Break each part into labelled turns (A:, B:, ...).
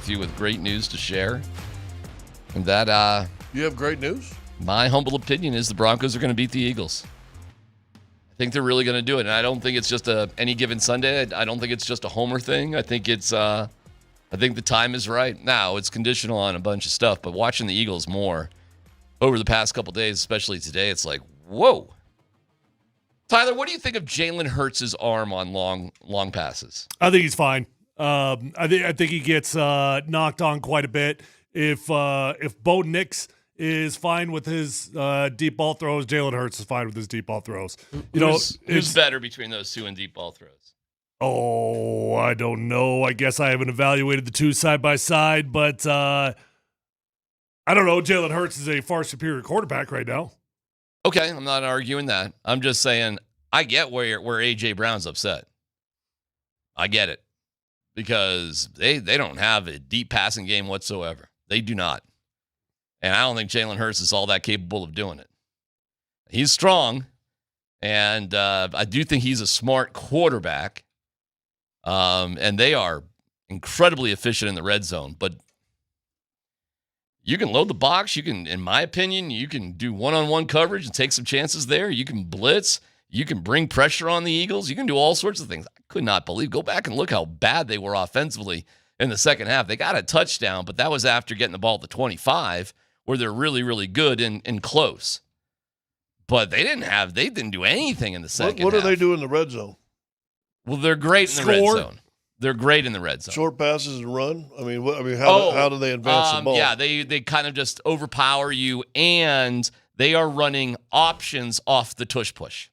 A: with you with great news to share. And that,
B: You have great news?
A: my humble opinion is the Broncos are going to beat the Eagles. I think they're really going to do it. And I don't think it's just any given Sunday. I don't think it's just a homer thing. I think I think the time is right. Now, it's conditional on a bunch of stuff, but watching the Eagles more over the past couple days, especially today, it's like, whoa. Tyler, what do you think of Jalen Hurts' arm on long passes?
C: I think he's fine. I think he gets knocked on quite a bit. If Bo Nix is fine with his deep ball throws, Jalen Hurts is fine with his deep ball throws.
A: Who's better between those two in deep ball throws?
C: Oh, I don't know. I guess I haven't evaluated the two side by side, but I don't know. Jalen Hurts is a far superior quarterback right now.
A: Okay, I'm not arguing that. I'm just saying I get where A.J. Brown's upset. I get it. Because they don't have a deep passing game whatsoever. They do not. And I don't think Jalen Hurts is all that capable of doing it. He's strong, and I do think he's a smart quarterback. And they are incredibly efficient in the red zone. But you can load the box. You can, in my opinion, you can do one-on-one coverage and take some chances there. You can blitz. You can bring pressure on the Eagles. You can do all sorts of things. I could not believe. Go back and look how bad they were offensively in the second half. They got a touchdown, but that was after getting the ball at the 25, where they're really, really good and close. But they didn't do anything in the second half.
B: What do they do in the red zone?
A: Well, they're great in the red zone. They're great in the red zone.
B: Short passes and run? How do they advance the ball?
A: Yeah, they kind of just overpower you, and they are running options off the tush push.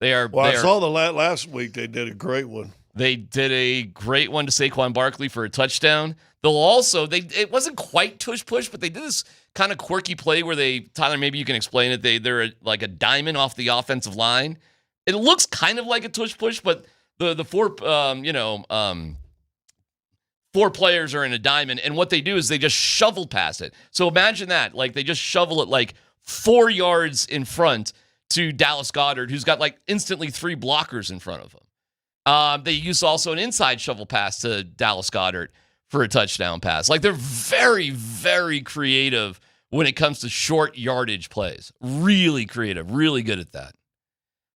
B: I saw the last week they did a great one.
A: They did a great one to Saquon Barkley for a touchdown. They'll also, it wasn't quite tush push, but they did this kind of quirky play where Tyler, maybe you can explain it. They're like a diamond off the offensive line. It looks kind of like a tush push, but the four players are in a diamond, and what they do is they just shovel past it. So imagine that, like they just shovel it like 4 yards in front to Dallas Goedert, who's got like instantly 3 blockers in front of him. They use also an inside shovel pass to Dallas Goedert for a touchdown pass. Like they're very, very creative when it comes to short yardage plays. Really creative, really good at that.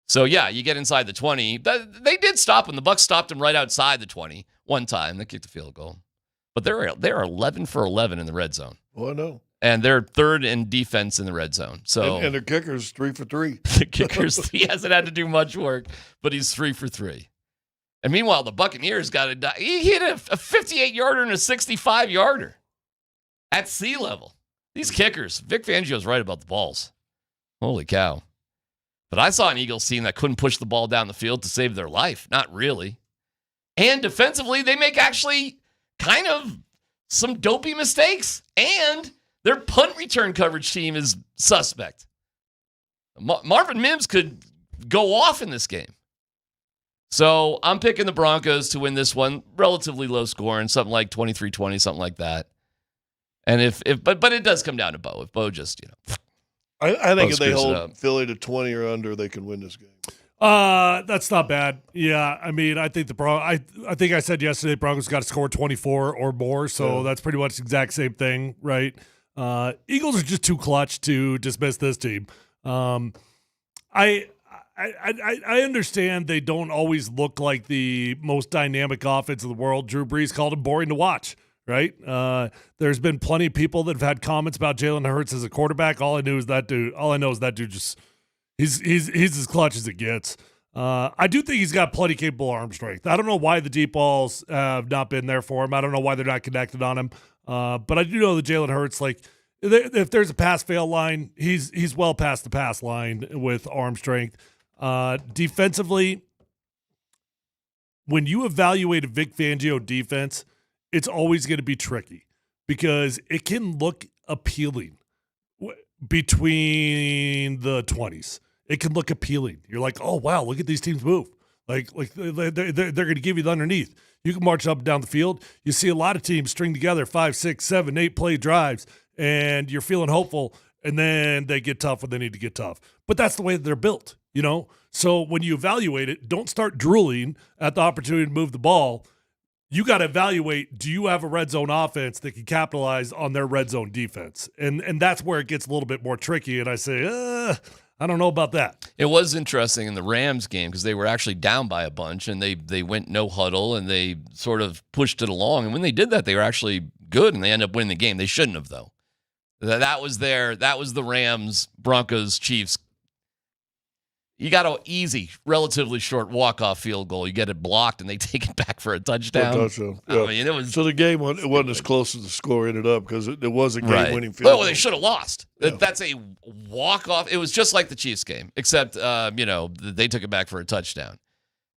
A: So yeah, you get inside the 20. They did stop him. The Bucs stopped him right outside the 20 one time. They kicked the field goal. But they're 11 for 11 in the red zone.
B: Oh, I know.
A: And they're third in defense in the red zone. So
B: and their kicker's 3 for 3.
A: The kicker's, he hasn't had to do much work, but he's 3 for 3. And meanwhile, the Buccaneers he hit a 58-yarder and a 65-yarder at sea level. These kickers, Vic Fangio's right about the balls. Holy cow. But I saw an Eagles team that couldn't push the ball down the field to save their life. Not really. And defensively, they make actually kind of some dopey mistakes. And their punt return coverage team is suspect. Marvin Mims could go off in this game. So I'm picking the Broncos to win this one. Relatively low scoring, something like 23-20, something like that. And but it does come down to Bo. If Bo just,
B: I think if they hold Philly to 20 or under, they can win this game.
C: That's not bad. Yeah, I mean, I think I think I said yesterday Broncos got to score 24 or more, so that's pretty much the exact same thing, right? Eagles are just too clutch to dismiss this team. I understand they don't always look like the most dynamic offense in the world. Drew Brees called them boring to watch, right? There's been plenty of people that have had comments about Jalen Hurts as a quarterback. All I know is that dude just he's as clutch as it gets. I do think he's got plenty capable arm strength. I don't know why the deep balls have not been there for him. I don't know why they're not connected on him. But I do know that Jalen Hurts, like, if there's a pass-fail line, he's well past the pass line with arm strength. Defensively, when you evaluate a Vic Fangio defense, it's always going to be tricky because it can look appealing between the 20s. It can look appealing. You're like, oh, wow, look at these teams move. Like they're going to give you the underneath. You can march up and down the field. You see a lot of teams string together 5, 6, 7, 8 play drives, and you're feeling hopeful, and then they get tough when they need to get tough. But that's the way that they're built, So when you evaluate it, don't start drooling at the opportunity to move the ball. you got to evaluate, do you have a red zone offense that can capitalize on their red zone defense? And that's where it gets a little bit more tricky. And I say, I don't know about that.
A: It was interesting in the Rams game because they were actually down by a bunch, and they went no huddle, and they sort of pushed it along. And when they did that, they were actually good, and they ended up winning the game. They shouldn't have, though. That was the Rams, Broncos, Chiefs. You got an easy, relatively short walk-off field goal. You get it blocked, and they take it back for a touchdown.
B: Yeah.
A: I mean, it was
B: so the game wasn't as close as the score ended up because it was a game-winning field goal.
A: Well, they should have lost. Yeah. That's a walk-off. It was just like the Chiefs game, except they took it back for a touchdown.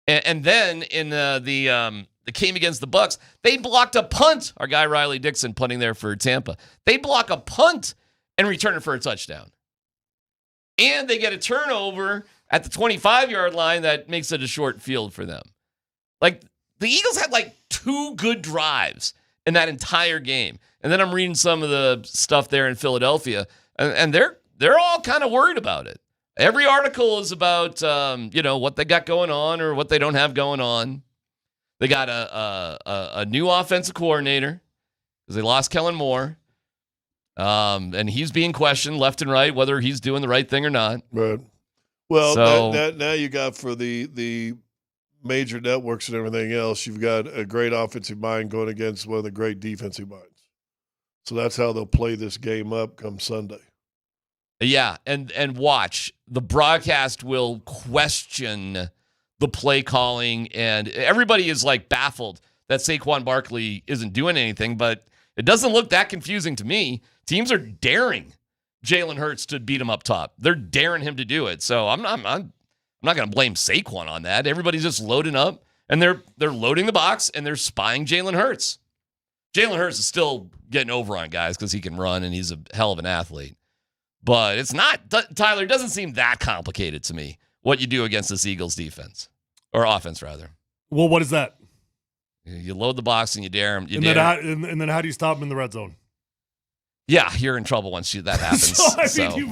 A: And then in the game against the Bucs, they blocked a punt. Our guy Riley Dixon punting there for Tampa. They block a punt and return it for a touchdown. And they get a turnover at the 25-yard line that makes it a short field for them. Like, the Eagles had, 2 good drives in that entire game. And then I'm reading some of the stuff there in Philadelphia, and they're all kind of worried about it. Every article is about, what they got going on or what they don't have going on. They got a new offensive coordinator because they lost Kellen Moore. And he's being questioned left and right whether he's doing the right thing or not.
B: Right. Well, now you got for the major networks and everything else, you've got a great offensive mind going against one of the great defensive minds. So that's how they'll play this game up come Sunday.
A: Yeah, and watch. The broadcast will question the play calling, and everybody is baffled that Saquon Barkley isn't doing anything, but it doesn't look that confusing to me. Teams are daring Jalen Hurts to beat him up top. They're daring him to do it. So I'm not going to blame Saquon on that. Everybody's just loading up, and they're loading the box, and they're spying Jalen Hurts. Jalen Hurts is still getting over on guys because he can run, and he's a hell of an athlete. But it's not, Tyler, it doesn't seem that complicated to me what you do against this Eagles defense, or offense, rather.
C: Well, what is that?
A: You load the box, and you dare him.
C: And then how do you stop him in the red zone?
A: Yeah, you're in trouble once that happens.
C: You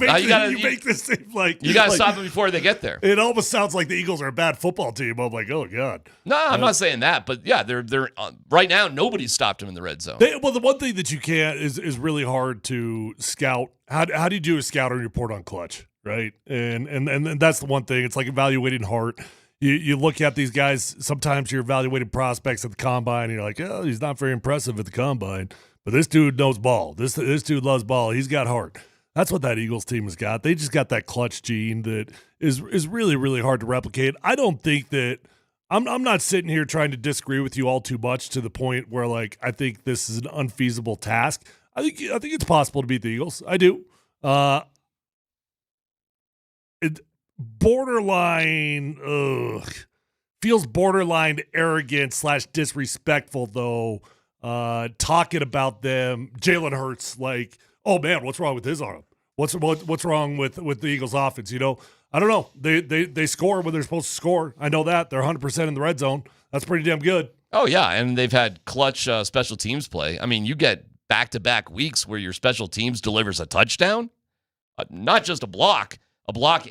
C: make this seem like
A: you got to stop them before they get there.
C: It almost sounds like the Eagles are a bad football team. I'm like, oh god.
A: No, I'm not saying that, but yeah, they're right now. Nobody's stopped them in the red zone.
C: Well, the one thing that you can't is really hard to scout. How do you do a scouting report on clutch, right? And that's the one thing. It's like evaluating heart. You look at these guys. Sometimes you're evaluating prospects at the combine, and you're like, oh, he's not very impressive at the combine. But this dude knows ball. This dude loves ball. He's got heart. That's what that Eagles team has got. They just got that clutch gene that is really, really hard to replicate. I don't think that I'm not sitting here trying to disagree with you all too much to the point where I think this is an unfeasible task. I think it's possible to beat the Eagles. I do. It borderline feels borderline arrogant / disrespectful though. Talking about them, Jalen Hurts, oh man, what's wrong with his arm? What's wrong with the Eagles offense? I don't know. They score when they're supposed to score. I know that they're 100% in the red zone. That's pretty damn good.
A: Oh yeah, and they've had clutch special teams play. I mean, you get back-to-back weeks where your special teams delivers a touchdown, not just a block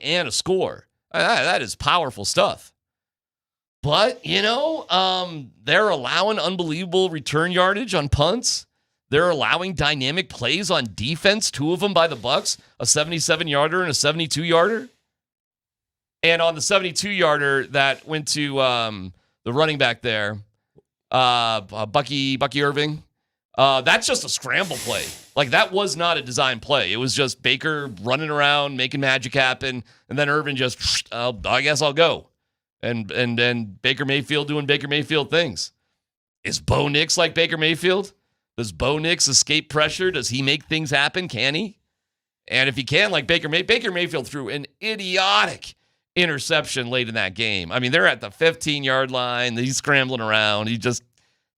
A: and a score. That is powerful stuff. But, they're allowing unbelievable return yardage on punts. They're allowing dynamic plays on defense, 2 of them by the Bucs, a 77-yarder and a 72-yarder. And on the 72-yarder that went to the running back there, Bucky Irving, that's just a scramble play. That was not a design play. It was just Baker running around, making magic happen, and then Irvin just, I guess I'll go. And Baker Mayfield doing Baker Mayfield things. Is Bo Nix like Baker Mayfield? Does Bo Nix escape pressure? Does he make things happen? Can he? And if he can, like Baker Mayfield threw an idiotic interception late in that game. I mean, they're at the 15-yard line. He's scrambling around.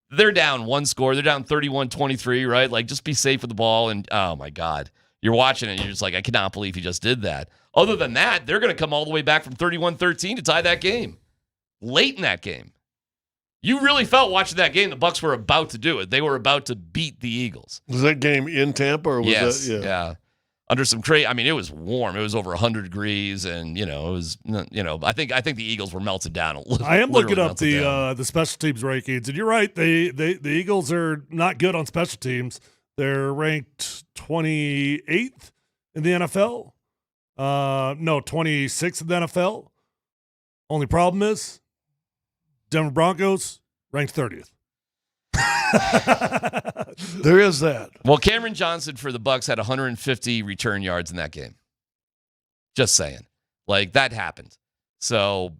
A: They're down 1 score. They're down 31-23, right? Just be safe with the ball. And, oh, my God. You're watching it, and you're just like, I cannot believe he just did that. Other than that, they're going to come all the way back from 31-13 to tie that game. Late in that game. You really felt watching that game the Bucs were about to do it. They were about to beat the Eagles.
B: Was that game in Tampa? Or was
A: yes,
B: that?
A: Yeah. under some crazy. I mean, it was warm. It was over 100 degrees, and it was. I think the Eagles were melted down.
C: I am looking up the special teams rankings, and you're right. The Eagles are not good on special teams. They're ranked 28th in the NFL. No, 26th in the NFL. Only problem is Denver Broncos ranked 30th.
B: There is that.
A: Well, Cameron Johnson for the Bucs had 150 return yards in that game. Just saying. Like, that happened. So,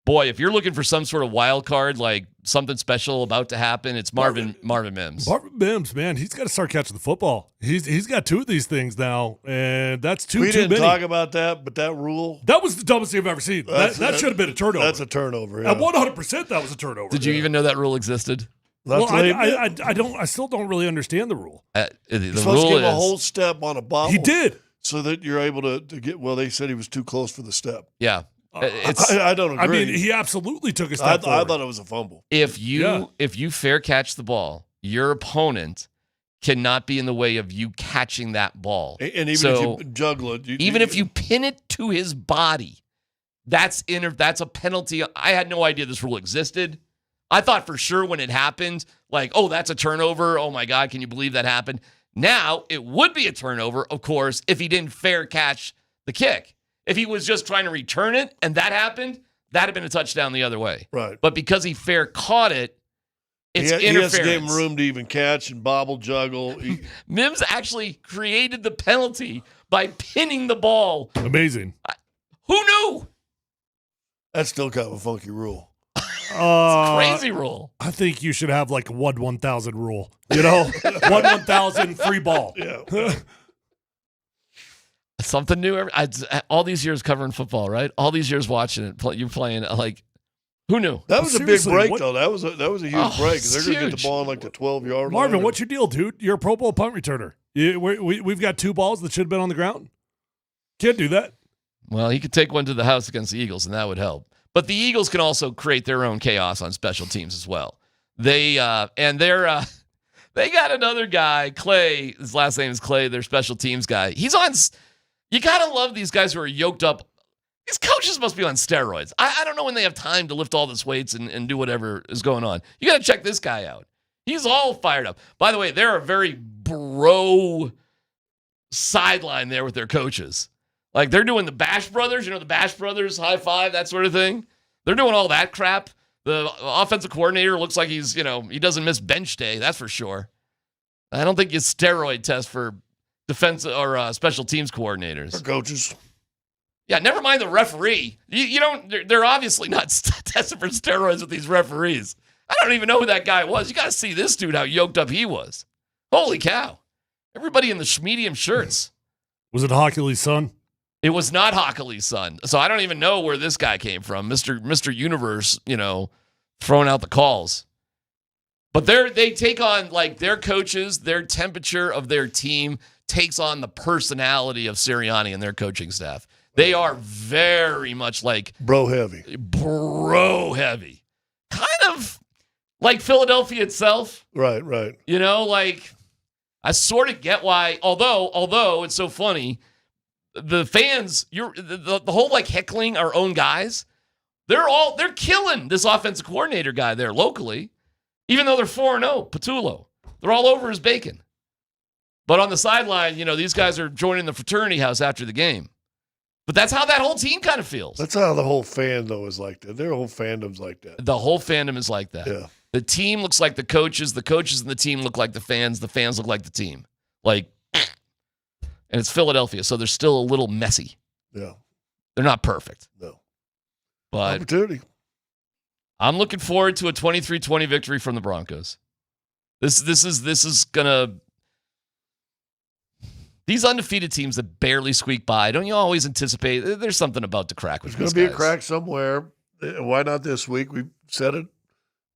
A: boy, if you're looking for some sort of wild card, like something special about to happen, it's Marvin Mims.
C: Marvin Mims, man, he's got to start catching the football. He's got 2 of these things now, and that's too many.
B: We didn't talk about that, but that rule.
C: That was the dumbest thing I've ever seen. That should have been a turnover.
B: That's a turnover. Yeah.
C: At 100%, that was a turnover.
A: Did you even know that rule existed?
C: Well, I still don't really understand the rule.
A: The
B: You're supposed
A: rule
B: to give
A: is
B: a whole step on a bobble.
C: He did.
B: So that you're able to get, well, they said he was too close for the step.
A: Yeah.
B: I don't agree.
C: I mean, he absolutely took a step forward.
B: I thought it was a fumble.
A: If you fair catch the ball, your opponent cannot be in the way of you catching that ball.
B: And even if you juggle it.
A: If you pin it to his body, that's a penalty. I had no idea this rule existed. I thought for sure when it happened, like, oh, that's a turnover. Oh, my God, can you believe that happened? Now, it would be a turnover, of course, if he didn't fair catch the kick. If he was just trying to return it and that happened, that'd have been a touchdown the other way.
B: Right.
A: But because he fair caught it, it's interference.
B: He has to give him room to even catch and bobble, juggle.
A: Mims actually created the penalty by pinning the ball.
C: Amazing.
A: Who knew?
B: That's still kind of a funky rule.
A: It's a crazy rule.
C: I think you should have like a 1-1,000 rule. 1-1,000 free ball.
B: Yeah.
A: Something new. All these years covering football, right? All these years watching it. You're playing like, who knew?
B: That was a big break, though. That was a huge break. They're going to get the ball on like the 12-yard line.
C: Marvin, what's your deal, dude? You're a Pro Bowl punt returner. We've got 2 balls that should have been on the ground. Can't do that.
A: Well, he could take one to the house against the Eagles, and that would help. But the Eagles can also create their own chaos on special teams as well. They got another guy, Clay. His last name is Clay. Their special teams guy. He's on. You gotta love these guys who are yoked up. These coaches must be on steroids. I don't know when they have time to lift all this weights and do whatever is going on. You gotta check this guy out. He's all fired up. By the way, they're a very bro sideline there with their coaches. Like, they're doing the Bash Brothers, the Bash Brothers high five, that sort of thing. They're doing all that crap. The offensive coordinator looks like he's, he doesn't miss bench day, that's for sure. I don't think you steroid test for defense or special teams coordinators.
B: Or coaches.
A: Yeah, never mind the referee. They're obviously not testing for steroids with these referees. I don't even know who that guy was. You got to see this dude, how yoked up he was. Holy cow. Everybody in the medium shirts.
C: Was it Hockley's son?
A: It was not Hockley's son. So I don't even know where this guy came from. Mr. Universe, throwing out the calls. But they take on, like, their coaches, their temperature of their team takes on the personality of Sirianni and their coaching staff. They are very much like
B: bro heavy.
A: Kind of like Philadelphia itself.
B: Right.
A: Like, I sort of get why, although it's so funny, the fans, the whole like heckling our own guys, they're killing this offensive coordinator guy there locally, even though they're 4-0, Patullo. They're all over his bacon. But on the sideline, these guys are joining the fraternity house after the game. But that's how that whole team kind of feels.
B: That's how the whole fan, though, is like that. Their whole fandom's like that.
A: The whole fandom is like that.
B: Yeah.
A: The team looks like the coaches and the team look like the fans look like the team. Like, and it's Philadelphia, so they're still a little messy.
B: Yeah. They're
A: not perfect.
B: No.
A: But
B: opportunity.
A: I'm looking forward to a 23-20 victory from the Broncos. This is gonna. These undefeated teams that barely squeak by, don't you always anticipate there's something about to crack with
B: these guys? There's going to be a crack somewhere. Why not this week? We said it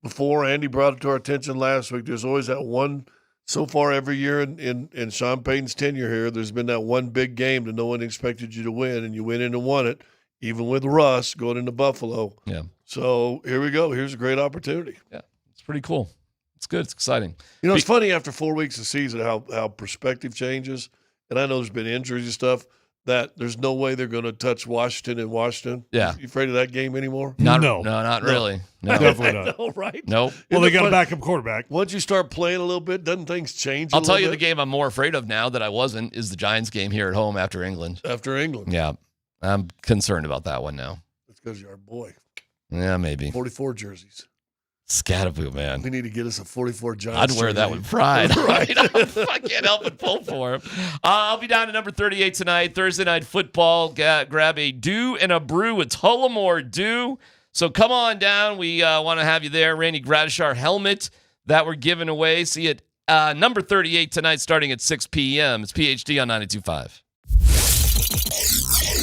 B: before. Andy brought it to our attention last week. There's always that one. So far, every year in Sean Payton's tenure here, there's been that one big game that no one expected you to win, and you went in and won it, even with Russ going into Buffalo.
A: Yeah.
B: So here we go. Here's a great opportunity.
A: Yeah, it's pretty cool. It's good. It's exciting.
B: It's funny after 4 weeks of season how perspective changes. and I know there's been injuries and stuff, that there's no way they're going to touch Washington in Washington?
A: Yeah.
B: You afraid of that game anymore?
C: No,
A: not really. No.
C: definitely not.
B: No, right?
A: Nope.
C: Well, they got a backup quarterback.
B: Once you start playing a little bit, doesn't things change?
A: I'll tell you the game I'm more afraid of now that I wasn't is the Giants game here at home after England.
B: After England.
A: Yeah. I'm concerned about that one now.
B: That's because you're our boy.
A: Yeah, maybe.
B: 44 jerseys.
A: Scatterboo, man.
B: We need to get us a 44 Giants
A: I'd wear that
B: jersey.
A: with pride.
B: Right.
A: I can't help but pull for him. I'll be down to number 38 tonight. Thursday night football. Grab a dew and a brew. It's Tullamore Dew. So come on down. We want to have you there. Randy Gradishar helmet that we're giving away. See it number 38 tonight starting at 6 p.m. It's PhD on 92.5.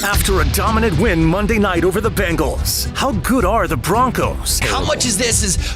D: After a dominant win Monday night over the Bengals, how good are the Broncos?
E: How much is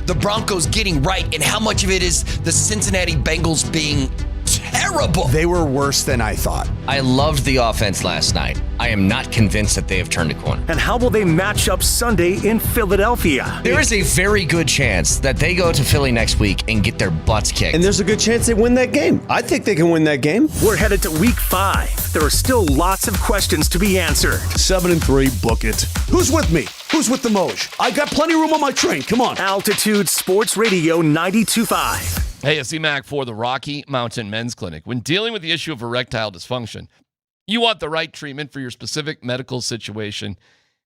E: the Broncos getting right, and how much of it is the Cincinnati Bengals being terrible?
F: They were worse than I thought.
E: I loved the offense last night. I am not convinced that they have turned a corner.
D: And how will they match up Sunday in Philadelphia?
E: There is a very good chance that they go to Philly next week and get their butts kicked.
F: And there's a good chance they win that game. I think they can win that game.
D: We're headed to week 5. There are still lots of questions to be answered.
F: 7-3, book it. Who's with me? Who's with the Moj? I got plenty of room on my train. Come on.
D: Altitude Sports Radio 92.5.
A: Hey, it's DMac for the Rocky Mountain Men's Clinic. When dealing with the issue of erectile dysfunction, you want the right treatment for your specific medical situation.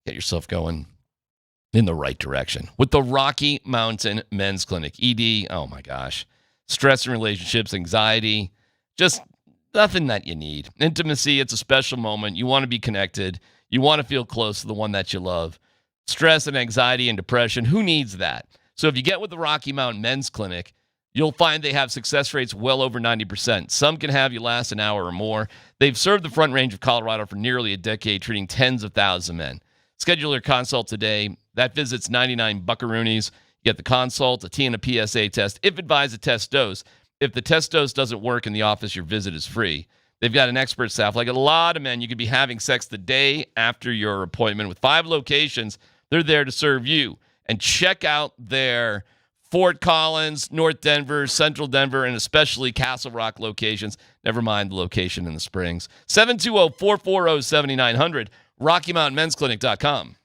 A: Get yourself going in the right direction with the Rocky Mountain Men's Clinic. ED, oh my gosh. Stress in relationships, anxiety, just nothing that you need. Intimacy, it's a special moment. You want to be connected. You want to feel close to the one that you love. Stress and anxiety and depression, who needs that? So if you get with the Rocky Mountain Men's Clinic, you'll find they have success rates well over 90%. Some can have you last an hour or more. They've served the Front Range of Colorado for nearly a decade, treating tens of thousands of men. Schedule your consult today. That visit's 99 buckaroonies. You get the consult, a T and a PSA test, if advised, a test dose. If the test dose doesn't work in the office, your visit is free. They've got an expert staff. Like a lot of men, you could be having sex the day after your appointment. With 5 locations, they're there to serve you. And check out their Fort Collins, North Denver, Central Denver, and especially Castle Rock locations. Never mind the location in the Springs. 720-440-7900, RockyMountainMen'sClinic.com.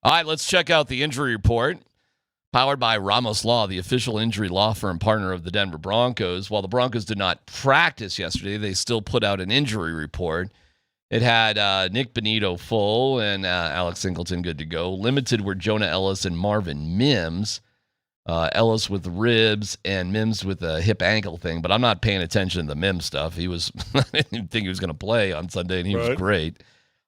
A: All right, let's check out the injury report. Powered by Ramos Law, the official injury law firm partner of the Denver Broncos. While the Broncos did not practice yesterday, they still put out an injury report. It had Nick Bonnito full and Alex Singleton good to go. Limited were Jonah Ellis and Marvin Mims. Ellis with ribs and Mims with a hip ankle thing, but I'm not paying attention to the Mims stuff. I didn't even think he was going to play on Sunday, and he was great.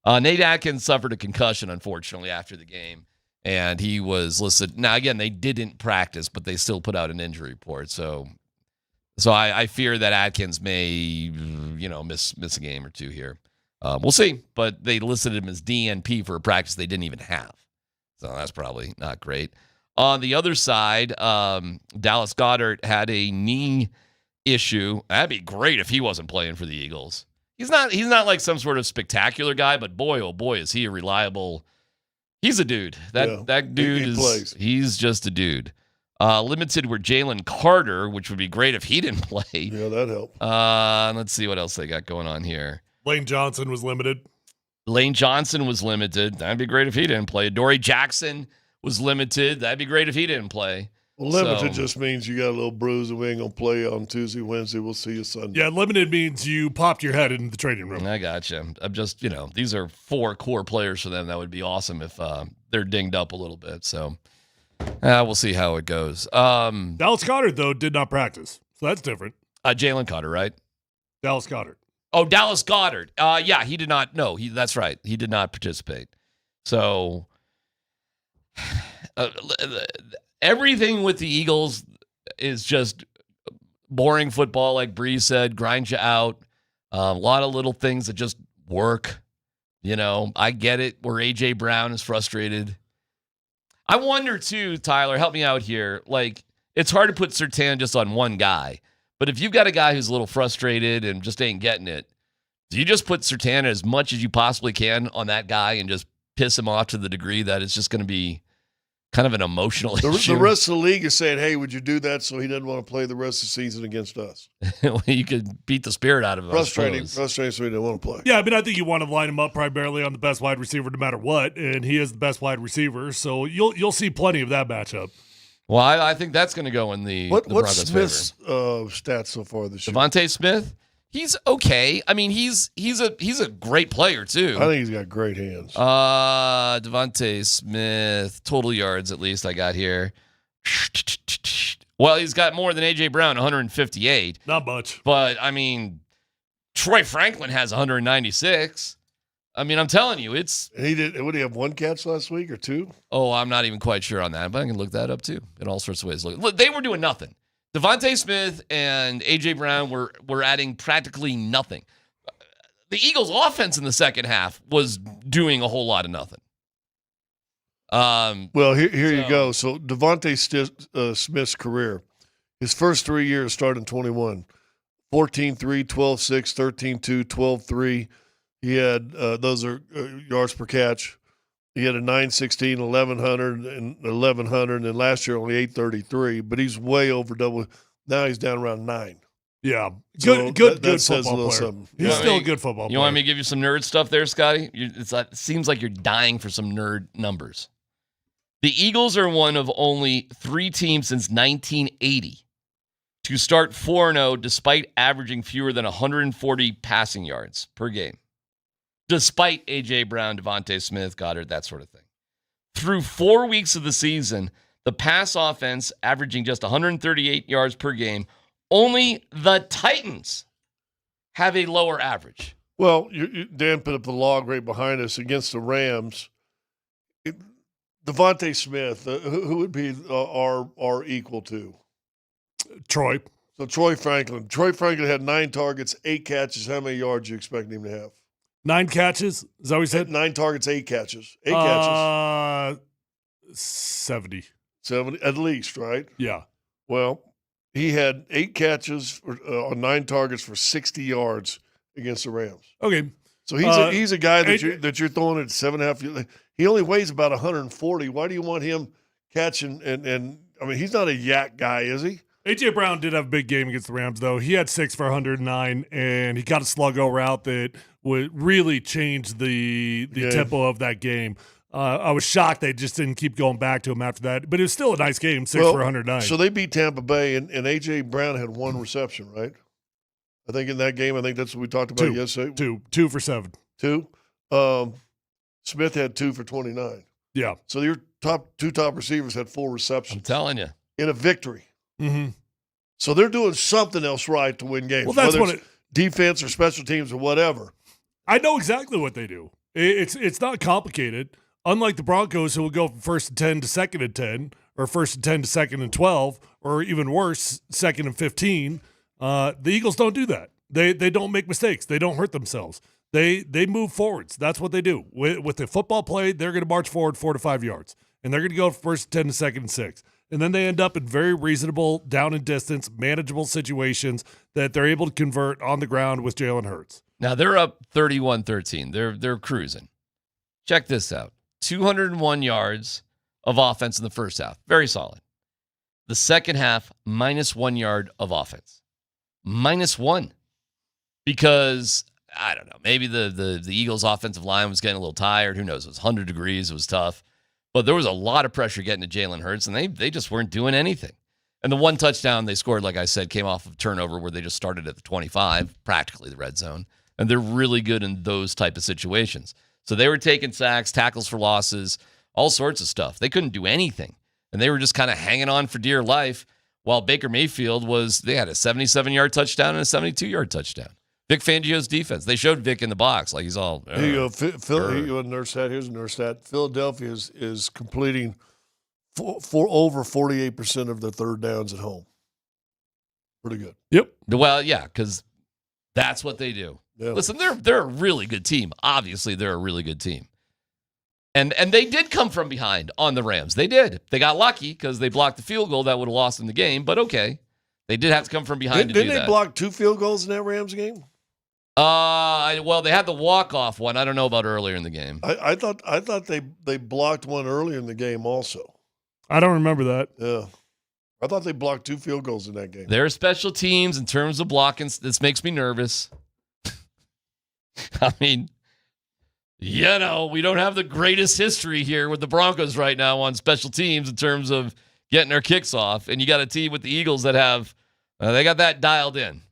A: Nate Atkins suffered a concussion, unfortunately, after the game. And he was listed. Now, again, they didn't practice, but they still put out an injury report. So I fear that Atkins may, miss a game or two here. We'll see. But they listed him as DNP for a practice they didn't even have. So that's probably not great. On the other side, Dallas Goedert had a knee issue. That'd be great if he wasn't playing for the Eagles. He's not like some sort of spectacular guy, but boy, oh boy, is he a reliable. He's a dude. That dude
B: plays.
A: He's just a dude. Limited were Jalen Carter, which would be great if he didn't play.
B: Yeah, that'd help.
A: Let's see what else they got going on here.
C: Lane Johnson was limited.
A: Lane Johnson was limited. That'd be great if he didn't play. Dory Jackson was limited. That'd be great if he didn't play.
B: Well, limited just means you got a little bruise and we ain't going to play on Tuesday, Wednesday. We'll see you Sunday.
C: Yeah, limited means you popped your head in the training room.
A: I gotcha. I'm just, these are 4 core players for them. That would be awesome if they're dinged up a little bit. So we'll see how it goes.
C: Dallas Goedert, though, did not practice. So that's different.
A: Jalen Carter, right?
C: Dallas Goedert.
A: Oh, Dallas Goedert. Yeah, he did not. No, that's right. He did not participate. So everything with the Eagles is just boring football, like Bree said, grind you out. A lot of little things that just work. I get it where A.J. Brown is frustrated. I wonder, too, Tyler, help me out here. Like, it's hard to put Surtain just on one guy. But if you've got a guy who's a little frustrated and just ain't getting it, do you just put Surtain as much as you possibly can on that guy and just piss him off to the degree that it's just going to be kind of an emotional issue?
B: The rest of the league is saying, hey, would you do that so he doesn't want to play the rest of the season against us?
A: You could beat the spirit out of him.
B: Frustrating so he didn't want to play.
C: Yeah, I think you want to line him up primarily on the best wide receiver no matter what, and he is the best wide receiver, so you'll see plenty of that matchup.
A: Well, I think that's going to go in the
B: What's
A: Broncos'
B: Smith's stats so far this year?
A: Devontae Smith? He's okay. I mean, he's a great player too.
B: I think he's got great hands.
A: Devontae Smith, total yards at least I got here. Well, he's got more than A.J. Brown, 158.
C: Not much.
A: But, Troy Franklin has 196. I'm telling you, it's...
B: Would he have 1 catch last week or 2?
A: Oh, I'm not even quite sure on that, but I can look that up too in all sorts of ways. Look, they were doing nothing. Devontae Smith and A.J. Brown were adding practically nothing. The Eagles' offense in the second half was doing a whole lot of nothing.
B: Well, here you go. So Devontae Smith's career, his first 3 years started in 21, 14-3, 12-6, 13-2, 12-3. He had those are yards per catch. He had a 916, 1100, and 1100, and last year only 833. But he's way over double. Now he's down around 9.
C: Yeah,
B: So
C: good
B: that says a
C: football
B: little
C: player.
B: something.
C: He's
B: Yeah.
C: still a good football player.
A: You want me to give you some nerd stuff there, Scotty? It seems like you're dying for some nerd numbers. The Eagles are one of only 3 teams since 1980 to start 4-0 despite averaging fewer than 140 passing yards per game. Despite A.J. Brown, Devontae Smith, Goddard, that sort of thing. Through 4 weeks of the season, the pass offense averaging just 138 yards per game. Only the Titans have a lower average.
B: Well, Dan put up the log right behind us against the Rams. Devontae Smith, who would be our equal to?
C: Troy.
B: So Troy Franklin. Troy Franklin had 9 targets, 8 catches. How many yards do you expect him to have?
C: 9 catches? Is that what he said?
B: 9 targets, 8 catches. 8 catches.
C: 70.
B: 70 at least, right?
C: Yeah.
B: Well, he had 8 catches on 9 targets for 60 yards against the Rams.
C: Okay.
B: So he's a guy that you're throwing at 7.5. He only weighs about 140. Why do you want him catching? And he's not a yak guy, is he?
C: A.J. Brown did have a big game against the Rams, though. He had 6 for 109, and he got a sluggo route that would really change the tempo of that game. I was shocked they just didn't keep going back to him after that. But it was still a nice game, 6 for 109.
B: So they beat Tampa Bay, and A.J. Brown had 1 reception, right? I think in that game, I think that's what we talked about yesterday.
C: 2 for 7.
B: 2. Smith had 2 for 29.
C: Yeah.
B: So your two top receivers had 4 receptions.
A: I'm telling you.
B: In a victory.
C: Mm-hmm.
B: So they're doing something else right to win games.
C: Well, that's
B: whether
C: what
B: it's defense or special teams or whatever.
C: I know exactly what they do. It's not complicated. Unlike the Broncos, who will go from 1st and 10 to 2nd and 10, or 1st and 10 to 2nd and 12, or even worse, 2nd and 15, the Eagles don't do that. They don't make mistakes. They don't hurt themselves. They move forwards. That's what they do. With the football play, they're going to march forward 4 to 5 yards, and they're going to go from 1st and 10 to 2nd and 6. And then they end up in very reasonable, down and distance, manageable situations that they're able to convert on the ground with Jalen Hurts.
A: Now they're up 31-13. They're cruising. Check this out. 201 yards of offense in the first half. Very solid. The second half, -1 yard of offense. -1. Because, I don't know, maybe the Eagles' offensive line was getting a little tired. Who knows? It was 100 degrees. It was tough. But there was a lot of pressure getting to Jalen Hurts, and they just weren't doing anything. And the one touchdown they scored, like I said, came off of turnover where they just started at the 25, practically the red zone. And they're really good in those type of situations. So they were taking sacks, tackles for losses, all sorts of stuff. They couldn't do anything. And they were just kind of hanging on for dear life while Baker Mayfield they had a 77-yard touchdown and a 72-yard touchdown. Vic Fangio's defense. They showed Vic in the box like he's all.
B: Here you go. Phil, you want to nurse that? Here's a nurse that. Philadelphia is completing for over 48% of their third downs at home. Pretty good.
C: Yep.
A: Well, yeah, because that's what they do.
B: Yeah.
A: Listen, they're a really good team. Obviously, they're a really good team. And they did come from behind on the Rams. They did. They got lucky because they blocked the field goal that would have lost them the game. But okay, they did have to come from behind to do that.
B: Didn't they block 2 field goals in that Rams game?
A: Well, they had the walk-off one. I don't know about earlier in the game.
B: I thought they blocked one earlier in the game also.
C: I don't remember that.
B: Yeah. I thought they blocked 2 field goals in that game.
A: Their special teams in terms of blocking, this makes me nervous. I mean, we don't have the greatest history here with the Broncos right now on special teams in terms of getting our kicks off. And you got a team with the Eagles that have, they got that dialed in.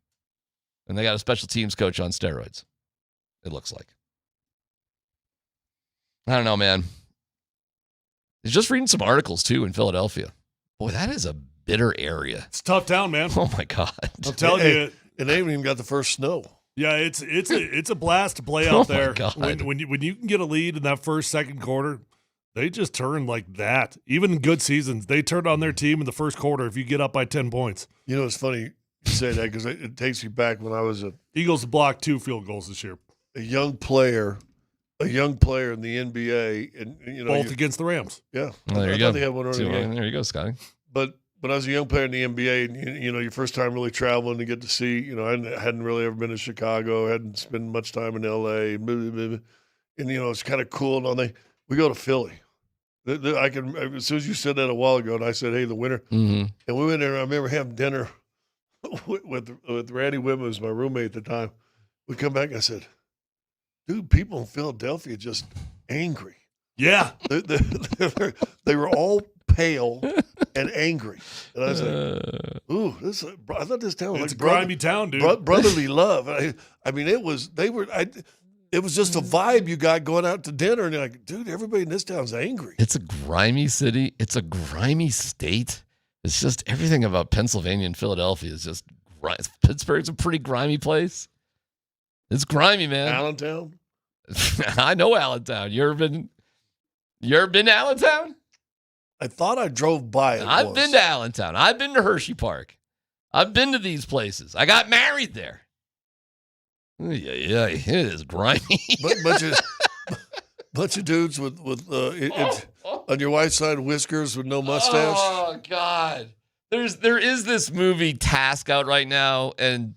A: And they got a special teams coach on steroids, it looks like. I don't know, man. I was just reading some articles, too, in Philadelphia. Boy, that is a bitter area.
C: It's a tough town, man.
A: Oh, my God.
C: I'm telling you.
B: And they haven't even got the first snow.
C: Yeah, it's a blast to play out there.
A: My God.
C: When you can get a lead in that first, second quarter, they just turn like that. Even in good seasons, they turn on their team in the first quarter if you get up by 10 points.
B: You know, it's funny you say that because it takes me back when I was
C: Eagles blocked 2 field goals this year.
B: a young player in the NBA, and
C: both against the Rams.
B: Yeah,
A: well, there you
B: I
A: go.
B: thought they had one earlier.
A: There you go, Scotty.
B: But when I was a young player in the NBA, and your first time really traveling to get to see, I hadn't really ever been to Chicago, hadn't spent much time in LA, and it's kind of cool and all that. We go to Philly. As soon as you said that a while ago, and I said, "Hey, the winner," and we went there. And I remember having dinner with Randy Whitman, who was my roommate at the time. We come back, and I said, "Dude, people in Philadelphia are just angry."
C: Yeah,
B: they were all pale and angry, and I was like, "Ooh, I thought this town was
C: it's
B: like
C: a grimy town, dude.
B: brotherly love." I mean, it was just a vibe you got going out to dinner, and you're like, "Dude, everybody in this town's angry."
A: It's a grimy city. It's a grimy state. It's just everything about Pennsylvania and Philadelphia is just Pittsburgh's a pretty grimy place. It's grimy, man.
B: Allentown.
A: I know Allentown. You ever been to Allentown?
B: I thought I drove by it.
A: I've been to Allentown. I've been to Hershey Park. I've been to these places. I got married there. Yeah, it is grimy.
B: bunch of dudes with on your wife's side whiskers with no mustache.
A: Oh God, there is this movie Task out right now, and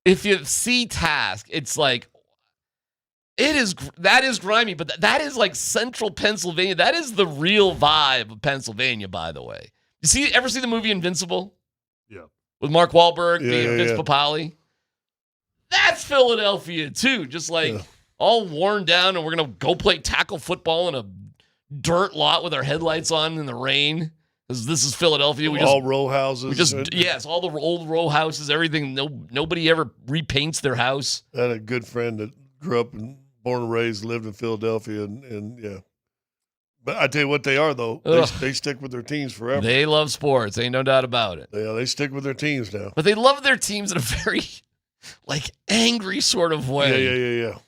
A: if you see Task, it's like that is grimy, but that is like central Pennsylvania. That is the real vibe of Pennsylvania, by the way. Ever see the movie Invincible?
C: Yeah,
A: with Mark Wahlberg being Vince
B: yeah.
A: Papali. That's Philadelphia too, just like all worn down, and we're gonna go play tackle football in a dirt lot with our headlights on in the rain. This is Philadelphia.
B: All row houses.
A: Yes, all the old row houses, everything. Nobody ever repaints their house.
B: I had a good friend that grew up and born and raised, lived in Philadelphia, and yeah. But I tell you what they are, though. They stick with their teams forever.
A: They love sports. Ain't no doubt about it.
B: Yeah, they stick with their teams now.
A: But they love their teams in a very, angry sort of way.
B: Yeah.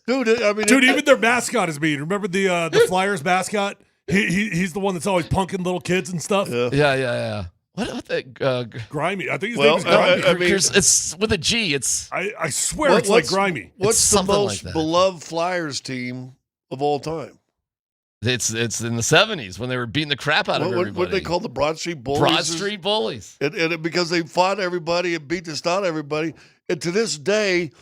B: Dude, I mean,
C: even their mascot is mean. Remember the Flyers mascot? He's the one that's always punking little kids and stuff.
A: Yeah. What the
C: Grimy? I think his name is Grimy.
B: I mean,
A: it's with a G. It's
C: I swear it's like Grimy.
B: What's the most beloved Flyers team of all time?
A: It's in the 70s when they were beating the crap out of everybody.
B: What they call the Broad Street Bullies?
A: Broad Street Bullies.
B: And because they fought everybody and beat the snot out of everybody. And to this day,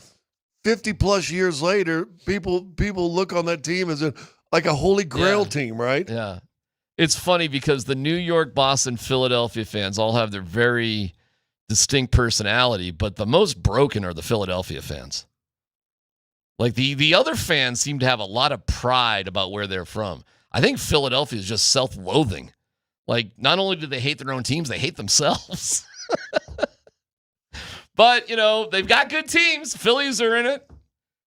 B: 50-plus years later, people look on that team as like a holy grail team, right?
A: Yeah. It's funny because the New York, Boston, Philadelphia fans all have their very distinct personality, but the most broken are the Philadelphia fans. Like the other fans seem to have a lot of pride about where they're from. I think Philadelphia is just self-loathing. Like, not only do they hate their own teams, they hate themselves. But, they've got good teams. Phillies are in it.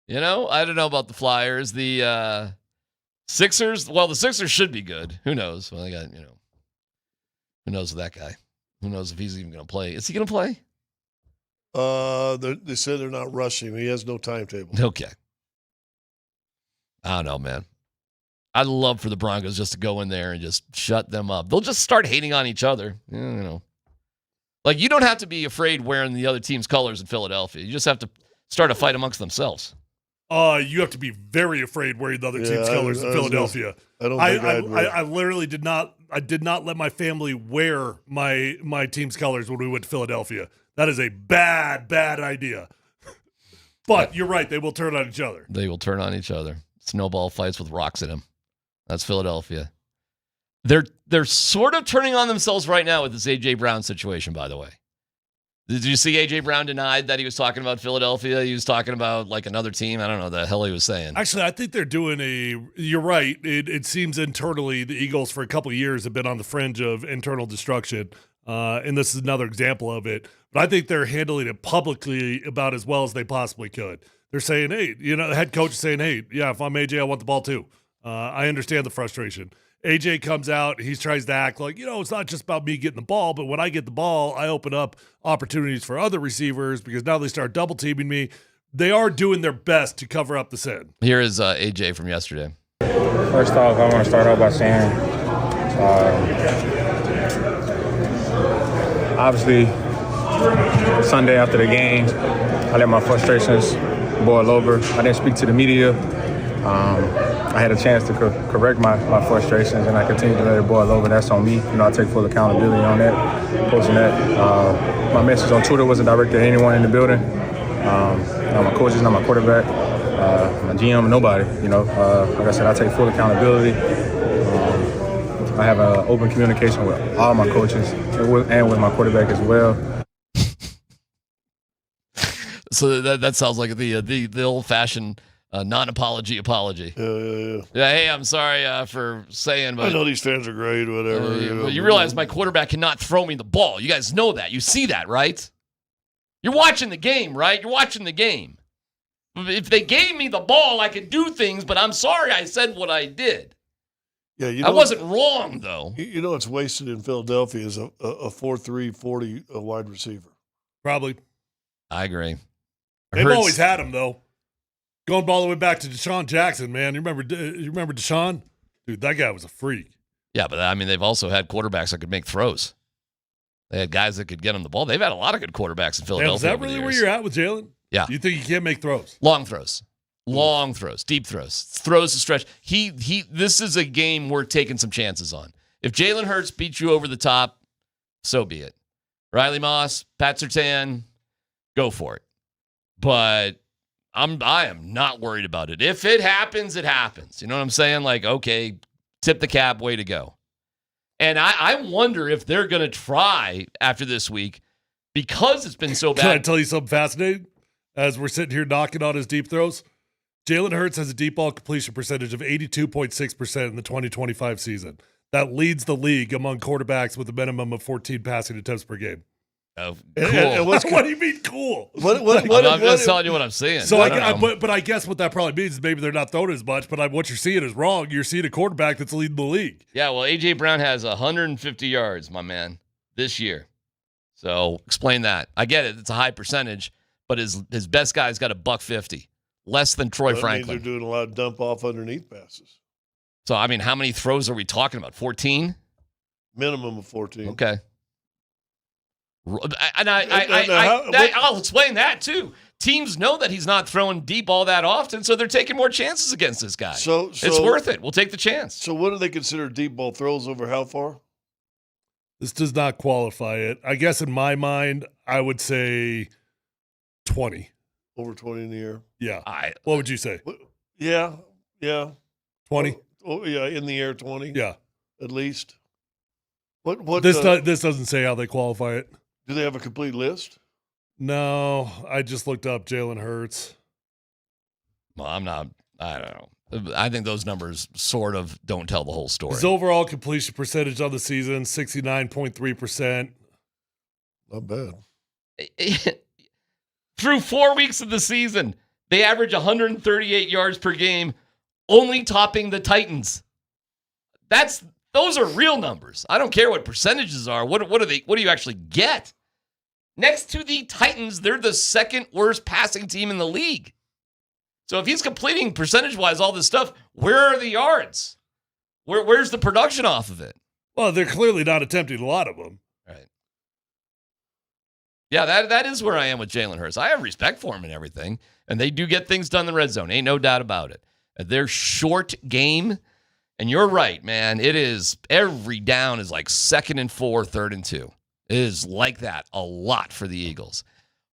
A: I don't know about the Flyers. The Sixers, the Sixers should be good. Who knows? Well, they got, who knows with that guy? Who knows if he's even going to play? Is he going to play?
B: They said they're not rushing. He has no timetable.
A: Okay. I don't know, man. I'd love for the Broncos just to go in there and just shut them up. They'll just start hating on each other. Like, you don't have to be afraid wearing the other team's colors in Philadelphia. You just have to start a fight amongst themselves.
C: You have to be very afraid wearing the other team's colors in Philadelphia. I literally did not let my family wear my team's colors when we went to Philadelphia. That is a bad idea. But you're right, they will turn on each other.
A: They will turn on each other. Snowball fights with rocks in them. That's Philadelphia. They're sort of turning on themselves right now with this A.J. Brown situation, by the way. Did you see A.J. Brown denied that he was talking about Philadelphia? He was talking about, another team. I don't know what the hell he was saying.
C: Actually, I think they're doing you're right. It seems internally the Eagles for a couple of years have been on the fringe of internal destruction. And this is another example of it. But I think they're handling it publicly about as well as they possibly could. They're saying, hey, the head coach is saying, hey, yeah, if I'm AJ, I want the ball too. I understand the frustration. AJ comes out, he tries to act like, it's not just about me getting the ball, but when I get the ball, I open up opportunities for other receivers because now they start double teaming me. They are doing their best to cover up the sin.
A: Here is AJ from yesterday.
G: First off, I want to start off by saying, obviously, Sunday after the game, I let my frustrations boil over. I didn't speak to the media. I had a chance to correct my frustrations, and I continue to let it boil over. That's on me. I take full accountability on that, posting that. My message on Twitter wasn't directed at anyone in the building. Not my coaches, not my quarterback, my GM, nobody. Like I said, I take full accountability. I have an open communication with all my coaches and with my quarterback as well.
A: So that sounds like the old-fashioned non-apology apology.
B: Yeah.
A: Hey, I'm sorry for saying, but
B: I know these fans are great, whatever.
A: But you realize my quarterback cannot throw me the ball. You guys know that. You see that, right? You're watching the game, right? You're watching the game. If they gave me the ball, I could do things, but I'm sorry I said what I did.
B: Yeah,
A: I wasn't wrong, though.
B: What's wasted in Philadelphia is a 4.3 40 wide receiver.
C: Probably.
A: I agree.
C: They've always had him, though. Going all the way back to Deshaun Jackson, man. You remember Deshaun? Dude, that guy was a freak.
A: Yeah, but they've also had quarterbacks that could make throws. They had guys that could get them the ball. They've had a lot of good quarterbacks in Philadelphia.
C: Is that really where you're at with Jalen?
A: Yeah.
C: You think he can't make throws?
A: Long throws, deep throws, throws to stretch. This is a game worth taking some chances on. If Jalen Hurts beats you over the top, so be it. Riley Moss, Pat Surtain, go for it. But I am not worried about it. If it happens, it happens. You know what I'm saying? Okay, tip the cap, way to go. And I wonder if they're going to try after this week because it's been so bad.
C: Can I tell you something fascinating? As we're sitting here knocking on his deep throws, Jalen Hurts has a deep ball completion percentage of 82.6% in the 2025 season. That leads the league among quarterbacks with a minimum of 14 passing attempts per game.
A: Oh, cool.
B: And
C: What do you mean cool?
A: I'm just telling you what I'm seeing.
C: So but I guess what that probably means is maybe they're not throwing as much, but what you're seeing is wrong. You're seeing a quarterback that's leading the league.
A: Yeah, well, A.J. Brown has 150 yards, my man, this year. So explain that. I get it. It's a high percentage, but his best guy's got a $150, less than Troy Franklin.
B: They're doing a lot of dump off underneath passes.
A: So, I mean, how many throws are we talking about? 14?
B: Minimum of 14.
A: Okay. And I'll explain that, too. Teams know that he's not throwing deep all that often, so they're taking more chances against this guy.
B: So
A: it's worth it. We'll take the chance.
B: So what do they consider deep ball throws over how far?
C: This does not qualify it. I guess in my mind, I would say 20.
B: Over 20 in the air?
C: Yeah. What would you say?
B: Yeah.
C: 20?
B: Oh, yeah, in the air 20?
C: Yeah.
B: At least. What?
C: This doesn't say how they qualify it.
B: Do they have a complete list?
C: No, I just looked up Jalen Hurts.
A: Well, I don't know. I think those numbers sort of don't tell the whole story.
C: His overall completion percentage on the season, 69.3%.
B: Not bad.
A: Through 4 weeks of the season, they average 138 yards per game, only topping the Titans. Those are real numbers. I don't care what percentages are. What do you actually get? Next to the Titans, they're the second worst passing team in the league. So if he's completing percentage-wise all this stuff, where are the yards? Where's the production off of it?
C: Well, they're clearly not attempting a lot of them.
A: Right. Yeah, that is where I am with Jalen Hurts. I have respect for him and everything, and they do get things done in the red zone. Ain't no doubt about it. Their short game, and you're right, man, it is every down is like 2nd and 4, 3rd and 2. It is like that a lot for the Eagles.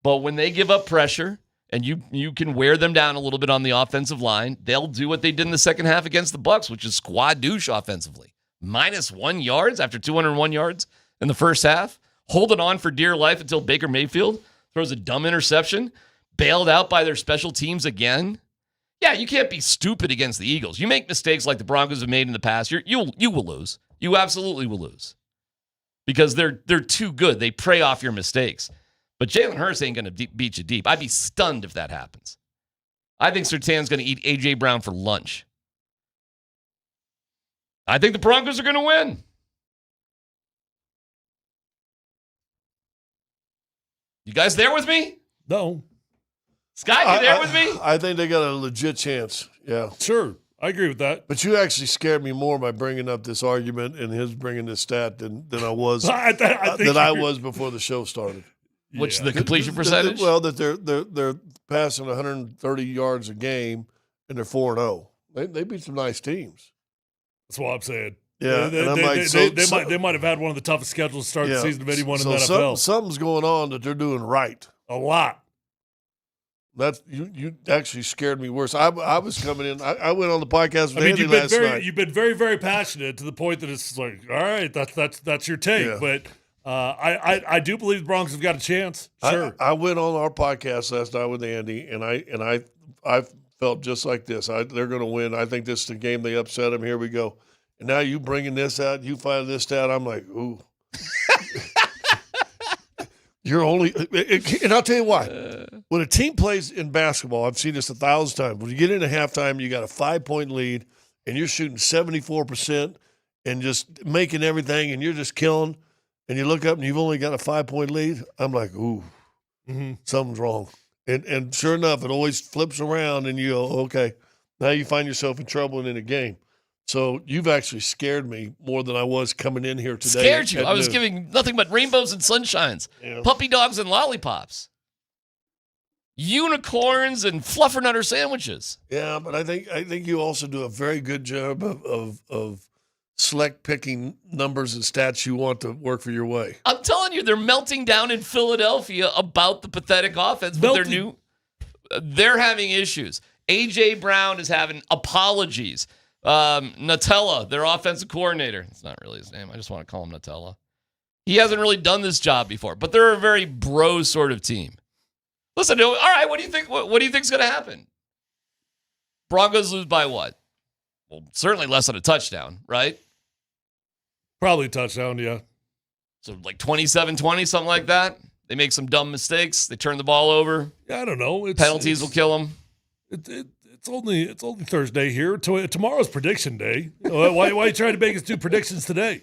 A: But when they give up pressure and you can wear them down a little bit on the offensive line, they'll do what they did in the second half against the Bucs, which is squad douche offensively. -1 yards after 201 yards in the first half, holding on for dear life until Baker Mayfield throws a dumb interception, bailed out by their special teams again. Yeah, you can't be stupid against the Eagles. You make mistakes like the Broncos have made in the past, you will lose. You absolutely will lose. Because they're too good. They prey off your mistakes. But Jalen Hurts ain't going to beat you deep. I'd be stunned if that happens. I think Surtain's going to eat A.J. Brown for lunch. I think the Broncos are going to win. You guys there with me?
C: No.
A: Scott, you there with me?
B: I think they got a legit chance. Yeah.
C: Sure. I agree with that.
B: But you actually scared me more by bringing up this argument and his bringing this stat than I was I was before the show started.
A: Which the completion percentage?
B: Well, that they're passing 130 yards a game and they're 4-0. They beat some nice teams.
C: That's what I'm saying.
B: Yeah,
C: they might have had one of the toughest schedules to start the season of anyone in the NFL.
B: Something's going on that they're doing right.
C: A lot.
B: That's you actually scared me worse. I was coming in. I went on the podcast with Andy last night.
C: You've been very, very passionate to the point that it's like, all right, that's your take. Yeah. But I do believe the Broncos have got a chance. Sure.
B: I went on our podcast last night with Andy, and I felt just like this. They're going to win. I think this is the game they upset them. Here we go. And now you bringing this out, you find this stat. I'm like, ooh. You're only, and I'll tell you why. When a team plays in basketball, I've seen this 1,000 times. When you get into halftime, you got a 5-point lead, and you're shooting 74% and just making everything, and you're just killing. And you look up, and you've only got a 5-point lead. I'm like, ooh, something's wrong. And sure enough, it always flips around, and you go, okay, now you find yourself in trouble and in a game. So you've actually scared me more than I was coming in here today.
A: Scared you? I was giving nothing but rainbows and sunshines, puppy dogs and lollipops, unicorns and fluffernutter sandwiches.
B: Yeah, but I think you also do a very good job of select picking numbers and stats you want to work for your way.
A: I'm telling you, they're melting down in Philadelphia about the pathetic offense, but they're having issues. A.J. Brown is having apologies. Nutella, their offensive coordinator. It's not really his name. I just want to call him Nutella. He hasn't really done this job before, but they're a very bro sort of team. Listen, all right, what do you think? What do you think's going to happen? Broncos lose by what? Well, certainly less than a touchdown, right?
C: Probably a touchdown, yeah.
A: So like 27-20, something like that. They make some dumb mistakes. They turn the ball over.
C: Yeah, I don't know.
A: Penalties will kill them.
C: It's only Thursday here. Tomorrow's prediction day. Why are you trying to make us do predictions today?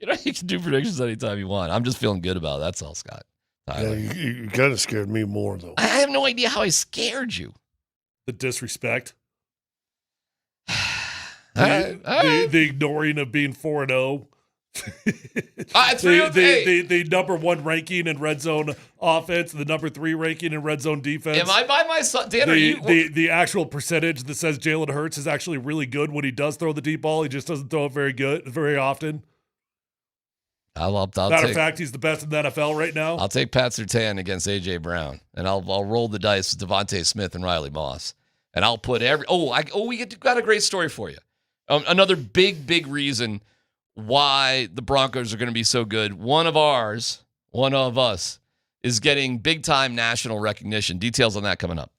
A: You can do predictions anytime you want. I'm just feeling good about it. That's all, Scott.
B: Yeah, you kind of scared me more, though.
A: I have no idea how I scared you.
C: The disrespect.
A: The
C: the ignoring of being 4-0. The number 1 ranking in red zone offense, the number 3 ranking in red zone defense.
A: Am I by myself? Dan,
C: the actual percentage that says Jalen Hurts is actually really good when he does throw the deep ball. He just doesn't throw it very often. Matter of fact, he's the best in the NFL right now.
A: I'll take Pat Surtain against A.J. Brown, and I'll roll the dice with Devontae Smith and Riley Moss. And I'll put we got a great story for you. Another big reason why the Broncos are going to be so good. One of us, is getting big-time national recognition. Details on that coming up.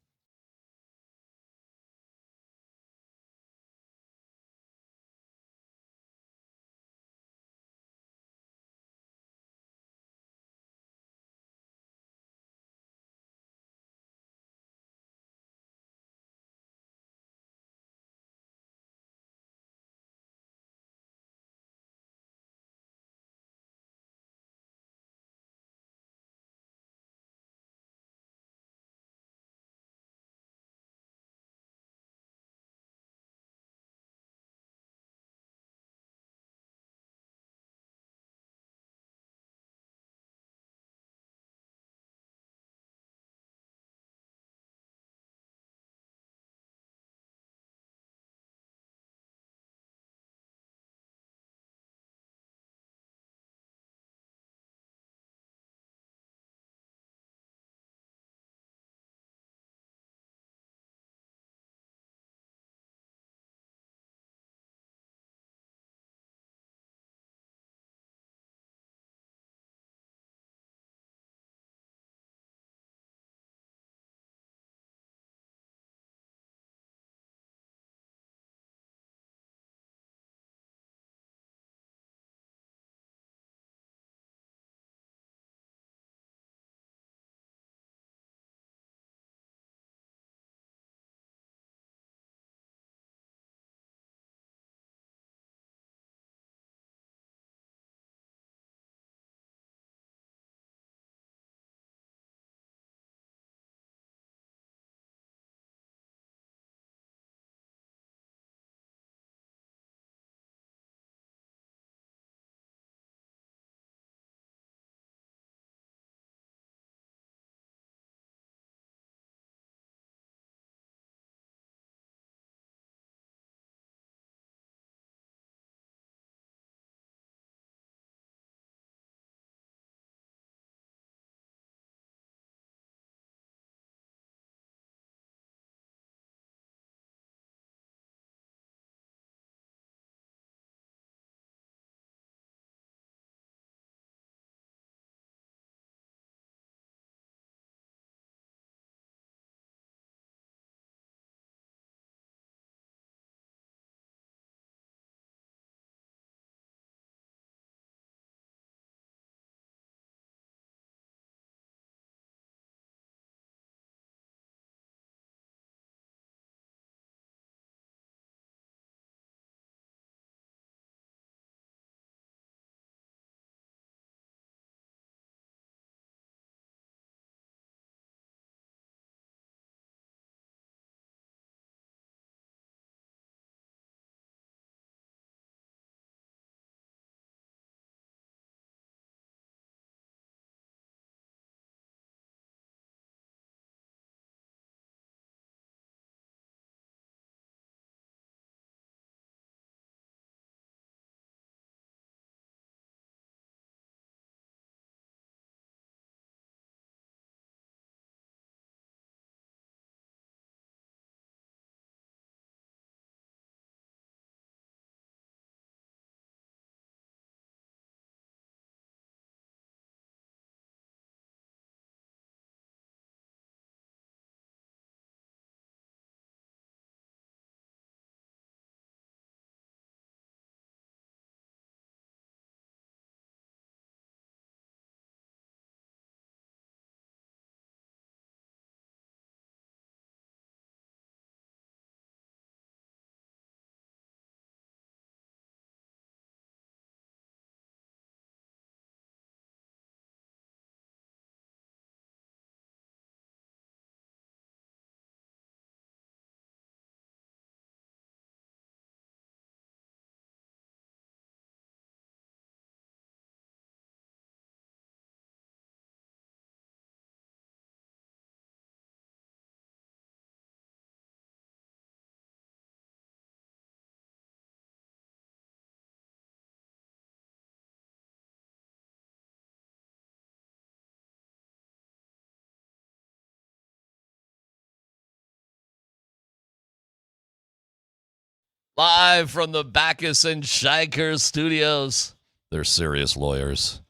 A: Live from the Backus and Scheiker studios. They're serious lawyers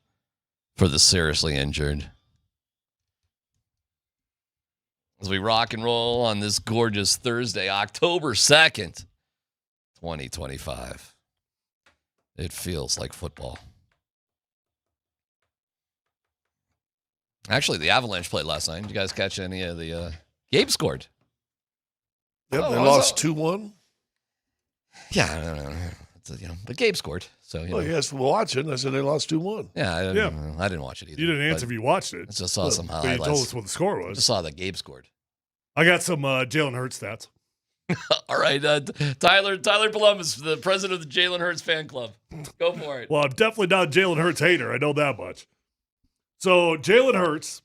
A: for the seriously injured. As we rock and roll on this gorgeous Thursday, October 2nd, 2025. It feels like football. Actually, the Avalanche played last night. Did you guys catch any of the... Gabe scored.
B: Yep, they lost 2-1.
A: Yeah, I don't know. But Gabe scored. So,
B: yes, we'll watch it. I said they lost 2-1.
A: Yeah, I didn't watch it either.
C: You didn't answer if you watched it.
A: I just saw some highlights.
C: But you told us what the score was.
A: I just saw that Gabe scored.
C: I got some Jalen Hurts stats.
A: All right, Tyler Polumbus, the president of the Jalen Hurts fan club. Go for it.
C: Well, I'm definitely not a Jalen Hurts hater. I know that much. So Jalen Hurts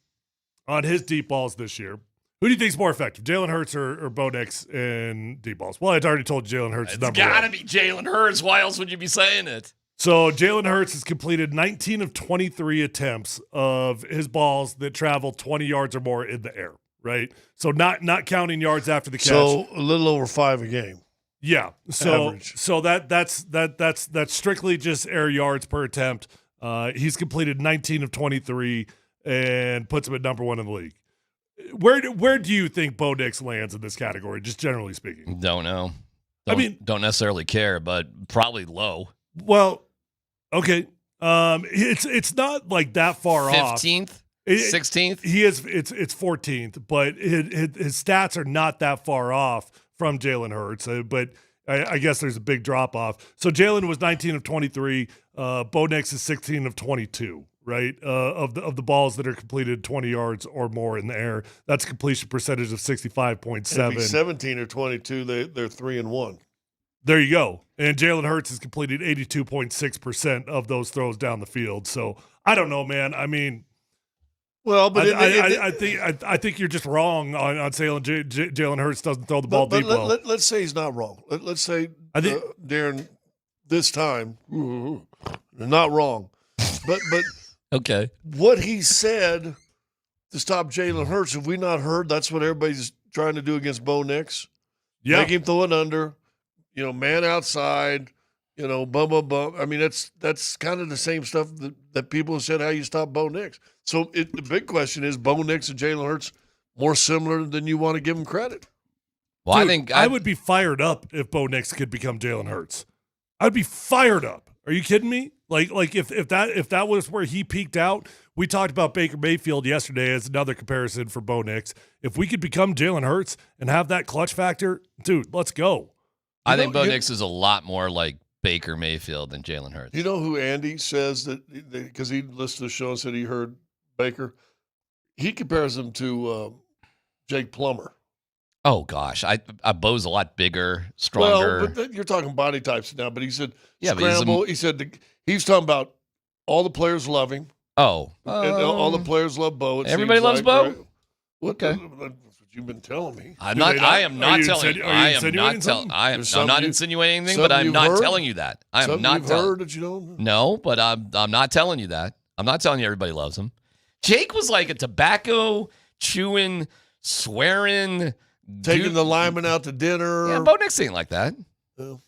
C: on his deep balls this year. Who do you think is more effective, Jalen Hurts or Bo Nix in deep balls? Well, I'd already told you Jalen Hurts is number one.
A: It's got to be Jalen Hurts. Why else would you be saying it?
C: So Jalen Hurts has completed 19 of 23 attempts of his balls that travel 20 yards or more in the air, right? So not counting yards after the catch.
B: So a little over 5 a game.
C: Yeah.
B: Average.
C: So that's strictly just air yards per attempt. He's completed 19 of 23 and puts him at number one in the league. Where do you think Bo Nix lands in this category, just generally speaking?
A: Don't know. Don't necessarily care, but probably low.
C: Well, okay. It's not like that far
A: 15th?
C: off.
A: 16th?
C: He is. It's 14th, but his stats are not that far off from Jalen Hurts. But I guess there's a big drop off. So Jalen was 19 of 23. Bo Nix is 16 of 22. Right, of the balls that are completed 20 yards or more in the air. That's a completion percentage of 65.7.
B: 17 or 22, they're 3-1.
C: There you go. And Jalen Hurts has completed 82.6% of those throws down the field. So I don't know, man. I mean,
B: well, but
C: I think you're just wrong on saying Jalen Hurts doesn't throw the ball deep well.
B: Let's say he's not wrong. Let's say Darren, this time, they're not wrong. But
A: okay.
B: What he said to stop Jalen Hurts, have we not heard that's what everybody's trying to do against Bo Nix?
C: Yeah.
B: Make him throw it under, man outside, bum. I mean, that's kind of the same stuff that people have said how you stop Bo Nix. So the big question is, Bo Nix and Jalen Hurts more similar than you want to give them credit?
A: Well,
C: Dude,
A: I think
C: I would be fired up if Bo Nix could become Jalen Hurts. I'd be fired up. Are you kidding me? Like if that was where he peaked out, we talked about Baker Mayfield yesterday as another comparison for Bo Nix. If we could become Jalen Hurts and have that clutch factor, dude, let's go.
A: I think Bo Nix is a lot more like Baker Mayfield than Jalen Hurts.
B: You know who Andy says that, because he listened to the show and said he heard Baker? He compares him to Jake Plummer.
A: Oh, gosh. Bo's a lot bigger, stronger.
B: Well, but you're talking body types now, but he said
A: yeah,
B: scramble. He said he's talking about all the players love him.
A: Oh.
B: And all the players love Bo.
A: Everybody loves Bo?
B: Right?
A: Okay.
B: That's what you've been telling me.
A: I'm not insinuating anything, but I'm not telling you that. I am not
B: heard that you don't know?
A: No, but I'm not telling you that. I'm not telling you everybody loves him. Jake was like a tobacco chewing, swearing,
B: taking the lineman out to dinner.
A: Yeah, Bo Nix ain't like that.
B: Well,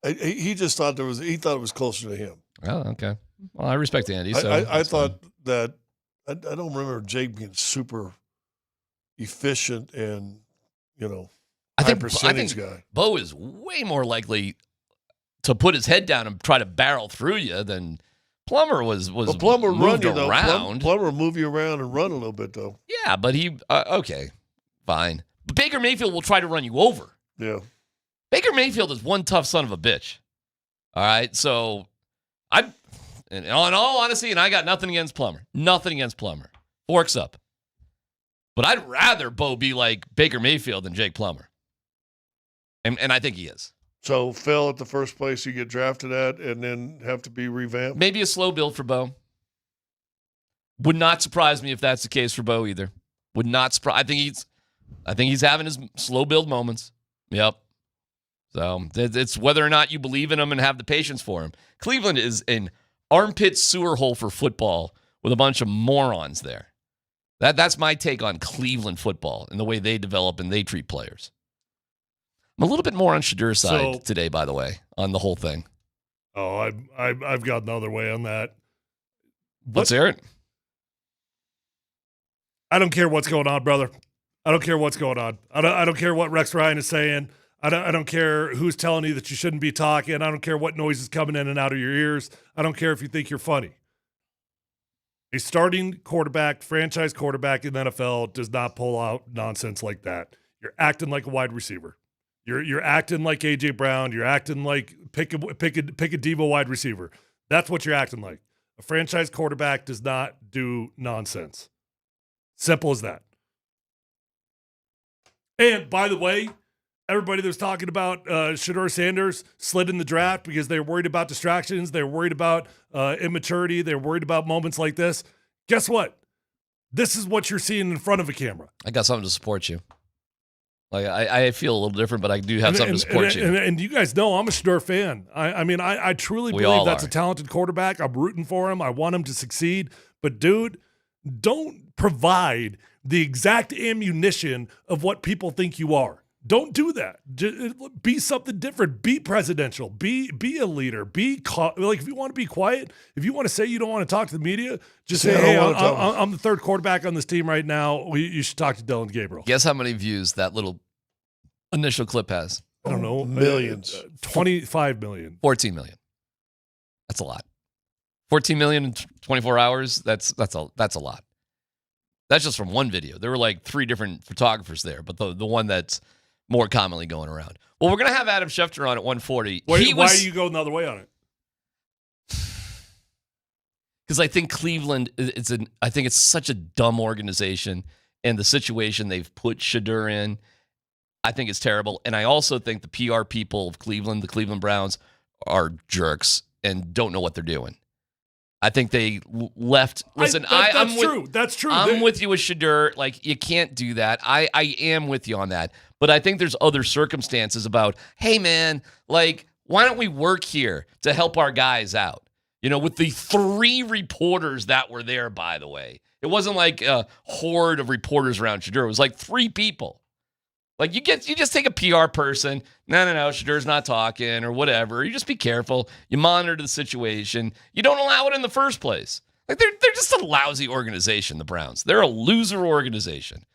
B: he just thought he thought it was closer to him.
A: Oh, okay. Well, I respect Andy. So
B: I thought that I don't remember Jake being super efficient and I think guy.
A: Bo is way more likely to put his head down and try to barrel through you than Plummer was.
B: Plummer
A: moved
B: run you
A: around.
B: Plummer move you around and run a little bit though.
A: Yeah, but he okay, fine. But Baker Mayfield will try to run you over.
B: Yeah.
A: Baker Mayfield is one tough son of a bitch. All right, so in all honesty, and I got nothing against Plummer. Nothing against Plummer. Forks up. But I'd rather Bo be like Baker Mayfield than Jake Plummer. And I think he is.
B: So fell at the first place you get drafted at and then have to be revamped?
A: Maybe a slow build for Bo. Would not surprise me if that's the case for Bo either. Would not surprise. I think he's having his slow build moments. Yep. So it's whether or not you believe in him and have the patience for him. Cleveland is an armpit sewer hole for football with a bunch of morons there. That's my take on Cleveland football and the way they develop and they treat players. I'm a little bit more on Shedur's side today, by the way, on the whole thing.
C: Oh, I've got another way on that.
A: Let's hear it.
C: I don't care what's going on, brother. I don't care what's going on. I don't care what Rex Ryan is saying. I don't care who's telling you that you shouldn't be talking. I don't care what noise is coming in and out of your ears. I don't care if you think you're funny. A starting quarterback, franchise quarterback in the NFL does not pull out nonsense like that. You're acting like a wide receiver. You're acting like A.J. Brown. You're acting like pick a diva wide receiver. That's what you're acting like. A franchise quarterback does not do nonsense. Simple as that. And by the way, everybody that was talking about Shedeur Sanders slid in the draft because they were worried about distractions. They were worried about immaturity. They were worried about moments like this. Guess what? This is what you're seeing in front of a camera.
A: I got something to support you. Like I feel a little different, but I do have something to support you.
C: And you guys know I'm a Shedeur fan. I truly believe that's a talented quarterback. I'm rooting for him. I want him to succeed. But, dude, don't provide the exact ammunition of what people think you are. Don't do that. Be something different. Be presidential. Be a leader. Like if you want to be quiet, if you want to say you don't want to talk to the media, just say, hey, I'm the third quarterback on this team right now. You should talk to Dylan Gabriel.
A: Guess how many views that little initial clip has?
C: I don't know.
B: Millions.
C: 25 million.
A: 14 million. That's a lot. 14 million in 24 hours. That's a lot. That's just from one video. There were like 3 different photographers there, but the one that's more commonly going around. Well, we're going to have Adam Schefter on at 1:40.
C: Why are you going the other way on it?
A: Because I think Cleveland, I think it's such a dumb organization, and the situation they've put Shedeur in, I think it's terrible. And I also think the PR people of Cleveland, the Cleveland Browns, are jerks and don't know what they're doing. I think they left. Listen,
C: that's true. That's true.
A: I'm with you with Shedeur. Like, you can't do that. I am with you on that. But I think there's other circumstances about, hey, man, like, why don't we work here to help our guys out? You know, with the 3 reporters that were there, by the way. It wasn't like a horde of reporters around Shedeur. It was like 3 people. Like, you just take a PR person. No, Shedeur's not talking or whatever. You just be careful. You monitor the situation. You don't allow it in the first place. Like, they're just a lousy organization, the Browns. They're a loser organization.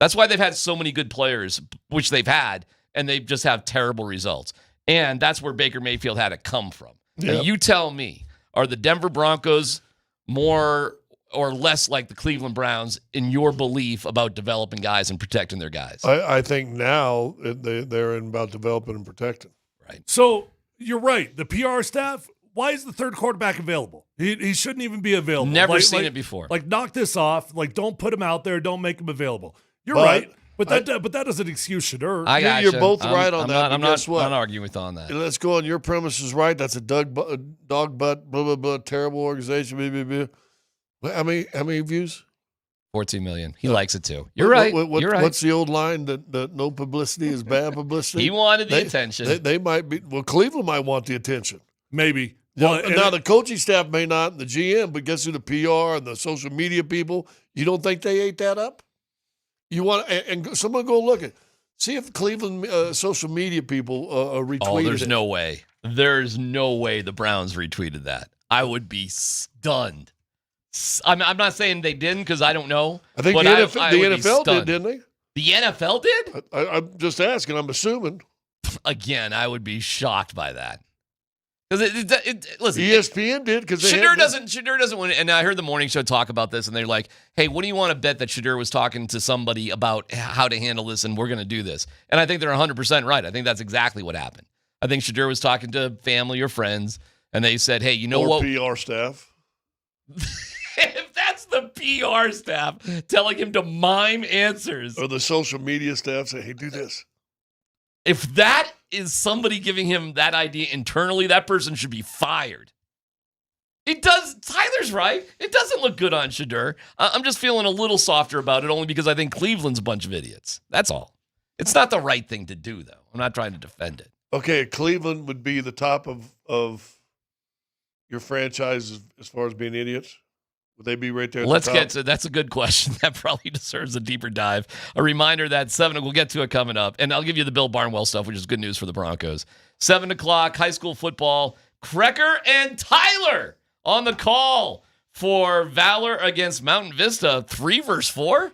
A: That's why they've had so many good players, which they've had, and they just have terrible results. And that's where Baker Mayfield had to come from. Yep. Now, you tell me, are the Denver Broncos more or less like the Cleveland Browns in your belief about developing guys and protecting their guys?
B: I think now they're about developing and protecting.
A: Right.
C: So you're right. The PR staff, why is the third quarterback available? He shouldn't even be available.
A: Never seen it before.
C: Like, knock this off. Like, don't put him out there. Don't make him available. You're right. But that doesn't excuse Shedeur.
B: You're both right on that.
A: I'm not arguing with you on that.
B: Let's go on your premises, right? That's a dog butt, blah, blah, blah, terrible organization, blah, blah, blah. How many views?
A: 14 million. He likes it too. You're right. You're right.
B: What's the old line that no publicity is bad publicity?
A: He wanted the attention.
B: They might be. Well, Cleveland might want the attention.
C: Maybe.
B: Now the coaching staff may not, and the GM, but guess who? The PR and the social media people. You don't think they ate that up? You want and someone go look at. See if Cleveland social media people retweeted.
A: Oh, there's no way. There's no way the Browns retweeted that. I would be stunned. I'm not saying they didn't because I don't know.
B: I think the NFL did, didn't they?
A: The NFL did?
B: I'm just asking. I'm assuming.
A: Again, I would be shocked by that. Because listen,
B: ESPN did because
A: Shedeur doesn't win. And I heard the morning show talk about this, and they're like, "Hey, what do you want to bet that Shedeur was talking to somebody about how to handle this, and we're going to do this?" And I think they're 100% right. I think that's exactly what happened. I think Shedeur was talking to family or friends, and they said, "Hey, you know what?"
B: PR staff.
A: If that's the PR staff telling him to mime answers,
B: or the social media staff say, "Hey, do this."
A: If that is somebody giving him that idea internally, that person should be fired. It does. Tyler's right. It doesn't look good on Shedeur. I'm just feeling a little softer about it only because I think Cleveland's a bunch of idiots. That's all. It's not the right thing to do, though. I'm not trying to defend it.
B: Okay, Cleveland would be the top of your franchise as far as being idiots? Would they be right there at
A: Let's
B: the top?
A: get to that's a good question. That probably deserves a deeper dive. A reminder that 7, we'll get to it coming up. And I'll give you the Bill Barnwell stuff, which is good news for the Broncos. 7 o'clock, high school football. Kreckman and Tyler on the call for Valor against Mountain Vista. 3 versus 4?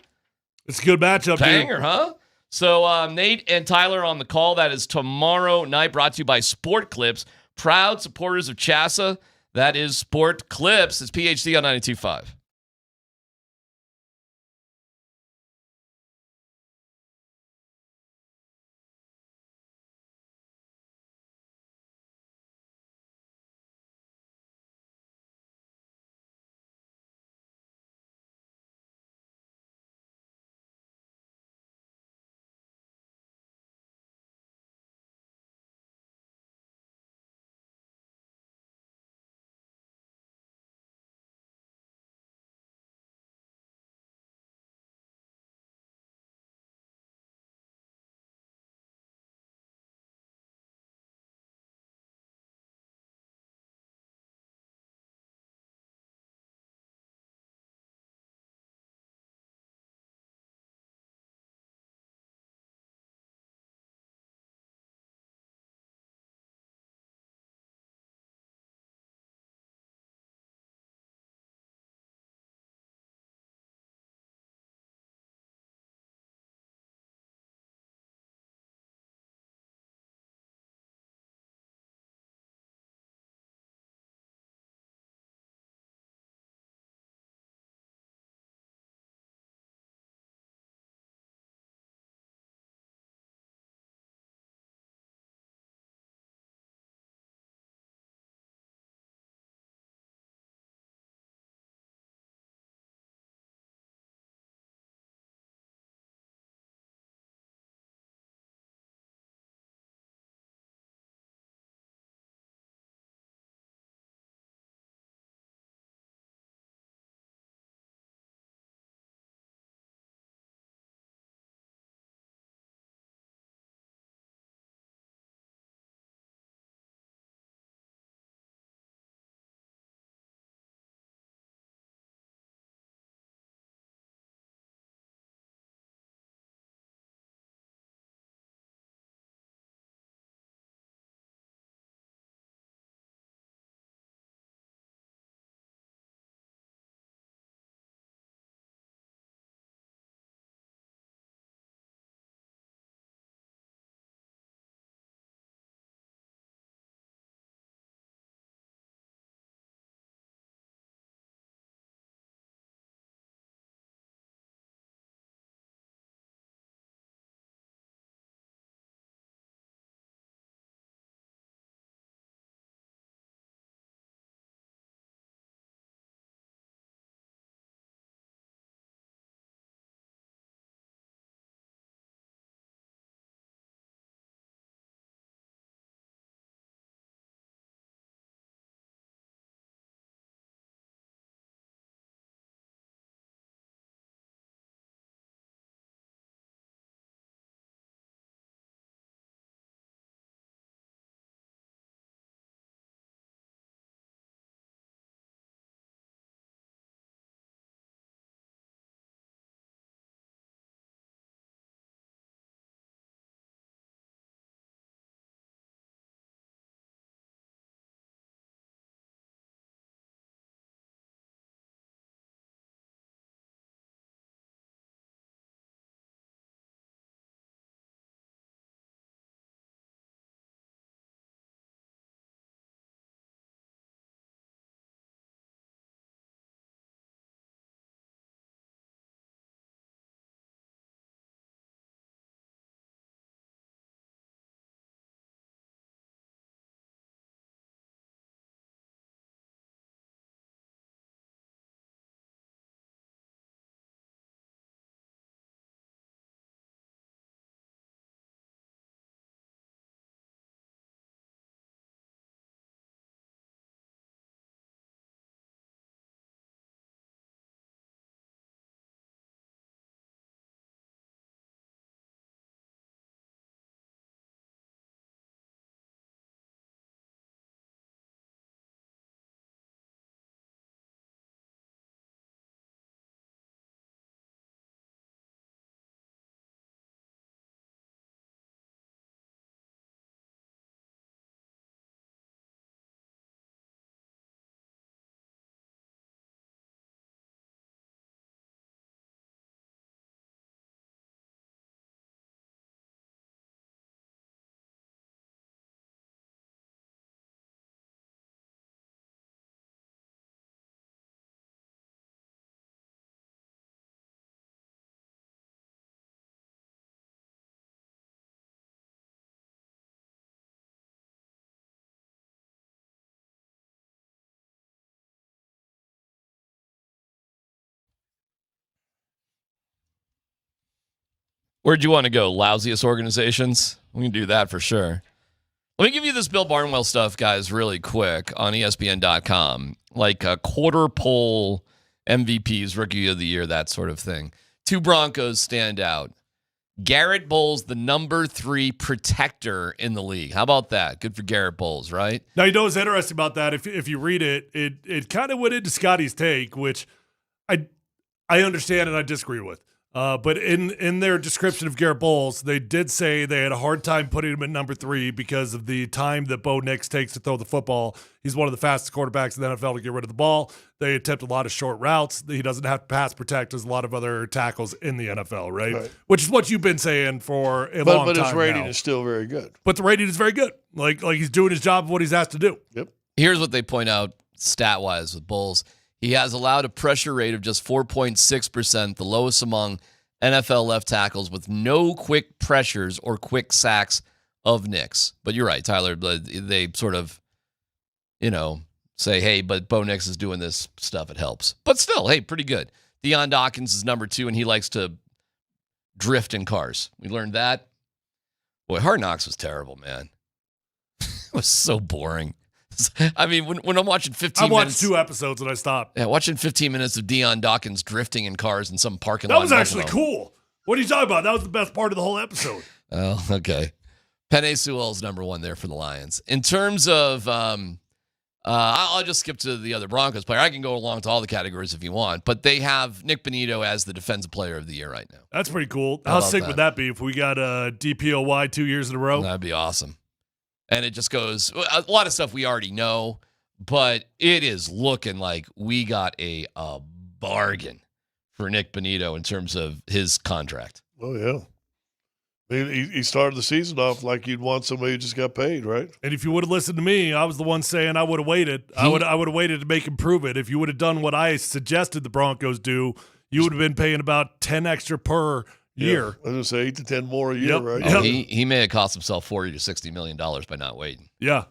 C: It's a good matchup,
A: Banger,
C: dude.
A: huh? So Nate and Tyler on the call. That is tomorrow night, brought to you by Sport Clips. Proud supporters of CHSAA. That is Sport Clips. It's PhD on 92.5. Where'd you want to go? Lousiest organizations? We can do that for sure. Let me give you this Bill Barnwell stuff, guys, really quick on ESPN.com. Like a quarter poll MVPs, Rookie of the Year, that sort of thing. 2 Broncos stand out. Garrett Bowles, the number 3 protector in the league. How about that? Good for Garrett Bowles, right?
C: Now, you know what's interesting about that? If you read it, it kind of went into Scotty's take, which I understand and I disagree with. But in their description of Garrett Bowles, they did say they had a hard time putting him at number 3 because of the time that Bo Nix takes to throw the football. He's one of the fastest quarterbacks in the NFL to get rid of the ball. They attempt a lot of short routes. He doesn't have to pass protect as a lot of other tackles in the NFL, right? Which is what you've been saying for a long time.
B: But his rating
C: now.
B: is still very good.
C: But the rating is very good. Like he's doing his job of what he's asked to do.
B: Yep.
A: Here's what they point out stat-wise with Bowles. He has allowed a pressure rate of just 4.6%, the lowest among NFL left tackles, with no quick pressures or quick sacks of Nix. But you're right, Tyler. They sort of, say, hey, but Bo Nix is doing this stuff. It helps. But still, hey, pretty good. Deion Dawkins is number 2, and he likes to drift in cars. We learned that. Boy, Hard Knocks was terrible, man. It was so boring. I mean, when I'm watching 15 minutes.
C: I watched 2 episodes and I stopped.
A: Yeah, watching 15 minutes of Deion Dawkins drifting in cars in some parking lot.
C: That was actually cool. What are you talking about? That was the best part of the whole episode.
A: Oh, okay. Penei Sewell's number 1 there for the Lions. In terms of, I'll just skip to the other Broncos player. I can go along to all the categories if you want, but they have Nick Bonnito as the Defensive Player of the Year right now.
C: That's pretty cool. How sick would that be if we got a DPOY 2 years in a row?
A: That'd be awesome. And it just goes, a lot of stuff we already know, but it is looking like we got a bargain for Nick Bonnito in terms of his contract.
B: Oh, yeah. I mean, he started the season off like you'd want somebody who just got paid, right?
C: And if you would have listened to me, I was the one saying I would have waited. I would have waited to make him prove it. If you would have done what I suggested the Broncos do, you would have been paying about 10 extra per year.
B: I was going to say 8 to 10 more a year, right?
A: Oh, he may have cost himself $40 to $60 million by not waiting.
C: Yeah.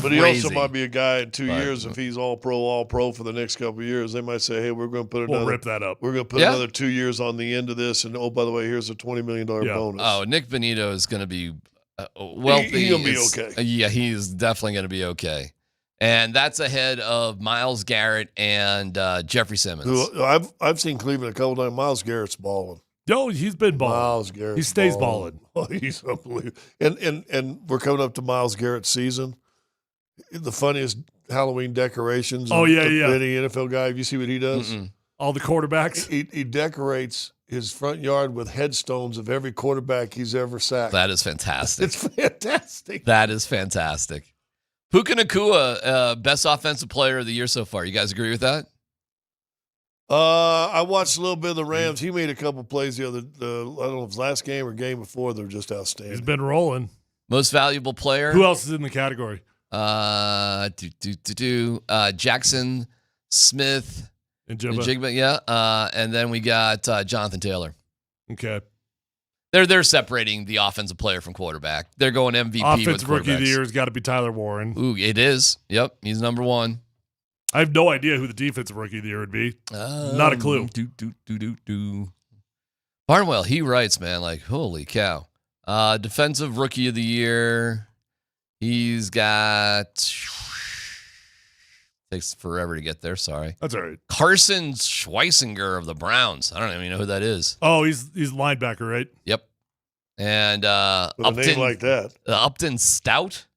B: But he also might be a guy in 2 years, if he's all pro for the next couple of years, they might say, hey, we're going to put
C: we'll rip that up.
B: We're going to put another 2 years on the end of this, and oh, by the way, here's a $20 million bonus.
A: Oh, Nick Bonnito is going to be wealthy.
B: He'll be okay.
A: Yeah, he's definitely going to be okay. And that's ahead of Myles Garrett and Jeffrey Simmons.
B: Who I've seen Cleveland a couple times. Myles Garrett's balling.
C: Yo, he's been balling.
B: Myles Garrett.
C: He stays balling.
B: Oh, he's unbelievable. And we're coming up to Myles Garrett's season. The funniest Halloween decorations.
C: Oh, yeah.
B: Any NFL guy, have you see what he does?
A: Mm-mm.
C: All the quarterbacks.
B: He decorates his front yard with headstones of every quarterback he's ever sacked.
A: That is fantastic.
B: It's fantastic.
A: That is fantastic. Puka Nacua, best offensive player of the year so far. You guys agree with that?
B: I watched a little bit of the Rams. He made a couple plays I don't know if it was last game or game before. They're just outstanding.
C: He's been rolling.
A: Most valuable player.
C: Who else is in the category?
A: Jackson Smith
C: And Jigba.
A: Yeah. And then we got Jonathan Taylor.
C: Okay.
A: They're separating the offensive player from quarterback. They're going MVP
C: Offensive
A: with
C: rookie of the year has got to be Tyler Warren.
A: Ooh, it is. Yep, he's number 1.
C: I have no idea who the defensive rookie of the year would be. Not a clue.
A: Barnwell, he writes, man, like, holy cow. Defensive rookie of the year. He's got... Takes forever to get there, sorry.
C: That's all right.
A: Carson Schweisinger of the Browns. I don't even know who that is.
C: Oh, he's linebacker, right?
A: Yep. And
B: With a name like that.
A: Upton Stout.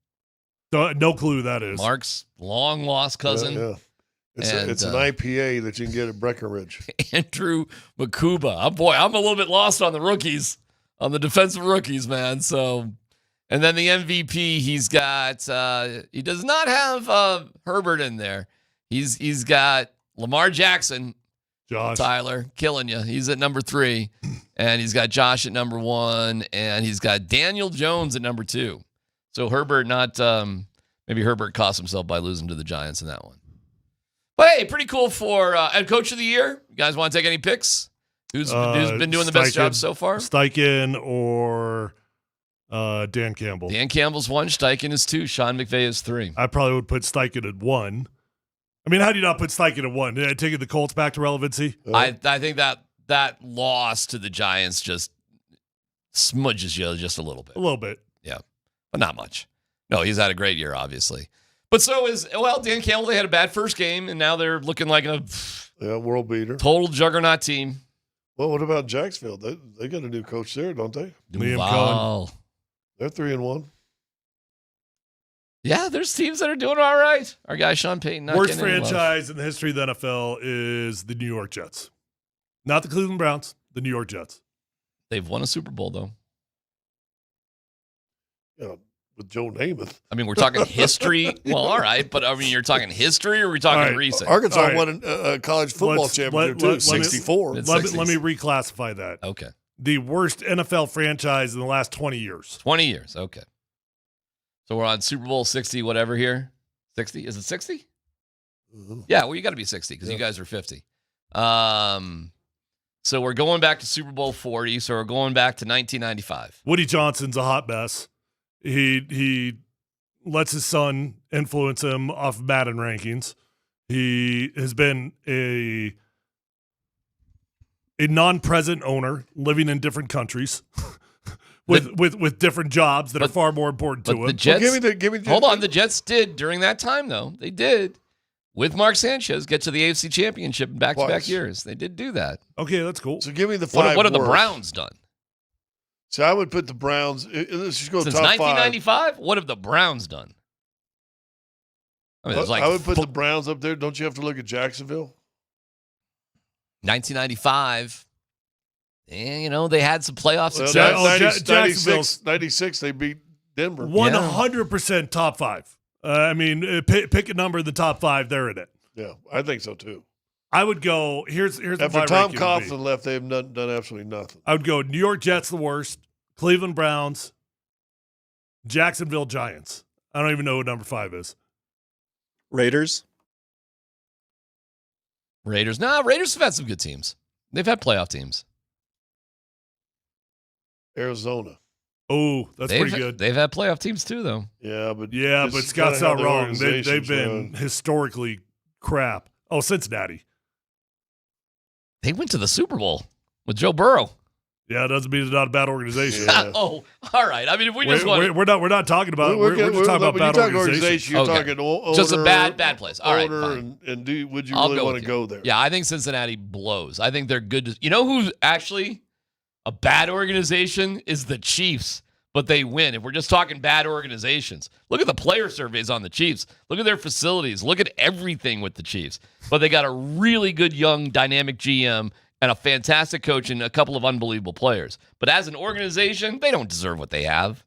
C: No clue who that is.
A: Mark's long-lost cousin.
B: Yeah. It's an IPA that you can get at Breckenridge.
A: Andrew Makuba. I'm a little bit lost on the rookies, on the defensive rookies, man. So, and then the MVP, he's got. He does not have Herbert in there. He's got Lamar Jackson.
C: Josh.
A: Tyler, killing you. He's at number 3, and he's got Josh at number 1, and he's got Daniel Jones at number 2. So Herbert maybe Herbert cost himself by losing to the Giants in that one. But hey, pretty cool for and Coach of the Year. You guys want to take any picks? Who's been doing the best job so far?
C: Steichen or Dan Campbell?
A: Dan Campbell's 1, Steichen is 2, Sean McVay is 3.
C: I probably would put Steichen at 1. I mean, how do you not put Steichen at 1? Did I take the Colts back to relevancy?
A: I think that that loss to the Giants just smudges you just a little bit.
C: A little bit.
A: Yeah, but not much. No, he's had a great year, obviously. But Dan Campbell, they had a bad first game, and now they're looking like a
B: world beater.
A: Total juggernaut team.
B: Well, what about Jacksonville? They got a new coach there, don't they?
C: Liam Cohen.
B: They're 3-1.
A: Yeah, there's teams that are doing all right. Our guy Sean Payton.
C: Worst franchise in the history of the NFL is the New York Jets. Not the Cleveland Browns, the New York Jets.
A: They've won a Super Bowl, though.
B: Yeah, with Joe Namath.
A: I mean, we're talking history. Well, all right, but I mean, you're talking history, or are we talking recent?
B: Arkansas won a college football championship too, 64.
C: Let me reclassify that.
A: Okay.
C: The worst NFL franchise in the last 20 years.
A: 20 years, okay. So we're on Super Bowl 60, whatever here. 60? Is it 60?
B: Mm-hmm.
A: Yeah, well, you got to be 60 because you guys are 50. So we're going back to Super Bowl 40. So we're going back to 1995.
C: Woody Johnson's a hot mess. He lets his son influence him off Madden rankings. He has been a non-present owner living in different countries with different jobs that are far more important to him.
A: The Jets,
B: give me
A: hold on, the Jets did during that time, though. They did, with Mark Sanchez, get to the AFC Championship in back-to-back years. They did do that.
C: Okay, that's cool.
B: So give me the five.
A: What have the Browns done?
B: So I would put the Browns. Let's just go
A: Since
B: top
A: 1995, what have the Browns done? I mean,
B: I would put the Browns up there. Don't you have to look at Jacksonville?
A: 1995. And, they had some playoff
B: success. 96, they beat Denver.
C: 100% top five. I mean, pick a number in the top five. They're in it.
B: Yeah, I think so too.
C: I would go. Here's
B: after Tom Coughlin left, they have done absolutely nothing.
C: I would go New York Jets the worst, Cleveland Browns, Jacksonville Giants. I don't even know what number 5 is.
H: Raiders.
A: No, Raiders have had some good teams. They've had playoff teams.
B: Arizona.
C: Oh, that's pretty good.
A: They've had playoff teams too, though.
B: Yeah, but
C: Scott's not wrong. They've been historically crap. Oh, Cincinnati.
A: They went to the Super Bowl with Joe Burrow.
C: Yeah, it doesn't mean it's not a bad organization.
B: Yeah.
A: Oh, all right. I mean, if we just want,
C: we're not talking about. We're just talking about bad organization.
B: You're talking owner,
A: just a bad place. All right,
B: fine. And would you really want to go there?
A: Yeah, I think Cincinnati blows. I think they're good. You know who's actually a bad organization is the Chiefs, but they win. If we're just talking bad organizations, look at the player surveys on the Chiefs. Look at their facilities. Look at everything with the Chiefs. But they got a really good young dynamic GM and a fantastic coach and a couple of unbelievable players. But as an organization, they don't deserve what they have.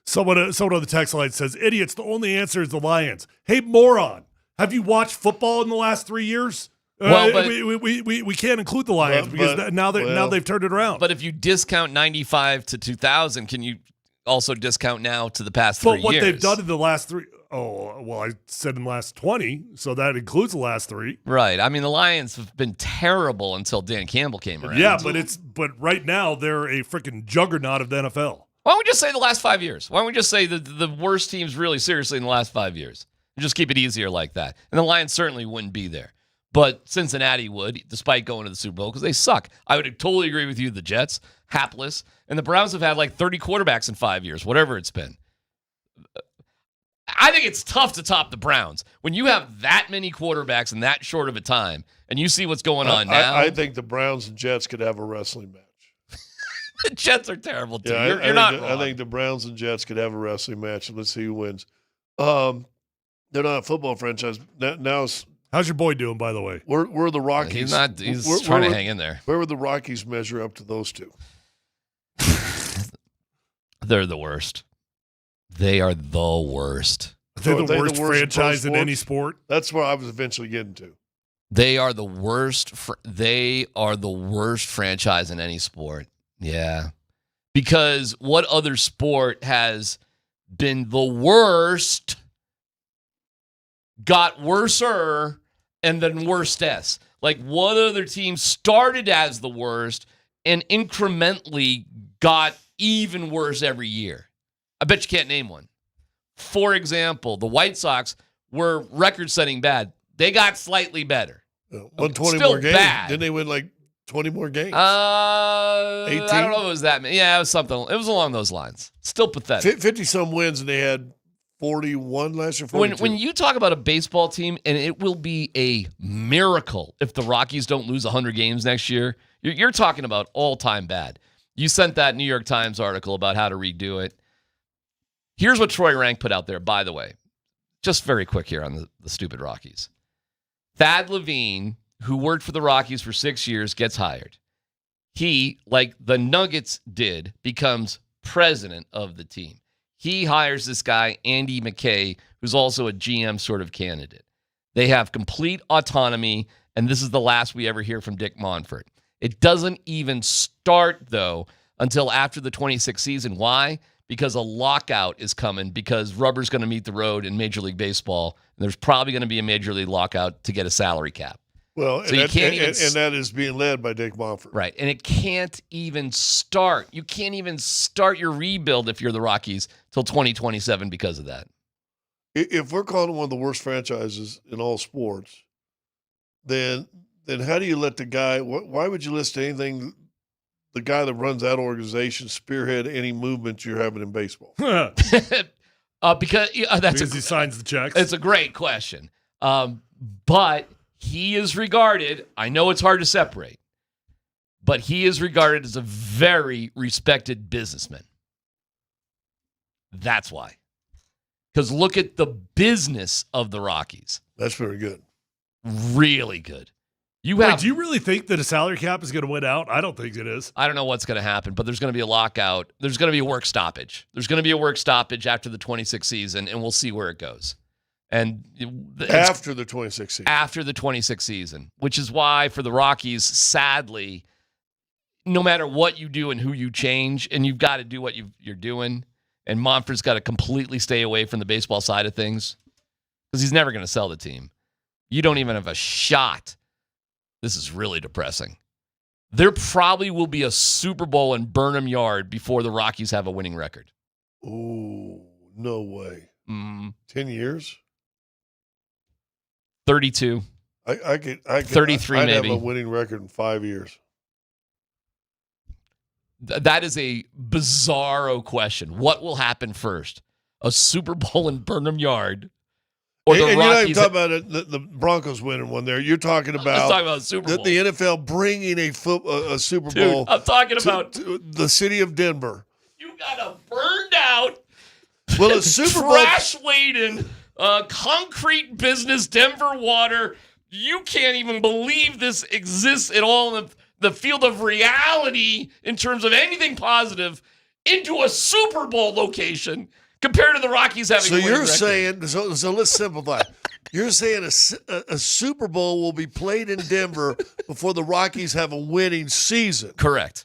C: Someone on the text line says, idiots, the only answer is the Lions. Hey, moron, have you watched football in the last 3 years?
A: Well, but,
C: we can't include the Lions because now they've turned it around.
A: But if you discount 95 to 2000, can you also discount now to the past 3 years?
C: But what they've done in the last 3... Oh, well, I said in the last 20, so that includes the last 3.
A: Right. I mean, the Lions have been terrible until Dan Campbell came around.
C: Yeah, but right now they're a freaking juggernaut of the NFL.
A: Why don't we just say the last 5 years? Why don't we just say the worst teams really seriously in the last 5 years? And just keep it easier like that. And the Lions certainly wouldn't be there. But Cincinnati would, despite going to the Super Bowl, because they suck. I would totally agree with you. The Jets, hapless. And the Browns have had like 30 quarterbacks in 5 years, whatever it's been. I think it's tough to top the Browns. When you have that many quarterbacks in that short of a time, and you see what's going on now.
B: I think the Browns and Jets could have a wrestling match.
A: The Jets are terrible, too.
B: Yeah,
A: you're not wrong.
B: I think the Browns and Jets could have a wrestling match, and let's see who wins. They're not a football franchise. Now
C: how's your boy doing, by the way?
B: We're the Rockies.
A: He's trying to hang in there.
B: Where would the Rockies measure up to those two?
A: They're the worst. They are the worst.
C: They're the worst franchise in any sport.
B: That's where I was eventually getting to.
A: They are the worst. They are the worst franchise in any sport. Yeah. Because what other sport has been the worst, got worser, and then worstest? Like, what other team started as the worst and incrementally got even worse every year? I bet you can't name one. For example, the White Sox were record-setting bad. They got slightly better.
B: 120
A: Still
B: more games.
A: bad.
B: Didn't they win like 20 more games. 18?
A: I don't know if it was that many. Yeah, it was something. It was along those lines. Still pathetic.
B: 50-some wins, and they had 41 last year. 42.
A: When you talk about a baseball team, and it will be a miracle if the Rockies don't lose 100 games next year, you're talking about all-time bad. You sent that New York Times article about how to redo it. Here's what Troy Rank put out there, by the way. Just very quick here on the stupid Rockies. Thad Levine, who worked for the Rockies for 6 years, gets hired. He, like the Nuggets did, becomes president of the team. He hires this guy, Andy McKay, who's also a GM sort of candidate. They have complete autonomy, and this is the last we ever hear from Dick Monfort. It doesn't even start, though, until after the 26th season. Why? Because a lockout is coming, because rubber's going to meet the road in Major League Baseball, and there's probably going to be a Major League lockout to get a salary cap.
B: Well, so that is being led by Dick Monfort.
A: Right, and it can't even start. You can't even start your rebuild if you're the Rockies till 2027 because of that.
B: If we're calling one of the worst franchises in all sports, then how do you let the guy – why would you list anything – the guy that runs that organization spearhead any movement you're having in baseball?
A: Because
C: he signs the checks.
A: It's a great question. But he is regarded, I know it's hard to separate, but he is regarded as a very respected businessman. That's why. Because look at the business of the Rockies.
B: That's very good.
A: Really good. Do
C: you really think that a salary cap is going to win out? I don't think it is.
A: I don't know what's going to happen, but there's going to be a lockout. There's going to be a work stoppage. There's going to be a work stoppage after the 26th season, and we'll see where it goes. And
B: after the 26th season.
A: After the 26th season, which is why for the Rockies, sadly, no matter what you do and who you change, and you've got to do what you're doing, and Monfort's got to completely stay away from the baseball side of things because he's never going to sell the team. You don't even have a shot. This is really depressing. There probably will be a Super Bowl in Burnham Yard before the Rockies have a winning record.
B: Ooh, no way. 10 years?
A: 32.
B: I could
A: 33
B: I'd
A: maybe.
B: have a winning record in 5 years.
A: That is a bizarro question. What will happen first? A Super Bowl in Burnham Yard? Or the
B: and
A: Rockies?
B: You're not even talking about the Broncos winning one there. You're talking about,
A: Super Bowl.
B: The NFL bringing a Super
A: Dude,
B: Bowl.
A: I'm talking about
B: to the city of Denver.
A: You got a burned out,
B: a Super Bowl
A: trash-laden, concrete business, Denver water. You can't even believe this exists at all in the field of reality in terms of anything positive into a Super Bowl location. Compared to the Rockies having.
B: So you're saying, so let's simplify. You're saying a Super Bowl will be played in Denver before the Rockies have a winning season.
A: Correct.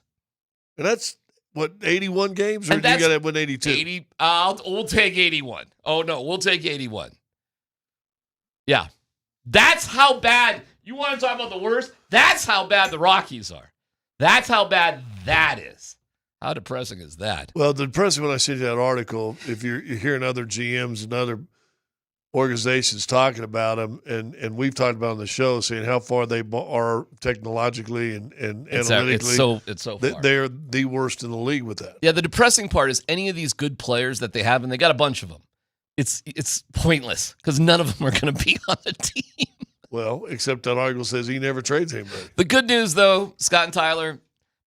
B: And that's what, 81 games, or you got to win 82?
A: 80. We'll take 81. Oh no, we'll take 81. Yeah, that's how bad. You want to talk about the worst? That's how bad the Rockies are. That's how bad that is. How depressing is that?
B: Well, the depressing when I see that article, if you're hearing other GMs and other organizations talking about them, and we've talked about on the show, saying how far they are technologically and analytically.
A: It's so far.
B: They're the worst in the league with that.
A: Yeah, the depressing part is any of these good players that they have, and they got a bunch of them, it's pointless because none of them are going to be on the team.
B: Well, except that article says he never trades anybody.
A: The good news, though, Scott and Tyler,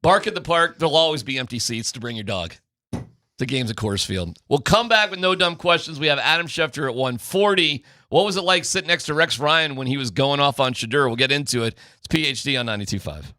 A: bark at the park. There'll always be empty seats to bring your dog to games at Coors Field. We'll come back with no dumb questions. We have Adam Schefter at 140. What was it like sitting next to Rex Ryan when he was going off on Shedeur? We'll get into it. It's PhD on 92.5.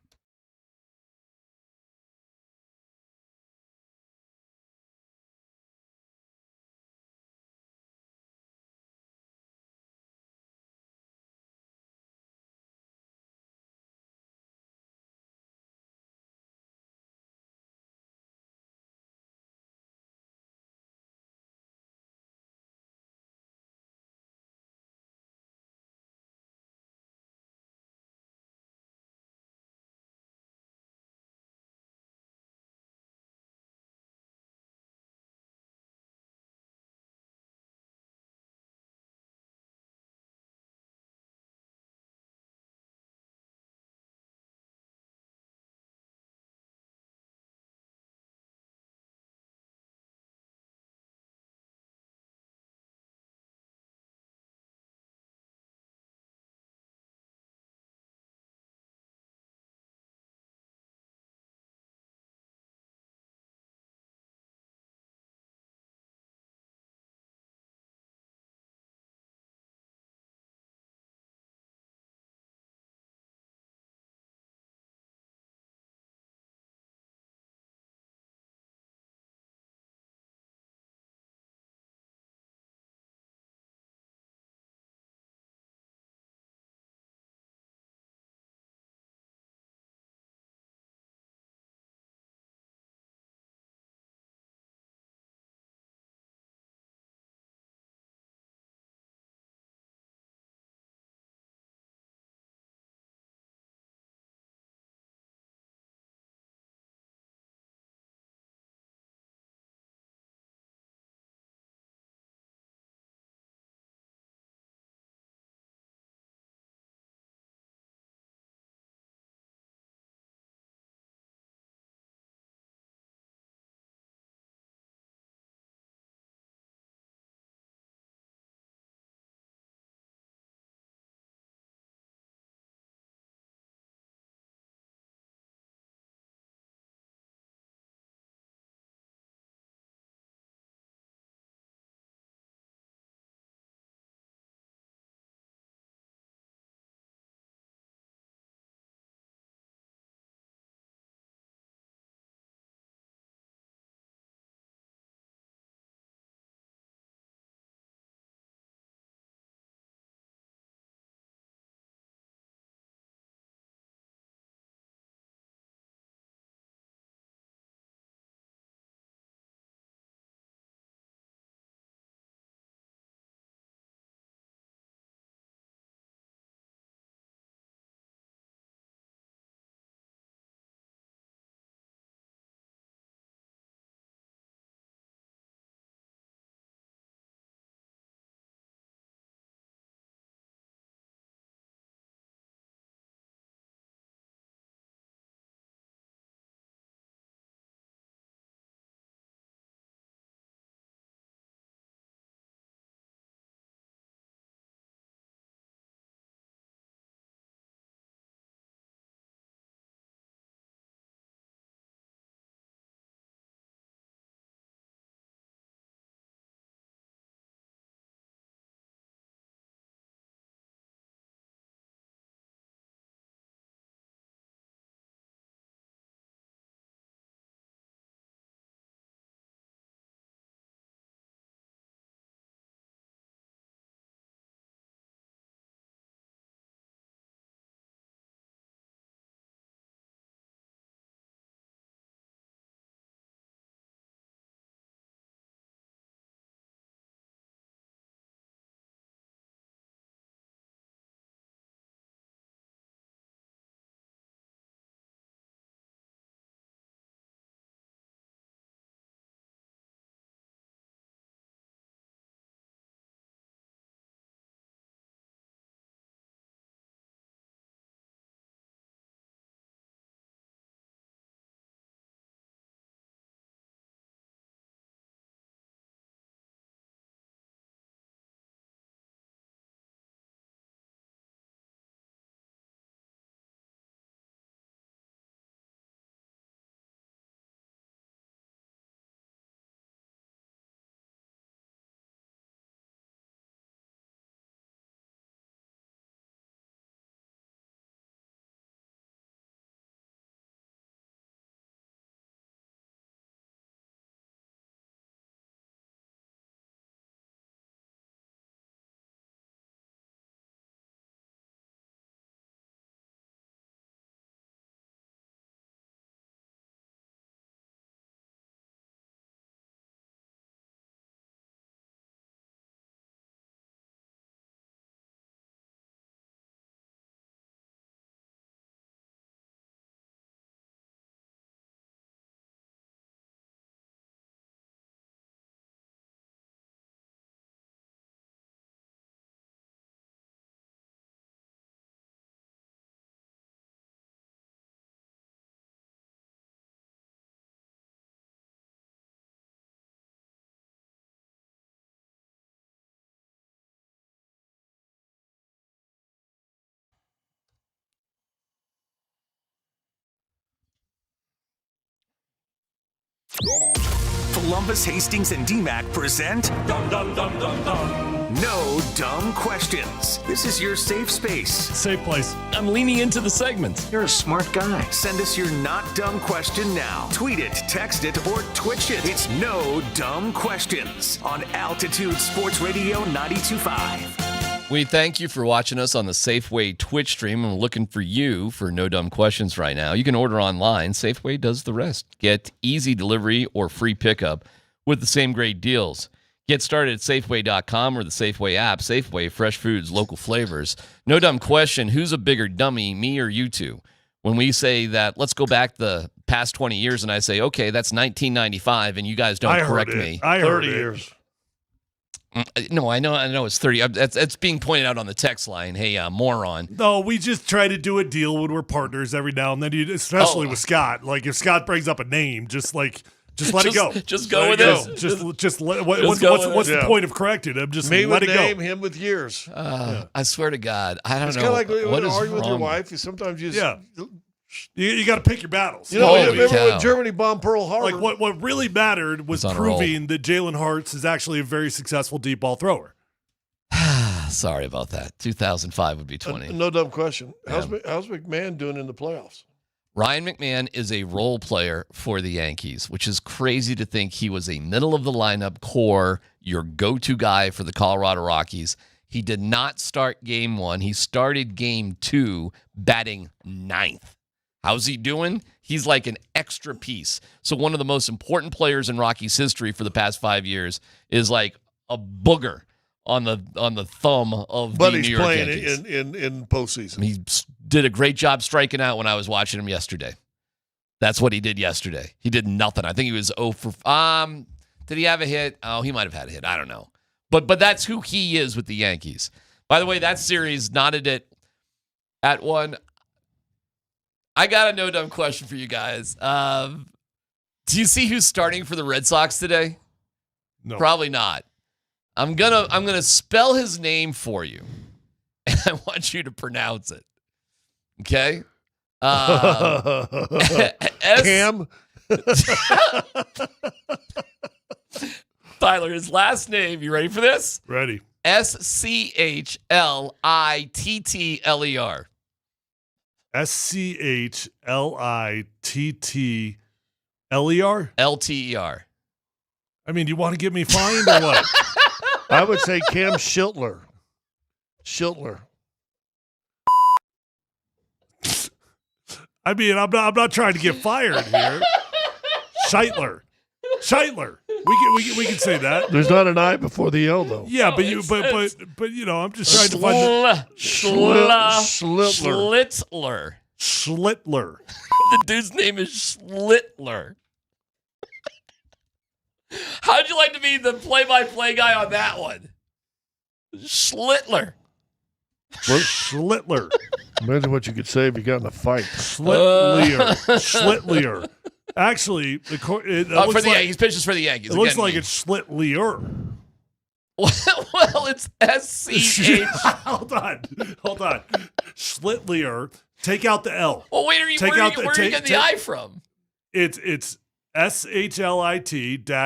D: Polumbus, Hastings, and DMac present No Dumb Questions. This is your safe space.
C: Safe place.
A: I'm leaning into the segments.
D: You're a smart guy. Send us your not dumb question now. Tweet it, text it, or Twitch it. It's No Dumb Questions on Altitude Sports Radio 92.5.
A: We thank you for watching us on the Safeway Twitch stream. I'm looking for you for No Dumb Questions right now. You can order online. Safeway does the rest. Get easy delivery or free pickup with the same great deals. Get started at Safeway.com or the Safeway app. Safeway, fresh foods, local flavors. No dumb question, who's a bigger dummy, me or you two? When we say that, let's go back the past 20 years, and I say, okay, that's 1995, and you guys don't correct me.
C: I heard
B: 30
C: it.
B: years.
A: No, I know it's 30. It's being pointed out on the text line. Hey, moron.
C: No, we just try to do a deal when we're partners every now and then, especially with Scott. Like, if Scott brings up a name, just let it go.
A: Just go with it.
C: What's the point of correcting him? Just
B: Me
C: let
B: with
C: it
B: name,
C: go.
B: him with years.
A: I swear to God, I don't
B: It's
A: know.
B: kind of like
A: what
B: when
A: is
B: you argue with your
A: wrong?
B: wife. Sometimes you
C: You got to pick your battles.
A: Holy
B: remember
A: cow.
B: when Germany bombed Pearl Harbor?
C: Like what really mattered was
A: It's on a roll.
C: proving that Jalen Hurts is actually a very successful deep ball thrower.
A: Sorry about that. 2005 would be 20.
B: No dumb question.
A: Yeah.
B: How's McMahon doing in the playoffs?
A: Ryan McMahon is a role player for the Yankees, which is crazy to think he was a middle of the lineup core, your go-to guy for the Colorado Rockies. He did not start game 1. He started game 2 batting 9th. How's he doing? He's like an extra piece. So one of the most important players in Rockies history for the past 5 years is like a booger on the thumb of
B: But
A: the
B: he's
A: New York
B: playing
A: Yankees.
B: in postseason.
A: He did a great job striking out when I was watching him yesterday. That's what he did yesterday. He did nothing. I think he was 0 for did he have a hit? Oh, he might have had a hit. I don't know. But that's who he is with the Yankees. By the way, that series knotted it at 1. I got a no dumb question for you guys. Do you see who's starting for the Red Sox today?
C: No.
A: Probably not. I'm gonna spell his name for you, and I want you to pronounce it. Okay.
B: Cam?
A: Tyler, his last name. You ready for this?
C: Ready.
A: Schlittler.
C: Schlittler?
A: LTER.
C: I mean, do you want to get me fined or what?
B: I would say Cam Schlittler.
C: I mean, I'm not trying to get fired here. Scheitler. We can say that.
B: There's not an I before the L though.
C: Yeah, but I'm just trying to find
A: Schlittler.
C: Schlittler.
A: The dude's name is Schlittler. How'd you like to be the play-by-play guy on that one? Schlittler.
C: Schlittler.
B: Imagine what you could say if you got in a fight.
C: Schlittler. Actually,
A: Yankees pitches for the Yankees.
C: It looks like it's Schlittler.
A: Well, it's SCH.
C: Hold on. Schlittler. Take out the L.
A: Well, where are you getting the I from?
C: It's SHLIT-LEE-ER.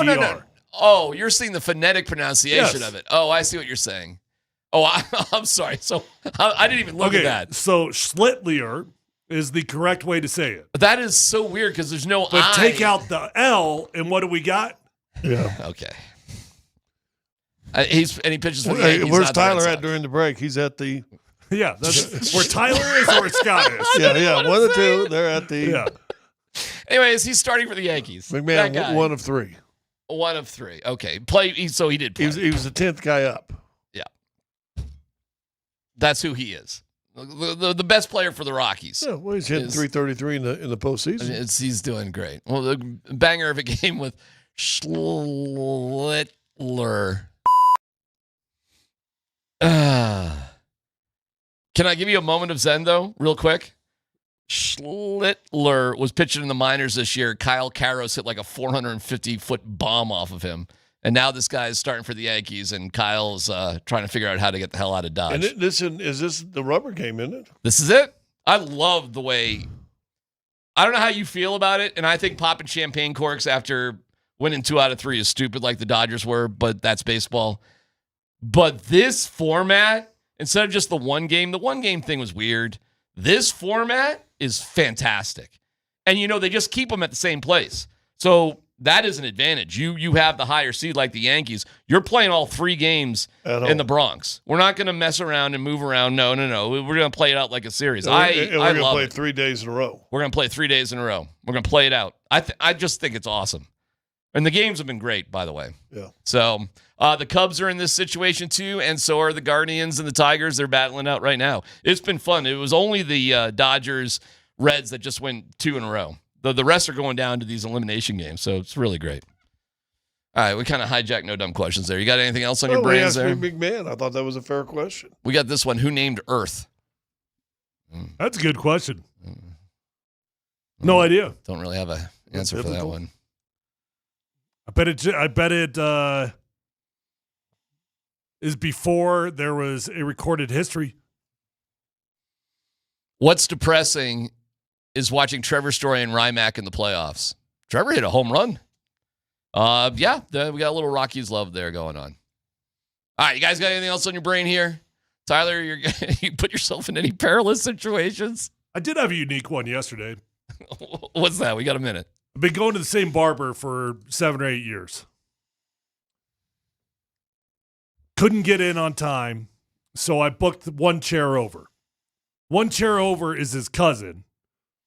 A: No. Oh, you're seeing the phonetic pronunciation of it. Oh, I see what you're saying. Oh, I'm sorry. So I didn't even look at that.
C: So Schlittler is the correct way to say it.
A: That is so weird because there's no
C: But
A: I.
C: take out the L, and what do we got?
B: Yeah.
A: Okay. He pitches for the Yankees.
B: Where's
A: not the
B: Tyler
A: Red
B: at
A: Sox.
B: during the break? He's at the.
C: Yeah, that's where Tyler is or where Scott is.
B: Yeah. One of two. They're at the.
C: Yeah.
A: Anyways, he's starting for the Yankees. That guy.
B: McMahon, 1 of 3.
A: 1 of 3. Okay. So he did play.
B: He was the 10th guy up.
A: Yeah. That's who he is. The best player for the Rockies.
B: Yeah, well, he's hitting 333 in the postseason.
A: He's doing great. Well, the banger of a game with Schlittler. Can I give you a moment of zen, though, real quick? Schlittler was pitching in the minors this year. Kyle Karros hit like a 450-foot bomb off of him. And now this guy is starting for the Yankees, and Kyle's trying to figure out how to get the hell out of Dodge.
B: And is this the rubber game, isn't it?
A: This is it. I love the way I don't know how you feel about it, and I think popping champagne corks after winning 2 out of 3 is stupid like the Dodgers were, but that's baseball. But this format, instead of just the one game thing was weird. This format is fantastic. And, they just keep them at the same place. So that is an advantage. You have the higher seed like the Yankees. You're playing all 3 games in the Bronx. We're not going to mess around and move around. No. We're going to play it out like a series.
B: We're going to play
A: it.
B: 3 days in a row.
A: We're going to play 3 days in a row. We're going to play it out. I just think it's awesome. And the games have been great, by the way.
B: Yeah.
A: So the Cubs are in this situation too, and so are the Guardians and the Tigers. They're battling out right now. It's been fun. It was only the Dodgers, Reds that just went 2 in a row. The rest are going down to these elimination games, so it's really great. All right, we kind of hijacked no dumb questions there. You got anything else on your brains there?
B: Big man. I thought that was a fair question.
A: We got this one. Who named Earth?
C: That's a good question. No idea.
A: Don't really have an answer for that one.
C: I bet it is before there was a recorded history.
A: What's depressing is watching Trevor Story and Rymack in the playoffs. Trevor hit a home run. We got a little Rockies love there going on. All right, you guys got anything else on your brain here? Tyler, you put yourself in any perilous situations?
C: I did have a unique one yesterday.
A: What's that? We got a minute.
C: I've been going to the same barber for 7 or 8 years. Couldn't get in on time, so I booked one chair over. One chair over is his cousin,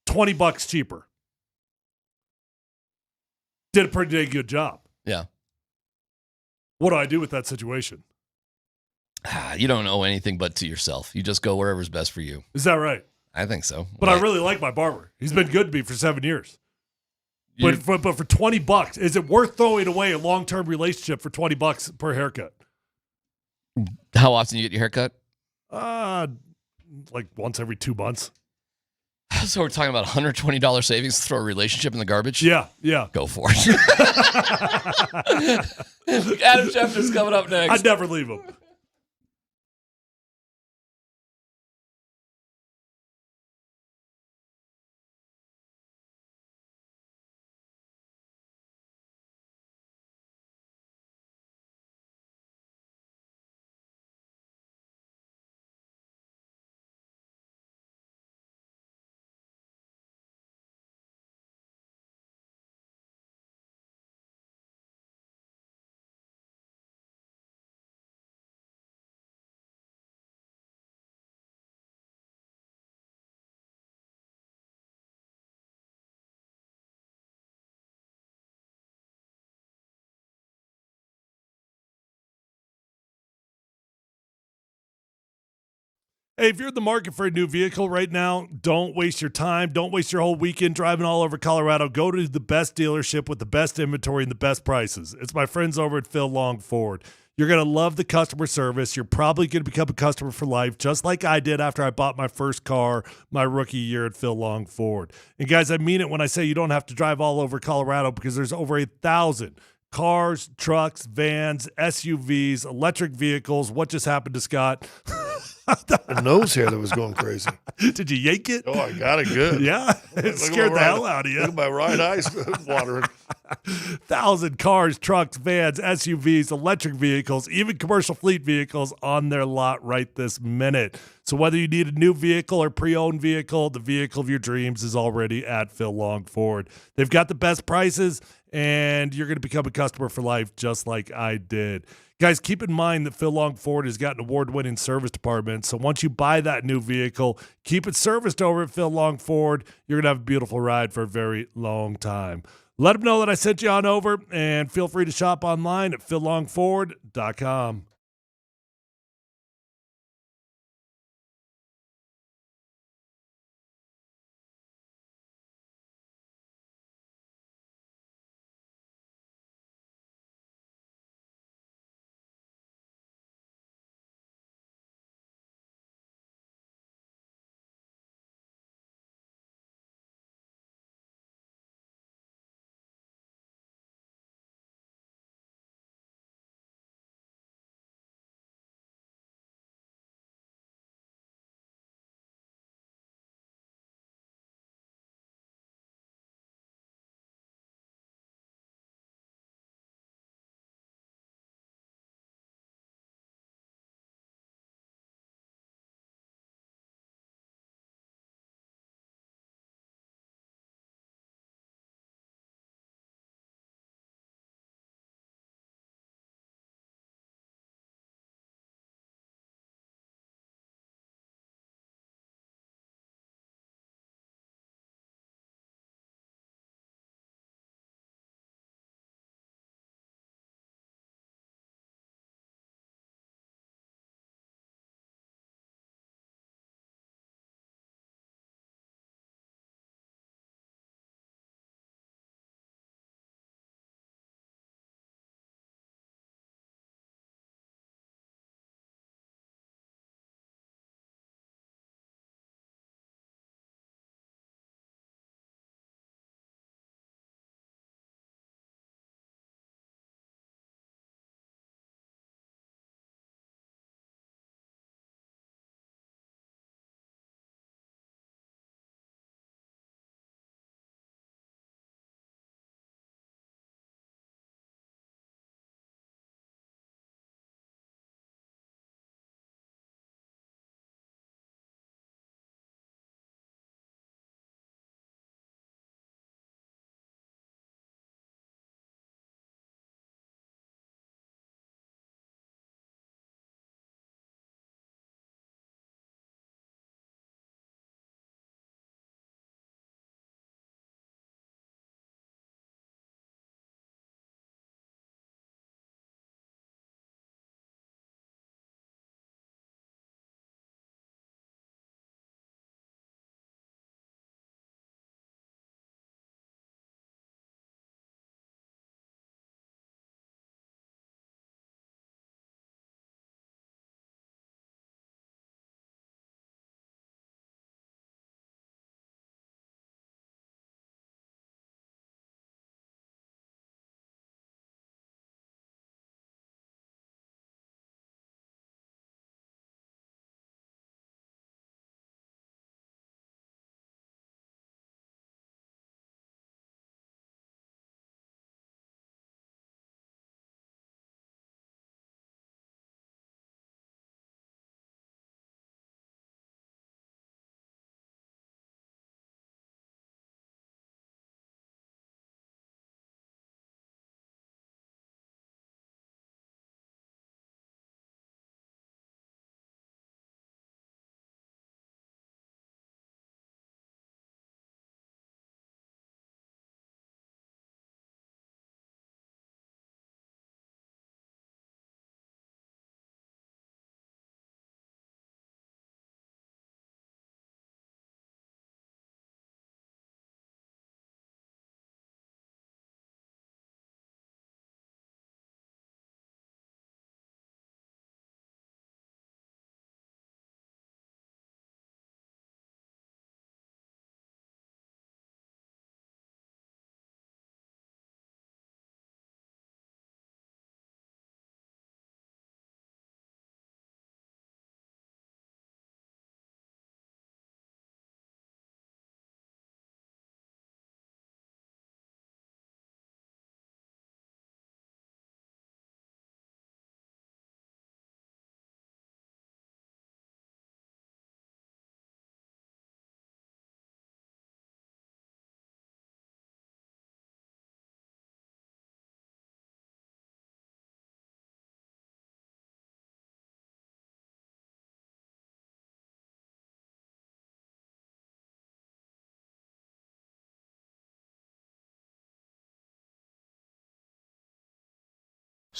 C: $20 cheaper. Did a pretty good job.
A: Yeah.
C: What do I do with that situation?
A: You don't owe anything but to yourself. You just go wherever's best for you.
C: Is that right?
A: I think so.
C: But I really like my barber. He's been good to me for 7 years. But for $20, is it worth throwing away a long-term relationship for $20 per haircut?
A: How often do you get your haircut?
C: Like once every 2 months.
A: So we're talking about $120 savings to throw a relationship in the garbage?
C: Yeah.
A: Go for it. Adam Schefter's coming up next.
C: I'd never leave him. Hey, if you're in the market for a new vehicle right now, don't waste your time. Don't waste your whole weekend driving all over Colorado. Go to the best dealership with the best inventory and the best prices. It's my friends over at Phil Long Ford. You're going to love the customer service. You're probably going to become a customer for life, just like I did after I bought my first car my rookie year at Phil Long Ford. And guys, I mean it when I say you don't have to drive all over Colorado, because there's over 1,000 cars, trucks, vans, SUVs, electric vehicles. What just happened to Scott?
B: A nose hair that was going crazy.
C: Did you yank it?
B: Oh, I got it good.
C: Yeah, it scared the hell out of you.
B: Look at my right eye's watering.
C: 1,000 cars, trucks, vans, SUVs, electric vehicles, even commercial fleet vehicles on their lot right this minute. So whether you need a new vehicle or pre-owned vehicle, the vehicle of your dreams is already at Phil Long Ford. They've got the best prices, and you're going to become a customer for life just like I did. Guys, keep in mind that Phil Long Ford has got an award-winning service department. So once you buy that new vehicle, keep it serviced over at Phil Long Ford. You're going to have a beautiful ride for a very long time. Let them know that I sent you on over, and feel free to shop online at phillongford.com.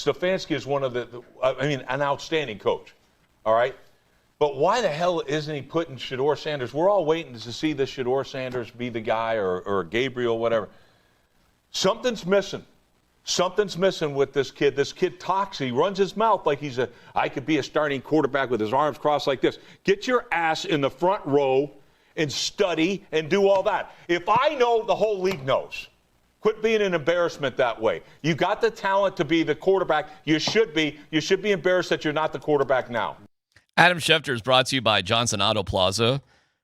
I: Stefanski is an outstanding coach, all right? But why the hell isn't he putting Shedeur Sanders? We're all waiting to see the Shedeur Sanders be the guy or Gabriel, whatever. Something's missing. Something's missing with this kid. This kid talks. He runs his mouth like I could be a starting quarterback with his arms crossed like this. Get your ass in the front row and study and do all that. If I know, the whole league knows. Quit being an embarrassment that way. You got the talent to be the quarterback. You should be. You should be embarrassed that you're not the quarterback now.
A: Adam Schefter is brought to you by Johnson Auto Plaza,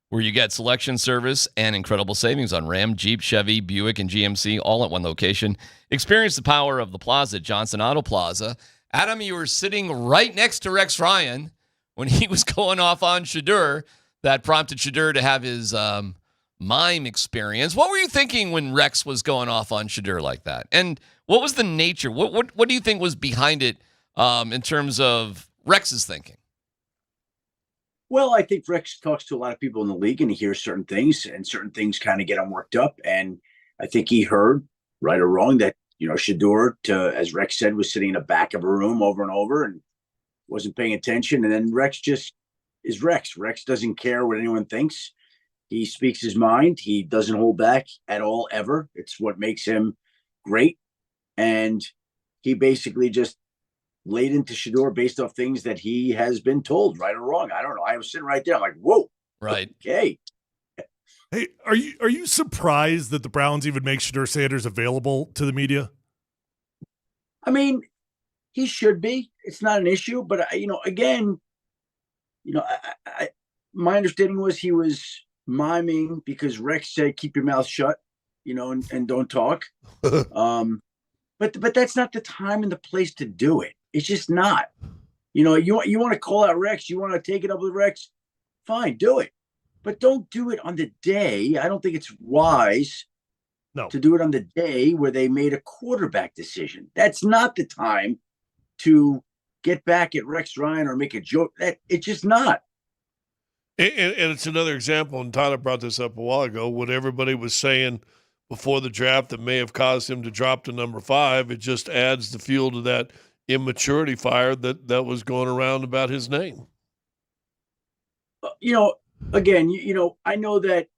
A: where you get selection service and incredible savings on Ram, Jeep, Chevy, Buick, and GMC, all at one location. Experience the power of the plaza at Johnson Auto Plaza. Adam, you were sitting right next to Rex Ryan when he was going off on Shedeur. That prompted Shedeur to have his mime experience. What were you thinking when Rex was going off on Shedeur like that? And what was the nature? What do you think was behind it in terms of Rex's thinking?
J: Well, I think Rex talks to a lot of people in the league, and he hears certain things, and certain things kind of get him worked up. And I think he heard, right or wrong, that, Shedeur, as Rex said, was sitting in the back of a room over and over and wasn't paying attention. And then Rex just is Rex. Rex doesn't care what anyone thinks. He speaks his mind. He doesn't hold back at all, ever. It's what makes him great. And he basically just laid into Shedeur based off things that he has been told, right or wrong. I don't know. I was sitting right there. I'm like, whoa.
A: Right.
J: Okay.
C: Hey, are you surprised that the Browns even make Shedeur Sanders available to the media?
J: I mean, he should be. It's not an issue. But, again, my understanding was he was miming because Rex said, keep your mouth shut, and don't talk. But that's not the time and the place to do it. It's just not. You want to call out Rex, you want to take it up with Rex, fine, do it. But don't do it on the day. I don't think it's wise to do it on the day where they made a quarterback decision. That's not the time to get back at Rex Ryan or make a joke. It's just not.
B: And it's another example, and Tyler brought this up a while ago, what everybody was saying before the draft that may have caused him to drop to number 5. It just adds the fuel to that immaturity fire that was going around about his name.
J: Again, I know that.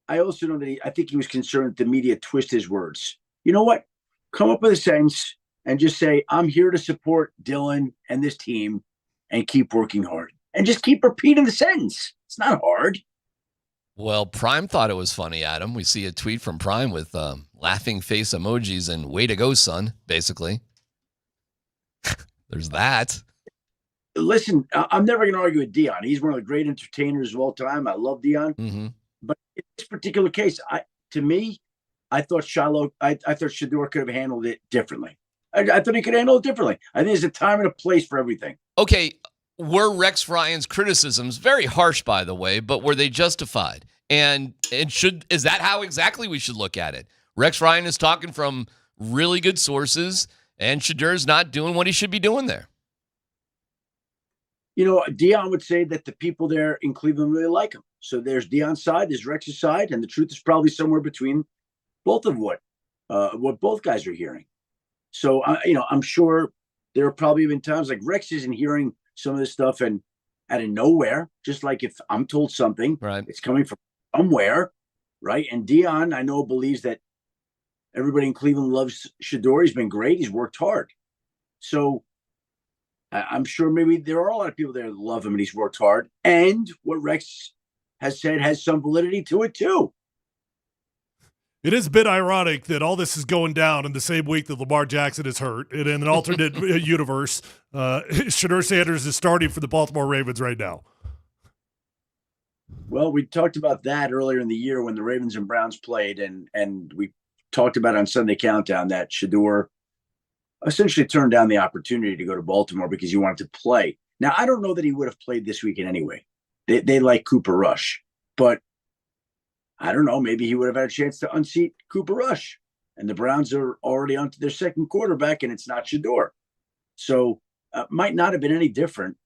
J: I also know that I think he was concerned that the media twist his words. You know what? Come up with a sentence and just say, I'm here to support Dylan and this team and keep working hard. And just keep repeating the sentence. It's not hard.
A: Well, Prime thought it was funny, Adam. We see a tweet from Prime with laughing face emojis and way to go, son, basically. There's that.
J: Listen, I'm never going to argue with Dion. He's one of the great entertainers of all time. I love Dion. Mm-hmm. But in this particular case, I thought Shedeur could have handled it differently. I thought he could handle it differently. I think there's a time and a place for everything.
A: Okay, were Rex Ryan's criticisms, very harsh, by the way, but were they justified? And is that how exactly we should look at it? Rex Ryan is talking from really good sources, and Shedeur's not doing what he should be doing there.
J: Dion would say that the people there in Cleveland really like him. So there's Dion's side, there's Rex's side, and the truth is probably somewhere between both of what both guys are hearing. So, I'm sure there are probably been times like Rex isn't hearing some of this stuff and out of nowhere, just like if I'm told something, right, it's coming from somewhere, right? And Dion, I know, believes that everybody in Cleveland loves Shedeur. He's been great. He's worked hard. So I'm sure maybe there are a lot of people there that love him and he's worked hard. And what Rex has said has some validity to it too.
C: It is a bit ironic that all this is going down in the same week that Lamar Jackson is hurt. And in an alternate universe, Shedeur Sanders is starting for the Baltimore Ravens right now.
J: Well, we talked about that earlier in the year when the Ravens and Browns played, and we talked about on Sunday Countdown that Shedeur essentially turned down the opportunity to go to Baltimore because he wanted to play. Now, I don't know that he would have played this weekend anyway. They like Cooper Rush, but I don't know. Maybe he would have had a chance to unseat Cooper Rush. And the Browns are already onto their second quarterback, and it's not Shedeur. So might not have been any different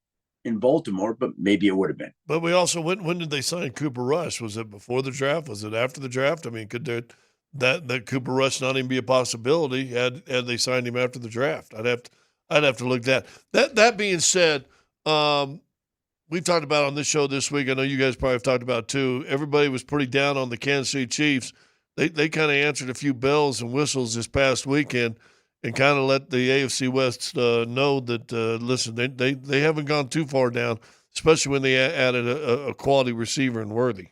J: in Baltimore, but maybe it would have been.
B: But we also, when did they sign Cooper Rush? Was it before the draft? Was it after the draft? I mean, could that Cooper Rush not even be a possibility had they signed him after the draft. I'd have to look at that. That being said, we've talked about on this show this week. I know you guys probably have talked about it too. Everybody was pretty down on the Kansas City Chiefs. They kind of answered a few bells and whistles this past weekend and kind of let the AFC West know that, listen, they haven't gone too far down, especially when they added a quality receiver in Worthy.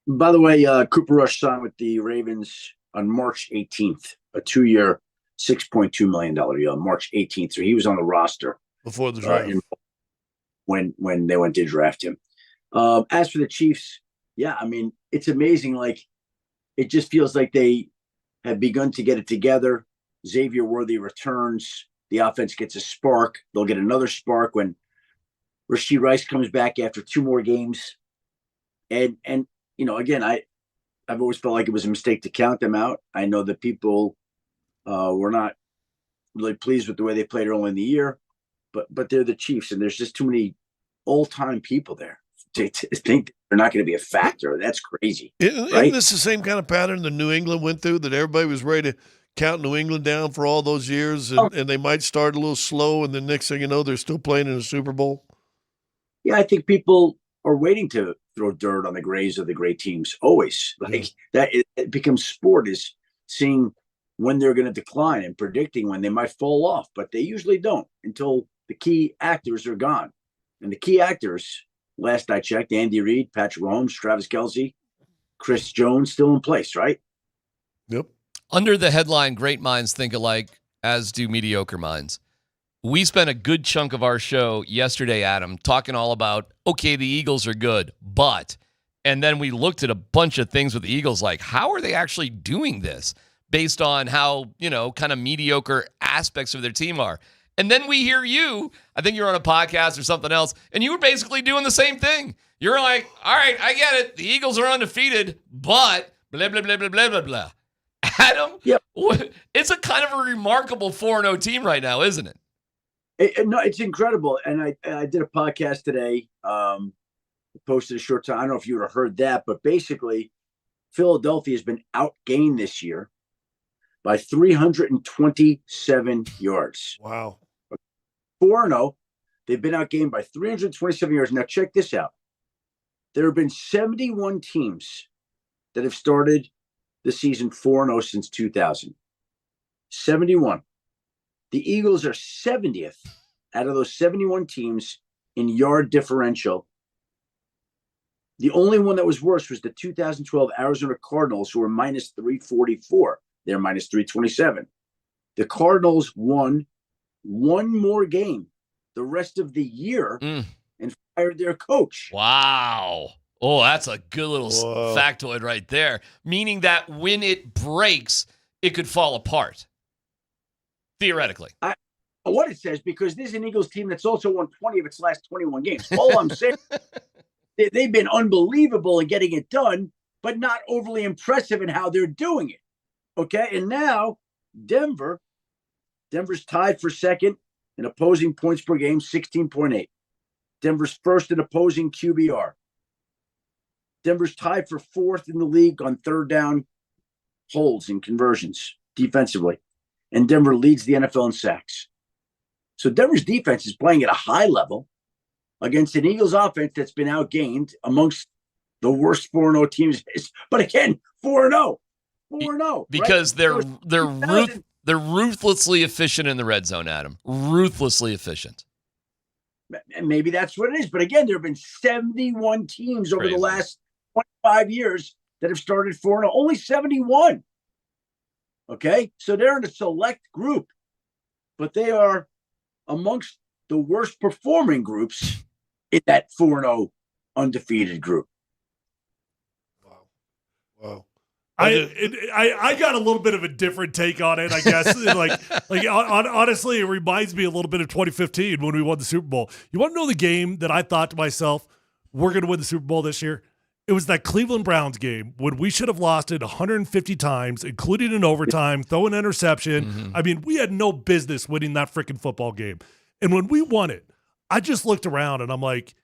J: By the way, Cooper Rush signed with the Ravens on March 18th, a 2-year, $6.2 million deal on March 18th. So he was on the roster
B: before the draft
J: when they went to draft him. As for the Chiefs, yeah, I mean, it's amazing. Like, it just feels like they have begun to get it together. Xavier Worthy returns. The offense gets a spark. They'll get another spark when Rashee Rice comes back after 2 more games. And you know, again, I've always felt like it was a mistake to count them out. I know that people were not really pleased with the way they played early in the year, but they're the Chiefs, and there's just too many old-time people there to think they're not going to be a factor. That's crazy.
B: Isn't this the same kind of pattern that New England went through, that everybody was ready to count New England down for all those years, and they might start a little slow, and the next thing you know, they're still playing in a Super Bowl?
J: Yeah, I think people are waiting to throw dirt on the graves of the great teams. Always. Like that, it becomes sport, is seeing when they're going to decline and predicting when they might fall off, but they usually don't until the key actors are gone. And the key actors, last I checked, Andy Reid, Patrick Mahomes, Travis Kelce, Chris Jones, still in place, right?
B: Yep.
A: Under the headline, great minds think alike, as do mediocre minds. We spent a good chunk of our show yesterday, Adam, talking all about, okay, the Eagles are good, but, and then we looked at a bunch of things with the Eagles, like, how are they actually doing this based on how, you know, kind of mediocre aspects of their team are? And then we hear you, I think you're on a podcast or something else, and you were basically doing the same thing. You're like, all right, I get it. The Eagles are undefeated, but blah, blah, blah, blah, blah, blah, blah. Adam,
J: yep.
A: It's a kind of a remarkable 4-0 team right now, isn't it?
J: No, it's incredible. And I did a podcast today, posted a short time. I don't know if you would have heard that, but basically Philadelphia has been outgained this year by 327 yards.
B: Wow.
J: 4-0. They've been outgained by 327 yards. Now check this out. There have been 71 teams that have started the season 4-0 since 2000. 71. The Eagles are 70th out of those 71 teams in yard differential. The only one that was worse was the 2012 Arizona Cardinals, who were minus 344. They're minus 327. The Cardinals won one more game the rest of the year and fired their coach.
A: Wow. Oh, that's a good little factoid right there. Meaning that when it breaks, it could fall apart. Theoretically.
J: What it says, because this is an Eagles team that's also won 20 of its last 21 games. All I'm saying, they've been unbelievable in getting it done, but not overly impressive in how they're doing it. Okay, and now Denver's tied for second in opposing points per game, 16.8. Denver's first in opposing QBR. Denver's tied for fourth in the league on third down holds and conversions defensively. And Denver leads the NFL in sacks. So Denver's defense is playing at a high level against an Eagles offense that's been outgained amongst the worst 4-0 teams. But again, 4-0. 4-0.
A: Because
J: right?
A: they're ruthlessly efficient in the red zone, Adam. Ruthlessly efficient.
J: And maybe that's what it is. But again, there have been 71 teams over the last 25 years that have started 4-0. Only 71. Okay? So they're in a select group. But they are amongst the worst performing groups in that 4-0 undefeated group.
B: Wow.
C: I got a little bit of a different take on it, I guess. Honestly, it reminds me a little bit of 2015 when we won the Super Bowl. You want to know the game that I thought to myself, we're going to win the Super Bowl this year? It was that Cleveland Browns game when we should have lost it 150 times, including an overtime, throw an interception. Mm-hmm. I mean, we had no business winning that freaking football game. And when we won it, I just looked around and I'm like,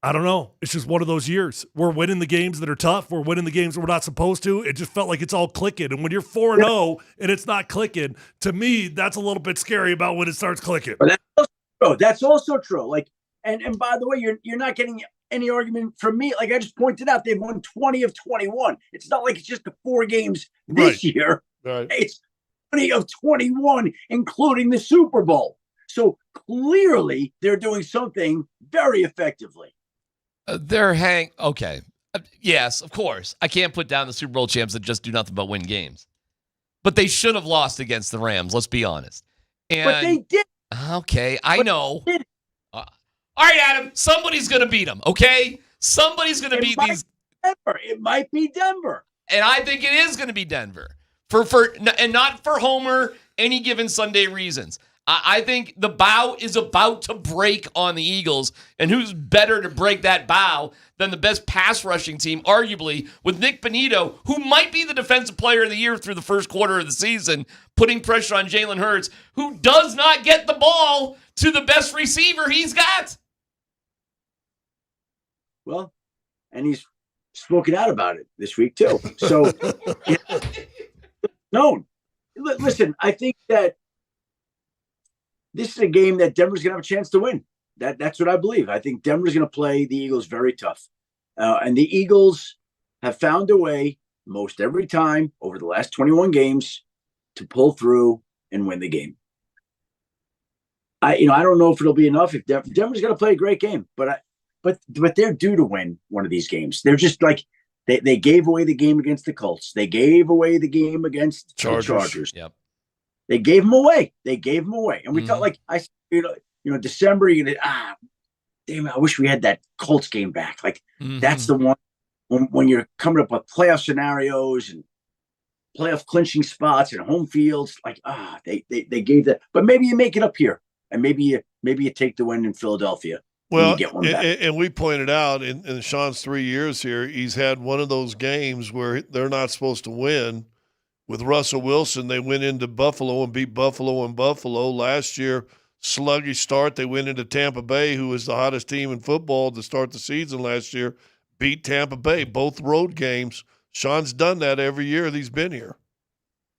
C: I don't know. It's just one of those years. We're winning the games that are tough. We're winning the games we're not supposed to. It just felt like it's all clicking. And when you're 4-0 and it's not clicking, to me, that's a little bit scary about when it starts clicking.
J: But that's also true. Like, and by the way, you're not getting any argument from me. Like I just pointed out, they've won 20 of 21. It's not like it's just the 4 games this year.
B: Right.
J: It's 20 of 21, including the Super Bowl. So clearly they're doing something very effectively.
A: Okay. Yes, of course. I can't put down the Super Bowl champs that just do nothing but win games. But they should have lost against the Rams, let's be honest.
J: But they did.
A: Okay, I know. All right, Adam, somebody's going to beat them, okay? Somebody's going to beat these.
J: It might be Denver.
A: And I think it is going to be Denver. And not for Homer, any given Sunday reasons. I think the bow is about to break on the Eagles, and who's better to break that bow than the best pass rushing team, arguably, with Nick Bonnito, who might be the defensive player of the year through the first quarter of the season, putting pressure on Jalen Hurts, who does not get the ball to the best receiver he's got.
J: Well, and he's spoken out about it this week, too. So, no. Listen, I think that this is a game that Denver's going to have a chance to win. That's what I believe. I think Denver's going to play the Eagles very tough. And the Eagles have found a way most every time over the last 21 games to pull through and win the game. I don't know if it'll be enough. If Denver's going to play a great game, but they're due to win one of these games. They're just like they gave away the game against the Colts. They gave away the game against the Chargers.
A: Yep.
J: They gave them away. And we thought, like I, December. You're gonna damn! I wish we had that Colts game back. Like that's the one when you're coming up with playoff scenarios and playoff clinching spots and home fields. Like they gave that, but maybe you make it up here, and maybe you take the win in Philadelphia.
B: Well,
J: and you get one back.
B: And we pointed out in Sean's 3 years here, he's had one of those games where they're not supposed to win. With Russell Wilson, they went into Buffalo and beat Buffalo in Buffalo. Last year, sluggish start. They went into Tampa Bay, who was the hottest team in football to start the season last year, beat Tampa Bay, both road games. Sean's done that every year that he's been here.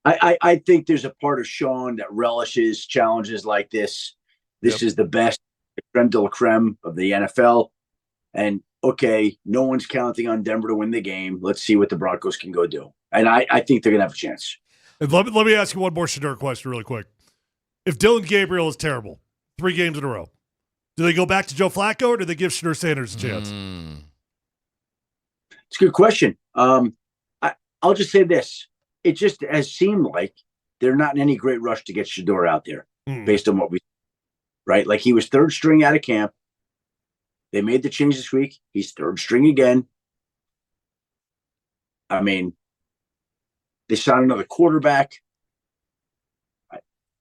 J: I think there's a part of Sean that relishes challenges like this. This is the best creme de la creme of the NFL. And, okay, no one's counting on Denver to win the game. Let's see what the Broncos can go do. And I think they're going to have a chance.
C: And let me ask you one more Shedeur question really quick. If Dylan Gabriel is terrible, 3 games in a row, do they go back to Joe Flacco or do they give Shedeur Sanders a chance?
J: It's a good question. I'll just say this. It just has seemed like they're not in any great rush to get Shedeur out there based on what we right? Like he was 3rd string out of camp. They made the change this week. He's 3rd string again. I mean, they signed another quarterback.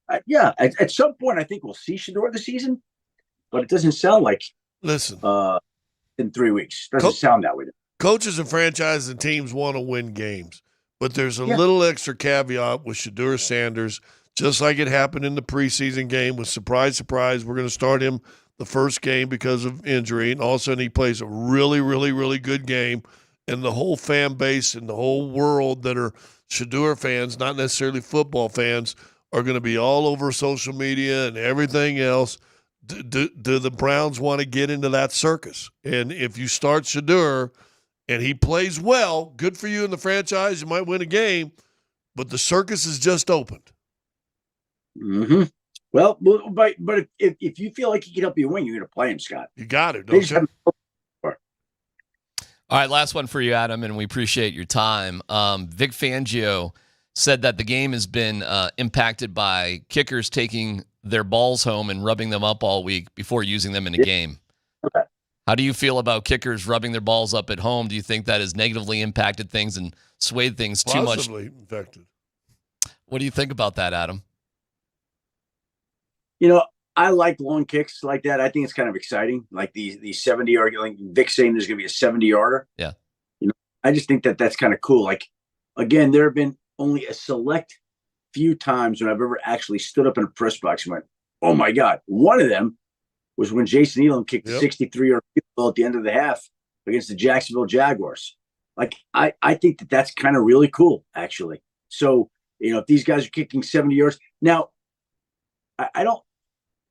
J: At some point, I think we'll see Shedeur this season, but it doesn't sound like.
B: Listen,
J: in 3 weeks, doesn't sound that way.
B: Coaches and franchises and teams want to win games, but there's a little extra caveat with Shedeur Sanders, just like it happened in the preseason game with surprise, we're going to start him the first game because of injury, and all of a sudden he plays a really, really, really good game, and the whole fan base and the whole world that are Shedeur fans, not necessarily football fans, are going to be all over social media and everything else. Do the Browns want to get into that circus? And if you start Shedeur and he plays well, good for you in the franchise. You might win a game, but the circus is just opened.
J: Mm-hmm. Well, but if you feel like he can help you win, you're going to play him, Scott.
B: You got it, don't you?
A: All right, last one for you, Adam, and we appreciate your time. Vic Fangio said that the game has been impacted by kickers taking their balls home and rubbing them up all week before using them in a game.
J: Okay.
A: How do you feel about kickers rubbing their balls up at home? Do you think that has negatively impacted things and swayed things too much?
B: Possibly infected.
A: What do you think about that, Adam?
J: I like long kicks like that. I think it's kind of exciting. Like these 70-yard, like Vic saying there's going to be a 70-yarder.
A: Yeah.
J: I just think that's kind of cool. Like, again, there have been only a select few times when I've ever actually stood up in a press box and went, oh, my God. One of them was when Jason Elam kicked the 63-yard field at the end of the half against the Jacksonville Jaguars. Like, I think that's kind of really cool, actually. So, if these guys are kicking 70 yards. Now, I don't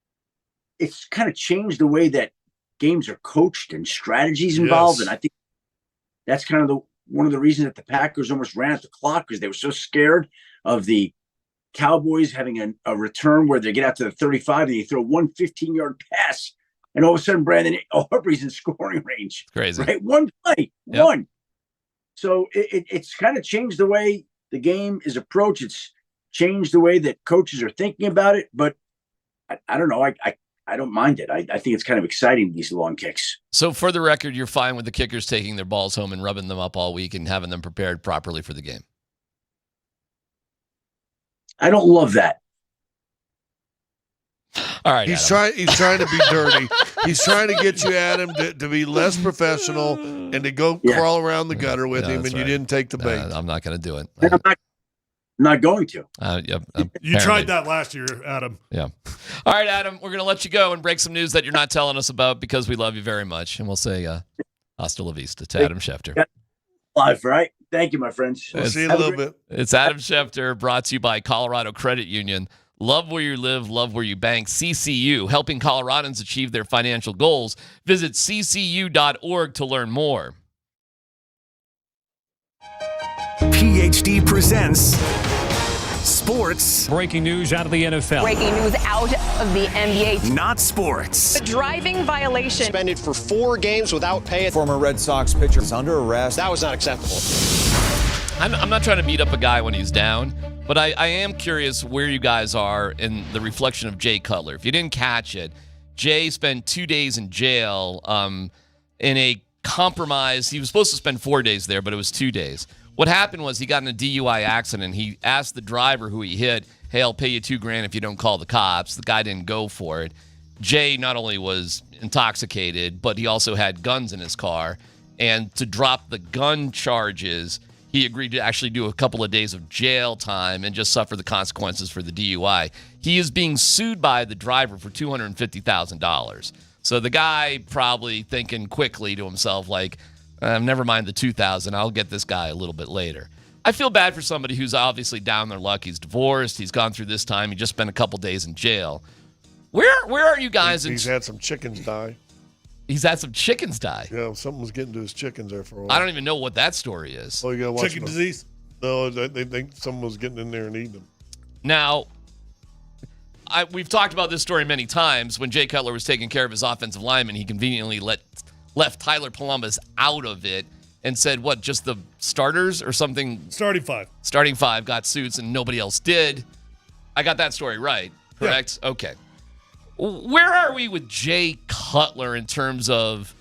J: – it's kind of changed the way that games are coached and strategies involved.
B: Yes.
J: And I think that's kind of one of the reasons that the Packers almost ran out the clock, because they were so scared of the Cowboys having a return where they get out to the 35 and they throw one 15-yard pass. And all of a sudden, Brandon Aubrey's in scoring range.
A: Crazy.
J: Right? One play. Yep. One. So it's kind of changed the way the game is approached. It's changed the way that coaches are thinking about it. But I don't know. I don't mind it. I think it's kind of exciting, these long kicks.
A: So for the record, you're fine with the kickers taking their balls home and rubbing them up all week and having them prepared properly for the game?
J: I don't love that.
A: All right,
B: he's trying to be dirty. He's trying to get you, Adam, to be less professional and to go crawl around the gutter with him, and you didn't take the bait.
A: I'm not going to do it.
J: I'm not going to.
A: Yep,
C: you tried that last year, Adam.
A: Yeah. All right, Adam, we're going to let you go and break some news that you're not telling us about because we love you very much. And we'll say hasta la vista to Adam Schefter.
J: Live, right? Thank you, my friends.
B: We'll see you in a little bit.
A: It's Adam Schefter, brought to you by Colorado Credit Union. Love where you live, love where you bank. CCU, helping Coloradans achieve their financial goals. Visit ccu.org to learn more.
D: PhD presents Sports.
K: Breaking news out of the NFL.
L: Breaking news out of the NBA.
D: Not sports.
L: A driving violation.
M: Suspended for 4 games without pay.
N: Former Red Sox pitcher is under arrest.
M: That was not acceptable.
A: I'm not trying to beat up a guy when he's down, but I am curious where you guys are in the reflection of Jay Cutler. If you didn't catch it, Jay spent 2 days in jail in a compromise. He was supposed to spend 4 days there, but it was 2 days. What happened was he got in a DUI accident. He asked the driver who he hit, hey, I'll pay you $2,000 if you don't call the cops. The guy didn't go for it. Jay not only was intoxicated, but he also had guns in his car. And to drop the gun charges, he agreed to actually do a couple of days of jail time and just suffer the consequences for the DUI. He is being sued by the driver for $250,000. So the guy probably thinking quickly to himself, like, never mind the $2,000. I'll get this guy a little bit later. I feel bad for somebody who's obviously down their luck. He's divorced. He's gone through this time. He just spent a couple days in jail. Where are you guys?
B: He's had some chickens die.
A: He's had some chickens die.
B: Yeah, something was getting to his chickens there for a while.
A: I don't even know what that story is.
B: Oh, you gotta watch
C: chicken disease?
B: No, they think someone was getting in there and eating them.
A: Now, we've talked about this story many times. When Jay Cutler was taking care of his offensive lineman, he conveniently left Tyler Polumbus out of it and said, what, just the starters or something?
C: Starting five.
A: Starting five got suits and nobody else did. I got that story right, correct? Yeah. Okay. Where are we with Jay Cutler in terms of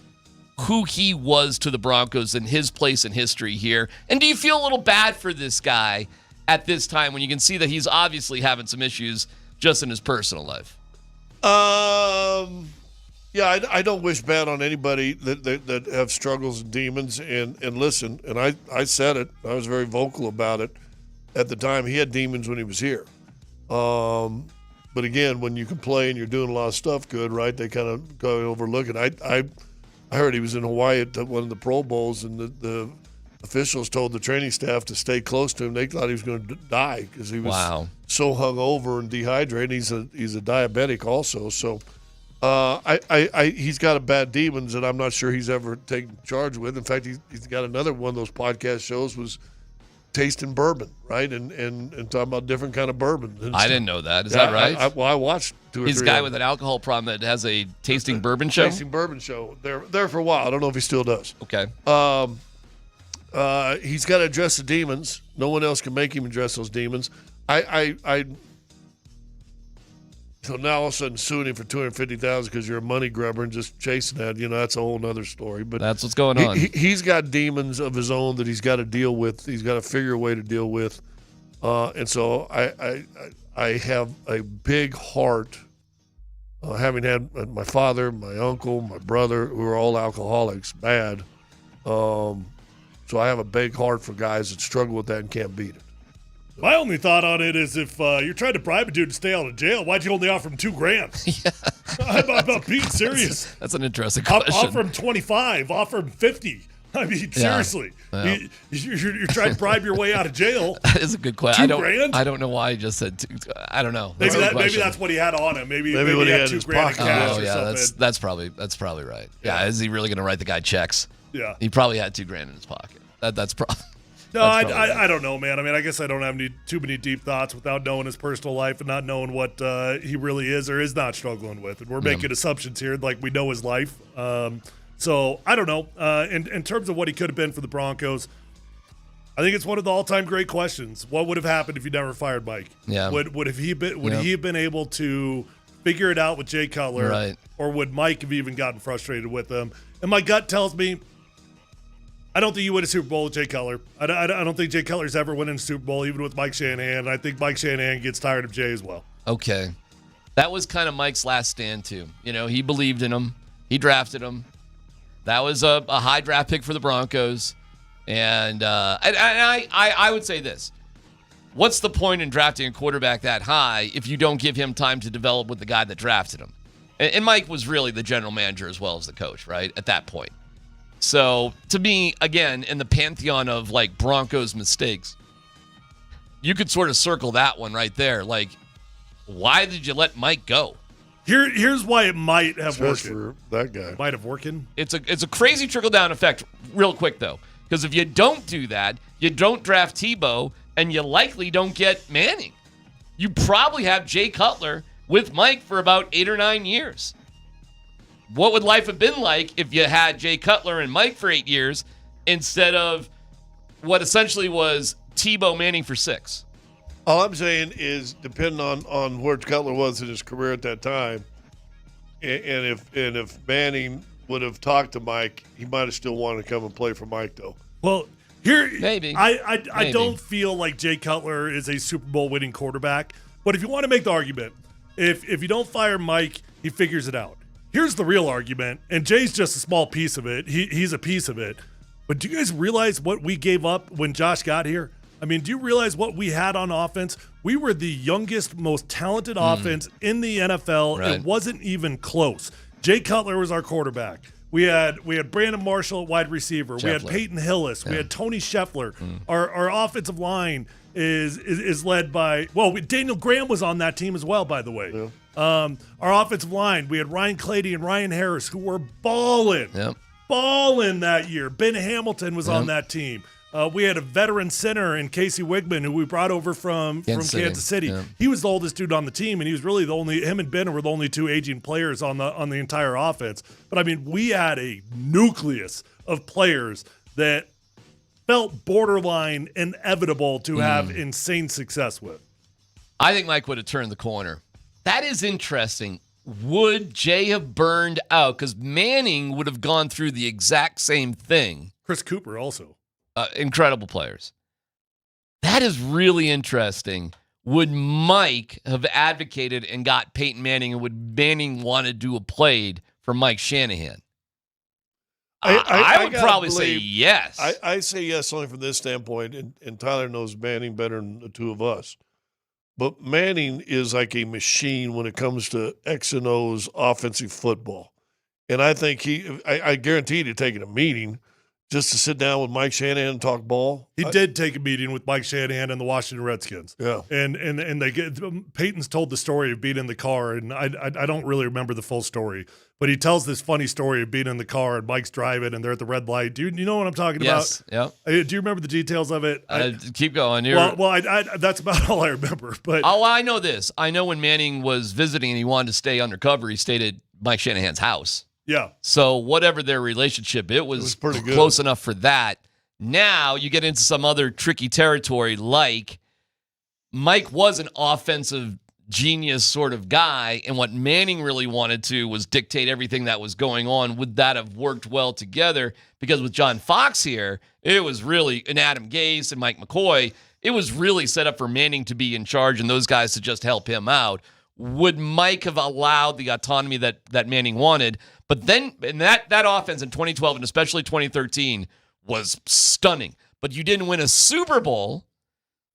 A: who he was to the Broncos and his place in history here? And do you feel a little bad for this guy at this time when you can see that he's obviously having some issues just in his personal life?
B: Yeah, I don't wish bad on anybody that have struggles and demons. And listen, and I said it. I was very vocal about it at the time. He had demons when he was here. But again, when you can play and you're doing a lot of stuff good, right, they kind of go overlook it. I heard he was in Hawaii at one of the Pro Bowls, and the officials told the training staff to stay close to him. They thought he was going to die because he was so hungover and dehydrated. He's a diabetic also. So he's got a bad demons that I'm not sure he's ever taken charge with. In fact, he's got another one of those podcast shows was tasting bourbon, right? And talking about different kind of bourbon.
A: I didn't know that. Is that right?
B: I watched 2 or 3.
A: He's a guy with an alcohol problem that has a tasting bourbon show?
B: Tasting bourbon show. There for a while. I don't know if he still does.
A: Okay.
B: He's got to address the demons. No one else can make him address those demons. So now all of a sudden suing him for $250,000 because you're a money grubber and just chasing that, that's a whole other story. But
A: that's what's going on.
B: He's got demons of his own that he's got to deal with. He's got to figure a way to deal with. And so I have a big heart, having had my father, my uncle, my brother, who are all alcoholics, bad. So I have a big heart for guys that struggle with that and can't beat it.
C: My only thought on it is if you're trying to bribe a dude to stay out of jail, why'd you only offer him $2,000? I'm about being serious.
A: That's an interesting question.
C: Offer him 25. Offer him 50. I mean, seriously.
A: Yeah.
C: You're trying to bribe your way out of jail.
A: That is a good question.
C: $2,000?
A: I don't know why he just said two. I don't know.
C: Maybe that's what he had on him. Maybe
B: when
C: he
B: he
C: had
B: had his
C: $2,000 in
B: pocket.
C: cash
A: Oh
C: or
A: yeah,
C: something.
A: that's probably right. Yeah, is he really going to write the guy checks?
C: Yeah.
A: He probably had $2,000 in his pocket. That's probably.
C: No, I don't know, man. I mean, I guess I don't have too many deep thoughts without knowing his personal life and not knowing what he really is or is not struggling with. And we're making assumptions here, like we know his life. So I don't know. In terms of what he could have been for the Broncos, I think it's one of the all-time great questions. What would have happened if you never fired Mike?
A: Yeah.
C: Would he have been able to figure it out with Jay Cutler,
A: right,
C: or would Mike have even gotten frustrated with him? And my gut tells me, I don't think you win a Super Bowl with Jay Cutler. I don't think Jay Cutler's ever winning a Super Bowl, even with Mike Shanahan. I think Mike Shanahan gets tired of Jay as well.
A: Okay. That was kind of Mike's last stand, too. You know, he believed in him. He drafted him. That was a high draft pick for the Broncos. And I would say this. What's the point in drafting a quarterback that high if you don't give him time to develop with the guy that drafted him? And Mike was really the general manager as well as the coach, right, at that point. So, to me, again, in the pantheon of, like, Broncos mistakes, you could sort of circle that one right there. Like, why did you let Mike go?
C: Here's why it might have worked.
B: For that guy.
C: Might have worked.
A: It's a crazy trickle-down effect real quick, though. Because if you don't do that, you don't draft Tebow, and you likely don't get Manning. You probably have Jay Cutler with Mike for about 8 or 9 years. What would life have been like if you had Jay Cutler and Mike for 8 years instead of what essentially was Tebow, Manning for 6?
B: All I'm saying is, depending on where Cutler was in his career at that time, and if Manning would have talked to Mike, he might have still wanted to come and play for Mike, though.
C: Well, here
A: maybe
C: I don't feel like Jay Cutler is a Super Bowl winning quarterback. But if you want to make the argument, if you don't fire Mike, he figures it out. Here's the real argument, and Jay's just a small piece of it. He's a piece of it. But do you guys realize what we gave up when Josh got here? I mean, do you realize what we had on offense? We were the youngest, most talented offense in the NFL.
A: Right.
C: It wasn't even close. Jay Cutler was our quarterback. We had Brandon Marshall at wide receiver. We had Peyton Hillis. Yeah. We had Tony Schefter. Our offensive line is led by, Daniel Graham was on that team as well, by the way. Yeah. Our offensive line, we had Ryan Clady and Ryan Harris, who were balling that year. Ben Hamilton was on that team. We had a veteran center in Casey Wigman, who we brought over from Kansas City. Yeah. He was the oldest dude on the team, and he was really him and Ben were the only two aging players on the entire offense. But I mean, we had a nucleus of players that felt borderline inevitable to have insane success with.
A: I think Mike would have turned the corner. That is interesting. Would Jay have burned out? Because Manning would have gone through the exact same thing.
C: Chris Cooper also.
A: Incredible players. That is really interesting. Would Mike have advocated and got Peyton Manning, and would Manning wanted to have played for Mike Shanahan? I would probably say yes.
B: I say yes only from this standpoint, and Tyler knows Manning better than the two of us. But Manning is like a machine when it comes to X and O's offensive football. And I think I guarantee he'd have taken a meeting just to sit down with Mike Shanahan and talk ball.
C: He did take a meeting with Mike Shanahan and the Washington Redskins.
B: Yeah,
C: and Peyton's told the story of being in the car, and I don't really remember the full story, but he tells this funny story of being in the car and Mike's driving and they're at the red light. Do you know what I'm talking
A: about?
C: Yes. Yeah. Do you remember the details of it?
A: Keep going.
C: That's about all I remember. But
A: I know this. I know when Manning was visiting and he wanted to stay undercover, he stayed at Mike Shanahan's house.
C: Yeah.
A: So whatever their relationship, it was
B: pretty good.
A: Close enough for that. Now you get into some other tricky territory, like Mike was an offensive genius sort of guy, and what Manning really wanted to was dictate everything that was going on. Would that have worked well together? Because with John Fox here, it was really, and Adam Gase and Mike McCoy, it was really set up for Manning to be in charge and those guys to just help him out. Would Mike have allowed the autonomy that Manning wanted? But then, and that offense in 2012 and especially 2013 was stunning. But you didn't win a Super Bowl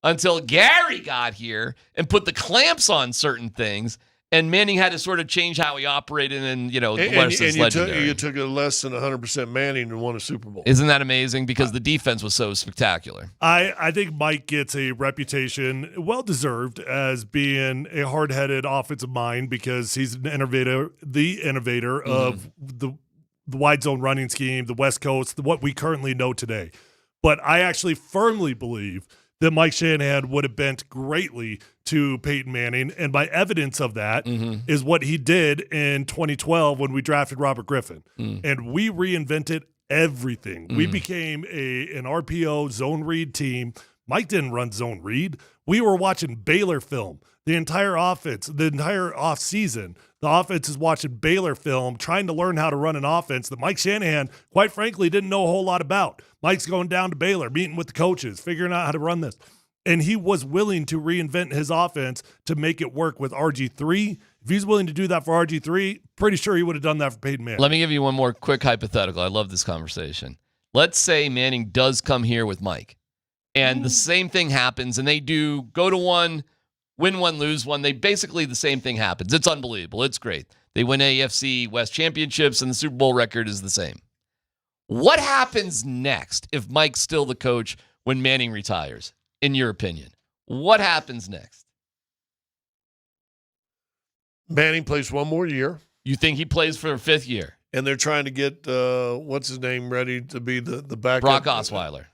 A: until Gary got here and put the clamps on certain things. And Manning had to sort of change how he operated, and the rest is legendary.
B: You took a less than 100% Manning and won a Super Bowl.
A: Isn't that amazing? Because the defense was so spectacular.
C: I think Mike gets a reputation, well-deserved, as being a hard-headed offensive mind because he's the innovator of the wide zone running scheme, the West Coast, what we currently know today. But I actually firmly believe that Mike Shanahan would have bent greatly to Peyton Manning, and my evidence of that is what he did in 2012 when we drafted Robert Griffin. And we reinvented everything. We became an RPO zone read team. Mike didn't run zone read. We were watching Baylor film. The entire offense, the entire offseason, the offense is watching Baylor film, trying to learn how to run an offense that Mike Shanahan, quite frankly, didn't know a whole lot about. Mike's going down to Baylor, meeting with the coaches, figuring out how to run this. And he was willing to reinvent his offense to make it work with RG3. If he's willing to do that for RG3, pretty sure he would have done that for Peyton Manning.
A: Let me give you one more quick hypothetical. I love this conversation. Let's say Manning does come here with Mike, and the same thing happens, and they do go to one, win one, lose one. Basically the same thing happens. It's unbelievable. It's great. They win AFC West championships, and the Super Bowl record is the same. What happens next if Mike's still the coach when Manning retires, in your opinion? What happens next?
B: Manning plays one more year.
A: You think he plays for a fifth year?
B: And they're trying to get, what's his name, ready to be the backup.
A: Brock Osweiler.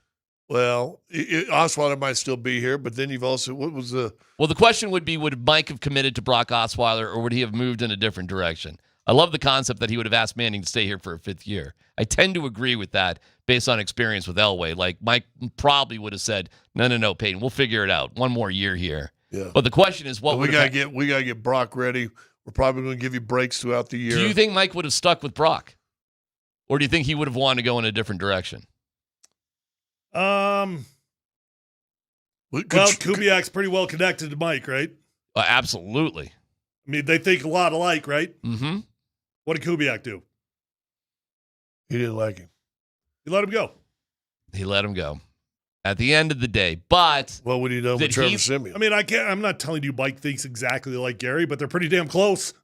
B: Well, Osweiler might still be here, but then you've also, what was the...
A: Well, the question would be, would Mike have committed to Brock Osweiler, or would he have moved in a different direction? I love the concept that he would have asked Manning to stay here for a fifth year. I tend to agree with that based on experience with Elway. Like, Mike probably would have said, no, Peyton, we'll figure it out. One more year here.
B: Yeah.
A: But the question is, what
B: we gotta get Brock ready. We're probably going to give you breaks throughout the year.
A: Do you think Mike would have stuck with Brock? Or do you think he would have wanted to go in a different direction?
C: Well, Kubiak's pretty well connected to Mike, right?
A: Absolutely.
C: I mean, they think a lot alike, right?
A: Mm-hmm.
C: What did Kubiak do?
B: He didn't like him.
C: He let him go.
A: He let him go at the end of the day. But
B: what would he done with Trevor Siemian?
C: I mean, I'm not telling you Mike thinks exactly like Gary, but they're pretty damn close.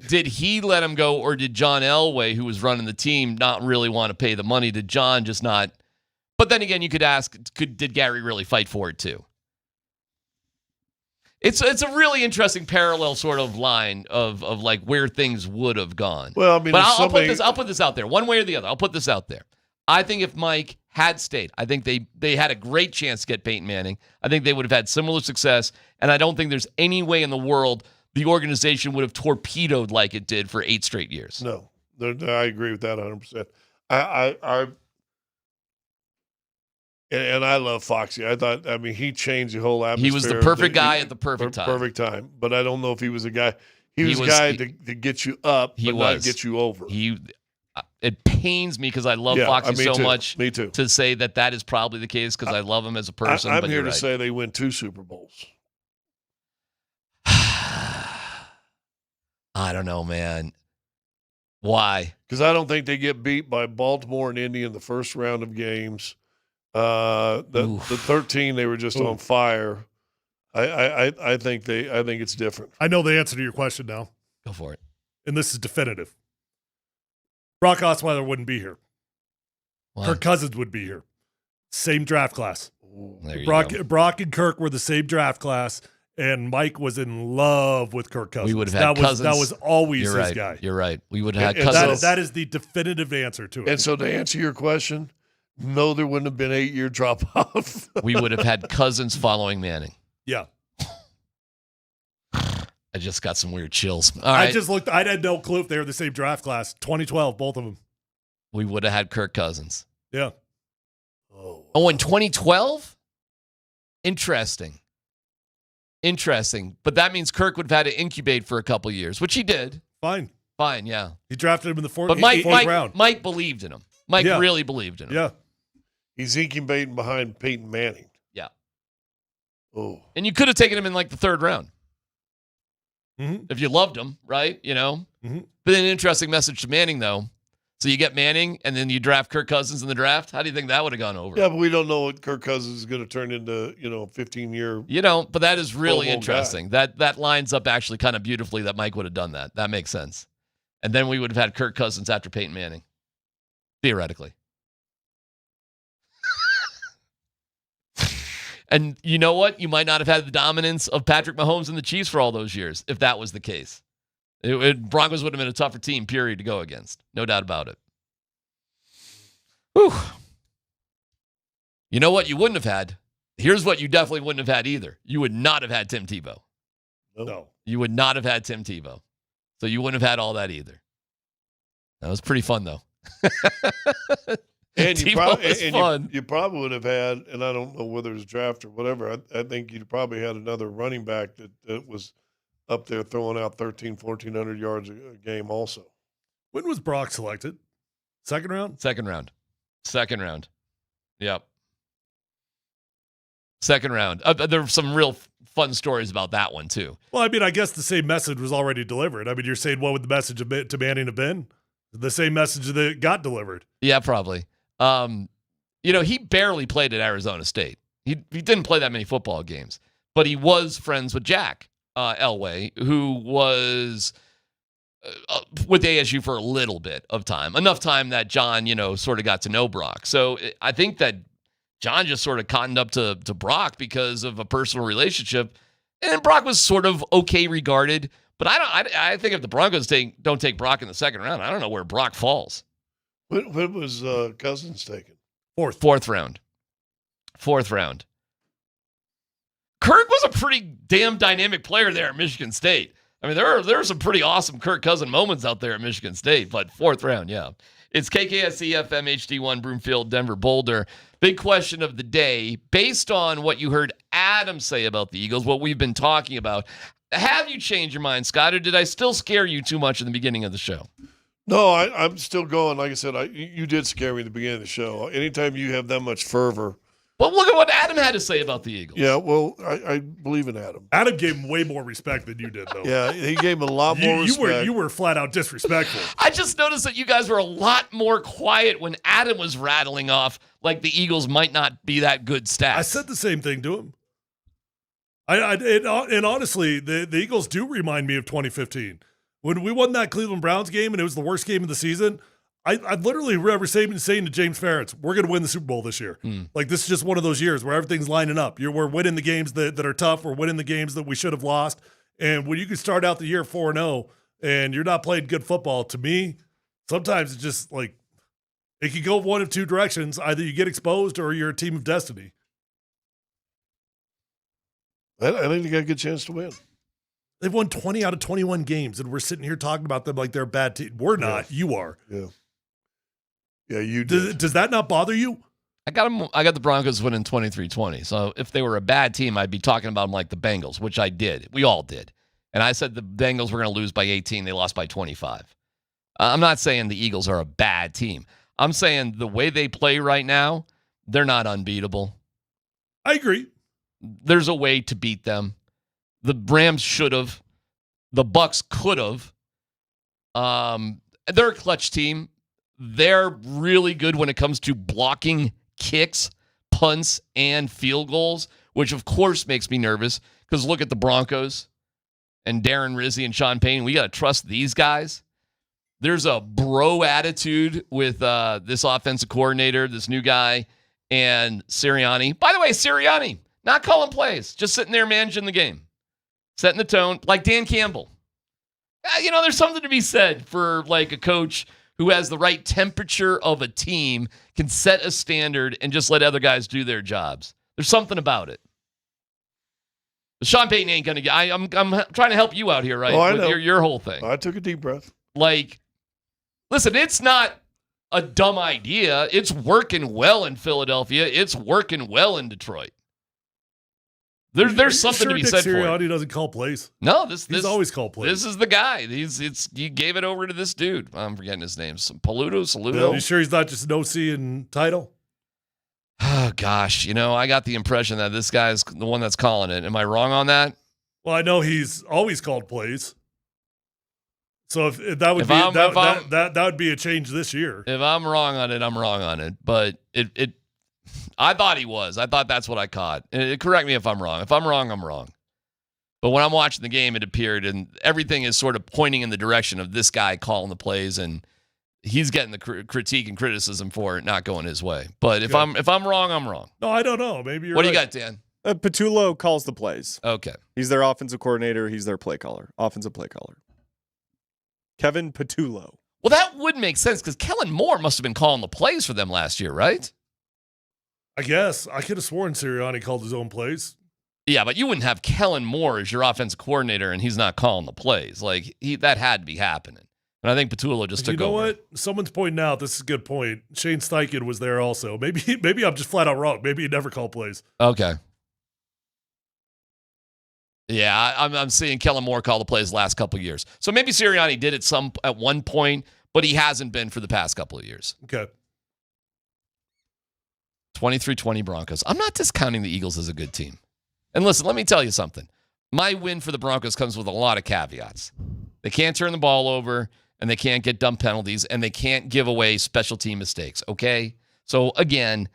A: Did he let him go, or did John Elway, who was running the team, not really want to pay the money? Did John just not? But then again, you could ask, did Gary really fight for it too? It's a really interesting parallel sort of line of like where things would have gone.
B: Well, I mean,
A: but I'll put this out there, one way or the other. I'll put this out there. I think if Mike had stayed, I think they had a great chance to get Peyton Manning. I think they would have had similar success, and I don't think there's any way in the world the organization would have torpedoed like it did for 8 straight years.
B: No, I agree with that 100%. And I love Foxy. I mean, he changed the whole atmosphere.
A: He was the perfect guy at the perfect time.
B: Perfect time. But I don't know if he was a guy. He was a guy to get you up, but not get you over.
A: It pains me because I love Foxy so much.
B: Me too.
A: To say that is probably the case because I love him as a person.
B: I'm
A: but
B: here
A: you're
B: to
A: right.
B: say they win 2 Super Bowls.
A: I don't know, man. Why?
B: Because I don't think they get beat by Baltimore and Indy in the first round of games. The 13 they were just on fire. I think it's different.
C: I know the answer to your question now.
A: Go for it.
C: And this is definitive. Brock Osweiler wouldn't be here.
A: Why?
C: Kirk Cousins would be here. Same draft class.
A: There you go.
C: Brock and Kirk were the same draft class, and Mike was in love with Kirk Cousins.
A: We would have had Cousins.
C: That was always his guy.
A: You're right. We would have had Cousins.
C: That is the definitive answer to it.
B: And so to answer your question, no, there wouldn't have been 8-year drop-off.
A: We would have had Cousins following Manning.
C: Yeah.
A: I just got some weird chills. All right.
C: I just looked. I had no clue if they were the same draft class. 2012, both of them.
A: We would have had Kirk Cousins.
C: Yeah.
A: Oh, in 2012? Interesting. But that means Kirk would have had to incubate for a couple years, which he did.
C: Fine,
A: yeah.
C: He drafted him in the fourth round.
A: Mike believed in him. Mike really believed in him.
C: Yeah.
B: He's incubating behind Peyton Manning.
A: Yeah.
B: Oh.
A: And you could have taken him in like the 3rd round.
C: Mm-hmm.
A: If you loved him, right? You know?
C: Mm-hmm.
A: But an interesting message to Manning, though. So you get Manning, and then you draft Kirk Cousins in the draft? How do you think that would have gone over?
B: Yeah, but we don't know what Kirk Cousins is going to turn into, 15-year.
A: But that is really interesting. That lines up actually kind of beautifully that Mike would have done that. That makes sense. And then we would have had Kirk Cousins after Peyton Manning, theoretically. And you know what? You might not have had the dominance of Patrick Mahomes and the Chiefs for all those years if that was the case. Broncos would have been a tougher team, period, to go against. No doubt about it. Whew. You know what you wouldn't have had? Here's what you definitely wouldn't have had either. You would not have had Tim Tebow.
B: No.
A: You would not have had Tim Tebow. So you wouldn't have had all that either. That was pretty fun, though.
B: And you probably would have had, and I don't know whether it's draft or whatever, I think you'd probably had another running back that was up there throwing out 1,400 yards a game also.
C: When was Brock selected? Second round?
A: Second round. Yep. Second round. There were some real fun stories about that one, too.
C: Well, I mean, I guess the same message was already delivered. I mean, you're saying what would the message to Manning have been? The same message that got delivered.
A: Yeah, probably. He barely played at Arizona State. He didn't play that many football games. But he was friends with Jack Elway, who was with ASU for a little bit of time. Enough time that John, sort of got to know Brock. So I think that John just sort of cottoned up to Brock because of a personal relationship. And Brock was sort of okay regarded. But I think if the Broncos don't take Brock in the second round, I don't know where Brock falls.
B: When was Cousins taken?
A: Fourth round. Kirk was a pretty damn dynamic player there at Michigan State. I mean, there are some pretty awesome Kirk Cousins moments out there at Michigan State, but fourth round, yeah. It's KKSE FM HD1 Broomfield, Denver, Boulder. Big question of the day, based on what you heard Adam say about the Eagles, what we've been talking about. Have you changed your mind, Scott, or did I still scare you too much in the beginning of the show?
B: No, I'm still going. Like I said, you did scare me at the beginning of the show. Anytime you have that much fervor.
A: Well, look at what Adam had to say about the Eagles.
B: Yeah, well, I believe in Adam.
C: Adam gave him way more respect than you did, though.
B: Yeah, he gave him a lot more respect.
C: You were flat out disrespectful.
A: I just noticed that you guys were a lot more quiet when Adam was rattling off like the Eagles might not be that good stats.
C: I said the same thing to him. And honestly, the Eagles do remind me of 2015. When we won that Cleveland Browns game and it was the worst game of the season, I literally remember saying to James Ferentz, we're going to win the Super Bowl this year. Like, this is just one of those years where everything's lining up. We're winning the games that are tough. We're winning the games that we should have lost. And when you can start out the year 4-0 and you're not playing good football, to me, sometimes it's just like it can go one of two directions. Either you get exposed or you're a team of destiny.
B: I think they got a good chance to win.
C: They've won 20 out of 21 games, and we're sitting here talking about them like they're a bad team. We're not. Yeah. You are.
B: Yeah. Yeah, you did.
C: Does that not bother you?
A: I got the Broncos winning 23-20. So if they were a bad team, I'd be talking about them like the Bengals, which I did. We all did. And I said the Bengals were going to lose by 18. They lost by 25. I'm not saying the Eagles are a bad team. I'm saying the way they play right now, they're not unbeatable.
C: I agree.
A: There's a way to beat them. The Rams should have. The Bucks could have. They're a clutch team. They're really good when it comes to blocking kicks, punts, and field goals, which of course makes me nervous because look at the Broncos and Darren Rizzi and Sean Payne. We got to trust these guys. There's a bro attitude with this offensive coordinator, this new guy, and Sirianni. By the way, Sirianni, not calling plays, just sitting there managing the game, setting the tone, like Dan Campbell. There's something to be said for like a coach who has the right temperature of a team, can set a standard and just let other guys do their jobs. There's something about it. But Sean Payton ain't going to get... I'm trying to help you out here, right?
B: I know.
A: With your whole thing.
B: I took a deep breath.
A: Like, listen, it's not a dumb idea. It's working well in Philadelphia. It's working well in Detroit. There's something to be said for it.
C: Sirianni doesn't call plays.
A: No,
C: he's always called plays.
A: This is the guy. You gave it over to this dude. I'm forgetting his name. Saludo.
C: Yeah, you sure he's not just an OC in title?
A: Oh gosh, I got the impression that this guy's the one that's calling it. Am I wrong on that?
C: Well, I know he's always called plays. So if that would that would be a change this year.
A: If I'm wrong on it, I'm wrong on it. But I thought he was. I thought that's what I caught. Correct me if I'm wrong. If I'm wrong, I'm wrong. But when I'm watching the game, it appeared, and everything is sort of pointing in the direction of this guy calling the plays, and he's getting the critique and criticism for it not going his way. But if I'm wrong, I'm wrong.
C: No, I don't know. Maybe you're
A: What
C: right.
A: do you got, Dan?
H: Patullo calls the plays.
A: Okay.
H: He's their offensive coordinator. He's their offensive play caller. Kevin Patullo.
A: Well, that would make sense because Kellen Moore must have been calling the plays for them last year, right?
C: I guess. I could have sworn Sirianni called his own plays.
A: Yeah, but you wouldn't have Kellen Moore as your offensive coordinator and he's not calling the plays. Like, that had to be happening. And I think Patullo just took over.
C: You know what? Someone's pointing out, this is a good point. Shane Steichen was there also. Maybe I'm just flat out wrong. Maybe he never called plays.
A: Okay. Yeah, I'm seeing Kellen Moore call the plays the last couple of years. So maybe Sirianni did it at one point, but he hasn't been for the past couple of years.
C: Okay.
A: 23-20 Broncos. I'm not discounting the Eagles as a good team. And listen, let me tell you something. My win for the Broncos comes with a lot of caveats. They can't turn the ball over, and they can't get dumb penalties, and they can't give away special team mistakes, okay? So, again,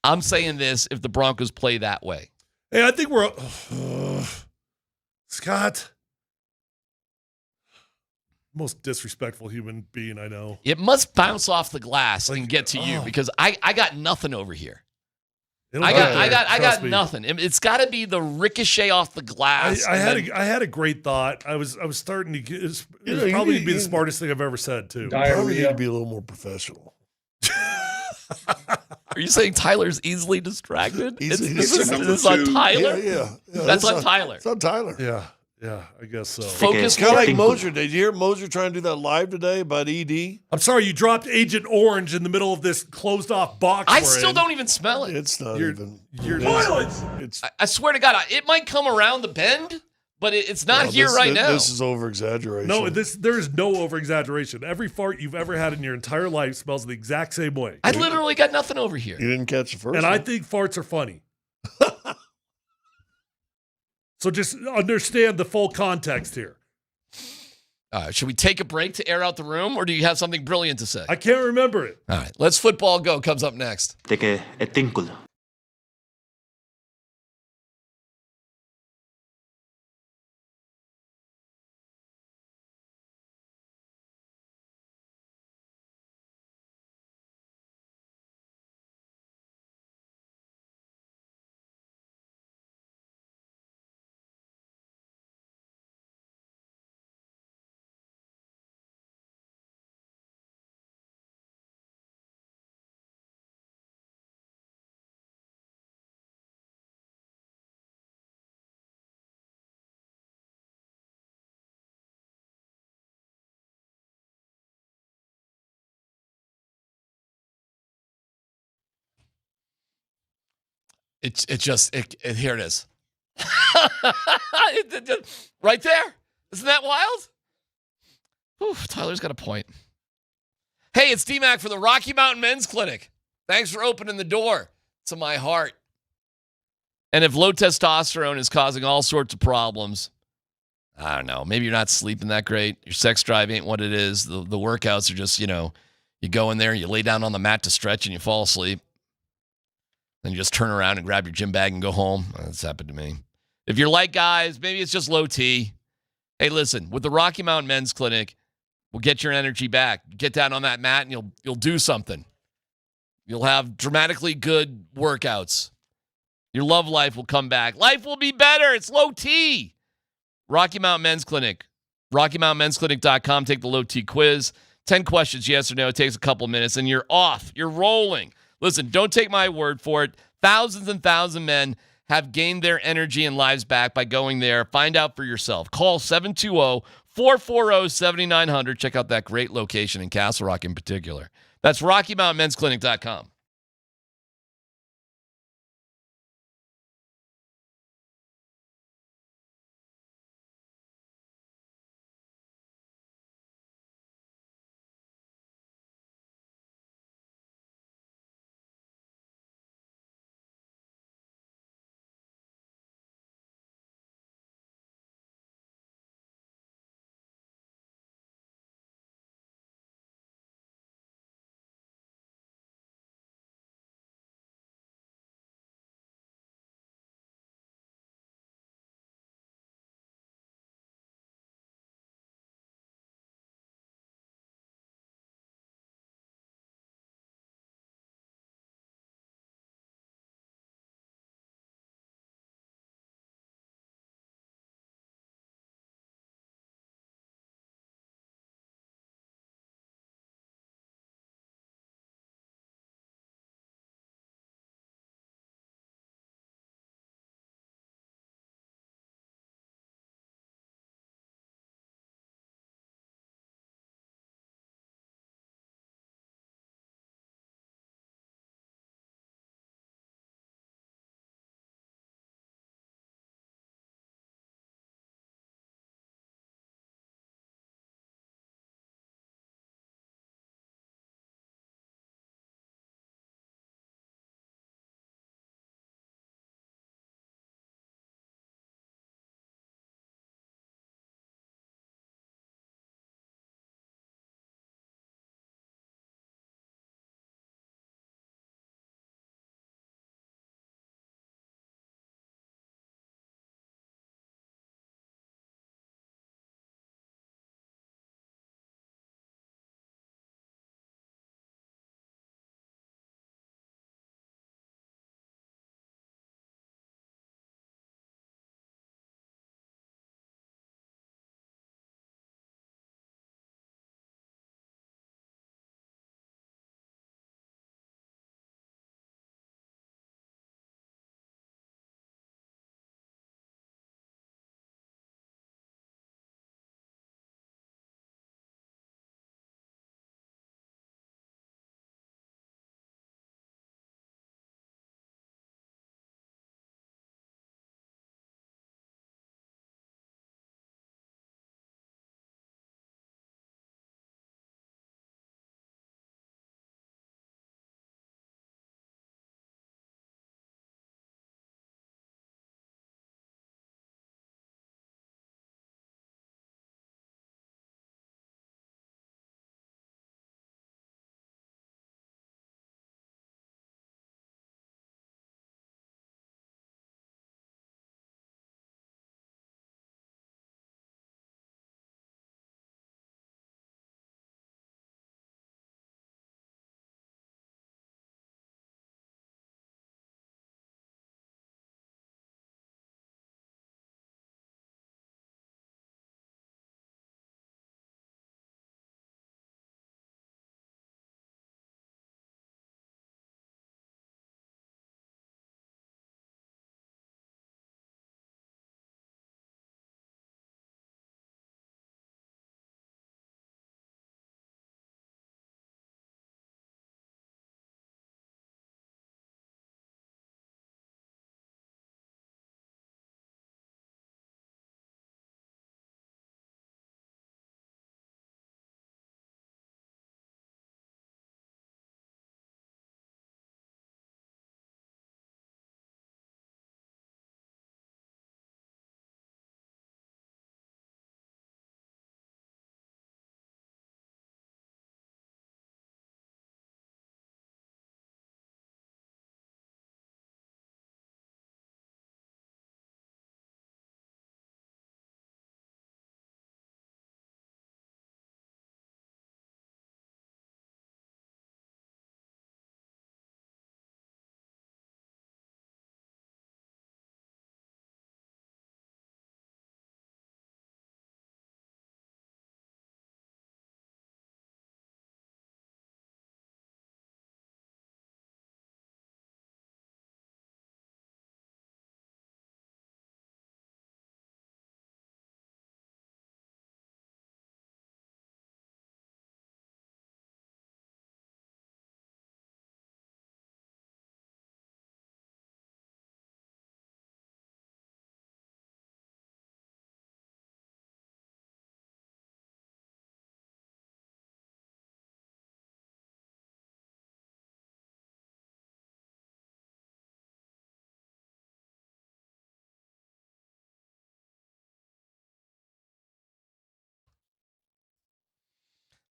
A: I'm saying this if the Broncos play that way.
C: Hey, I think we're Scott. Most disrespectful human being I know.
A: It must bounce off the glass and get to you because I got nothing over here. I got nothing. It's got to be the ricochet off the glass.
C: I had a great thought. I was starting to get. It was probably be the smartest thing I've ever said too.
B: Probably need to be a little more professional.
A: Are you saying Tyler's easily distracted?
B: It's
A: on Tyler?
B: Yeah.
A: That's on Tyler.
B: It's on Tyler.
C: Yeah, I guess so.
A: Focus.
B: Kind of like Moser. Did you hear Moser trying to do that live today about ED?
C: I'm sorry, you dropped Agent Orange in the middle of this closed-off box.
A: I still don't even smell it.
B: It's not even.
C: Your toilets.
A: I swear to God, it might come around the bend, but it's not here right now.
B: This is over-exaggeration.
C: No, there is no over-exaggeration. Every fart you've ever had in your entire life smells the exact same way.
A: I literally got nothing over here.
B: You didn't catch the first
C: And
B: one.
C: I think farts are funny. So just understand the full context here.
A: Should we take a break to air out the room, or do you have something brilliant to say?
C: I can't remember it.
A: All right, let's football go. Comes up next. Here it is. Right there. Isn't that wild? Whew, Tyler's got a point. Hey, it's DMac for the Rocky Mountain Men's Clinic. Thanks for opening the door to my heart. And if low testosterone is causing all sorts of problems, I don't know, maybe you're not sleeping that great. Your sex drive ain't what it is. The workouts are just, you go in there, you lay down on the mat to stretch and you fall asleep. Then you just turn around and grab your gym bag and go home. That's happened to me. If you're like guys, maybe it's just low T. Hey, listen, with the Rocky Mountain Men's Clinic, we'll get your energy back. Get down on that mat and you'll do something. You'll have dramatically good workouts. Your love life will come back. Life will be better. It's low T. Rocky Mountain Men's Clinic. RockyMountainMen'sClinic.com. Take the low T quiz. 10 questions, yes or no. It takes a couple of minutes, and you're off. You're rolling. Listen, don't take my word for it. Thousands and thousands of men have gained their energy and lives back by going there. Find out for yourself. Call 720-440-7900. Check out that great location in Castle Rock in particular. That's RockyMountainMen'sClinic.com.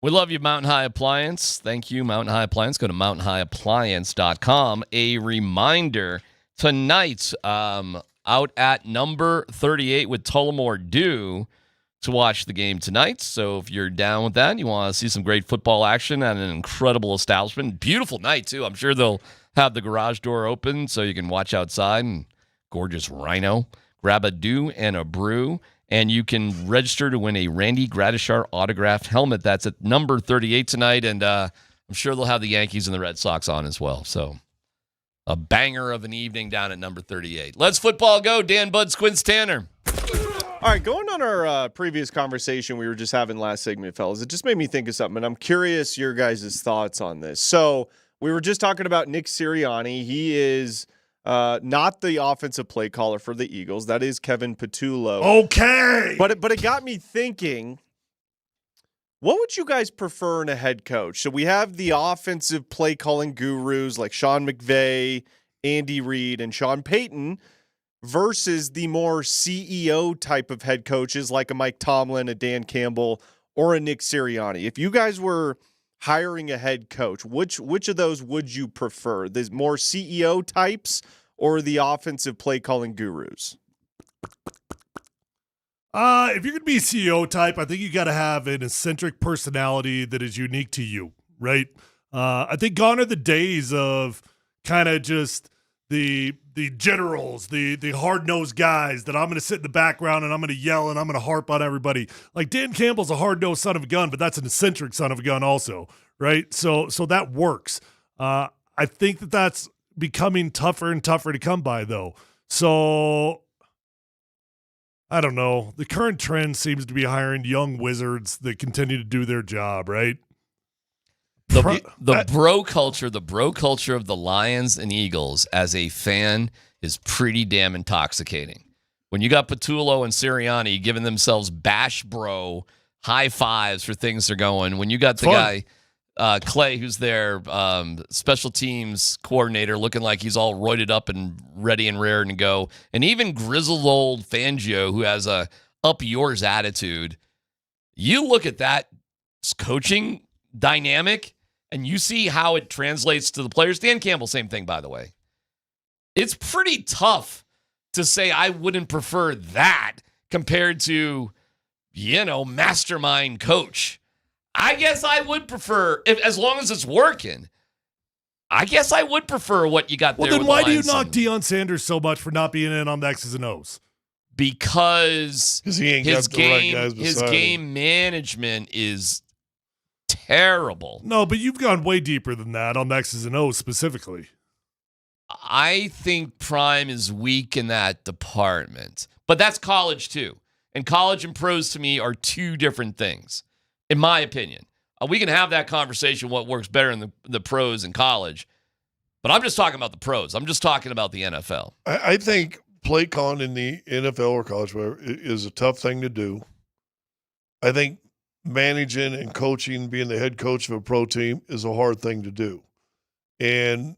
A: We love you, Mountain High Appliance. Thank you, Mountain High Appliance. Go to mountainhighappliance.com. A reminder, tonight, out at number 38 with Tullamore Dew to watch the game tonight. So if you're down with that, you want to see some great football action at an incredible establishment. Beautiful night, too. I'm sure they'll have the garage door open so you can watch outside and gorgeous rhino. Grab a dew and a brew, and you can register to win a Randy Gradishar autographed helmet. That's at number 38 tonight, and I'm sure they'll have the Yankees and the Red Sox on as well. So a banger of an evening down at number 38. Let's football go. Dan Buds, Quince Tanner.
H: All right, going on our previous conversation we were just having last segment, fellas, it just made me think of something, and I'm curious your guys' thoughts on this. So we were just talking about Nick Sirianni. He is not the offensive play caller for the Eagles. That is Kevin Patullo.
C: Okay.
H: But it got me thinking, what would you guys prefer in a head coach? So we have the offensive play calling gurus like Sean McVay, Andy Reid, and Sean Payton versus the more CEO type of head coaches like a Mike Tomlin, a Dan Campbell, or a Nick Sirianni. If you guys were hiring a head coach, which of those would you prefer? The more CEO types or the offensive play calling gurus?
C: If you're going to be a CEO type, I think you got to have an eccentric personality that is unique to you, right? I think gone are the days of kind of just the generals, the hard-nosed guys that I'm going to sit in the background and I'm going to yell and I'm going to harp on everybody. Like Dan Campbell's a hard-nosed son of a gun, but that's an eccentric son of a gun also, right? So that works. I think that's becoming tougher and tougher to come by, though. So I don't know. The current trend seems to be hiring young wizards that continue to do their job, right?
A: The bro culture of the Lions and Eagles as a fan is pretty damn intoxicating. When you got Patullo and Sirianni giving themselves bash bro high fives for things they're going, when you got the guy Clay, who's their special teams coordinator, looking like he's all roided up and ready and raring to go, and even grizzled old Fangio, who has a up yours attitude, you look at that coaching dynamic and you see how it translates to the players. Dan Campbell, same thing, by the way. It's pretty tough to say I wouldn't prefer that compared to, mastermind coach. I guess I would prefer, as long as it's working, I guess I would prefer what you got there.
C: Well, then
A: with
C: why
A: the
C: do you
A: Lions
C: knock Deion Sanders so much for not being in on the X's and O's?
A: Because
B: he ain't got the right guys
A: his
B: beside
A: game
B: him.
A: management is terrible.
C: No, but you've gone way deeper than that on the X's and O's specifically.
A: I think Prime is weak in that department. But that's college too. And college and pros to me are two different things, in my opinion. We can have that conversation, what works better in the pros and college. But I'm just talking about the pros. I'm just talking about the NFL.
B: I think play calling in the NFL or college is a tough thing to do. I think managing and coaching, being the head coach of a pro team is a hard thing to do. And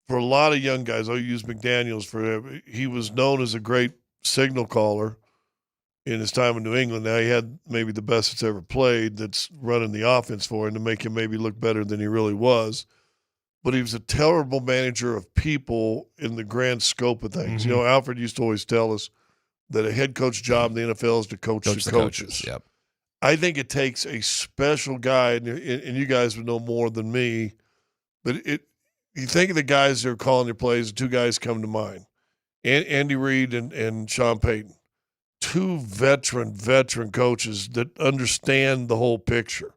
B: for a lot of young guys, I'll use McDaniels for him. He was known as a great signal caller in his time in New England. Now he had maybe the best that's ever played that's running the offense for him to make him maybe look better than he really was. But he was a terrible manager of people in the grand scope of things.
A: Mm-hmm.
B: Alfred used to always tell us that a head coach job in the NFL is to coach the coaches.
A: Yep.
B: I think it takes a special guy, and you guys would know more than me, but you think of the guys that are calling their plays, two guys come to mind, Andy Reid and Sean Payton, two veteran coaches that understand the whole picture.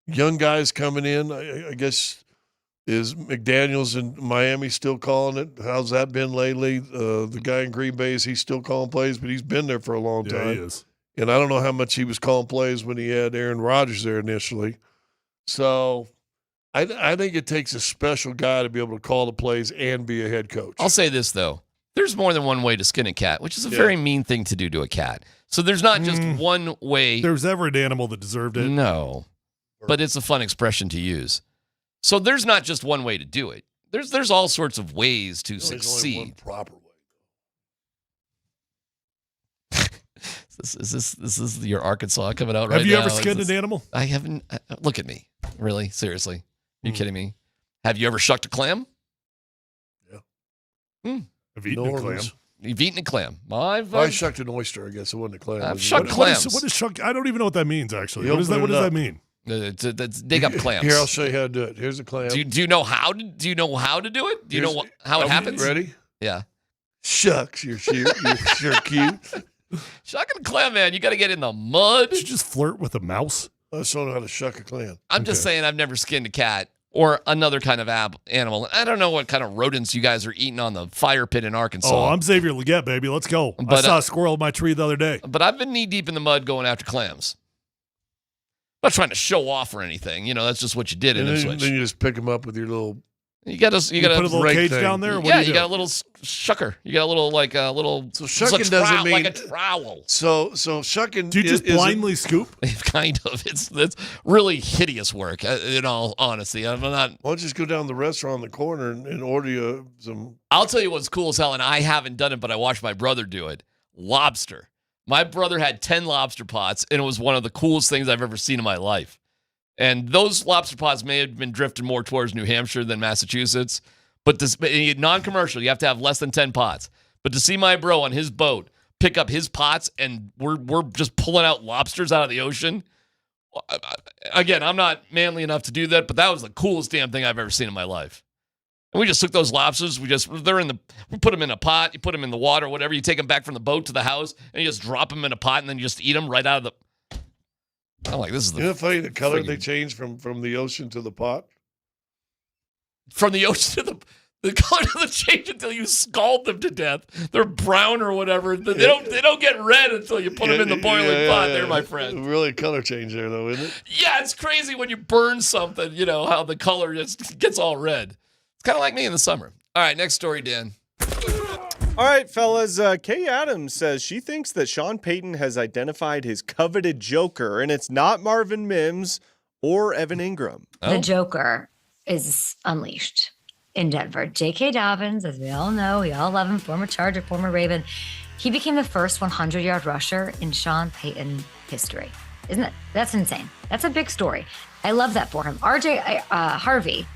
B: Young guys coming in, I guess, is McDaniels in Miami still calling it? How's that been lately? The guy in Green Bay, is he still calling plays? But he's been there for a long time.
C: Yeah, he is.
B: And I don't know how much he was calling plays when he had Aaron Rodgers there initially. So I think it takes a special guy to be able to call the plays and be a head coach.
A: I'll say this, though. There's more than one way to skin a cat, which is a very mean thing to do to a cat. So there's not just one way.
C: There's ever an animal that deserved it.
A: No. But it's a fun expression to use. So there's not just one way to do it. There's all sorts of ways to succeed.
B: There's only one proper way.
A: This is your Arkansas coming out right now.
C: Have you ever skinned an animal?
A: I haven't. Look at me. Really? Seriously? Are you kidding me? Have you ever shucked a clam?
B: Yeah.
C: Have eaten a clam?
A: You've eaten a clam.
B: I shucked an oyster, I guess. It wasn't a clam.
A: I've shucked clams.
C: What is shuck? I don't even know what that means, actually. What does that mean?
A: To dig up clams.
B: Here, I'll show you how to do it. Here's a clam.
A: Do you know how to do it? Do you know how it happens?
B: Ready?
A: Yeah.
B: Shucks, you're cute.
A: Shucking a clam, man. You got to get in the mud.
C: Did you just flirt with a mouse?
B: I just don't know how to shuck a clam.
A: I'm just saying I've never skinned a cat or another kind of animal. I don't know what kind of rodents you guys are eating on the fire pit in Arkansas.
C: Oh, I'm Xavier Leggett, baby. Let's go. I saw a squirrel in my tree the other day.
A: But I've been knee deep in the mud going after clams. I'm not trying to show off or anything. That's just what you did in Ipswich.
B: Then you just pick them up with your little.
A: You got to
C: put a little cage down there. Or what
A: yeah,
C: do
A: you got a little shucker. You got a little.
B: So shucking doesn't mean
A: like a trowel.
B: So shucking.
C: Do you just blindly scoop?
A: Kind of. It's really hideous work. In all honesty, I'm not.
B: Why don't you just go down to the restaurant in the corner and order you some?
A: I'll tell you what's cool as hell, and I haven't done it, but I watched my brother do it. Lobster. My brother had 10 lobster pots, and it was one of the coolest things I've ever seen in my life. And those lobster pots may have been drifting more towards New Hampshire than Massachusetts. But non-commercial, you have to have less than 10 pots. But to see my bro on his boat pick up his pots and we're just pulling out lobsters out of the ocean. Again, I'm not manly enough to do that, but that was the coolest damn thing I've ever seen in my life. And we just took those lobsters. We put them in a pot. You put them in the water, whatever. You take them back from the boat to the house, and you just drop them in a pot, and then you just eat them right out of the. I'm like, this is the.
B: Isn't it funny the color they change from the ocean to the pot?
A: From the ocean to the color doesn't change until you scald them to death. They're brown or whatever. They don't get red until you put them in the boiling pot. There, my friend.
B: Really color change there, though, isn't it?
A: Yeah, it's crazy when you burn something. How the color just gets all red. It's kind of like me in the summer. All right, next story, Dan.
H: All right, fellas. Kay Adams says she thinks that Sean Payton has identified his coveted joker, and it's not Marvin Mims or Evan Ingram.
K: The Joker is unleashed in Denver. J.K. Dobbins, as we all know, we all love him, former Charger, former Raven. He became the first 100-yard rusher in Sean Payton history. That's insane. That's a big story. I love that for him. R.J. Harvey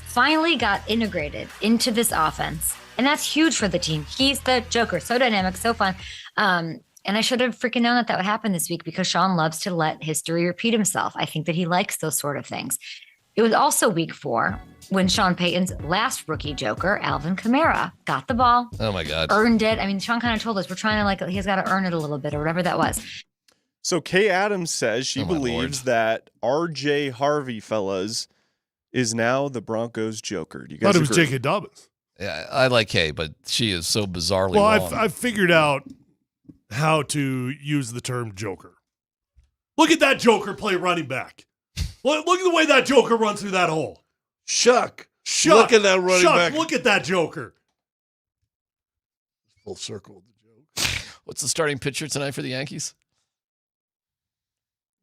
K: finally got integrated into this offense, and that's huge for the team. He's the Joker, so dynamic, so fun. And I should have freaking known that would happen this week because Sean loves to let history repeat himself. I think that he likes those sort of things. It was also week 4 when Sean Payton's last rookie Joker, Alvin Kamara, got the ball.
A: Oh, my God.
K: Earned it. I mean, Sean kind of told us we're trying to he's got to earn it a little bit or whatever that was.
H: So Kay Adams says she believes that R.J. Harvey, fellas, is now the Broncos Joker. Do you guys
C: thought it was
H: agree?
C: J.K. Dobbins.
A: Yeah, I like Kay, but she is so bizarrely
C: wrong.
A: Well,
C: I've figured out how to use the term Joker. Look at that Joker play running back. Look at the way that Joker runs through that hole.
B: Shuck. Look at that running back.
C: Look at that Joker.
B: Full circle of the joke.
A: What's the starting pitcher tonight for the Yankees?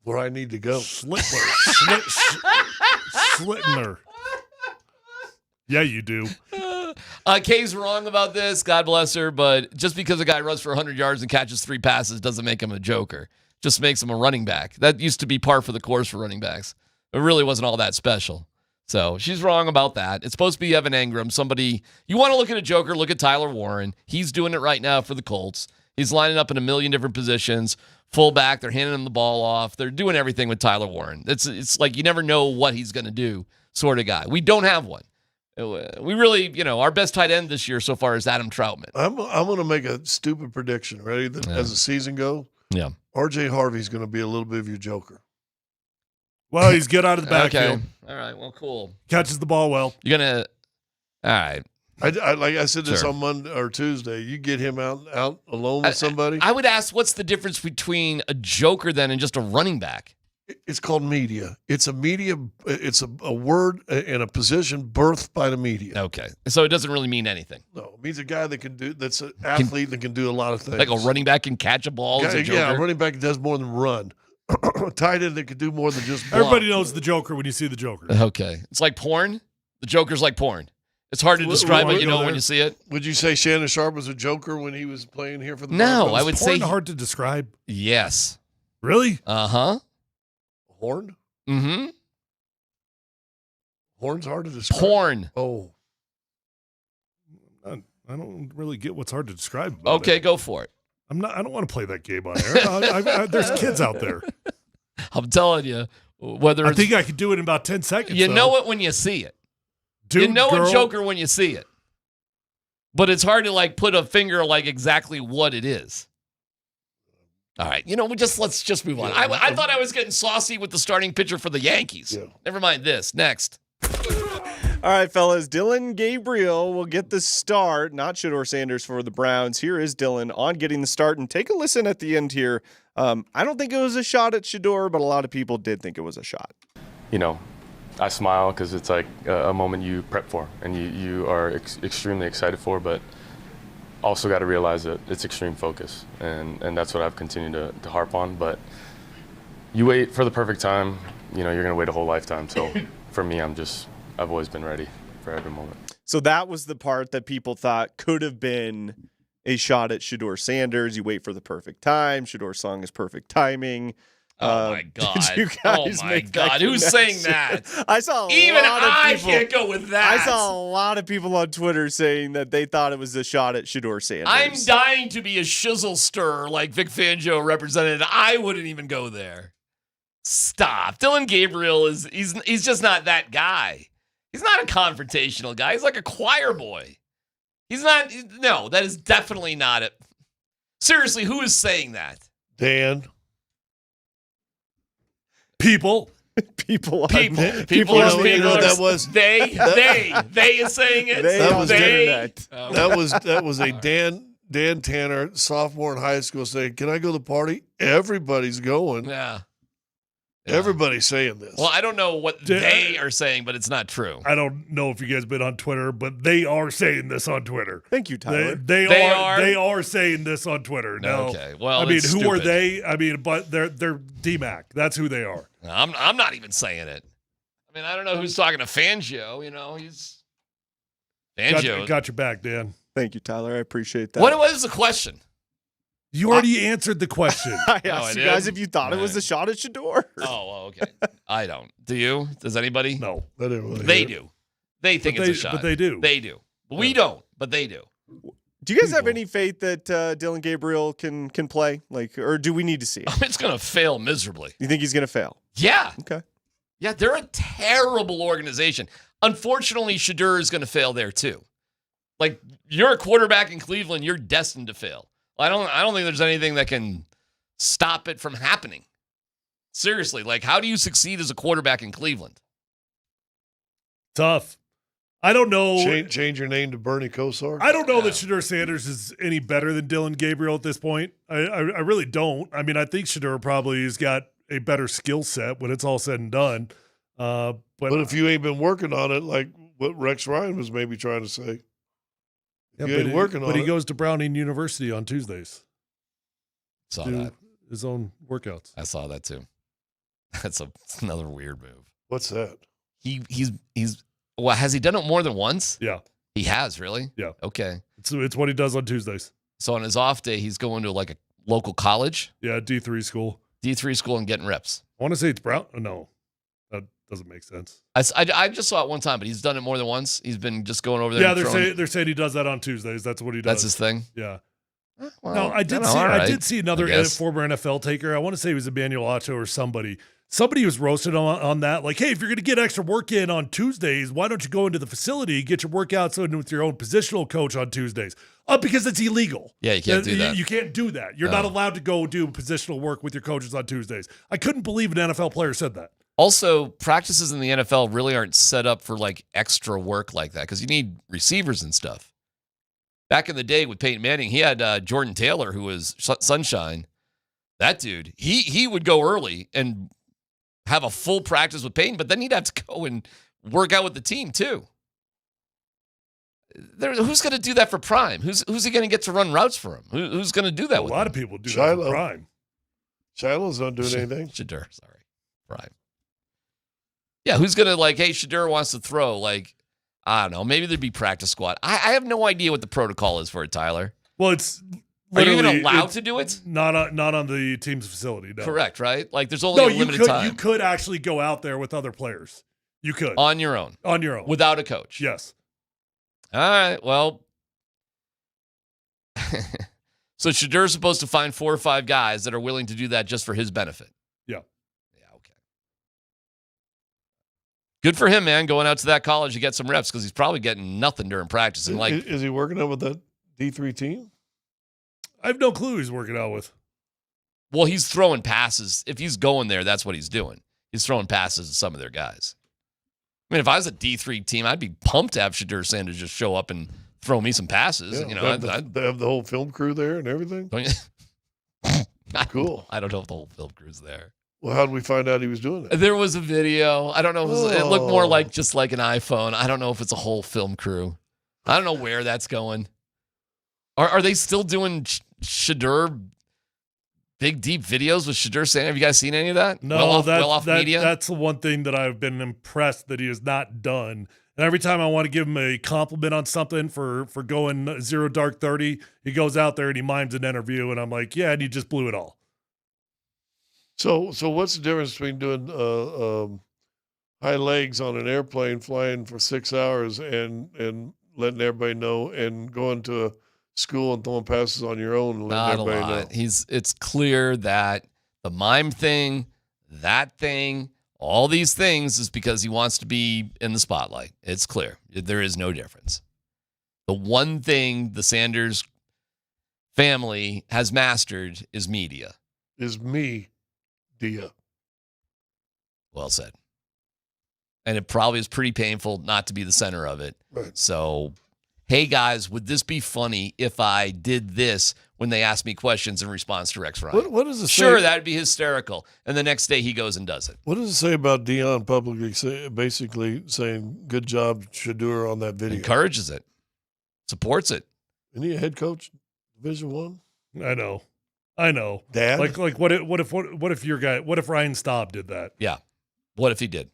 B: Where I need to go.
C: Slitner. Yeah, you do.
A: Kay's wrong about this. God bless her. But just because a guy runs for 100 yards and catches 3 passes doesn't make him a Joker. Just makes him a running back. That used to be par for the course for running backs. It really wasn't all that special. So she's wrong about that. It's supposed to be Evan Ingram. Somebody, you want to look at a Joker, look at Tyler Warren. He's doing it right now for the Colts. He's lining up in a million different positions. Fullback, they're handing him the ball off. They're doing everything with Tyler Warren. It's like you never know what he's going to do sort of guy. We don't have one. We really, our best tight end this year so far is Adam Troutman.
B: I'm going to make a stupid prediction. Ready? As the season goes?
A: Yeah.
B: R.J. Harvey's going to be a little bit of your Joker.
C: Well, he's good out of the backfield.
A: Okay. All right. Well, cool.
C: Catches the ball well.
A: You're going to – all right.
B: Like I said this on Monday or Tuesday. You get him out alone with somebody.
A: I would ask, what's the difference between a Joker then and just a running back?
B: It's called media. It's a media. It's a word and a position birthed by the media.
A: Okay, so it doesn't really mean anything.
B: No, it means a guy that can do. That's an athlete that can do a lot of things.
A: Like a running back can catch a ball. As a Joker?
B: Yeah, a running back does more than run. Tight end that can do more than just block.
C: Everybody knows the Joker when you see the Joker.
A: Okay, it's like porn. The Joker's like porn. It's hard to describe, but you know when you see it.
B: Would you say Shannon Sharp was a joker when he was playing here for the
A: No,
B: Broncos?
A: I would say
C: hard to describe.
A: Yes.
C: Really?
A: Uh-huh.
B: Horn?
A: Mm-hmm.
B: Horn's hard to describe.
A: Porn.
B: Oh.
C: I don't really get what's hard to describe about
A: Okay,
C: it.
A: go for it.
C: I don't want to play that game on air. There's kids out there.
A: I'm telling you,
C: I think I could do it in about 10 seconds.
A: You know it when you see it.
C: Dude,
A: you know
C: girl.
A: a joker when you see it. But it's hard to like put a finger like exactly what it is. All right, let's just move on. I thought I was getting saucy with the starting pitcher for the Yankees.
B: Yeah.
A: Never mind this. Next.
H: All right, fellas. Dylan Gabriel will get the start, not Shedeur Sanders for the Browns. Here is Dylan on getting the start. And take a listen at the end here. I don't think it was a shot at Shedeur, but a lot of people did think it was a shot.
O: I smile because it's like a moment you prep for and you are extremely excited for, but also got to realize that it's extreme focus. And that's what I've continued to harp on. But you wait for the perfect time, you're going to wait a whole lifetime. So for me, I've always been ready for every moment.
H: So that was the part that people thought could have been a shot at Shedeur Sanders. You wait for the perfect time. Shedeur's song is perfect timing.
A: Oh my God!
H: Did you guys make that
A: Who's saying that?
H: I saw
A: even
H: lot of
A: I
H: people,
A: can't go with that.
H: I saw a lot of people on Twitter saying that they thought it was a shot at Shedeur Sanders.
A: I'm dying to be a shizzle stirrer like Vic Fangio represented. I wouldn't even go there. Stop. Dylan Gabriel he's just not that guy. He's not a confrontational guy. He's like a choir boy. He's not. No, that is definitely not it. Seriously, who is saying that?
B: Dan.
C: People
A: are speaking.
B: That was
A: they is saying it.
B: That was a Dan Tanner, sophomore in high school, saying, "Can I go to the party?" Everybody's going.
A: Yeah.
B: Everybody's saying this.
A: Well, I don't know what they are saying, but it's not true.
C: I don't know if you guys been on Twitter, but they are saying this on Twitter.
H: Thank you, Tyler.
C: They are saying this on Twitter. No.
A: Okay. Well,
C: I mean, who are they? I mean, but they're DMac. That's who they are.
A: I'm not even saying it. I mean, I don't know who's talking to Fangio. He's Fangio.
C: Got your back, Dan.
H: Thank you, Tyler. I appreciate that.
A: What was the question?
C: You already answered the question.
H: I asked you guys if you thought it was a shot at Shedeur.
A: Oh, okay. I don't. Do you? Does anybody?
C: No.
A: They do. They think it's a shot.
C: But they do.
A: They do. We don't, but they do.
H: Do you guys have any faith that Dylan Gabriel can play? Or do we need to see it?
A: It's going to fail miserably.
H: You think he's going to fail?
A: Yeah.
H: Okay.
A: Yeah, they're a terrible organization. Unfortunately, Shedeur is going to fail there too. Like, you're a quarterback in Cleveland, you're destined to fail. I don't think there's anything that can stop it from happening. Seriously, how do you succeed as a quarterback in Cleveland?
C: Tough. I don't know.
B: Change your name to Bernie Kosar.
C: I don't know that Shedeur Sanders is any better than Dylan Gabriel at this point. I really don't. I mean, I think Shedeur probably has got a better skill set when it's all said and done. But
B: if you ain't been working on it, like what Rex Ryan was maybe trying to say.
C: Yeah, but he goes to Browning University on Tuesdays.
A: Saw that.
C: His own workouts.
A: I saw that too. That's another weird move.
B: What's that?
A: He's well, has he done it more than once?
C: Yeah.
A: He has, really?
C: Yeah.
A: Okay.
C: It's what he does on Tuesdays.
A: So on his off day, he's going to a local college?
C: Yeah, D3 school.
A: D3 school and getting reps.
C: I want to say it's Brown. No, that doesn't make sense.
A: I just saw it one time, but he's done it more than once. He's been just going over there.
C: Yeah, they're saying he does that on Tuesdays. That's what he does.
A: That's his thing?
C: Yeah.
A: Well,
C: no, I did see another former NFL taker. I want to say it was Emmanuel Acho or somebody. Somebody was roasted on that. Like, hey, if you're going to get extra work in on Tuesdays, why don't you go into the facility, get your workouts in with your own positional coach on Tuesdays? Because it's illegal.
A: Yeah, you can't do that.
C: You can't do that. You're not allowed to go do positional work with your coaches on Tuesdays. I couldn't believe an NFL player said that.
A: Also, practices in the NFL really aren't set up for extra work like that because you need receivers and stuff. Back in the day with Peyton Manning, he had Jordan Taylor, who was Sunshine. That dude, he would go early and have a full practice with Peyton, but then he'd have to go and work out with the team too. Who's going to do that for Prime? Who's he going to get to run routes for him? Who's going to do that with him?
C: A lot of people do that for Prime.
B: Shiloh's not doing anything.
A: Shedeur, sorry. Prime. Yeah, who's going to hey, Shedeur wants to throw. I don't know. Maybe there'd be practice squad. I have no idea what the protocol is for it, Tyler.
C: Well, it's
A: Are you even allowed to do it?
C: Not on the team's facility. No.
A: Correct, right? Like there's only a limited time.
C: You could actually go out there with other players. You could.
A: On your own.
C: On your own.
A: Without a coach.
C: Yes.
A: All right. Well, so Shedur's supposed to find 4 or 5 guys that are willing to do that just for his benefit.
C: Yeah.
A: Yeah, okay. Good for him, man, going out to that college to get some reps because he's probably getting nothing during practice. And
B: is he working out with that D3 team?
C: I have no clue who he's working out with.
A: Well, he's throwing passes. If he's going there, that's what he's doing. He's throwing passes to some of their guys. I mean, if I was a D3 team, I'd be pumped to have Shedur Sanders just show up and throw me some passes.
B: Yeah, they have the whole film crew there and everything. Cool.
A: I don't know if the whole film crew's there.
B: Well, how did we find out he was doing that?
A: There was a video. I don't know. It looked more like just like an iPhone. I don't know if it's a whole film crew. I don't know where that's going. Are they still doing Shedur big, deep videos with Shedur Sanders? Have you guys seen any of that?
C: No,
A: well off media?
C: That's the one thing that I've been impressed that he has not done. And every time I want to give him a compliment on something for going 0 dark 30, he goes out there and he mimes an interview, and I'm like, yeah, and he just blew it all.
B: So what's the difference between doing high legs on an airplane flying for 6 hours and letting everybody know and going to a school and throwing passes on your own and letting everybody know?
A: It's clear that the mime thing, that thing, all these things is because he wants to be in the spotlight. It's clear. There is no difference. The one thing the Sanders family has mastered is media.
B: Dia.
A: Well said. And it probably is pretty painful not to be the center of it.
B: Right.
A: So, hey guys, would this be funny if I did this when they ask me questions in response to Rex Ryan?
B: What does it say?
A: Sure, that'd be hysterical. And the next day he goes and does it.
B: What does it say about Dion publicly basically saying, good job, Shedur, on that video?
A: Encourages it. Supports it.
B: Isn't he a head coach, Division I?
C: I know.
B: Dad?
C: Like what if your guy, what if Ryan Staub did that?
A: Yeah. What if he did?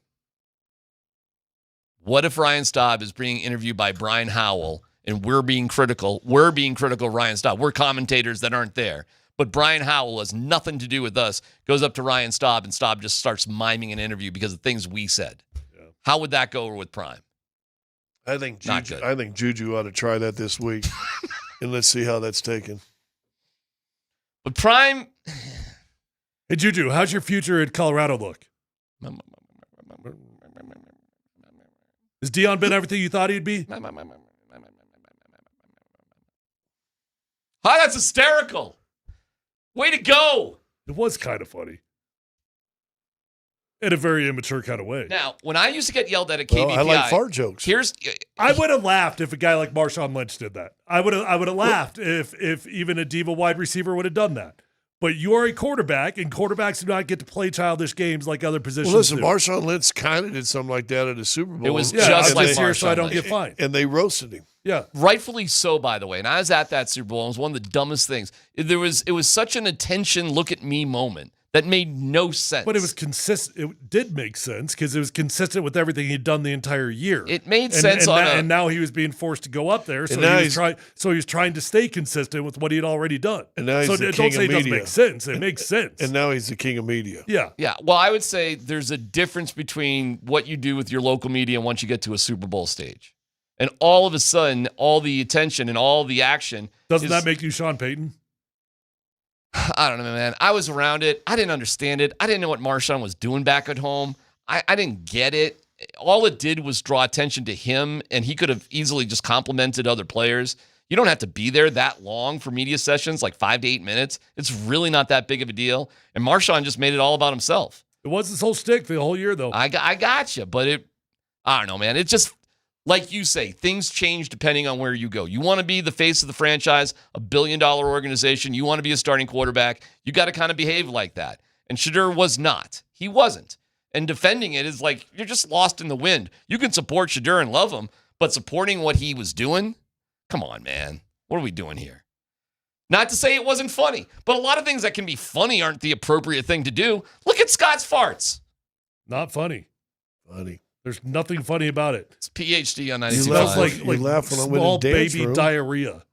A: What if Ryan Staub is being interviewed by Brian Howell and we're being critical? We're being critical of Ryan Staub. We're commentators that aren't there. But Brian Howell has nothing to do with us, goes up to Ryan Staub, and Staub just starts miming an interview because of things we said. Yeah. How would that go over with Prime?
B: I think Juju ought to try that this week, and let's see how that's taken.
A: But Prime...
C: Hey, Juju, how's your future at Colorado look? Has Dion been everything you thought he'd be?
A: Hi, that's hysterical. Way to go.
C: It was kind of funny. In a very immature kind of way.
A: Now, when I used to get yelled at KVPI...
B: Well, I like fart jokes.
C: I would have laughed if a guy like Marshawn Lynch did that. I would have laughed if even a diva wide receiver would have done that. But you are a quarterback, and quarterbacks do not get to play childish games like other positions.
B: Well, listen,
C: do.
B: Marshawn Lynch kind of did something like that at a Super Bowl.
A: It was just like
C: here, so I don't
A: Lynch.
C: get fined.
B: And they roasted him.
C: Yeah,
A: rightfully so. By the way, and I was at that Super Bowl. It was one of the dumbest things. It was such an attention, look at me moment that made no sense.
C: But it was consistent. It did make sense because it was consistent with everything he'd done the entire year.
A: It made sense.
C: And now he was being forced to go up there, so he was trying to stay consistent with what he had already done.
B: And now he's the
C: don't
B: king
C: say
B: of
C: it doesn't
B: media.
C: make sense. It makes sense.
B: And now he's the king of media.
C: Yeah.
A: Yeah. Well, I would say there's a difference between what you do with your local media once you get to a Super Bowl stage. And all of a sudden, all the attention and all the action.
C: Doesn't that make you Sean Payton?
A: I don't know, man. I was around it. I didn't understand it. I didn't know what Marshawn was doing back at home. I didn't get it. All it did was draw attention to him, and he could have easily just complimented other players. You don't have to be there that long for media sessions, like 5 to 8 minutes. It's really not that big of a deal. And Marshawn just made it all about himself.
C: It was his whole shtick the whole year, though.
A: I got you, but I don't know, man. It just... Like you say, things change depending on where you go. You want to be the face of the franchise, a billion-dollar organization. You want to be a starting quarterback. You got to kind of behave like that. And Shedur was not. He wasn't. And defending it is like you're just lost in the wind. You can support Shedur and love him, but supporting what he was doing? Come on, man. What are we doing here? Not to say it wasn't funny, but a lot of things that can be funny aren't the appropriate thing to do. Look at Scott's farts.
C: Not funny.
B: Funny.
C: There's nothing funny about it.
A: It's PhD on
C: It
A: 95.
C: smells like
B: You laugh when I'm in a
C: small
B: dance
C: baby
B: room.
C: diarrhea.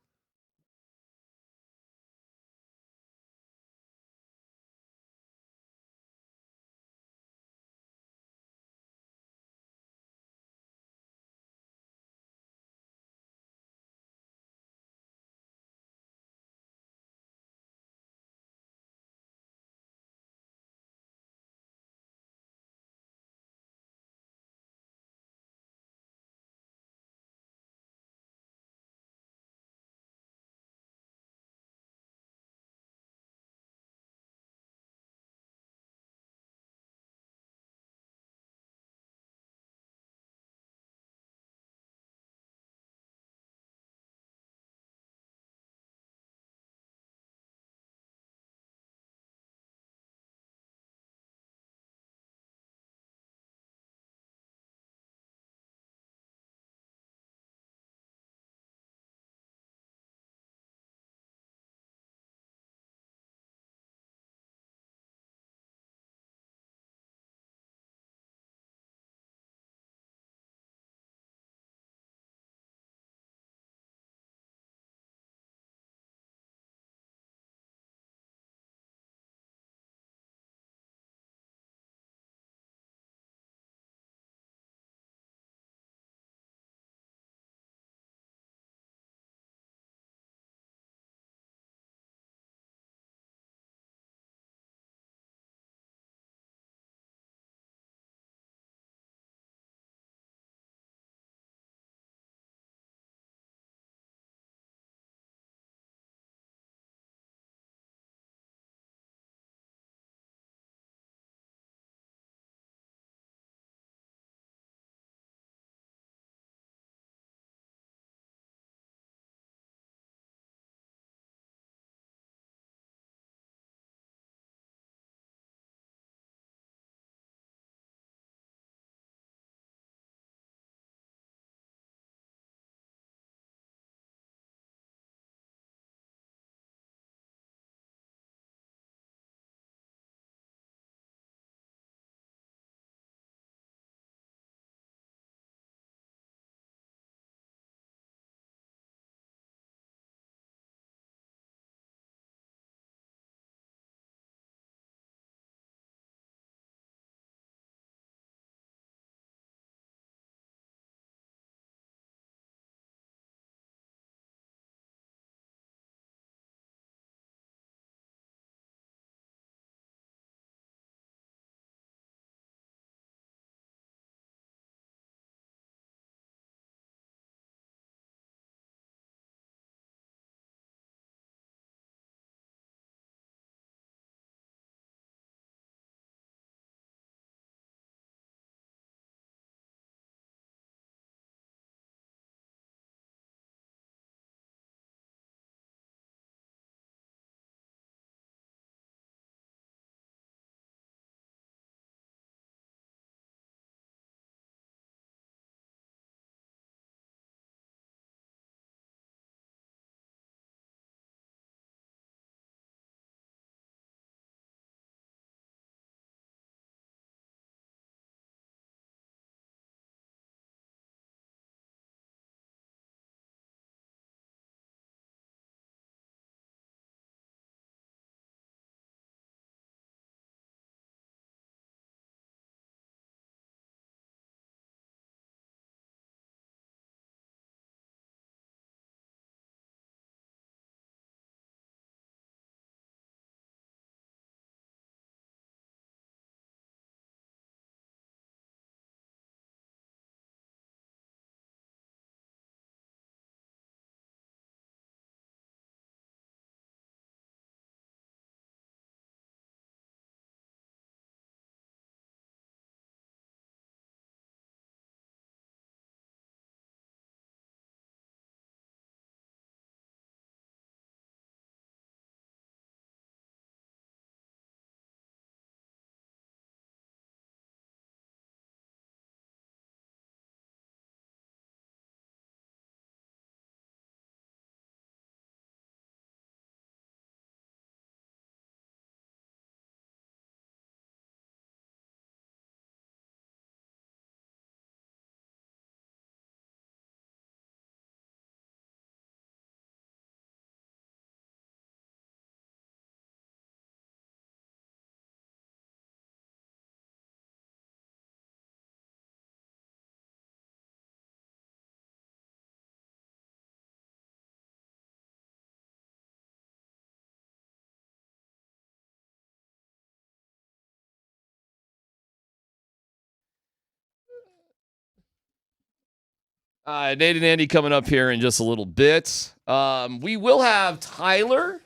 A: Nate and Andy coming up here in just a little bit. We will have Tyler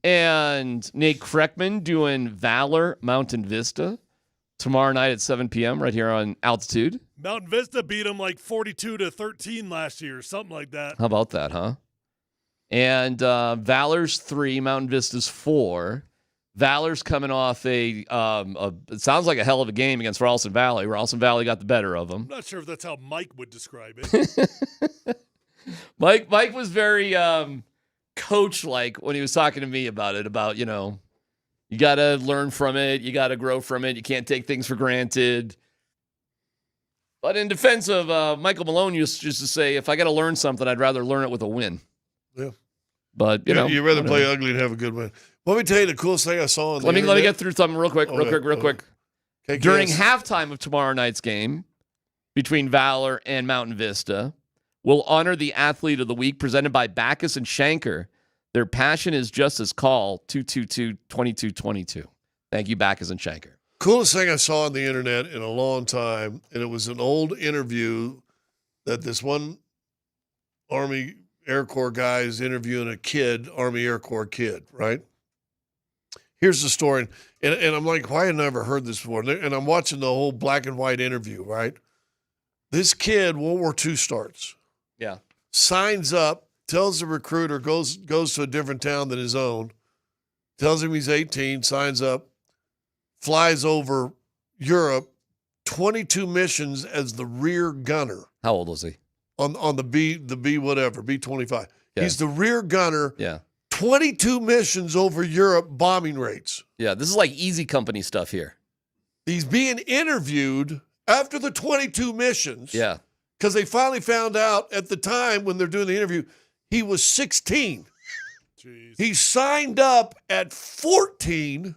A: and Nate Kreckman doing Valor Mountain Vista tomorrow night at 7 p.m. right here on Altitude.
C: Mountain Vista beat them like 42-13 last year, something like that.
A: How about that, huh? And Valor's 3, Mountain Vista's 4. Valor's coming off it sounds like a hell of a game against Ralston Valley. Ralston Valley got the better of them.
C: I'm not sure if that's how Mike would describe it.
A: Mike was very coach-like when he was talking to me about it, about, you got to learn from it. You got to grow from it. You can't take things for granted. But in defense of Michael Malone used to say, if I got to learn something, I'd rather learn it with a win.
B: Yeah.
A: But,
B: you'd rather play ugly and have a good win. Let me tell you the coolest thing I saw on the internet.
A: Let me get through something real quick.
B: Okay,
A: During halftime of tomorrow night's game between Valor and Mountain Vista, we'll honor the Athlete of the Week presented by Backus and Shanker. Their passion is just as call 222-2222. Thank you, Backus and Shanker.
B: Coolest thing I saw on the internet in a long time, and it was an old interview that this one Army Air Corps guy is interviewing a kid, Army Air Corps kid, right? Here's the story. And I'm like, why had I never heard this before? And I'm watching the whole black and white interview, right? This kid, World War II starts.
A: Yeah.
B: Signs up, tells the recruiter, goes to a different town than his own, tells him he's 18, signs up, flies over Europe, 22 missions as the rear gunner.
A: How old was he?
B: On the B whatever, B-25.
A: Yeah.
B: He's the rear gunner.
A: Yeah.
B: 22 missions over Europe, bombing rates.
A: Yeah, this is like Easy Company stuff here.
B: He's being interviewed after the 22 missions.
A: Yeah.
B: Because they finally found out at the time when they're doing the interview, he was 16.
C: Jeez.
B: He signed up at 14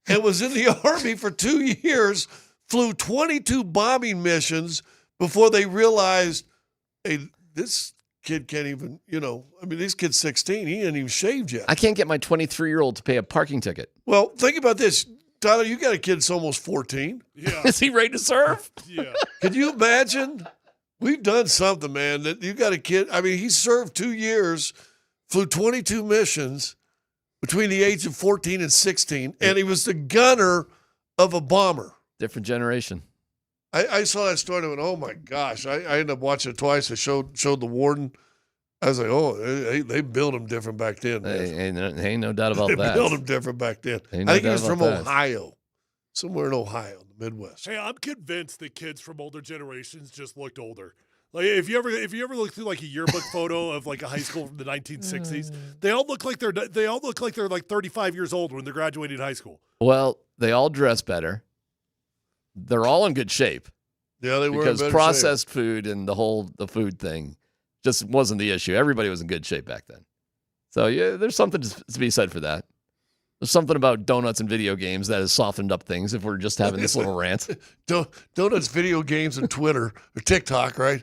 B: and was in the Army for 2 years, flew 22 bombing missions before they realized, hey, this kid can't even, this kid's 16. He ain't even shaved yet.
A: I can't get my 23-year-old to pay a parking ticket.
B: Well, think about this. Tyler, you got a kid that's almost 14.
C: Yeah.
A: Is he ready to serve?
C: Yeah.
B: Can you imagine? We've done something, man, that you got a kid. I mean, he served 2 years, flew 22 missions between the age of 14 and 16, and he was the gunner of a bomber.
A: Different generation.
B: I saw that story and I went, oh, my gosh. I ended up watching it twice. I showed the warden. I was like, oh, they built him different back then.
A: Ain't no doubt about
B: they
A: that.
B: They built him different back then.
A: I
B: think he was from Ohio, somewhere in Ohio, the Midwest.
C: Hey, I'm convinced that kids from older generations just looked older. Like if you ever look through like a yearbook photo of like a high school from the 1960s, they all look like they're like 35 years old when they're graduating high school.
A: Well, they all dress better. They're all in good shape.
B: Yeah, they were
A: because
B: in better
A: processed
B: shape.
A: food and the food thing just wasn't the issue. Everybody was in good shape back then. So yeah, there's something to be said for that. There's something about donuts and video games that has softened up things. If we're just having this little rant,
B: donuts, video games, and Twitter or TikTok, right?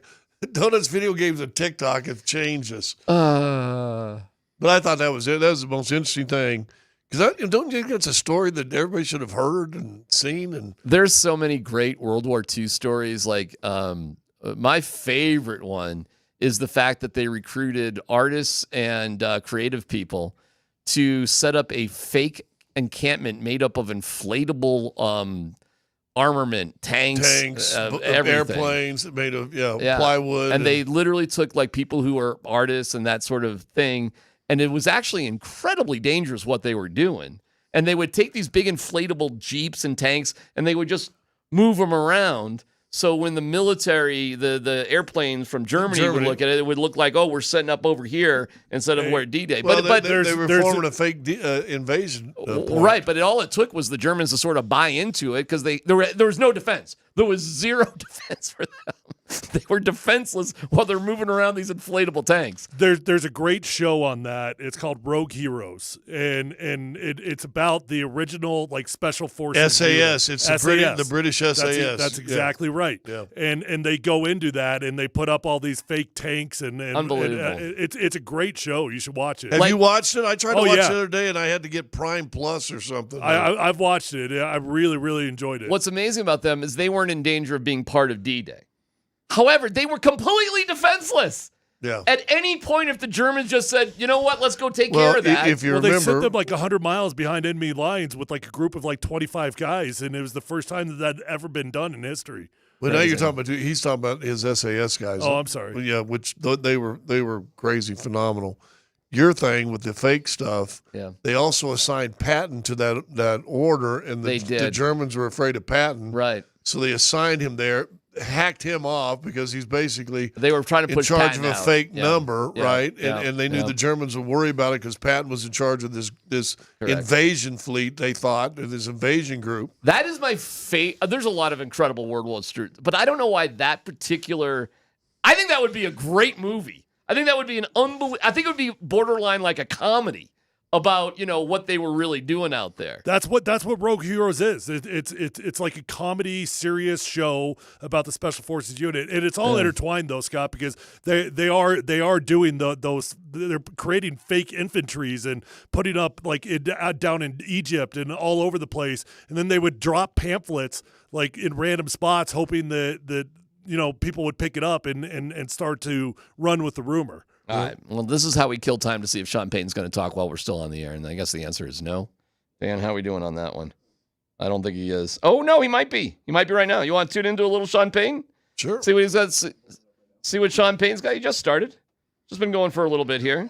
B: Donuts, video games, and TikTok have changed us.
A: But
B: I thought that was it. That was the most interesting thing. Because don't you think it's a story that everybody should have heard and seen? And
A: there's so many great World War II stories. Like my favorite one is the fact that they recruited artists and creative people to set up a fake encampment made up of inflatable armament, tanks,
B: airplanes made of plywood.
A: And they literally took like people who are artists and that sort of thing. And it was actually incredibly dangerous what they were doing. And they would take these big inflatable Jeeps and tanks, and they would just move them around. So when the military, the airplanes from Germany would look at it, it would look like, oh, we're setting up over here instead of where D-Day.
B: Well, but they were forming a fake invasion.
A: Right, but all it took was the Germans to sort of buy into it because there was no defense. There was zero defense for them. They were defenseless while they're moving around these inflatable tanks.
C: There's a great show on that. It's called Rogue Heroes, and it's about the original like special forces.
B: SAS. It's the British SAS.
C: That's exactly right.
B: Yeah.
C: And they go into that and they put up all these fake tanks and
A: unbelievable.
C: It's a great show. You should watch it.
B: Have you watched it? I tried to watch it the other day and I had to get Prime Plus or something.
C: I've watched it. I really, really enjoyed it.
A: What's amazing about them is they weren't in danger of being part of D-Day. However, they were completely defenseless.
B: Yeah.
A: At any point, if the Germans just said, you know what, let's go take care of that.
B: If you remember,
C: they sent them like 100 miles behind enemy lines with like a group of like 25 guys, and it was the first time that had ever been done in history.
B: Well, now you're talking about he's talking about his SAS guys.
C: Oh, I'm sorry.
B: Yeah, which they were crazy, phenomenal. Your thing with the fake stuff.
A: Yeah.
B: They also assigned Patton to that order, and
A: They did.
B: the Germans were afraid of Patton.
A: Right.
B: So they assigned him there, hacked him off because he's basically
A: they were trying to
B: in
A: push
B: charge
A: Patton
B: of a
A: out.
B: fake
A: Yeah.
B: number,
A: Yeah.
B: right?
A: Yeah.
B: And they knew
A: Yeah.
B: the Germans would worry about it because Patton was in charge of this invasion fleet. They thought, or this invasion group.
A: That is my favorite. There's a lot of incredible World War II, but I don't know why that particular. I think that would be a great movie. I think that would be I think it would be borderline like a comedy about what they were really doing out there.
C: That's what Rogue Heroes is. It's like a comedy, serious show about the Special Forces unit, and it's all intertwined though, Scott, because they are doing those. They're creating fake infantries and putting up like down in Egypt and all over the place, and then they would drop pamphlets like in random spots, hoping that people would pick it up and start to run with the rumor.
A: All right. Well, this is how we kill time to see if Sean Payton's going to talk while we're still on the air, and I guess the answer is no. Dan, how are we doing on that one? I don't think he is. Oh, no, he might be. He might be right now. You want to tune into a little Sean Payton?
B: Sure.
A: See what he's got. See what Sean Payton's got. He just started. Just been going for a little bit here.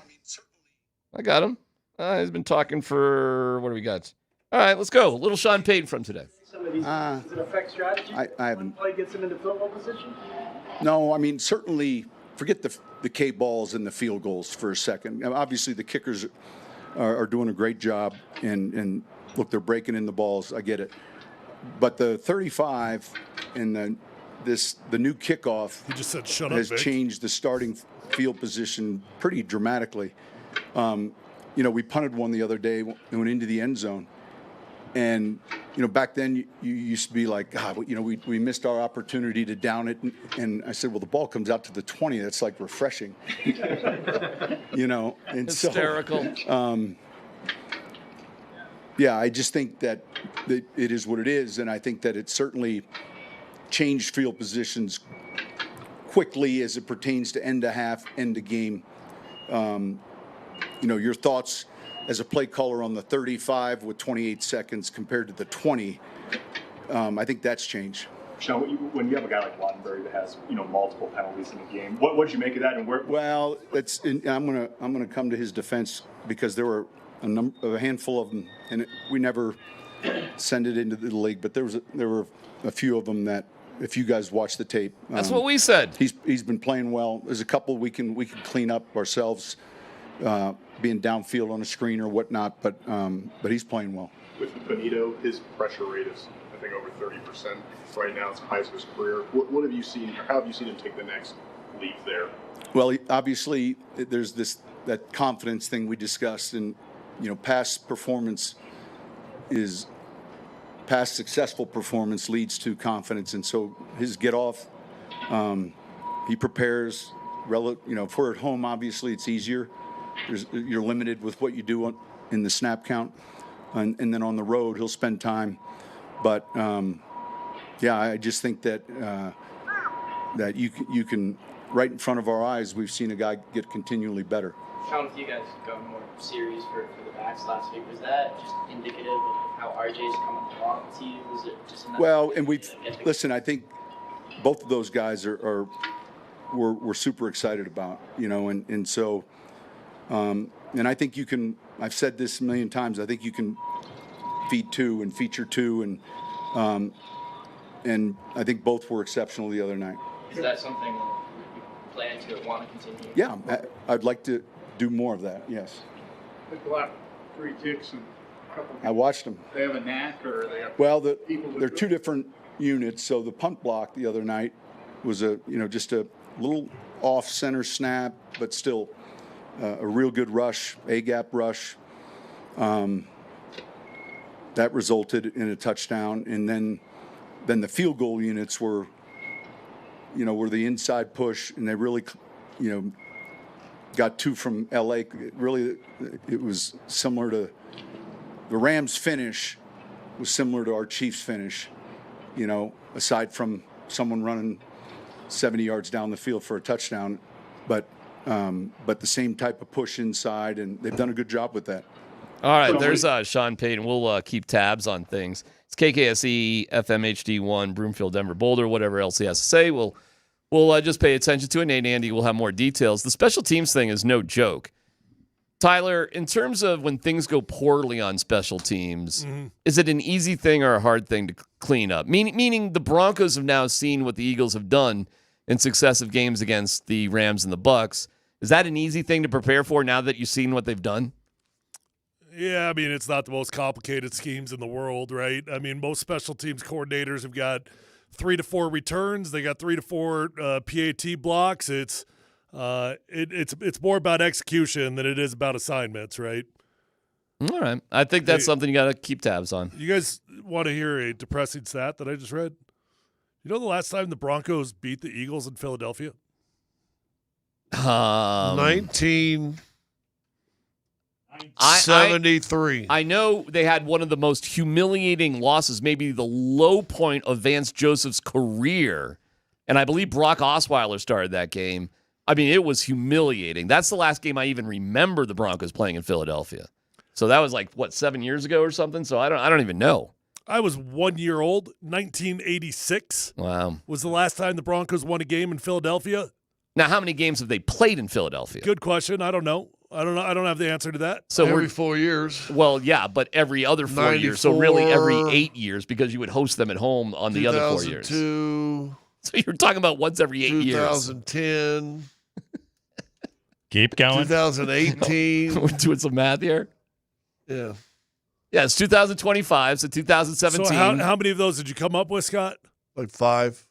A: I got him. He's been talking for, what do we got? All right, let's go. A little Sean Payton from today.
P: Some of these, does it affect strategy?
Q: I haven't.
P: Play gets him into field goal position?
Q: No, I mean, certainly forget the K balls and the field goals for a second. Obviously, the kickers are doing a great job, and look, they're breaking in the balls. I get it. But the 35 and the new kickoff
C: he just said, "Shut up,
Q: has
C: Vic."
Q: changed the starting field position pretty dramatically. We punted one the other day and went into the end zone. And, back then you used to be like, God, we missed our opportunity to down it. And I said, well, the ball comes out to the 20. That's like refreshing. And
A: hysterical.
Q: So, I just think that it is what it is. And I think that it certainly changed field positions quickly as it pertains to end of half, end of game. Your thoughts as a play caller on the 35 with 28 seconds compared to the 20, I think that's changed.
R: Sean, when you have a guy like Wattenberry that has multiple penalties in the game, what did you make of that? And where?
Q: Well, I'm gonna come to his defense because there were a handful of them, and we never send it into the league. But there were a few of them that, if you guys watch the tape,
A: that's what we said.
Q: He's been playing well. There's a couple we can clean up ourselves. Being downfield on a screen or whatnot, but he's playing well.
R: With Bonnito, his pressure rate is, I think, over 30% right now. It's the highest of his career. What have you seen, or how have you seen him take the next leap there?
Q: Well, obviously, there's that confidence thing we discussed, and past successful performance leads to confidence, and so his get off, he prepares. If we're at home, obviously it's easier. You're limited with what you do in the snap count, and then on the road he'll spend time. But I just think that you can, right in front of our eyes, we've seen a guy get continually better.
S: Sean, with you guys going more series for the backs last week, was that just indicative of how RJ's coming along to you? Was it just enough?
Q: Well, and listen. I think both of those guys we're super excited about, and so. And I think you can, I've said this a million times, I think you can feed two and feature two, and I think both were exceptional the other night.
S: Is that something you plan to want to continue?
Q: Yeah, I'd like to do more of that, yes.
R: Picked a lot, 3 kicks and a couple.
Q: I watched them.
R: They have a knack, or they have
Q: they're two different units. So the punt block the other night was just a little off center snap, but still a real good rush, A-gap rush. That resulted in a touchdown, and then the field goal units were the inside push, and they really, got 2 from LA. Really, it was similar to the Rams' finish was similar to our Chiefs' finish, aside from someone running 70 yards down the field for a touchdown, but the same type of push inside, and they've done a good job with that.
A: All right, there's Sean Payton. We'll keep tabs on things. It's KKSE, FMHD1, Broomfield, Denver, Boulder, whatever else he has to say. We'll just pay attention to it. Nate and Andy will have more details. The special teams thing is no joke. Tyler, in terms of when things go poorly on special teams, is it an easy thing or a hard thing to clean up? Meaning the Broncos have now seen what the Eagles have done in successive games against the Rams and the Bucks. Is that an easy thing to prepare for now that you've seen what they've done?
C: Yeah, I mean, it's not the most complicated schemes in the world, right? I mean, most special teams coordinators have got 3 to 4 returns. They got 3 to 4 PAT blocks. It's more about execution than it is about assignments, right?
A: All right. I think that's something you got to keep tabs on.
C: You guys want to hear a depressing stat that I just read? You know the last time the Broncos beat the Eagles in Philadelphia?
B: 1973.
A: I know they had one of the most humiliating losses, maybe the low point of Vance Joseph's career. And I believe Brock Osweiler started that game. I mean, it was humiliating. That's the last game I even remember the Broncos playing in Philadelphia. So that was 7 years ago or something. So I don't even know.
C: I was 1 year old. 1986.
A: Wow.
C: Was the last time the Broncos won a game in Philadelphia.
A: Now, how many games have they played in Philadelphia?
C: Good question. I don't know. I don't have the answer to that.
A: So
B: every 4 years.
A: Well, yeah, but every other 4 years. So really every 8 years because you would host them at home on the other 4 years.
B: 2002.
A: So you're talking about once every 8 years.
B: 2010.
T: Keep going.
B: 2018.
A: We're doing some math here.
B: Yeah.
A: Yeah, it's 2025, so 2017.
C: So how many of those did you come up with, Scott?
B: Like 5.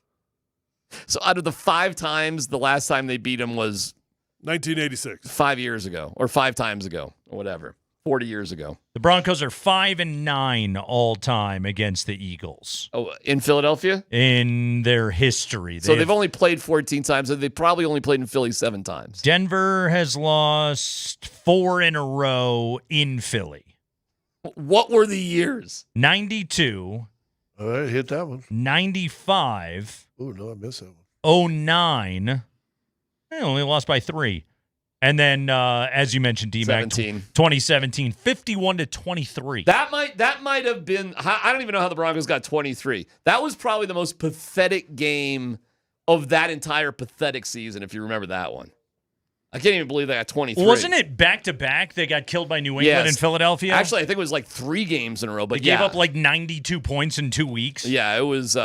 A: So out of the 5 times, the last time they beat them was
C: 1986.
A: 5 years ago, or 5 times ago, or whatever. 40 years ago.
T: The Broncos are 5-9 all time against the Eagles.
A: Oh, in Philadelphia?
T: In their history.
A: So they've only played 14 times, and they've probably only played in Philly 7 times.
T: Denver has lost 4 in a row in Philly.
A: What were the years?
T: 92.
B: All right, hit that one.
T: 95.
B: Oh, no, I missed that one.
T: 09. They only lost by 3. And then, as you mentioned, DMac, 2017, 51-23.
A: That might have been. I don't even know how the Broncos got 23. That was probably the most pathetic game of that entire pathetic season, if you remember that one. I can't even believe they got 23.
T: Wasn't it back-to-back? They got killed by New England and Philadelphia?
A: Actually, I think it was 3 games in a row. But
T: they gave up 92 points in 2 weeks.
A: Yeah, it was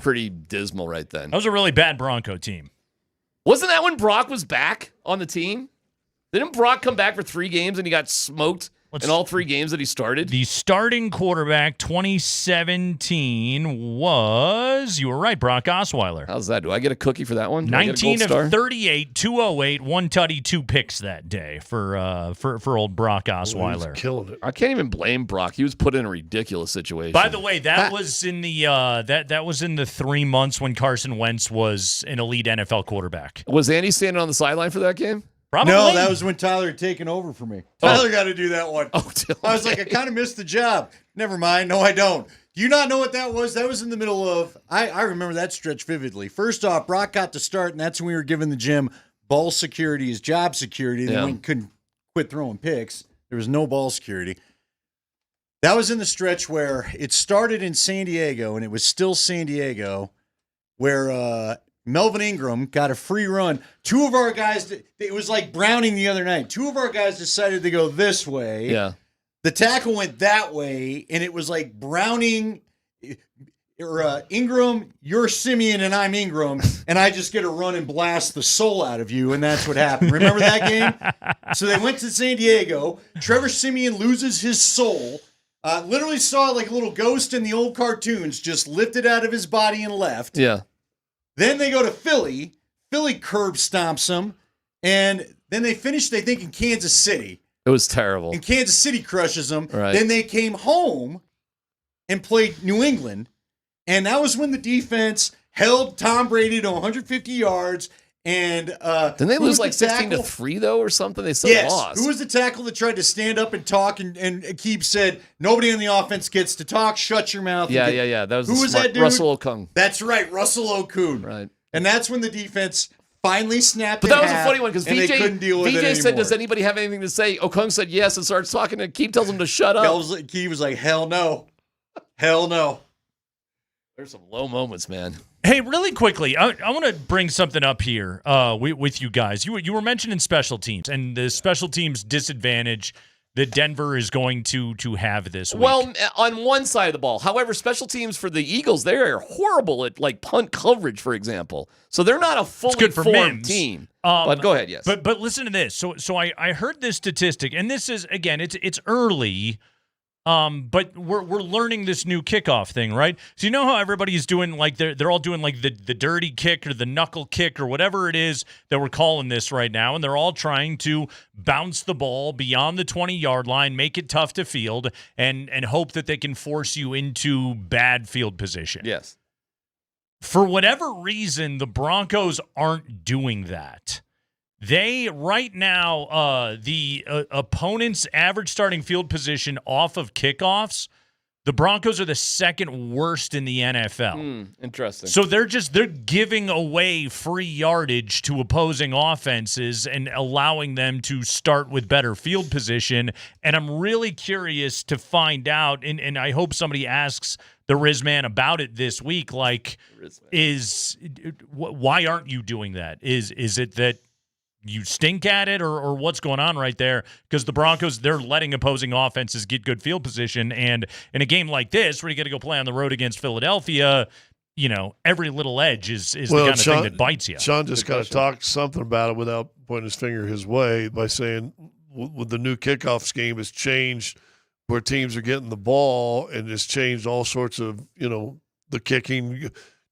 A: pretty dismal right then.
T: That was a really bad Bronco team.
A: Wasn't that when Brock was back on the team? Didn't Brock come back for 3 games and he got smoked in all 3 games that he started?
T: The starting quarterback 2017 was, you were right, Brock Osweiler.
A: How's that? Do I get a cookie for that one?
T: 19 of 38, 208, 1 tutty, 2 picks that day for old Brock Osweiler.
B: He's killing it.
A: I can't even blame Brock. He was put in a ridiculous situation.
T: By the way, that was in the that was in the 3 months when Carson Wentz was an elite NFL quarterback.
A: Was Andy standing on the sideline for that game?
T: Probably.
U: No, that was when Tyler had taken over for me. Tyler got to do that one. I was like, I kind of missed the job. Never mind. No, I don't. Do you not know what that was? That was in the middle of, I remember that stretch vividly. First off, Brock got to start, and that's when we were giving the gym ball security as job security. Then we couldn't quit throwing picks. There was no ball security. That was in the stretch where it started in San Diego, and it was still San Diego, where Melvin Ingram got a free run. 2 of our guys, it was like Browning the other night. 2 of our guys decided to go this way.
A: Yeah.
U: The tackle went that way, and it was like Browning or Ingram, you're Simeon and I'm Ingram, and I just get to run and blast the soul out of you, and that's what happened. Remember that game? So they went to San Diego. Trevor Simeon loses his soul. Literally saw like a little ghost in the old cartoons, just lifted out of his body and left.
A: Yeah.
U: Then they go to Philly. Philly curb stomps them. And then they finished, I think, in Kansas City.
A: It was terrible.
U: And Kansas City crushes them.
A: Right.
U: Then they came home and played New England. And that was when the defense held Tom Brady to 150 yards. And
A: didn't they lose 16-3 though, or something? They still lost.
U: Who was the tackle that tried to stand up and talk and Akeem said, nobody on the offense gets to talk, shut your mouth.
A: Yeah. That was
U: that dude?
A: Russell Okung.
U: That's right, Russell Okung.
A: Right.
U: And that's when the defense finally snapped.
A: But that was a funny one because
U: VJ couldn't deal with it
A: VJ said,
U: anymore.
A: "Does anybody have anything to say?" Okung said yes and starts talking, and Keith tells him to shut up.
U: He was like, "Hell no, hell no."
A: There's some low moments, man.
T: Hey, really quickly, I want to bring something up here with you guys. You were mentioning special teams and the special teams disadvantage that Denver is going to have this week.
A: Well, on one side of the ball. However, special teams for the Eagles, they are horrible at like punt coverage, for example. So they're not a fully formed team. But go ahead, yes.
T: But listen to this. So I heard this statistic, and this is, again, it's early. But we're learning this new kickoff thing, right? So you know how everybody's doing, like they're all doing like the dirty kick or the knuckle kick or whatever it is that we're calling this right now, and they're all trying to bounce the ball beyond the 20-yard line, make it tough to field, and hope that they can force you into bad field position.
A: Yes.
T: For whatever reason, the Broncos aren't doing that. They, right now, the opponent's average starting field position off of kickoffs, the Broncos are the second worst in the NFL.
A: Interesting.
T: So they're giving away free yardage to opposing offenses and allowing them to start with better field position. And I'm really curious to find out, and I hope somebody asks the Riz Man about it this week, like, why aren't you doing that? Is it that you stink at it, or what's going on right there? Because the Broncos, they're letting opposing offenses get good field position, and in a game like this where you got to go play on the road against Philadelphia, every little edge is the kind of thing that bites you.
B: Sean just kind of talked something about it without pointing his finger his way by saying with the new kickoff scheme has changed where teams are getting the ball, and it's changed all sorts of, the kicking.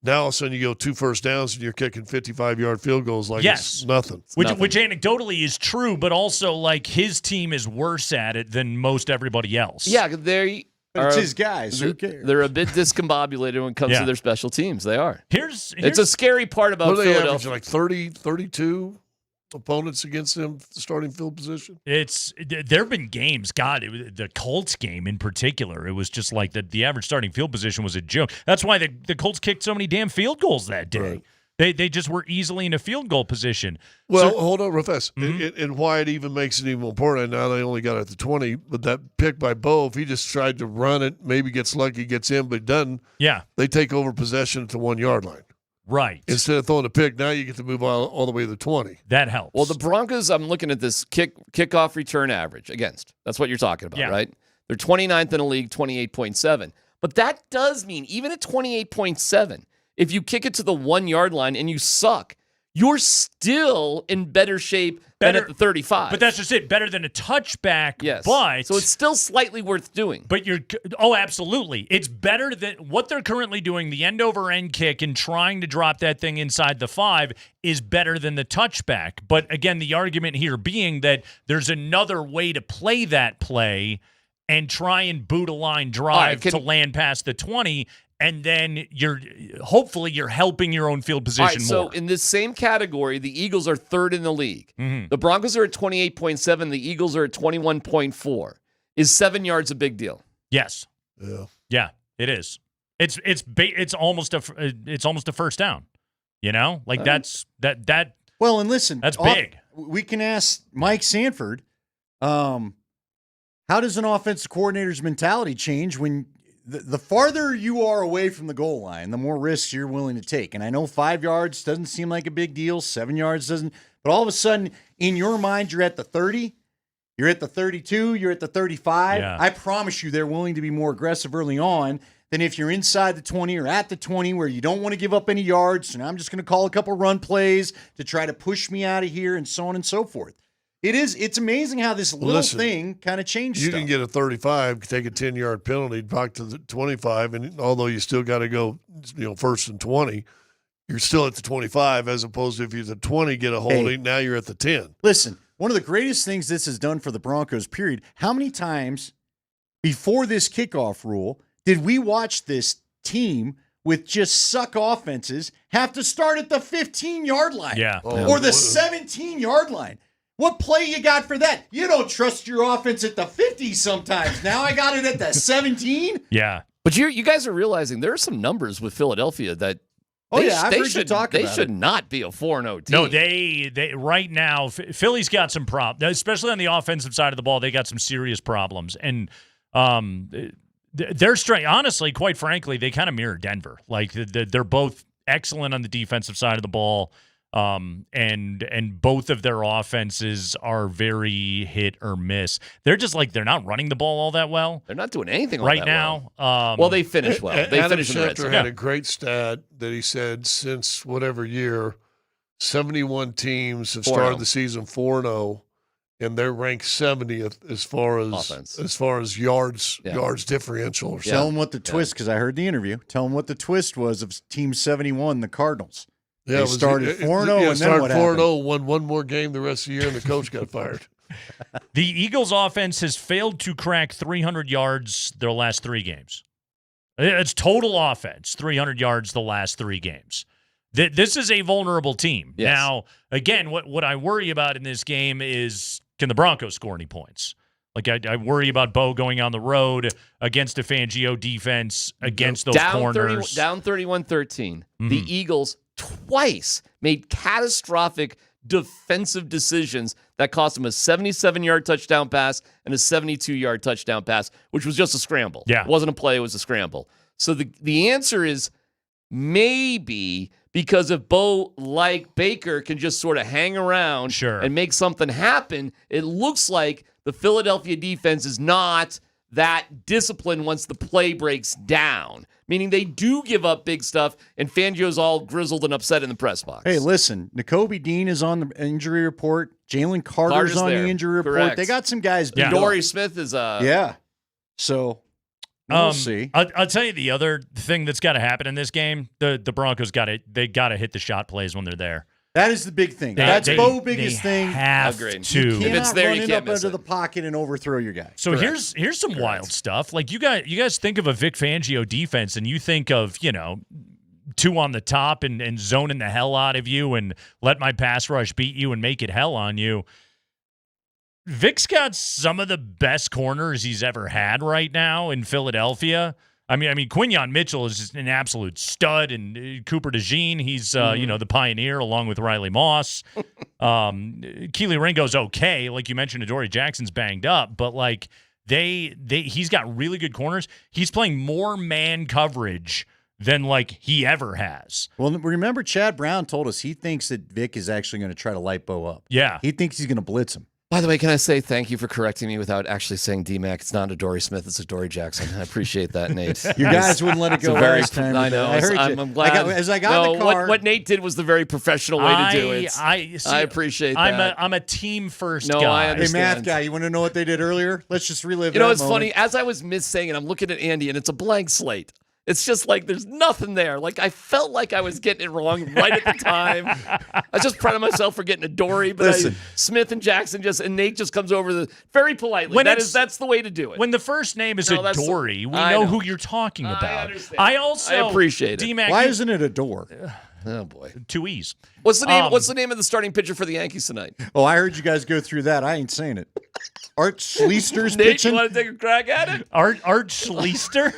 B: Now all of a sudden you go 2 first downs and you're kicking 55-yard field goals like it's nothing.
T: Which anecdotally is true, but also like his team is worse at it than most everybody else.
A: Yeah,
U: But it's his guys. Who cares?
A: They're a bit discombobulated when it comes to their special teams. They are.
T: Here's
A: it's a scary part about
B: what are they
A: Philadelphia.
B: averaging, like 30, 32 opponents against them starting field position?
T: There have been games, the Colts game in particular, it was just like the average starting field position was a joke. That's why the Colts kicked so many damn field goals that day. Right. They just were easily in a field goal position.
B: Well, hold on real fast. And why it even makes it even important, now they only got it at the 20, but that pick by Bo, if he just tried to run it, maybe gets lucky, gets in, but doesn't, they take over possession at the 1-yard line.
T: Right.
B: Instead of throwing a pick, now you get to move all the way to the 20.
T: That helps.
A: Well, the Broncos, I'm looking at this kickoff return average against. That's what you're talking about, right? They're 29th in the league, 28.7. But that does mean, even at 28.7, if you kick it to the 1-yard line and you suck, you're still in better shape than at the 35.
T: But that's just it. Better than a touchback.
A: Yes.
T: But
A: so it's still slightly worth doing.
T: But absolutely. It's better than what they're currently doing. The end over end kick and trying to drop that thing inside the 5 is better than the touchback. But again, the argument here being that there's another way to play that play and try and boot a line drive to land past the 20. And then hopefully you're helping your own field position more.
A: So in this same category, the Eagles are 3rd in the league.
T: Mm-hmm.
A: The Broncos are at 28.7. The Eagles are at 21.4. Is 7 yards a big deal?
T: Yes. Yeah, it is. It's almost a first down. That's that.
U: Well, and listen,
T: that's big.
U: We can ask Mike Sanford. How does an offensive coordinator's mentality change when the farther you are away from the goal line, the more risks you're willing to take? And I know 5 yards doesn't seem like a big deal. 7 yards doesn't. But all of a sudden, in your mind, you're at the 30. You're at the 32. You're at the 35.
T: Yeah.
U: I promise you they're willing to be more aggressive early on than if you're inside the 20 or at the 20 where you don't want to give up any yards. And I'm just going to call a couple run plays to try to push me out of here and so on and so forth. It's amazing how this little thing kind of changed
B: You
U: stuff.
B: can get a 35, take a 10-yard penalty, back to the 25, and although you still got to go, 1st and 20, you're still at the 25, as opposed to if you're at the 20, get a holding, now you're at the 10.
U: Listen, one of the greatest things this has done for the Broncos, period, how many times before this kickoff rule did we watch this team with just suck offenses have to start at the 15-yard line or the 17-yard line? What play you got for that? You don't trust your offense at the 50 sometimes. Now I got it at the 17?
T: Yeah.
A: But you guys are realizing there are some numbers with Philadelphia that
U: Oh, yeah, I've heard you talk
A: They
U: about
A: should
U: it.
A: not be a 4-0 team.
T: No, they right now, Philly's got some problems, especially on the offensive side of the ball. They got some serious problems. And their strength, honestly, quite frankly, they kind of mirror Denver. Like, they're both excellent on the defensive side of the ball. And both of their offenses are very hit or miss. They're just like, they're not running the ball all that well.
A: They're not doing anything all
T: right
A: that
T: now.
A: Well, they finish well. They
B: Adam
A: finish in the red
B: Schefter
A: zone.
B: had a great stat that he said since whatever year, 71 teams have
A: 4-0.
B: started the season 4-0, and they're ranked 70th as far as yards differential. Or
U: Tell them what the twist, because I heard the interview. Tell them what the twist was of Team 71, the Cardinals.
B: Yeah,
U: they started 4-0, and then what happened?
B: 4-0, won one more game the rest of the year, and the coach got fired.
T: The Eagles' offense has failed to crack 300 yards their last 3 games. It's total offense, 300 yards the last 3 games. This is a vulnerable team.
A: Yes.
T: Now, again, what I worry about in this game is, can the Broncos score any points? Like, I worry about Bo going on the road against a Fangio defense, against those corners.
A: Down 31-13. The Eagles twice made catastrophic defensive decisions that cost them a 77-yard touchdown pass and a 72-yard touchdown pass, which was just a scramble.
T: Yeah.
A: It wasn't a play, it was a scramble. So the answer is maybe because if Bo, like Baker, can just sort of hang around and make something happen, it looks like the Philadelphia defense is not that disciplined once the play breaks down. Meaning they do give up big stuff, and Fangio's all grizzled and upset in the press box.
U: Hey, listen, Nakobe Dean is on the injury report. Jalen Carter's on
A: there.
U: the injury report.
A: Correct.
U: They got some guys beat up.
A: Dory Smith is
U: Yeah. So we'll see.
T: I'll tell you the other thing that's got to happen in this game. The Broncos got to hit the shot plays when they're there.
U: That is the big thing. That's Bo's biggest thing.
T: Have
A: Agreed.
T: to.
U: You
A: If
U: cannot
A: it's there,
U: run
A: you
U: it
A: can't
U: up
A: miss
U: into
A: it.
U: the pocket and overthrow your guy.
T: So here's some wild stuff. Like you guys think of a Vic Fangio defense, and you think of 2 on the top and zoning the hell out of you and let my pass rush beat you and make it hell on you. Vic's got some of the best corners he's ever had right now in Philadelphia. I mean, Quinyon Mitchell is just an absolute stud, and Cooper DeJean, he's the pioneer along with Riley Moss. Keely Ringo's okay, like you mentioned. Adoree Jackson's banged up, but like he's got really good corners. He's playing more man coverage than like he ever has.
U: Well, remember Chad Brown told us he thinks that Vic is actually going to try to light Bo up.
T: Yeah,
U: he thinks he's going to blitz him.
A: By the way, can I say thank you for correcting me without actually saying DMac? It's not Adoree Smith, it's Adoree Jackson. I appreciate that, Nate.
U: You guys wouldn't let it go last time.
A: I know.
U: I heard
A: I'm glad.
U: as I got in the car.
A: What Nate did was the very professional way to do it. I appreciate that.
T: I'm a team first
A: guy.
U: Hey,
A: understand.
U: math guy, you want to know what they did earlier? Let's just relive
A: You know,
U: that
A: it's
U: moment.
A: funny. As I was saying it, I'm looking at Andy, and it's a blank slate. It's just like there's nothing there. Like I felt like I was getting it wrong right at the time. I was just proud of myself for getting Adoree, but Smith and Jackson and Nate just comes over very politely. That's the way to do it.
T: When the first name is Adoree, we know who you're talking about.
A: I understand.
T: I
A: appreciate it.
T: DMac,
U: why isn't it a door?
A: Oh boy,
T: 2 E's.
A: What's the name? What's the name of the starting pitcher for the Yankees tonight?
U: Oh, I heard you guys go through that. I ain't saying it. Art Schleister's
A: Nate,
U: pitching.
A: you want to take a crack at it?
T: Art Schleister?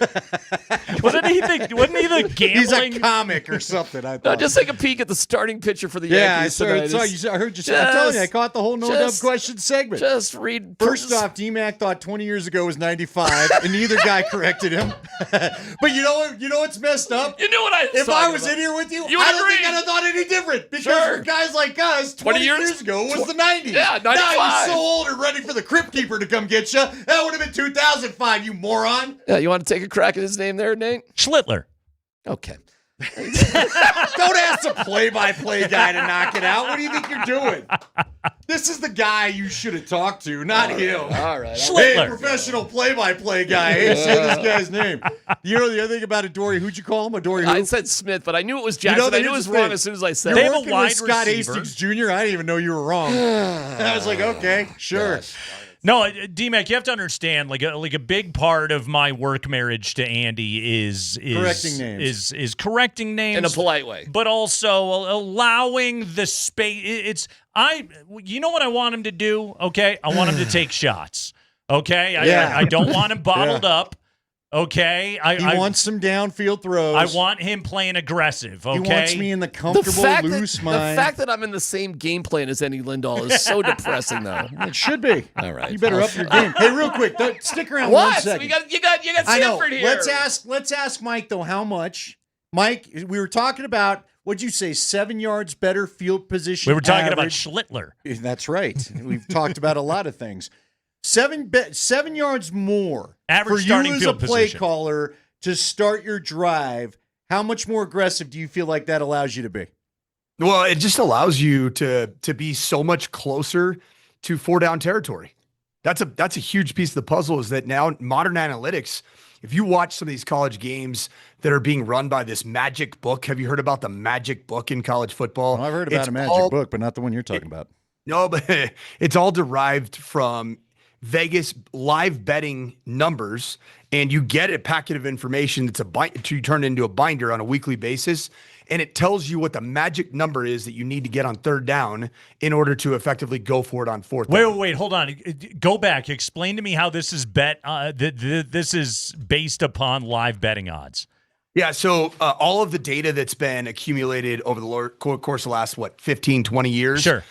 T: Wasn't he the gambling?
U: He's a comic or something. I thought.
A: No, just take a peek at the starting pitcher for the Yankees tonight.
U: I heard you say. I'm telling you, I caught the whole no dumb question segment.
A: Just read.
U: First off, DMac thought 20 years ago was 95, and neither guy corrected him. But you know what's messed up?
A: You knew what I was
U: If I was in here with you,
A: you
U: I don't think I'd have thought any different. Because for guys like us, 20 years ago was the 90s.
A: Yeah, 95.
U: Now you're so old and ready for the Crypt Keeper to come get you. That would have been 2005, you moron.
A: Yeah, you want to take a crack at his name there, Nate?
T: Schlittler.
A: Okay.
U: Don't ask the play-by-play guy to knock it out. What do you think you're doing? This is the guy you should have talked to, not him.
A: All right.
U: Hey, professional play-by-play guy. Hey, say this guy's name. You know the other thing about Adoree? Who'd you call him? Adoree who?
A: I said Smith, but I knew it was Jackson. I knew it was wrong as soon as I said
U: You're
A: it.
U: working with Scott Hastings Jr. I didn't even know you were wrong. I was like, okay, sure.
A: Gosh.
T: No, DMac, you have to understand, like a big part of my work marriage to Andy is
U: correcting names.
T: Is correcting names
A: in a polite way,
T: but also allowing the space. You know what I want him to do? Okay, I want him to take shots. Okay, I don't want him bottled up. Okay,
U: He wants some downfield throws.
T: I want him playing aggressive. Okay,
U: He wants me in the comfortable, loose mind.
A: The fact that I'm in the same game plan as Andy Lindahl is so depressing, though.
U: It should be.
A: All right,
U: You better up your game. Hey, real quick, stick around
A: what?
U: 1 second.
A: You got
U: I know.
A: Sanford here.
U: Let's ask Mike though. How much? Mike, we were talking about. What'd you say? 7 yards better field position.
T: We were talking
U: average.
T: about Schlittler.
U: That's right. We've talked about a lot of things. 7 yards more
T: average
U: for
T: starting
U: you as
T: field
U: a play
T: position.
U: caller to start your drive. How much more aggressive do you feel like that allows you to be?
F: Well, it just allows you to be so much closer to 4-down territory. That's a huge piece of the puzzle. Is that now modern analytics? If you watch some of these college games that are being run by this magic book, have you heard about the magic book in college football?
U: Well, I've heard about a magic book, but not the one you're talking about.
F: No, but it's all derived from Vegas live betting numbers, and you get a packet of information that's you turn into a binder on a weekly basis, and it tells you what the magic number is that you need to get on 3rd down in order to effectively go for it on 4th down.
T: Wait, hold on. Go back. Explain to me how this is this is based upon live betting odds.
F: Yeah, so all of the data that's been accumulated over the course of the last, 15, 20 years?
T: Sure.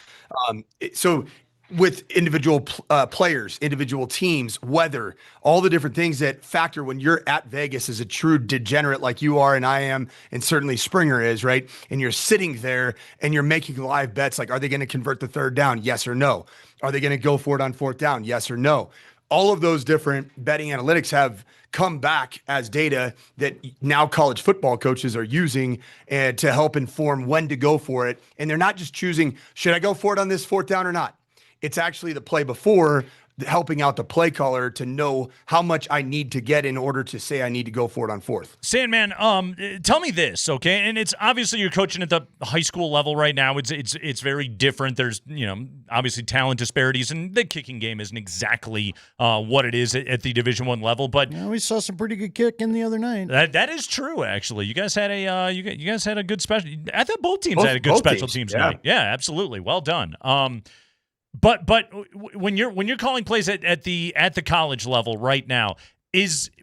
F: So with individual players, individual teams, weather, all the different things that factor when you're at Vegas as a true degenerate like you are and I am, and certainly Springer is, right? And you're sitting there and you're making live bets like, are they going to convert the 3rd down? Yes or no. Are they going to go for it on 4th down? Yes or no. All of those different betting analytics have come back as data that now college football coaches are using to help inform when to go for it. And they're not just choosing, should I go for it on this 4th down or not? It's actually the play before helping out the play caller to know how much I need to get in order to say I need to go for it on 4th.
T: Sandman, tell me this, okay? And it's obviously you're coaching at the high school level right now. It's very different. There's obviously talent disparities, and the kicking game isn't exactly what it is at the Division I level. But
U: we saw some pretty good kicking the other night.
T: That is true. Actually, you guys had a good special. I thought both teams had a good special teams night. Yeah, absolutely. Well done. But when you're calling plays at the college level right now,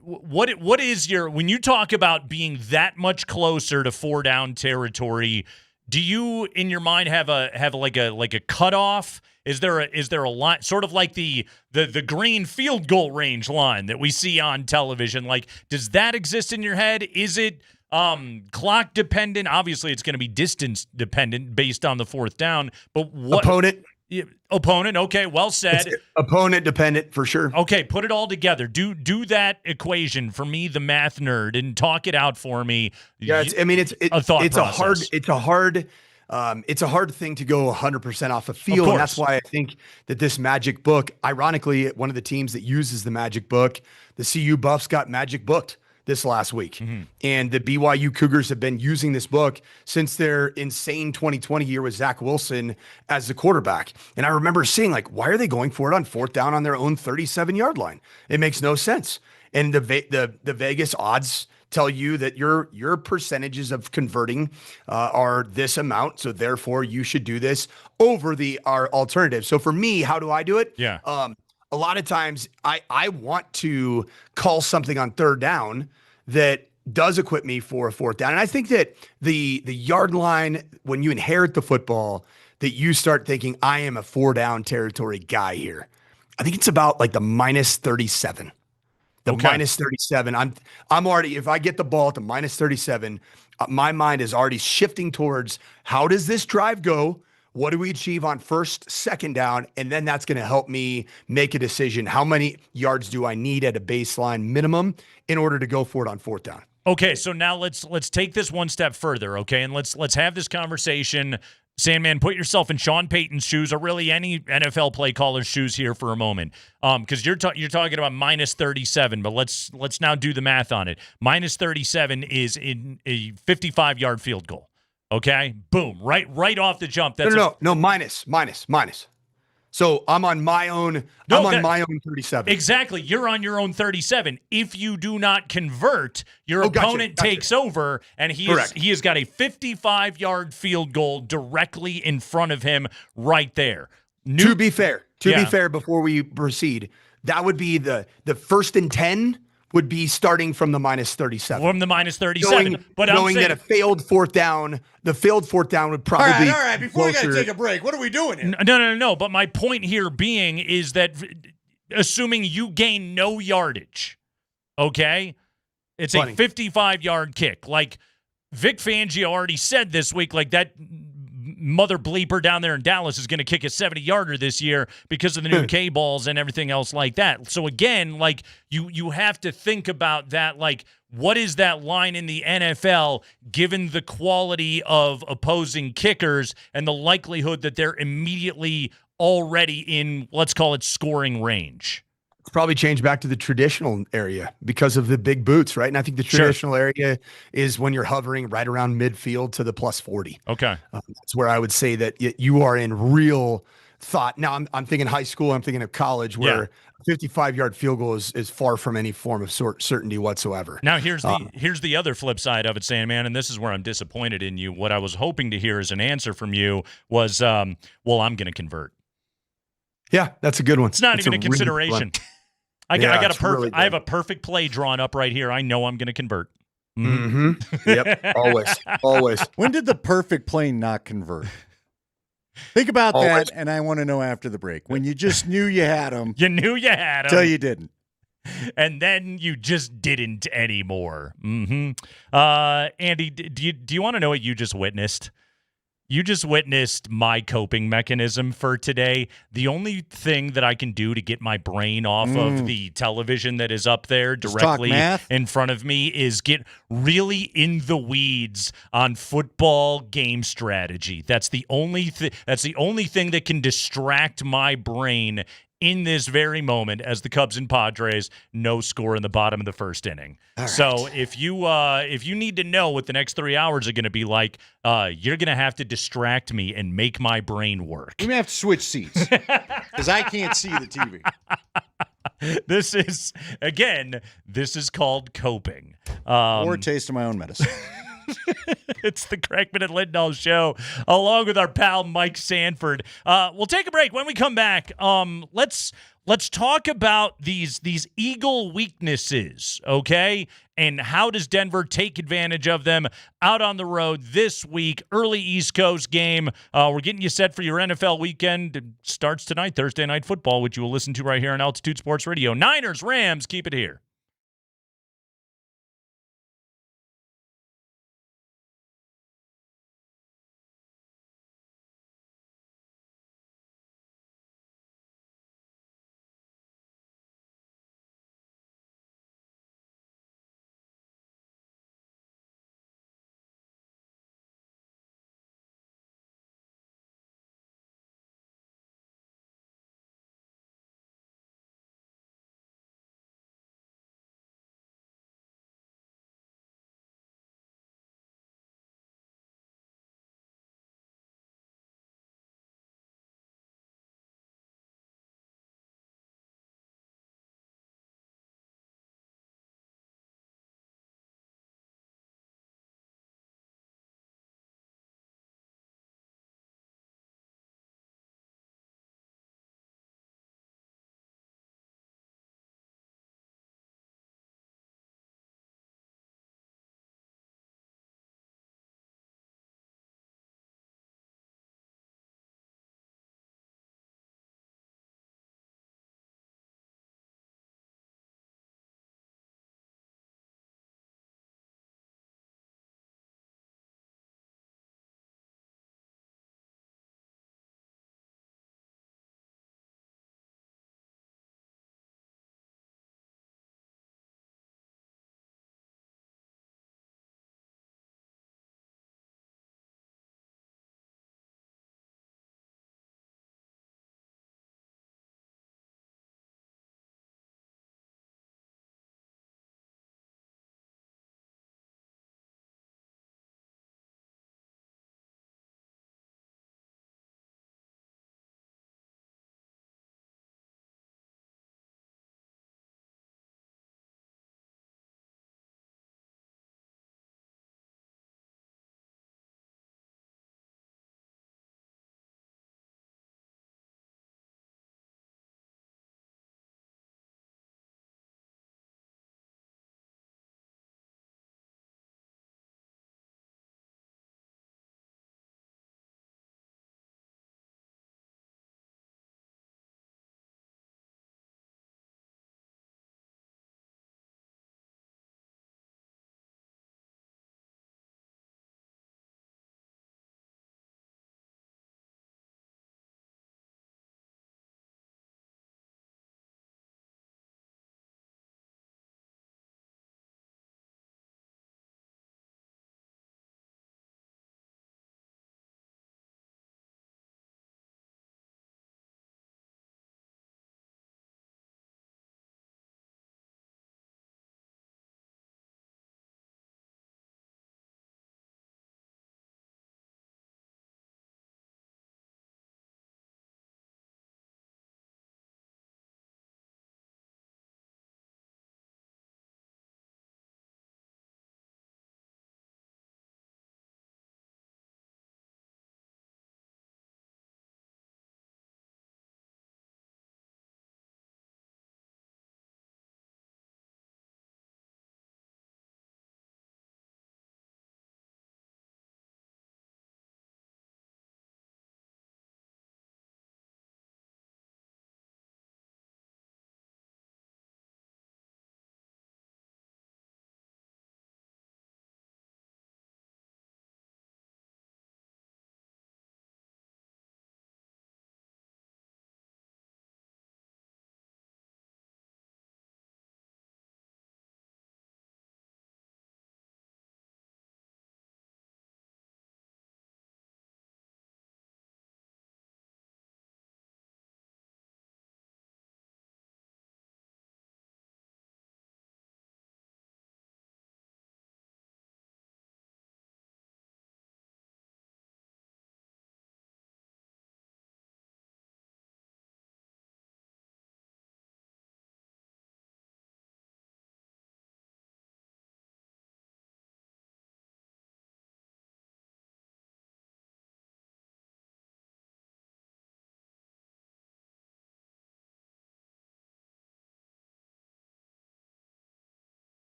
T: what is your, when you talk about being that much closer to 4-down territory, do you in your mind have like a cutoff? Is there a line, sort of like the green field goal range line that we see on television? Like, does that exist in your head? Is it clock dependent? Obviously, it's going to be distance dependent based on the 4th down. But what opponent? Okay, well said.
F: It's opponent dependent for sure.
T: Okay, put it all together. Do that equation for me, the math nerd, and talk it out for me.
F: Yeah, it's a hard thing to go 100% off a field, and that's why I think that this magic book, ironically, one of the teams that uses the magic book, the CU Buffs got magic booked this last week. Mm-hmm. And the BYU Cougars have been using this book since their insane 2020 year with Zach Wilson as the quarterback. And I remember seeing, like, why are they going for it on 4th down on their own 37-yard line? It makes no sense. And the Vegas odds tell you that your percentages of converting are this amount, so therefore you should do this over our alternative. So for me, how do I do it?
T: Yeah.
F: A lot of times I want to call something on 3rd down that does equip me for a 4th down. And I think that the yard line, when you inherit the football, that you start thinking, I am a 4-down territory guy here. I think it's about like the minus 37. Minus 37. I'm already, if I get the ball at the minus 37, my mind is already shifting towards how does this drive go? What do we achieve on 1st, 2nd down? And then that's going to help me make a decision. How many yards do I need at a baseline minimum in order to go for it on 4th down?
T: Okay, so now let's take this one step further, okay? And let's have this conversation. Sandman, put yourself in Sean Payton's shoes, or really any NFL play caller's shoes here for a moment, because you're talking about minus 37. But let's now do the math on it. Minus 37 is in a 55-yard field goal. Okay, boom, right off the jump. That's
F: no, minus. So I'm on my own. My own 37.
T: Exactly, you're on your own 37. If you do not convert, your opponent takes over, and he has got a 55-yard field goal directly in front of him right there.
F: To be fair, before we proceed, that would be the 1st and 10 would be starting from the minus 37.
T: From the minus 37. But
F: knowing that a failed fourth down, would probably.
U: All right. Before we got to take a break, what are we doing here?
T: No. But my point here being is that assuming you gain no yardage, okay, it's a 55-yard kick. Like Vic Fangio already said this week, like that mother bleeper down there in Dallas is going to kick a 70-yarder this year because of the new K-balls and everything else like that. So again, like you have to think about that, like what is that line in the NFL given the quality of opposing kickers and the likelihood that they're immediately already in, let's call it, scoring range?
F: It's probably changed back to the traditional area because of the big boots, right? And I think the traditional area is when you're hovering right around midfield to the plus 40.
T: Okay.
F: That's where I would say that you are in real thought. Now, I'm thinking high school, I'm thinking of college, where a 55-yard field goal is far from any form of certainty whatsoever.
T: Now, here's the other flip side of it, Sandman, and this is where I'm disappointed in you. What I was hoping to hear as an answer from you was, well, I'm going to convert.
F: Yeah, that's a good one.
T: It's not even a consideration. I have a perfect play drawn up right here. I know I'm going to convert.
F: Yep. Always.
U: When did the perfect play not convert? Think about that, and I want to know after the break. When you just knew you had them.
T: You knew you had them.
U: Till you didn't.
T: And then you just didn't anymore. Andy, do you want to know what you just witnessed? You just witnessed my coping mechanism for today. The only thing that I can do to get my brain off of the television that is up there directly in front of me is get really in the weeds on football game strategy. That's the only thing that can distract my brain in this very moment as the Cubs and Padres, no score in the bottom of the first inning. Right. So if you need to know what the next 3 hours are going to be like, you're going to have to distract me and make my brain work.
U: We may have to switch seats because I can't see the TV.
T: This is called coping.
U: Or a taste of my own medicine.
T: It's the Kreckman and Lindahl show, along with our pal Mike Sanford. We'll take a break. When we come back, let's talk about these Eagle weaknesses, okay? And how does Denver take advantage of them out on the road this week? Early East Coast game. We're getting you set for your NFL weekend. It starts tonight, Thursday Night Football, which you will listen to right here on Altitude Sports Radio. Niners, Rams, keep it here.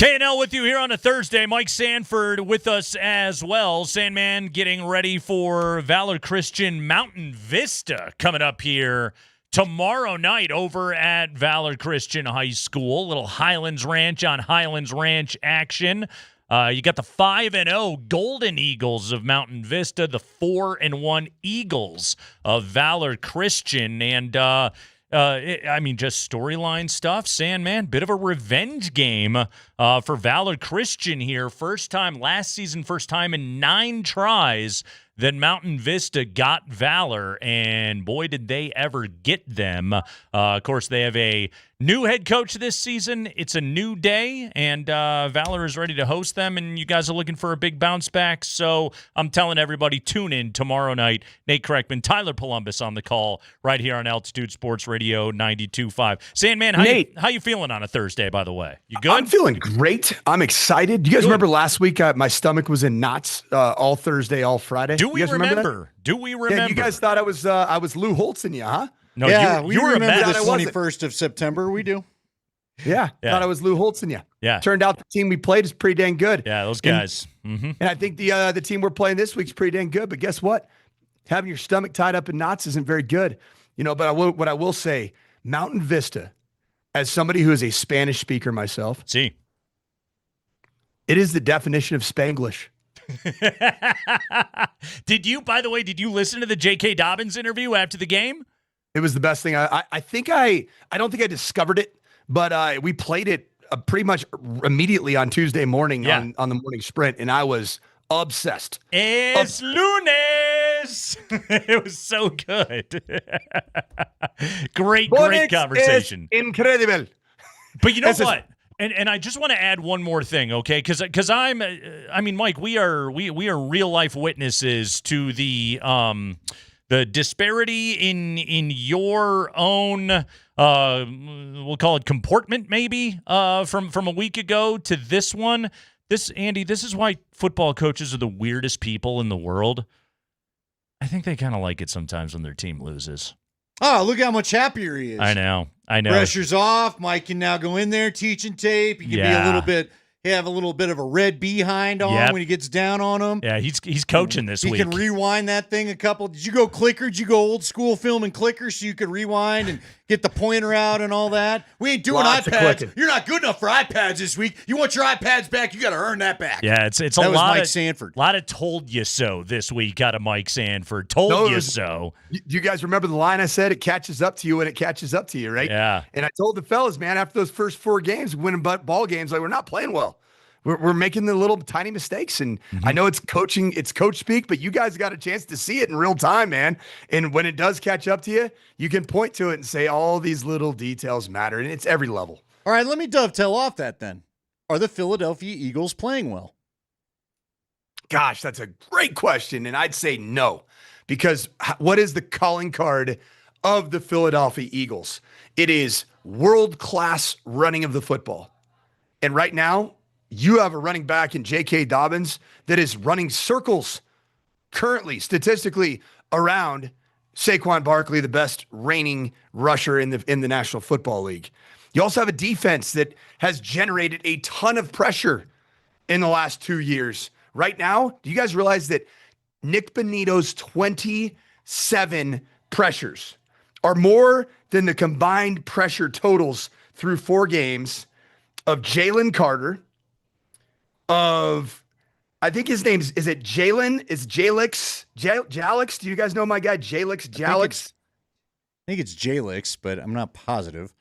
T: K&L with you here on a Thursday. Mike Sanford with us as well. Sandman getting ready for Valor Christian Mountain Vista coming up here tomorrow night over at Valor Christian High School. Little Highlands Ranch on Highlands Ranch action. You got the 5-0 Golden Eagles of Mountain Vista, the 4-1 Eagles of Valor Christian, and just storyline stuff. Sandman, bit of a revenge game for Valor Christian here. First time last season, first time in 9 tries that Mountain Vista got Valor, and boy, did they ever get them. Of course, they have a new head coach this season. It's a new day, and Valor is ready to host them, and you guys are looking for a big bounce back. So I'm telling everybody, tune in tomorrow night. Nate Kreckman, Tyler Polumbus on the call right here on Altitude Sports Radio 92.5. Sandman, how you feeling on a Thursday, by the way? You good?
F: I'm feeling great. I'm excited. Do you guys remember last week my stomach was in knots all Thursday, all Friday?
T: Do we remember? Do we remember?
F: Yeah, you guys thought I was Lou Holtz in you, huh?
T: No,
U: yeah,
T: you were
U: remember
T: the
U: the 21st of September. We do.
F: Yeah, thought I was Lou Holtz in you.
T: Yeah.
F: Turned out the team we played is pretty dang good.
T: Yeah, those guys.
F: And I think the team we're playing this week's pretty dang good. But guess what? Having your stomach tied up in knots isn't very good. But what I will say, Mountain Vista, as somebody who is a Spanish speaker myself,
T: it
F: is the definition of Spanglish.
T: Did you listen to the J.K. Dobbins interview after the game?
F: It was the best thing. I don't think I discovered it, but we played it pretty much immediately on Tuesday morning on the morning sprint, and I was obsessed.
T: Es lunes. It was so good. Great conversation.
F: Es incredible.
T: But you know what? And I just want to add one more thing, okay? Because Mike, we are real life witnesses to the disparity in your own we'll call it comportment, maybe from a week ago to this one. This is why football coaches are the weirdest people in the world. I think they kind of like it sometimes when their team loses.
U: Oh, look how much happier he is.
T: I know.
U: Pressure's off. Mike can now go in there, teaching tape. He can be have a little bit of a red behind on when he gets down on him.
T: Yeah, he's coaching this week.
U: He can rewind that thing a couple. Did you go clicker? Did you go old school film and clicker so you could rewind and get the pointer out and all that? We ain't doing iPads. You're not good enough for iPads this week. You want your iPads back? You got to earn that back.
T: Yeah, it's
U: that
T: a
U: was
T: lot
U: Mike
T: of
U: Sanford.
T: A lot of told you so this week out of Mike Sanford. Told you so.
F: Do you guys remember the line I said? It catches up to you when it catches up to you, right?
T: Yeah.
F: And I told the fellas, man, after those first 4 games, winning ball games, like we're not playing well. We're making the little tiny mistakes, and I know it's coach speak, but you guys got a chance to see it in real time, man. And when it does catch up to you, you can point to it and say all these little details matter, and it's every level.
U: All right, let me dovetail off that then. Are the Philadelphia Eagles playing well?
F: Gosh, that's a great question, and I'd say no, because what is the calling card of the Philadelphia Eagles? It is world-class running of the football. And right now, you have a running back in J.K. Dobbins that is running circles currently, statistically, around Saquon Barkley, the best reigning rusher in the National Football League. You also have a defense that has generated a ton of pressure in the last 2 years. Right now, do you guys realize that Nick Bonnito's 27 pressures are more than the combined pressure totals through 4 games of Jalen Carter, I think his name is it Jalen? Is Jalix? Jalix? Do you guys know my guy Jalix? Jalix?
U: I think it's Jalix, but I'm not positive.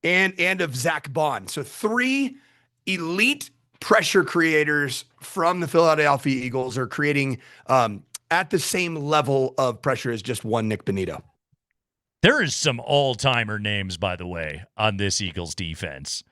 F: And of Zach Bond. So 3 elite pressure creators from the Philadelphia Eagles are creating at the same level of pressure as just one Nick Bonnito.
T: There is some all-timer names, by the way, on this Eagles defense.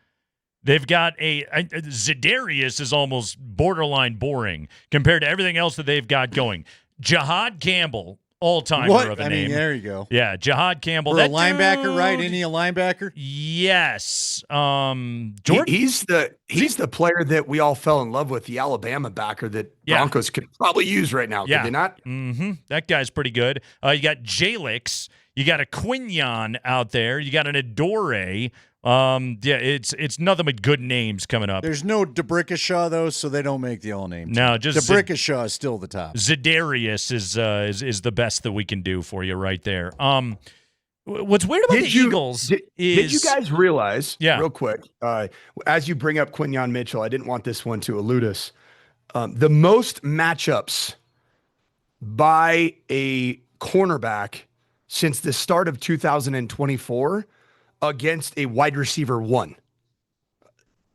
T: They've got Za'Darius is almost borderline boring compared to everything else that they've got going. Jahad Campbell, all-timer of a name.
U: There you go.
T: Yeah, Jahad Campbell.
U: For a linebacker, right? Ain't he a linebacker?
T: Yes.
F: He's the player that we all fell in love with, the Alabama backer that Broncos could probably use right now.
T: Yeah.
F: Could they not?
T: Mm-hmm. That guy's pretty good. You got Jalix. You got a Quignon out there. You got an Adore. It's nothing but good names coming up.
U: There's no DeBrickashaw, though, so they don't make the all-name.
T: No, just
U: DeBrickashaw is still the top.
T: Zedarius is the best that we can do for you right there. What's weird about Eagles
F: did you guys realize, real quick, as you bring up Quinyon Mitchell, I didn't want this one to elude us, the most matchups by a cornerback since the start of 2024 against a wide receiver one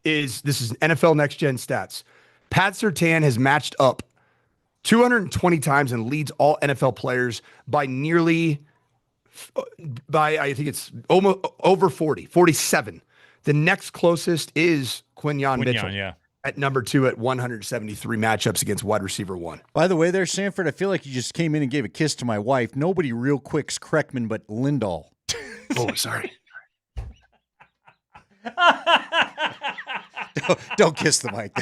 F: is NFL Next Gen Stats. Pat Surtain has matched up 220 times and leads all NFL players by I think it's almost over 47. The next closest is Quinyon Mitchell at number 2 at 173 matchups against wide receiver one.
U: By the way, there, Sanford, I feel like you just came in and gave a kiss to my wife. Nobody real quick's Kreckman but Lindahl.
F: Oh, sorry.
U: Don't kiss the mic.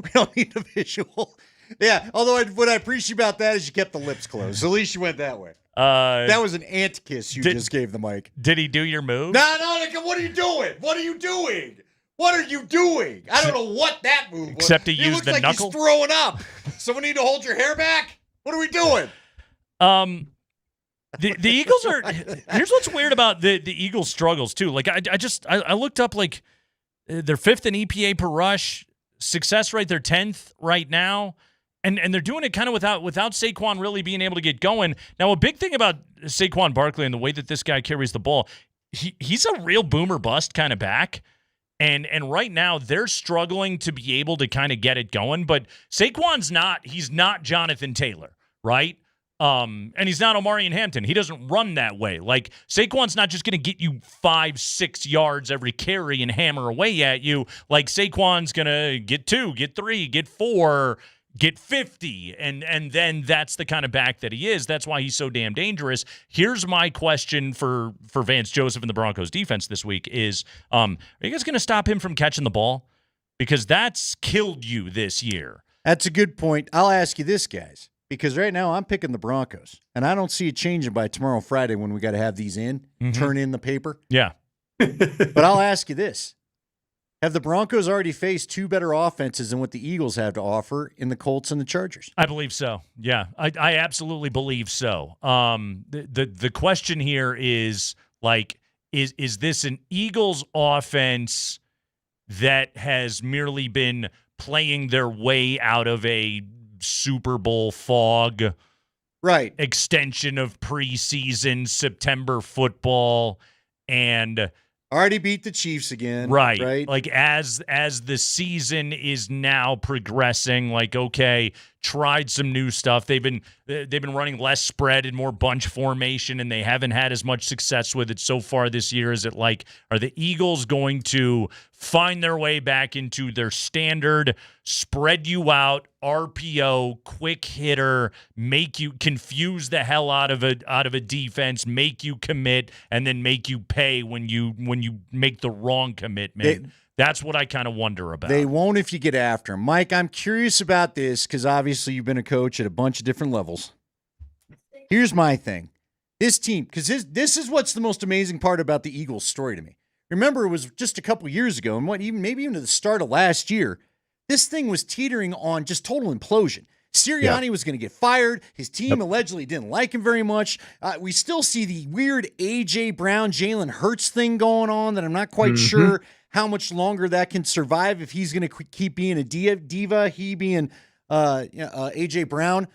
U: We don't need a visual. Yeah, although what I appreciate about that is you kept the lips closed. So at least you went that way. That was an ant kiss you just gave the mic.
T: Did he do your move?
U: No, what are you doing? What are you doing? What are you doing? I don't know what that move was.
T: Except to use the knuckle?
U: He's throwing up. Someone need to hold your hair back? What are we doing?
T: The Eagles are. Here's what's weird about the Eagles' struggles too. Like I looked up like they're 5th in EPA per rush, success rate they're 10th right now, and they're doing it kind of without Saquon really being able to get going. Now a big thing about Saquon Barkley and the way that this guy carries the ball, he's a real boomer bust kind of back. And right now they're struggling to be able to kind of get it going. But Saquon's he's not Jonathan Taylor, right? And he's not Omarion Hampton. He doesn't run that way. Like Saquon's not just going to get you 5-6 yards every carry and hammer away at you. Like Saquon's going to get 2, get 3, get 4, get 50. And then that's the kind of back that he is. That's why he's so damn dangerous. Here's my question for Vance Joseph and the Broncos defense this week is, are you guys going to stop him from catching the ball? Because that's killed you this year.
U: That's a good point. I'll ask you this, guys. Because right now I'm picking the Broncos, and I don't see it changing by tomorrow, Friday, when we got to have these turn in the paper.
T: Yeah.
U: But I'll ask you this. Have the Broncos already faced 2 better offenses than what the Eagles have to offer in the Colts and the Chargers?
T: I believe so. Yeah, I absolutely believe so. The question here is, like, is this an Eagles offense that has merely been playing their way out of a Super Bowl fog,
U: right?
T: Extension of preseason September football, and
U: already beat the Chiefs again,
T: right? Like as the season is now progressing, like okay, tried some new stuff. They've been running less spread and more bunch formation, and they haven't had as much success with it so far this year. Is it like, are the Eagles going to find their way back into their standard spread you out RPO quick hitter, make you confuse the hell out of a defense, make you commit, and then make you pay when you make the wrong commitment? That's what I kind of wonder about.
U: They won't if you get after them. Mike, I'm curious about this because obviously you've been a coach at a bunch of different levels. Here's my thing. This team, because this is what's the most amazing part about the Eagles story to me. Remember, it was just a couple years ago, and maybe even at the start of last year, this thing was teetering on just total implosion. Sirianni was going to get fired. His team allegedly didn't like him very much. We still see the weird A.J. Brown, Jalen Hurts thing going on that I'm not quite sure how much longer that can survive if he's going to keep being a diva, he being A.J. Brown.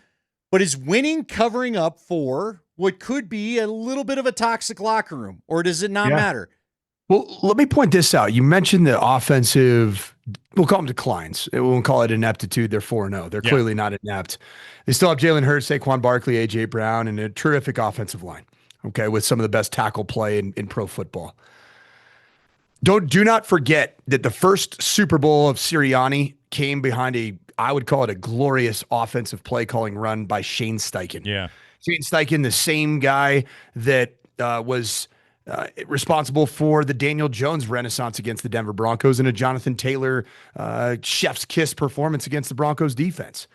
U: But is winning covering up for what could be a little bit of a toxic locker room, or does it not matter?
F: Well, let me point this out. You mentioned the offensive, we'll call them declines. We won't call it ineptitude. They're 4-0. They're clearly not inept. They still have Jalen Hurts, Saquon Barkley, A.J. Brown, and a terrific offensive line, okay, with some of the best tackle play in pro football. Do not forget that the first Super Bowl of Sirianni came behind I would call it a glorious offensive play calling run by Shane Steichen.
T: Yeah.
F: Shane Steichen, the same guy that was responsible for the Daniel Jones renaissance against the Denver Broncos and a Jonathan Taylor chef's kiss performance against the Broncos defense.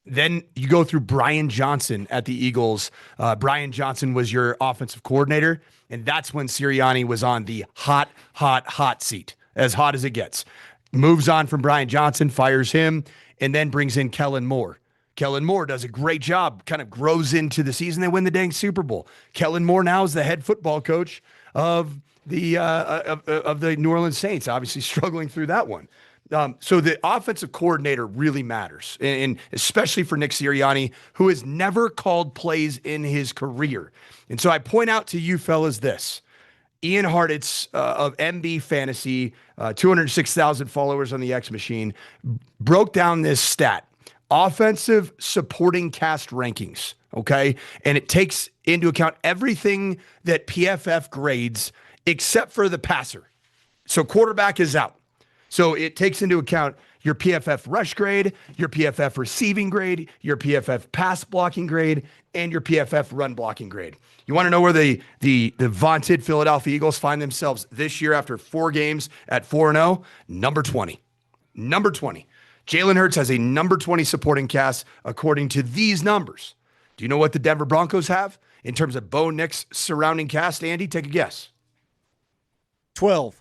F: Then you go through Brian Johnson at the Eagles. Brian Johnson was your offensive coordinator, and that's when Sirianni was on the hot seat, as hot as it gets. Moves on from Brian Johnson, fires him, and then brings in Kellen Moore. Kellen Moore does a great job, kind of grows into the season. They win the dang Super Bowl. Kellen Moore now is the head football coach of the New Orleans Saints, obviously struggling through that one. So the offensive coordinator really matters, and especially for Nick Sirianni, who has never called plays in his career. And so I point out to you fellas this. Ian Hartitz of MB Fantasy, 206,000 followers on the X Machine, broke down this stat. Offensive supporting cast rankings, okay? And it takes into account everything that PFF grades except for the passer. So quarterback is out. So it takes into account your PFF rush grade, your PFF receiving grade, your PFF pass blocking grade, and your PFF run blocking grade. You want to know where the vaunted Philadelphia Eagles find themselves this year after 4 games at 4-0? Number 20. Number 20. Jalen Hurts has a number 20 supporting cast according to these numbers. Do you know what the Denver Broncos have in terms of Bo Nix surrounding cast, Andy? Take a guess.
U: 12.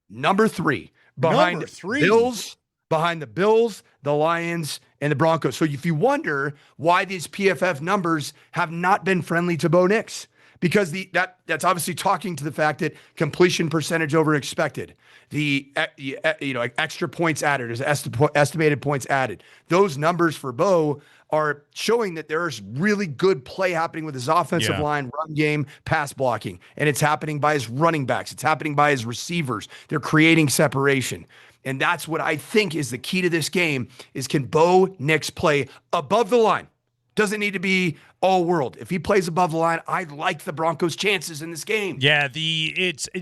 F: Number 3. Behind the Bills, the Lions, and the Broncos. So if you wonder why these PFF numbers have not been friendly to Bo Nix, because that's obviously talking to the fact that completion percentage over expected, the extra points added, is estimated points added. Those numbers for Bo are showing that there's really good play happening with his offensive line, run game, pass blocking. And it's happening by his running backs. It's happening by his receivers. They're creating separation. And that's what I think is the key to this game is, can Bo Nix play above the line? Doesn't need to be all world. If he plays above the line, I like the Broncos' chances in this game.
T: Yeah,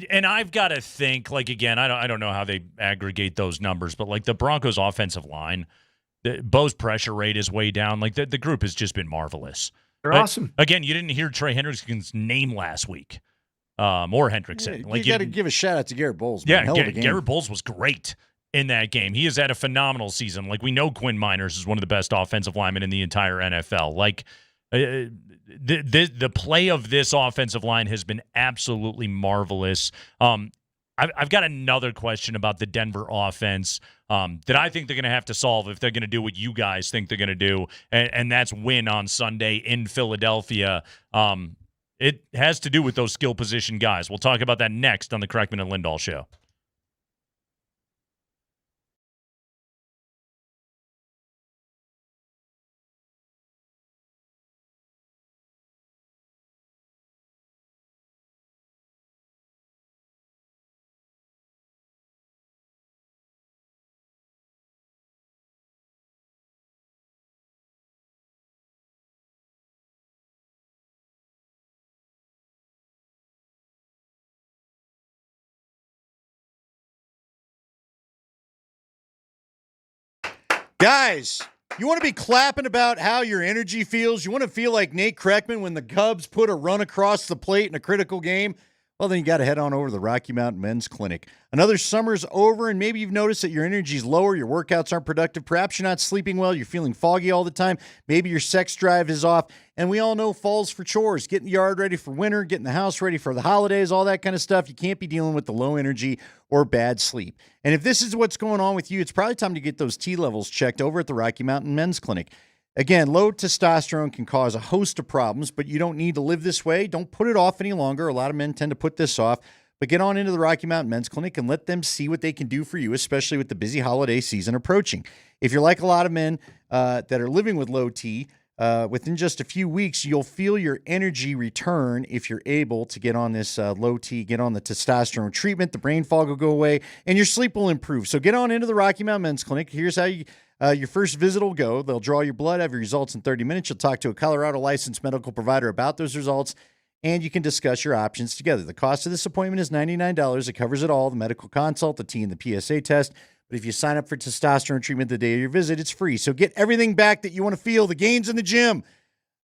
T: and I've got to think, like, again, I don't know how they aggregate those numbers, but like the Broncos' offensive line, Bo's pressure rate is way down. Like the group has just been marvelous.
F: They're awesome.
T: Again, you didn't hear Trey Hendrickson's name last week, or Hendrickson.
U: Yeah, you got to give a shout out to Garrett Bowles. Man.
T: Yeah, Garrett Bowles was great in that game. He has had a phenomenal season. Like, we know Quinn Miners is one of the best offensive linemen in the entire NFL. Like, the play of this offensive line has been absolutely marvelous. I've got another question about the Denver offense that I think they're going to have to solve if they're going to do what you guys think they're going to do, and that's win on Sunday in Philadelphia. It has to do with those skill position guys. We'll talk about that next on the Kreckman and Lindahl Show.
U: Guys, you want to be clapping about how your energy feels? You want to feel like Nate Kreckman when the Cubs put a run across the plate in a critical game? Well, then you got to head on over to the Rocky Mountain Men's Clinic. Another summer's over, and maybe you've noticed that your energy's lower, your workouts aren't productive, perhaps you're not sleeping well, you're feeling foggy all the time, maybe your sex drive is off, and we all know fall's for chores. Getting the yard ready for winter, getting the house ready for the holidays, all that kind of stuff. You can't be dealing with the low energy or bad sleep. And if this is what's going on with you, it's probably time to get those T levels checked over at the Rocky Mountain Men's Clinic. Again, low testosterone can cause a host of problems, but you don't need to live this way. Don't put it off any longer. A lot of men tend to put this off. But get on into the Rocky Mountain Men's Clinic and let them see what they can do for you, especially with the busy holiday season approaching. If you're like a lot of men that are living with low T, within just a few weeks, you'll feel your energy return if you're able to get on this low T, get on the testosterone treatment. The brain fog will go away, and your sleep will improve. So get on into the Rocky Mountain Men's Clinic. Here's how your first visit will go. They'll draw your blood, have your results in 30 minutes. You'll talk to a Colorado licensed medical provider about those results, and you can discuss your options together. The cost of this appointment is $99. It covers it all, the medical consult, the T and the PSA test. But if you sign up for testosterone treatment the day of your visit, it's free. So get everything back that you want to feel, the gains in the gym,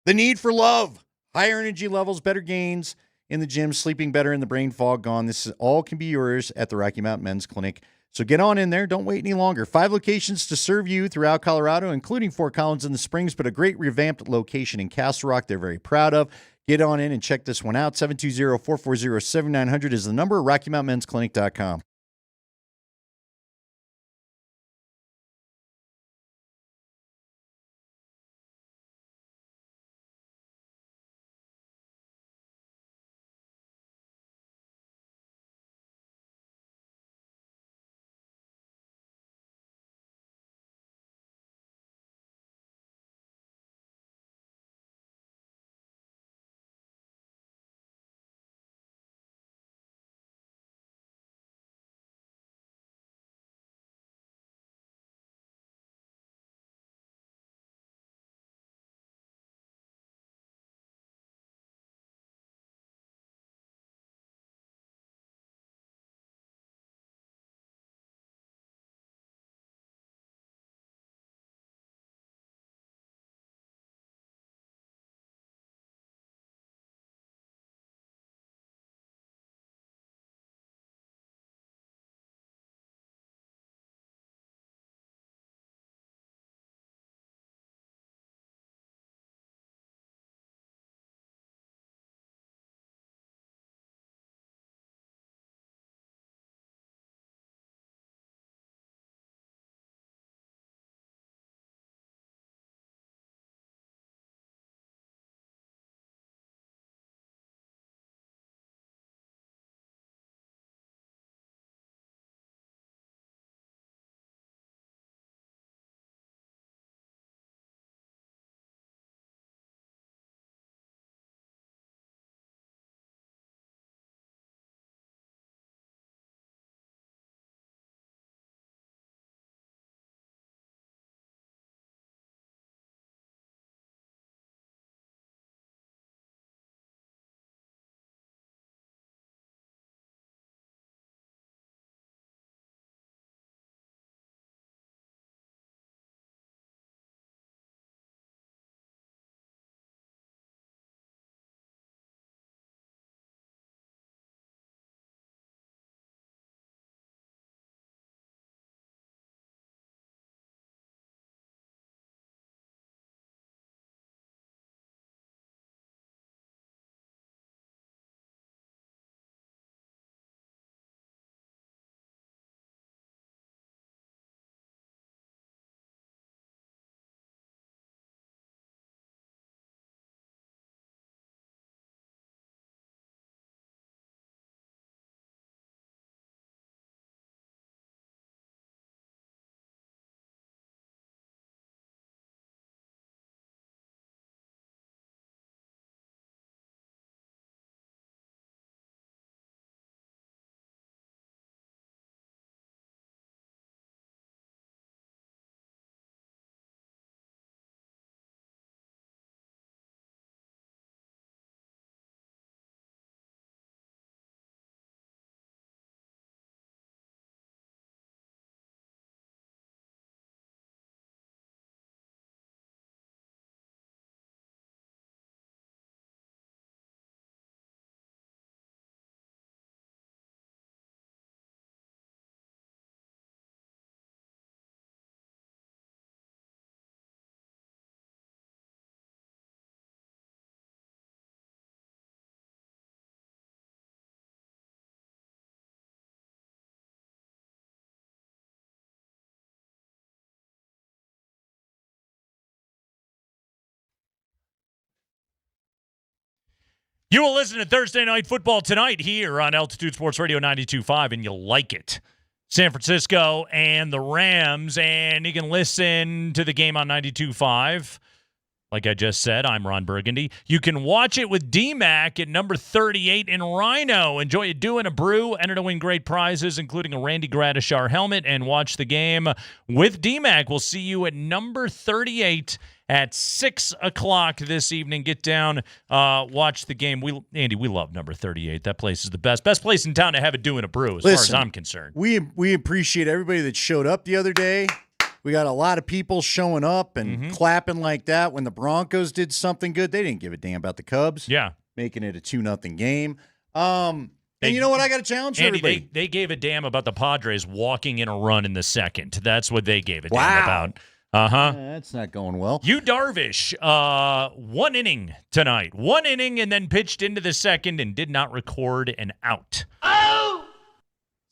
U: the need for love, higher energy levels, better gains. in the gym, sleeping better, and the brain fog gone. This all can be yours at the Rocky Mountain Men's Clinic. So get on in there. Don't wait any longer. 5 locations to serve you throughout Colorado, including Fort Collins in the Springs, but a great revamped location in Castle Rock they're very proud of. Get on in and check this one out. 720-440-7900 is the number. RockyMountainMen'sClinic.com.
T: You will listen to Thursday Night Football tonight here on Altitude Sports Radio 92.5, and you'll like it. San Francisco and the Rams, and you can listen to the game on 92.5. Like I just said, I'm Ron Burgundy. You can watch it with DMac at number 38 in Rhino. Enjoy it doing a brew, enter to win great prizes, including a Randy Gradishar helmet, and watch the game with DMac. We'll see you at number 38 at 6 o'clock this evening. Get down, watch the game. Andy, we love number 38. That place is the best place in town to have it doing a brew, as far as I'm concerned.
U: We appreciate everybody that showed up the other day. We got a lot of people showing up and clapping like that when the Broncos did something good. They didn't give a damn about the Cubs.
T: Yeah.
U: making it a 2-0 game. And you know what? I got to challenge
T: Andy,
U: everybody.
T: they gave a damn about the Padres walking in a run in the second. That's what they gave a damn about.
U: That's not going well.
T: Yu Darvish, 1 inning tonight. 1 inning and then pitched into the second and did not record an out.
U: Oh!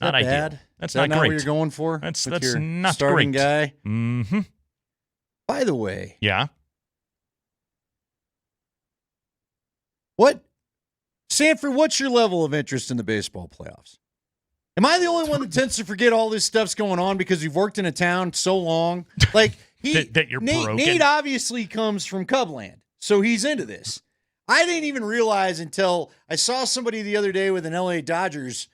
T: Not
U: Is that
T: ideal.
U: bad?
T: That's
U: Is that
T: not great.
U: what you're going for?
T: That's
U: your
T: not
U: starting
T: great.
U: guy.
T: Mm-hmm.
U: By the way,
T: Yeah.
U: Sanford, what's your level of interest in the baseball playoffs? Am I the only one that tends to forget all this stuff's going on because you've worked in a town so long? Like
T: that you're broken.
U: Nate obviously comes from Cubland, so he's into this. I didn't even realize until I saw somebody the other day with an LA Dodgers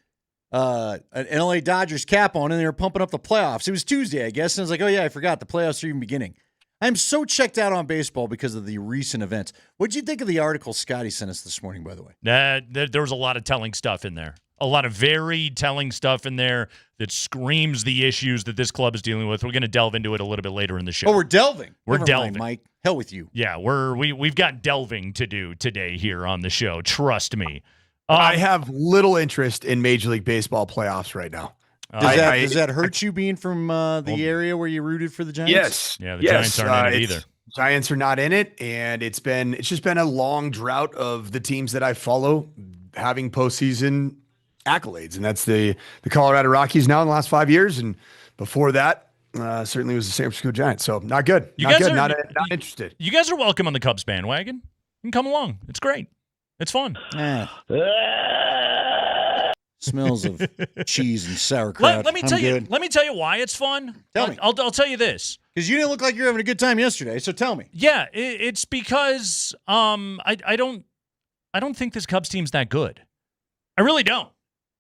U: cap on, and they were pumping up the playoffs. It was Tuesday, I guess, and I was like, oh yeah, I forgot the playoffs are even beginning. I'm so checked out on baseball because of the recent events. What'd you think of the article Scotty sent us this morning, by the way?
T: There was a lot of telling stuff in there. A lot of very telling stuff in there that screams the issues that this club is dealing with. We're going to delve into it a little bit later in the show.
U: Oh, we're delving.
T: We're
U: Never
T: delving.
U: mind, Mike. Hell with you.
T: Yeah, we've got delving to do today here on the show. Trust me.
F: I have little interest in Major League Baseball playoffs right now.
U: Does that hurt you being from the area where you rooted for the Giants?
F: Yes.
T: Yeah, the Giants aren't in it either.
F: Giants are not in it, and it's just been a long drought of the teams that I follow having postseason accolades, and that's the Colorado Rockies now in the last 5 years, and before that, certainly was the San Francisco Giants. So not good. Not interested.
T: You guys are welcome on the Cubs bandwagon. You can come along. It's great. It's fun.
U: Smells of cheese and sauerkraut.
T: Let me tell you why it's fun.
U: Tell me.
T: I'll tell you this.
U: Because you didn't look like you're having a good time yesterday, so tell me.
T: Yeah, it's because I don't think this Cubs team's that good. I really don't.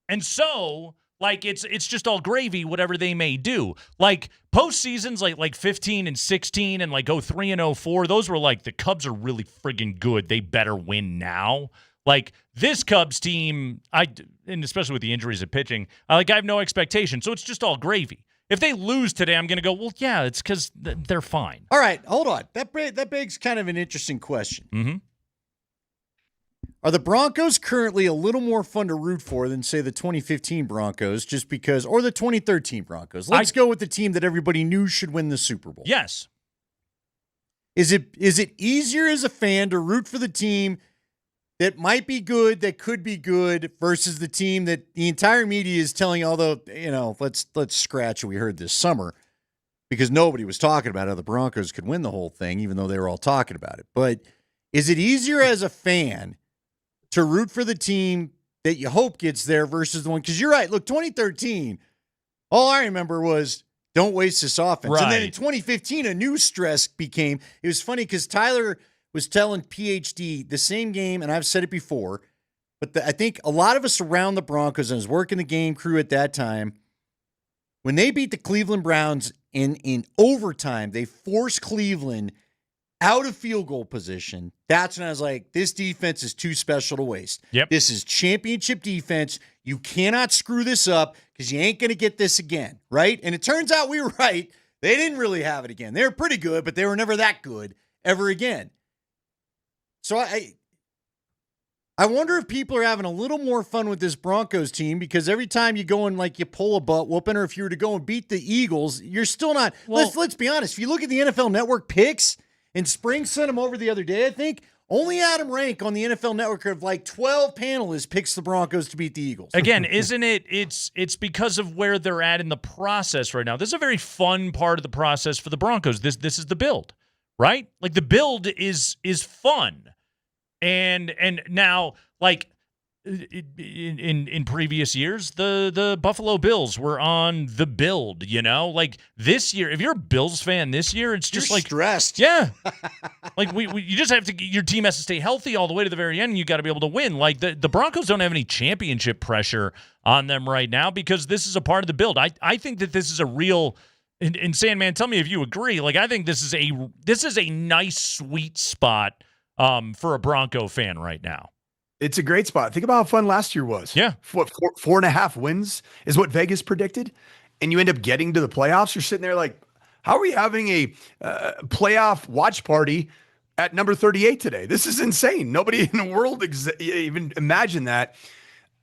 T: And so, like, it's just all gravy, whatever they may do. Like postseasons, like 15 and 16, and like 03 and 04. Those were like the Cubs are really friggin' good. They better win now. Like this Cubs team, and especially with the injuries at pitching, I have no expectation. So it's just all gravy. If they lose today, I'm going to go, well, yeah, it's because they're fine.
U: All right, hold on. That begs kind of an interesting question.
T: Mm-hmm.
U: Are the Broncos currently a little more fun to root for than, say, the 2015 Broncos, just because, or the 2013 Broncos? Let's go with the team that everybody knew should win the Super Bowl.
T: Yes.
U: Is it easier as a fan to root for the team that might be good, that could be good, versus the team that the entire media is telling, although, let's scratch what we heard this summer, because nobody was talking about how the Broncos could win the whole thing, even though they were all talking about it. But is it easier as a fan to root for the team that you hope gets there versus the one? Because you're right. Look, 2013, all I remember was don't waste this offense.
T: Right.
U: And then in 2015, a new stress became, it was funny because Tyler was telling PhD the same game, and I've said it before, but I think a lot of us around the Broncos and was working the game crew at that time, when they beat the Cleveland Browns in overtime, they forced Cleveland out of field goal position. That's when I was like, this defense is too special to waste.
T: Yep.
U: This is championship defense. You cannot screw this up because you ain't going to get this again, right? And it turns out we were right. They didn't really have it again. They were pretty good, but they were never that good ever again. So I wonder if people are having a little more fun with this Broncos team, because every time you go and you pull a butt whooping, or if you were to go and beat the Eagles, you're still not.
T: Well,
U: let's be honest. If you look at the NFL Network picks, and Spring sent them over the other day, I think only Adam Rank on the NFL Network of 12 panelists picks the Broncos to beat the Eagles.
T: Again, isn't it? It's because of where they're at in the process right now. This is a very fun part of the process for the Broncos. This is the build, right? Like the build is fun, and now in previous years, the Buffalo Bills were on the build, Like this year, if you're a Bills fan this year, it's just
U: you're stressed.
T: Yeah. You just have to, your team has to stay healthy all the way to the very end, and you got to be able to win. Like the Broncos don't have any championship pressure on them right now because this is a part of the build. I think that this is a real, and Sandman, tell me if you agree. I think this is a nice, sweet spot for a Bronco fan right now.
F: It's a great spot. Think about how fun last year was.
T: Yeah.
F: What, 4.5 wins is what Vegas predicted. And you end up getting to the playoffs. You're sitting there like, how are we having a playoff watch party at number 38 today. This is insane. Nobody in the world even imagined that.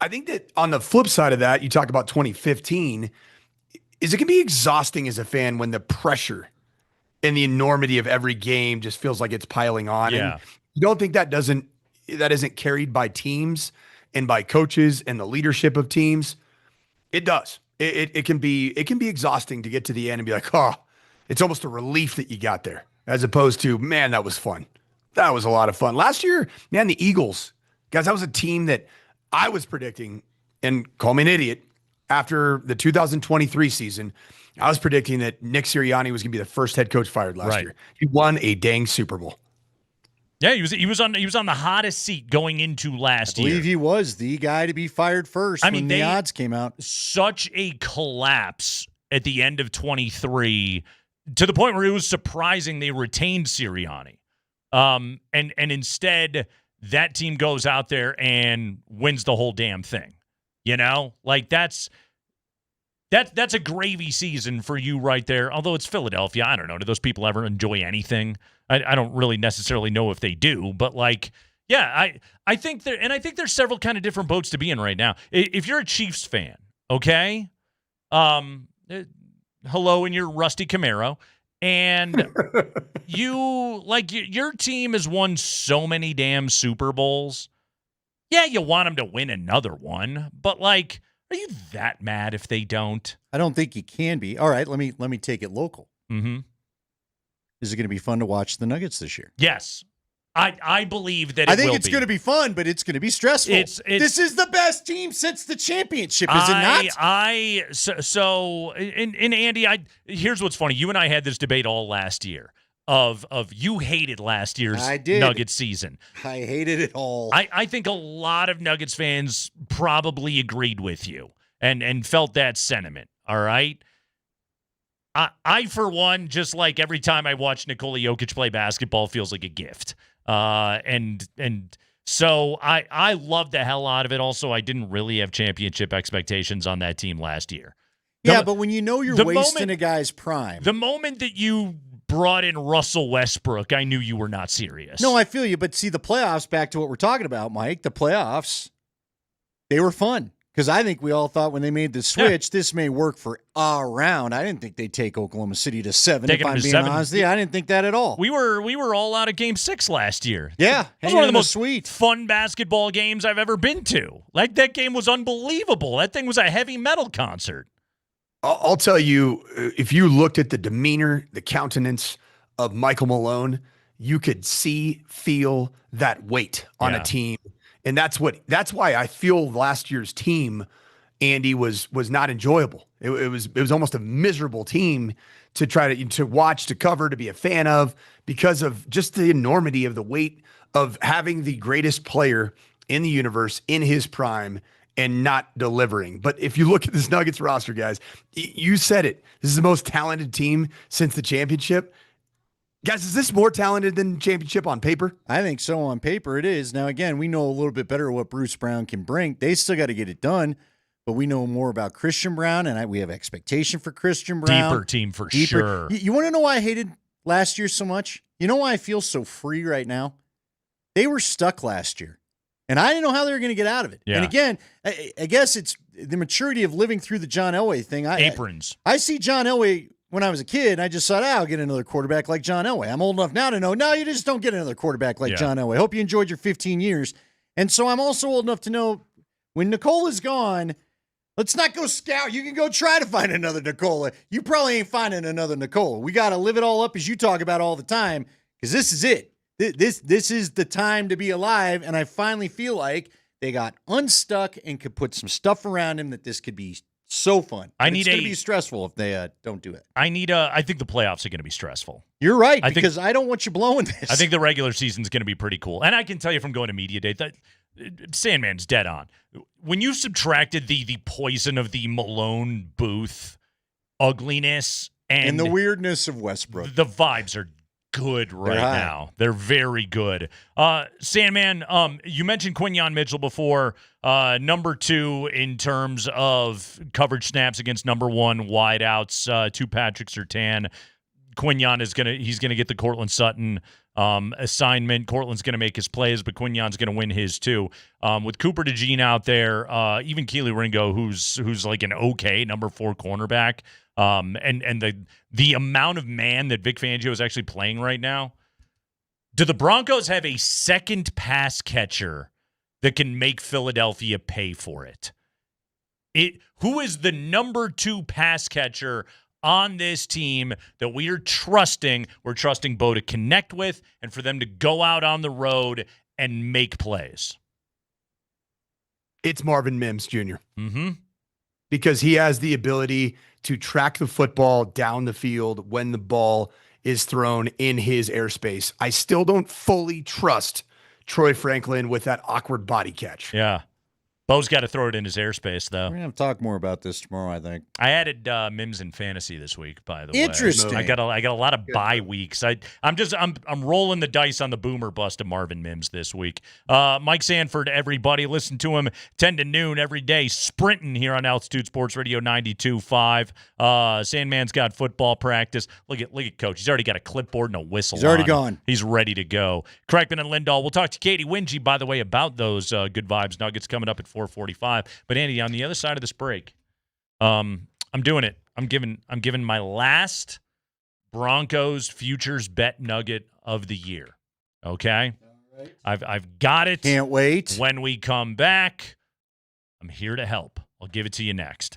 F: I think that on the flip side of that, you talk about 2015. Is it going to be exhausting as a fan when the pressure and the enormity of every game just feels like it's piling on?
T: Yeah.
F: And you don't think that isn't carried by teams and by coaches and the leadership of teams? It does. It can be exhausting to get to the end and be like, oh, it's almost a relief that you got there, as opposed to, man, that was fun. That was a lot of fun. Last year, man, the Eagles, guys, that was a team that I was predicting, and call me an idiot, after the 2023 season, I was predicting that Nick Sirianni was going to be the first head coach fired last year. He won a dang Super Bowl.
T: Yeah, he was on the hottest seat going into last year.
U: I believe he was the guy to be fired first when the odds came out.
T: Such a collapse at the end of 23 to the point where it was surprising they retained Sirianni. And instead, that team goes out there and wins the whole damn thing. You know, like that's a gravy season for you right there. Although it's Philadelphia, I don't know. Do those people ever enjoy anything? I don't really necessarily know if they do, but like, yeah, I think there's several kind of different boats to be in right now. If you're a Chiefs fan, okay, hello in your rusty Camaro, and your team has won so many damn Super Bowls. Yeah, you want them to win another one, but like, are you that mad if they don't?
U: I don't think you can be. All right, let me take it local.
T: Mm-hmm.
U: Is it going to be fun to watch the Nuggets this year?
T: Yes. I believe that
U: I think it's going to be fun, but it's going to be stressful. This is the best team since the championship, is it not?
T: So Andy, here's what's funny. You and I had this debate all last year of you hated last year's Nuggets season.
U: I hated it all.
T: I think a lot of Nuggets fans probably agreed with you and felt that sentiment, all right? I for one, just like every time I watch Nikola Jokic play basketball, feels like a gift. And so I love the hell out of it. Also, I didn't really have championship expectations on that team last year.
U: But when you know you're wasting a guy's prime.
T: The moment that you brought in Russell Westbrook, I knew you were not serious.
U: No, I feel you. But see, the playoffs, back to what we're talking about, Mike, the playoffs, they were fun. Because I think we all thought when they made the switch, this may work for a round. I didn't think they'd take Oklahoma City to 7, if I'm being honest. Yeah, I didn't think that at all.
T: We were all out of Game 6 last year.
U: Yeah.
T: It was one of the most fun basketball games I've ever been to. Like, that game was unbelievable. That thing was a heavy metal concert.
F: I'll tell you, if you looked at the demeanor, the countenance of Michael Malone, you could feel that weight on a team. And that's why I feel last year's team, Andy, was not enjoyable. It was almost a miserable team to try to watch, to cover, to be a fan of, because of just the enormity of the weight of having the greatest player in the universe in his prime and not delivering. But if you look at this Nuggets roster, guys, you said it. This is the most talented team since the championship. Guys, is this more talented than championship on paper?
U: I think so. On paper, it is. Now, again, we know a little bit better what Bruce Brown can bring. They still got to get it done, but we know more about Christian Brown, and we have expectation for Christian Brown.
T: Deeper team for sure.
U: You want to know why I hated last year so much? You know why I feel so free right now? They were stuck last year, and I didn't know how they were going to get out of it. Yeah. And again, I guess it's the maturity of living through the John Elway thing.
T: Aprons.
U: I see John Elway. When I was a kid, I just thought, I'll get another quarterback like John Elway. I'm old enough now to know, no, you just don't get another quarterback like John Elway. Hope you enjoyed your 15 years. And so I'm also old enough to know when Nicola's gone, let's not go scout. You can go try to find another Nicola. You probably ain't finding another Nicola. We got to live it all up, as you talk about all the time, because this is it. This is the time to be alive, and I finally feel like they got unstuck and could put some stuff around him that this could be so fun. It's going to be stressful if they don't do it.
T: I think the playoffs are going to be stressful.
U: You're right, because I don't want you blowing this.
T: I think the regular season is going to be pretty cool. And I can tell you from going to media day that Sandman's dead on. When you subtracted the poison of the Malone Booth ugliness and
U: the weirdness of Westbrook,
T: the vibes are good right now. They're very good. Sandman, you mentioned Quinyon Mitchell before. Number 2 in terms of coverage snaps against number 1 wideouts to Patrick Surtain. Quinyon he's gonna get the Cortland Sutton assignment. Cortland's gonna make his plays, but Quinyon's gonna win his too. With Cooper DeJean out there, even Keely Ringo, who's like an okay number 4 cornerback, and the amount of man that Vic Fangio is actually playing right now. Do the Broncos have a second pass catcher that can make Philadelphia pay for it? Who is the number 2 pass catcher on this team that we are trusting? We're trusting Bo to connect with and for them to go out on the road and make plays.
F: It's Marvin Mims Jr.
T: Mm-hmm.
F: Because he has the ability to track the football down the field when the ball is thrown in his airspace. I still don't fully trust Troy Franklin with that awkward body catch.
T: Yeah. Bo's got to throw it in his airspace, though.
U: We're going to have to talk more about this tomorrow, I think.
T: I added Mims in fantasy this week, by the way.
U: Interesting.
T: I got a lot of bye weeks. I'm rolling the dice on the boomer bust of Marvin Mims this week. Mike Sanford, everybody, listen to him 10 to noon every day, sprinting here on Altitude Sports Radio 92.5. Sandman's got football practice. Look at Coach. He's already got a clipboard and a whistle.
U: He's already gone.
T: He's ready to go. Kreckman and Lindahl. We'll talk to Katie Wingy, by the way, about those Good Vibes Nuggets coming up at 4:45. But Andy, on the other side of this break, I'm doing it. I'm giving my last Broncos futures bet nugget of the year. Okay? All right. I've got it.
U: Can't wait.
T: When we come back, I'm here to help. I'll give it to you next.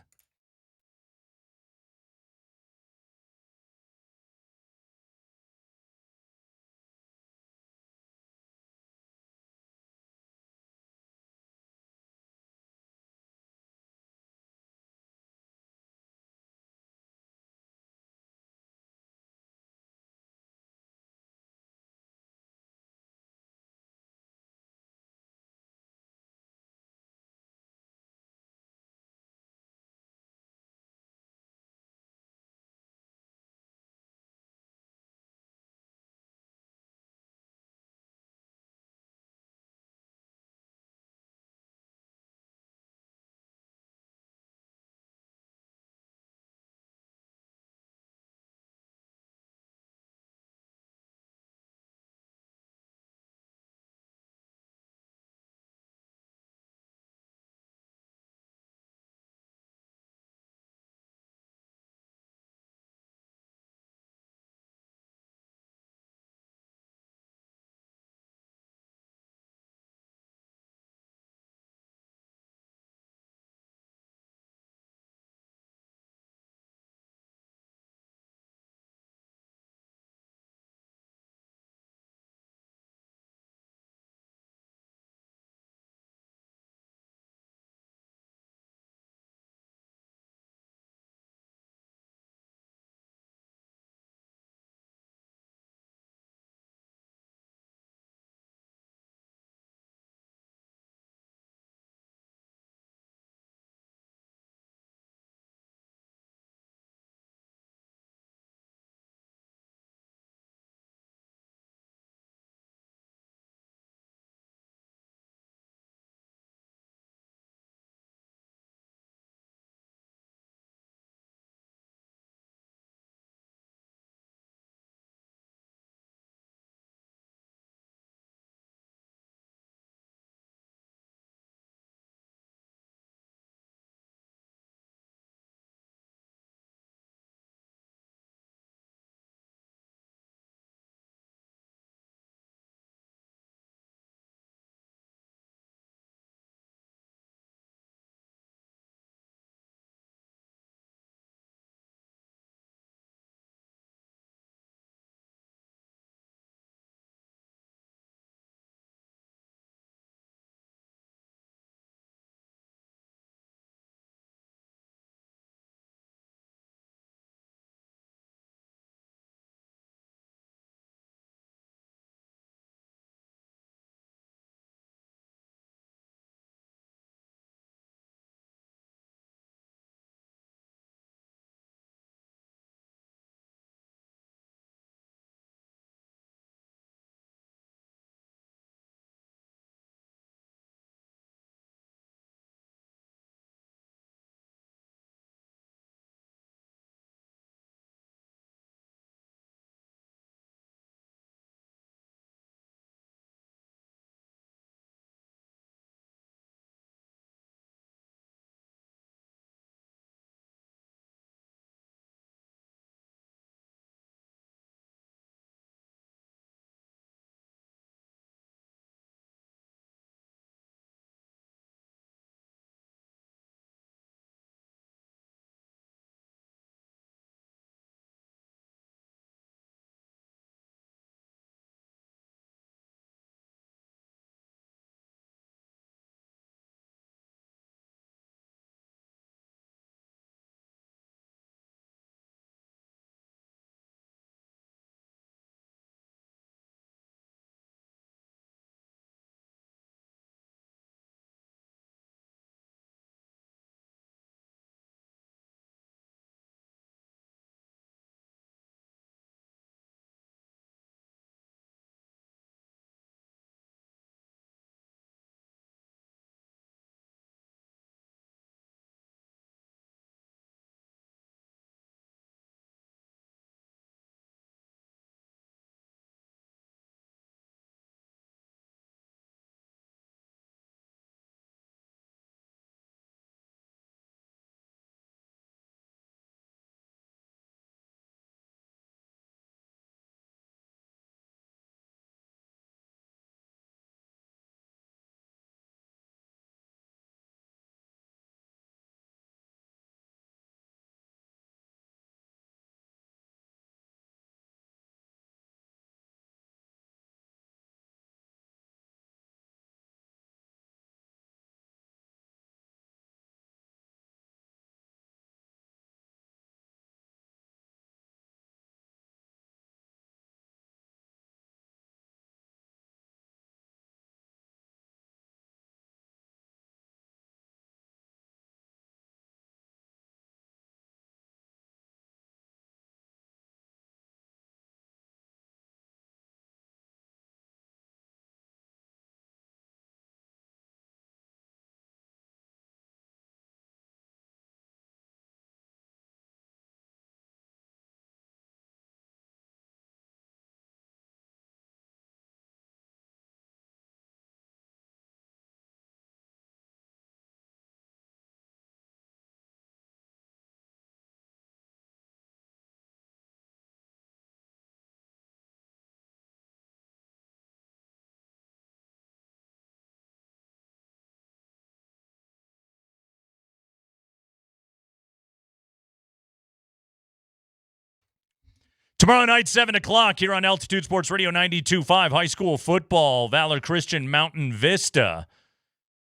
T: Tomorrow night, 7 o'clock, here on Altitude Sports Radio 92.5, high school football, Valor Christian Mountain Vista.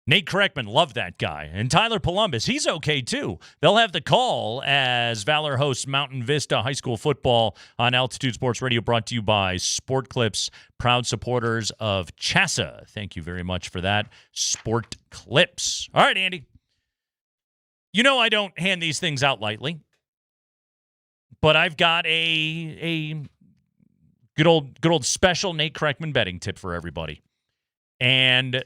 T: Nate Kreckman, love that guy. And Tyler Polumbus, he's okay too. They'll have the call as Valor hosts Mountain Vista High School football on Altitude Sports Radio, brought to you by Sport Clips, proud supporters of CHSAA. Thank you very much for that, Sport Clips. All right, Andy. You know I don't hand these things out lightly, but I've got a good old special Nate Kreckman betting tip for everybody. And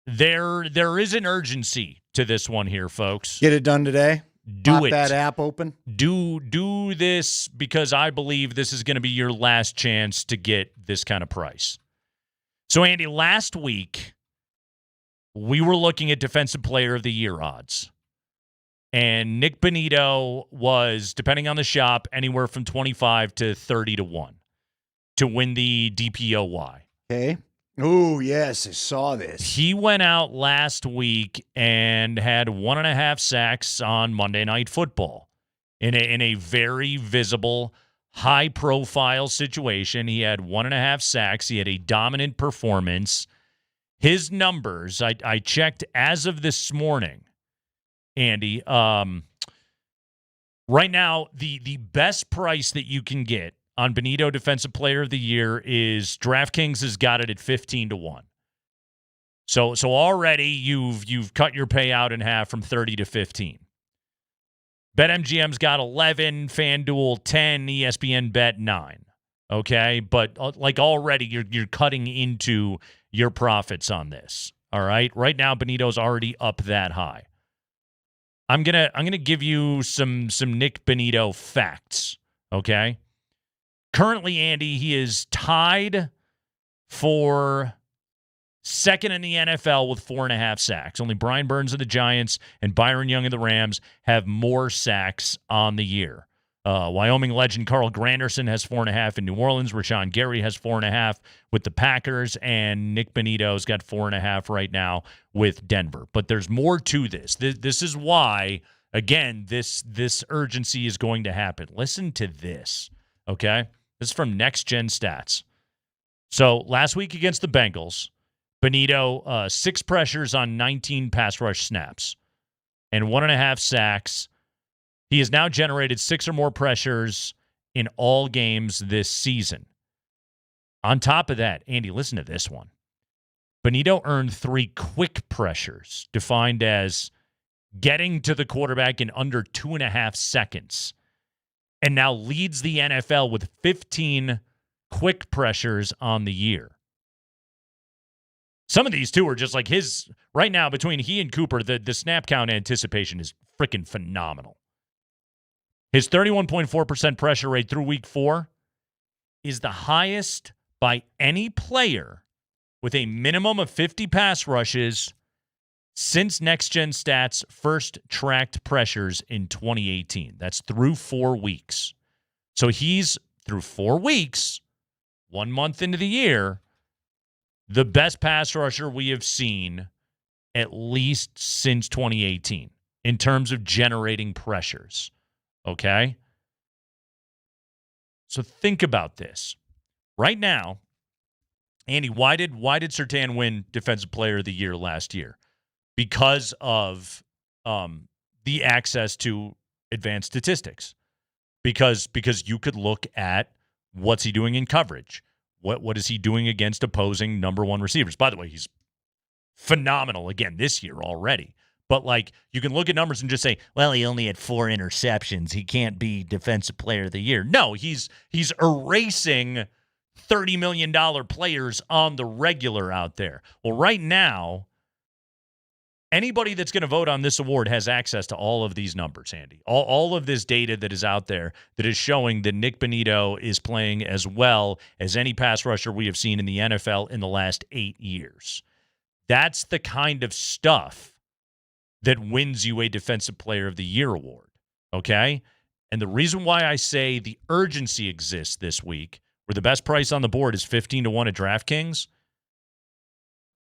T: there is an urgency to this one here, folks.
U: Get it done today.
T: Pop
U: that app open.
T: Do this because I believe this is going to be your last chance to get this kind of price. So, Andy, last week we were looking at Defensive Player of the Year odds. And Nick Bonnito was, depending on the shop, anywhere from 25 to 30 to 1 to win the DPOY.
U: Okay. Oh, yes, I saw this.
T: He went out last week and had 1.5 sacks on Monday Night Football in a very visible, high-profile situation. He had 1.5 sacks. He had a dominant performance. His numbers, I checked as of this morning, Andy. Right now, the best price that you can get on Bonnito Defensive Player of the Year is DraftKings has got it at 15 to 1. So already you've cut your payout in half from 30 to 15. BetMGM's got 11, FanDuel 10, ESPN Bet 9. Okay, but like already you're cutting into your profits on this. All right, right now Bonnito's already up that high. I'm gonna give you some Nick Bonnito facts. Okay. Currently, Andy, he is tied for second in the NFL with 4.5 sacks. Only Brian Burns of the Giants and Byron Young of the Rams have more sacks on the year. Wyoming legend Carl Granderson has 4.5 in New Orleans. Rashawn Gary has 4.5 with the Packers, and Nick Bonnito's got 4.5 right now with Denver. But there's more to this. This is why, again, this urgency is going to happen. Listen to this, okay? This is from Next Gen Stats. So last week against the Bengals, Bonnito, 6 pressures on 19 pass rush snaps and 1.5 sacks. He has now generated 6 or more pressures in all games this season. On top of that, Andy, listen to this one. Bonnito earned 3 quick pressures, defined as getting to the quarterback in under 2.5 seconds, and now leads the NFL with 15 quick pressures on the year. Some of these, too, are just like his. Right now, between he and Cooper, the snap count anticipation is freaking phenomenal. His 31.4% pressure rate through week 4 is the highest by any player with a minimum of 50 pass rushes since Next Gen Stats first tracked pressures in 2018. That's through 4 weeks. So he's, through 4 weeks, 1 month into the year, the best pass rusher we have seen at least since 2018 in terms of generating pressures. Okay? So think about this. Right now, Andy, why did Surtain win Defensive Player of the Year last year? Because of the access to advanced statistics. Because you could look at what's he doing in coverage. What is he doing against opposing number 1 receivers? By the way, he's phenomenal again this year already. But, like, you can look at numbers and just say, well, he only had 4 interceptions. He can't be Defensive Player of the Year. No, he's erasing $30 million players on the regular out there. Well, right now, anybody that's going to vote on this award has access to all of these numbers, Andy. All of this data that is out there that is showing that Nick Bonnito is playing as well as any pass rusher we have seen in the NFL in the last 8 years. That's the kind of stuff that wins you a Defensive Player of the Year award, okay? And the reason why I say the urgency exists this week, where the best price on the board is 15 to 1 at DraftKings,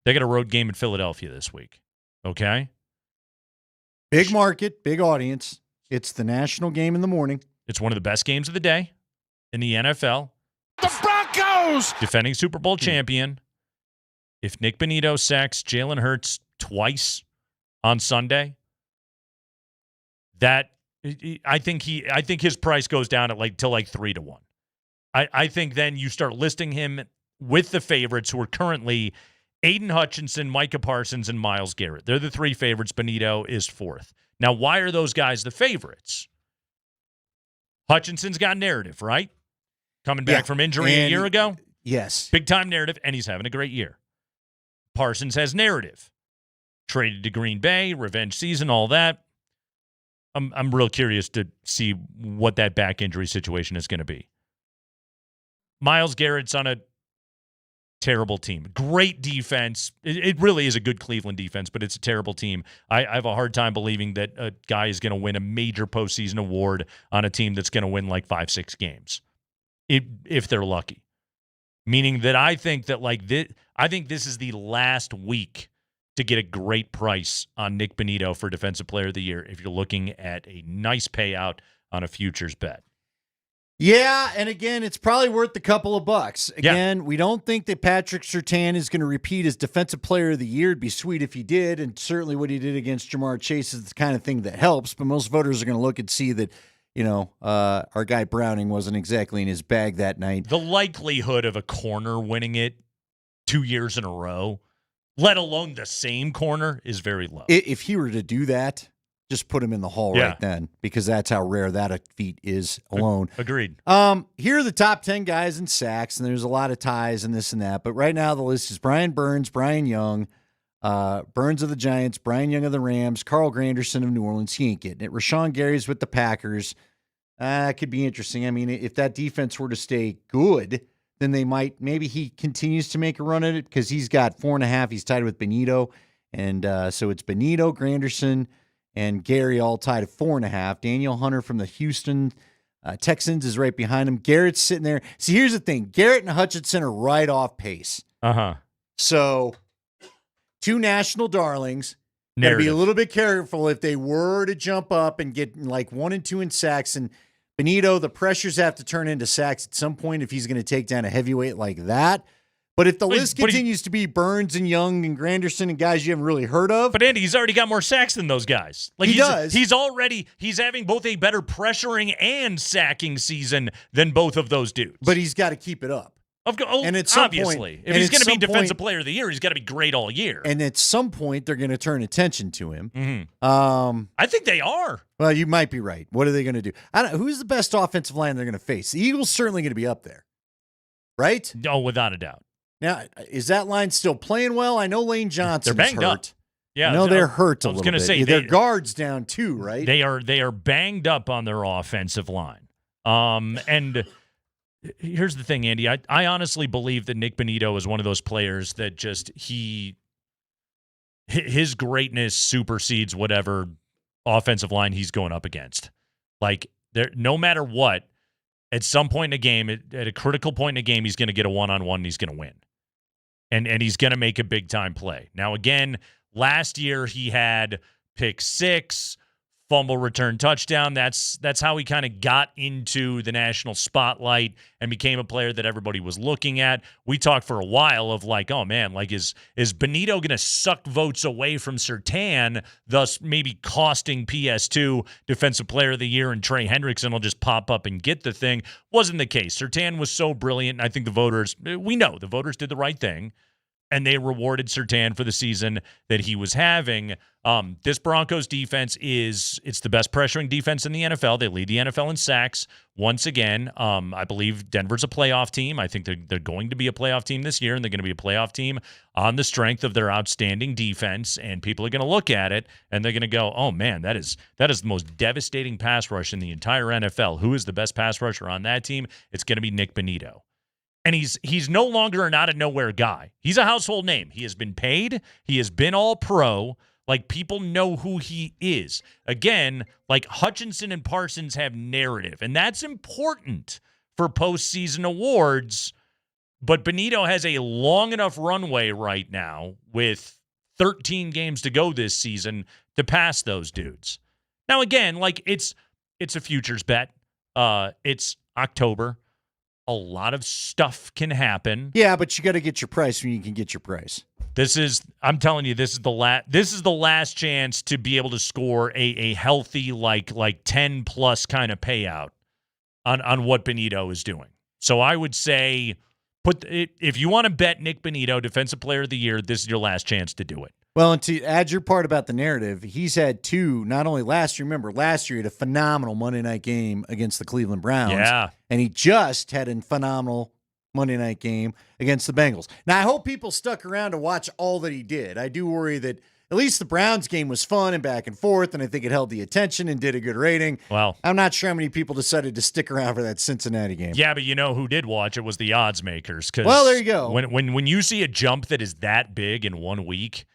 T: they got a road game in Philadelphia this week, okay?
U: Big market, big audience. It's the national game in the morning.
T: It's one of the best games of the day. in the NFL.
E: The Broncos!
T: Defending Super Bowl champion. If Nick Bonnito sacks Jalen Hurts twice on Sunday, I think his price goes down at to 3-1. I think then you start listing him with the favorites who are currently Aiden Hutchinson, Micah Parsons, and Myles Garrett. They're the three favorites. Bonnito is fourth. Now, why are those guys the favorites? Hutchinson's got narrative, right? Coming back from injury a year ago?
U: Yes.
T: Big-time narrative, and he's having a great year. Parsons has narrative. Traded to Green Bay, revenge season, all that. I'm real curious to see what that back injury situation is going to be. Myles Garrett's on a terrible team. Great defense. It really is a good Cleveland defense, but it's a terrible team. I have a hard time believing that a guy is going to win a major postseason award on a team that's going to win 5-6 games, if they're lucky. Meaning that I think that I think this is the last week to get a great price on Nick Bonnito for Defensive Player of the Year if you're looking at a nice payout on a futures bet.
U: Yeah, and again, it's probably worth a couple of bucks. Again, we don't think that Patrick Surtain is going to repeat as Defensive Player of the Year. It'd be sweet if he did, and certainly what he did against Jamar Chase is the kind of thing that helps, but most voters are going to look and see that, our guy Browning wasn't exactly in his bag that night.
T: The likelihood of a corner winning it 2 years in a row, let alone the same corner, is very low.
U: If he were to do that, just put him in the hall right then, because that's how rare that feat is alone.
T: Agreed.
U: Here are the top 10 guys in sacks, and there's a lot of ties and this and that. But right now the list is Brian Burns, Brian Young, Burns of the Giants, Brian Young of the Rams, Carl Granderson of New Orleans. He ain't getting it. Rashawn Gary's with the Packers. Could be interesting. I mean, if that defense were to stay good, then maybe he continues to make a run at it because he's got 4.5. He's tied with Bonnito. And so it's Bonnito, Granderson, and Gary all tied at 4.5. Daniel Hunter from the Houston Texans is right behind him. Garrett's sitting there. See, here's the thing. Garrett and Hutchinson are right off pace.
T: Uh-huh.
U: So, two national darlings. Got to be a little bit careful if they were to jump up and get 1 and 2 in sacks. And Bonnito, the pressures have to turn into sacks at some point if he's going to take down a heavyweight like that. But if the list continues to be Burns and Young and Granderson and guys you haven't really heard of.
T: But Andy, he's already got more sacks than those guys.
U: He does.
T: He's having both a better pressuring and sacking season than both of those dudes.
U: But he's got to keep it up.
T: And at some point, if he's going to be Defensive Player of the Year, he's got to be great all year.
U: And at some point, they're going to turn attention to him.
T: Mm-hmm. I think they are.
U: Well, you might be right. What are they going to do? Who's the best offensive line they're going to face? The Eagles certainly going to be up there, right?
T: Oh, without a doubt.
U: Now, is that line still playing well? I know Lane Johnson
T: they're banged
U: hurt.
T: Up. Yeah,
U: no, they're hurt a little bit.
T: I was going to say
U: their guards down too, right?
T: They are banged up on their offensive line. And here's the thing, Andy. I honestly believe that Nick Bonnito is one of those players that just his greatness supersedes whatever offensive line he's going up against. No matter what, at some point in a game, at a critical point in a game, he's going to get a one-on-one and he's going to win. And he's going to make a big-time play. Now, again, last year he had pick 6, fumble return touchdown. That's how he kind of got into the national spotlight and became a player that everybody was looking at. We talked for a while of oh man, is Bonnito going to suck votes away from Surtain, thus maybe costing PS2 Defensive Player of the Year, and Trey Hendrickson will just pop up and get the thing? Wasn't the case. Surtain was so brilliant, and I think the voters did the right thing, and they rewarded Surtain for the season that he was having. This Broncos defense it's the best pressuring defense in the NFL. They lead the NFL in sacks once again. I believe Denver's a playoff team. I think they're going to be a playoff team this year, and they're going to be a playoff team on the strength of their outstanding defense. And people are going to look at it, and they're going to go, oh, man, that is the most devastating pass rush in the entire NFL. Who is the best pass rusher on that team? It's going to be Nick Bonnito. And he's no longer an out-of-nowhere guy. He's a household name. He has been paid. He has been all-pro. People know who he is. Again, Hutchinson and Parsons have narrative, and that's important for postseason awards. But Bonnito has a long enough runway right now with 13 games to go this season to pass those dudes. Now, again, it's a futures bet. It's October. a lot of stuff can happen.
U: Yeah, but you got to get your price when you can get your price.
T: I'm telling you, this is the last chance to be able to score a healthy like 10 plus kind of payout on what Bonnito is doing. So I would say if you want to bet Nick Bonnito Defensive Player of the Year, this is your last chance to do it.
U: Well, and to add your part about the narrative, he's had two, not only last year, remember, last year he had a phenomenal Monday night game against the Cleveland Browns.
T: Yeah.
U: And he just had a phenomenal Monday night game against the Bengals. Now, I hope people stuck around to watch all that he did. I do worry that at least the Browns game was fun and back and forth, and I think it held the attention and did a good rating.
T: Well,
U: I'm not sure how many people decided to stick around for that Cincinnati game.
T: Yeah, but you know who did watch it was the odds makers.
U: Well, there you go.
T: When you see a jump that is that big in 1 week,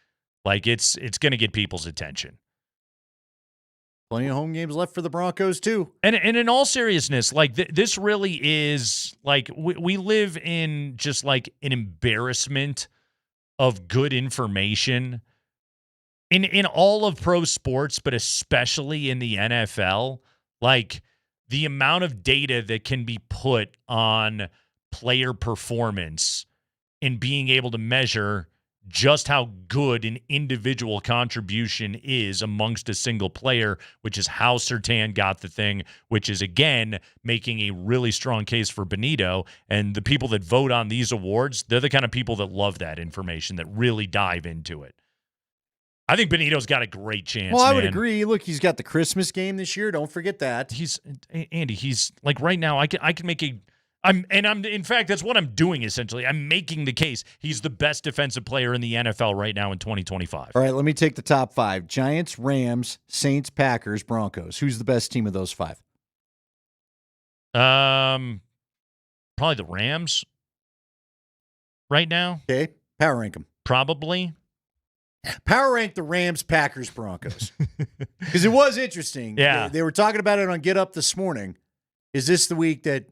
T: like it's going to get people's attention.
U: Plenty of home games left for the Broncos, too.
T: And in all seriousness, like this really is like we live in just like an embarrassment of good information in all of pro sports, but especially in the NFL. Like the amount of data that can be put on player performance and being able to measure just how good an individual contribution is amongst a single player, which is how Surtain got the thing, which is, again, making a really strong case for Bonnito. And the people that vote on these awards, they're the kind of people that love that information, that really dive into it. I think Bonito's got a great chance.
U: Well, I
T: man.
U: would agree. Look, he's got the Christmas game this year. Don't forget that.
T: Andy, he's like right now, I can make in fact, that's what I'm doing essentially. I'm making the case he's the best defensive player in the NFL right now in 2025.
U: All right, let me take the top five. Giants, Rams, Saints, Packers, Broncos. Who's the best team of those five?
T: Probably the Rams right now.
U: Okay, power rank them.
T: Probably.
U: Power rank the Rams, Packers, Broncos. Because it was interesting.
T: Yeah.
U: They were talking about it on Get Up this morning. Is this the week that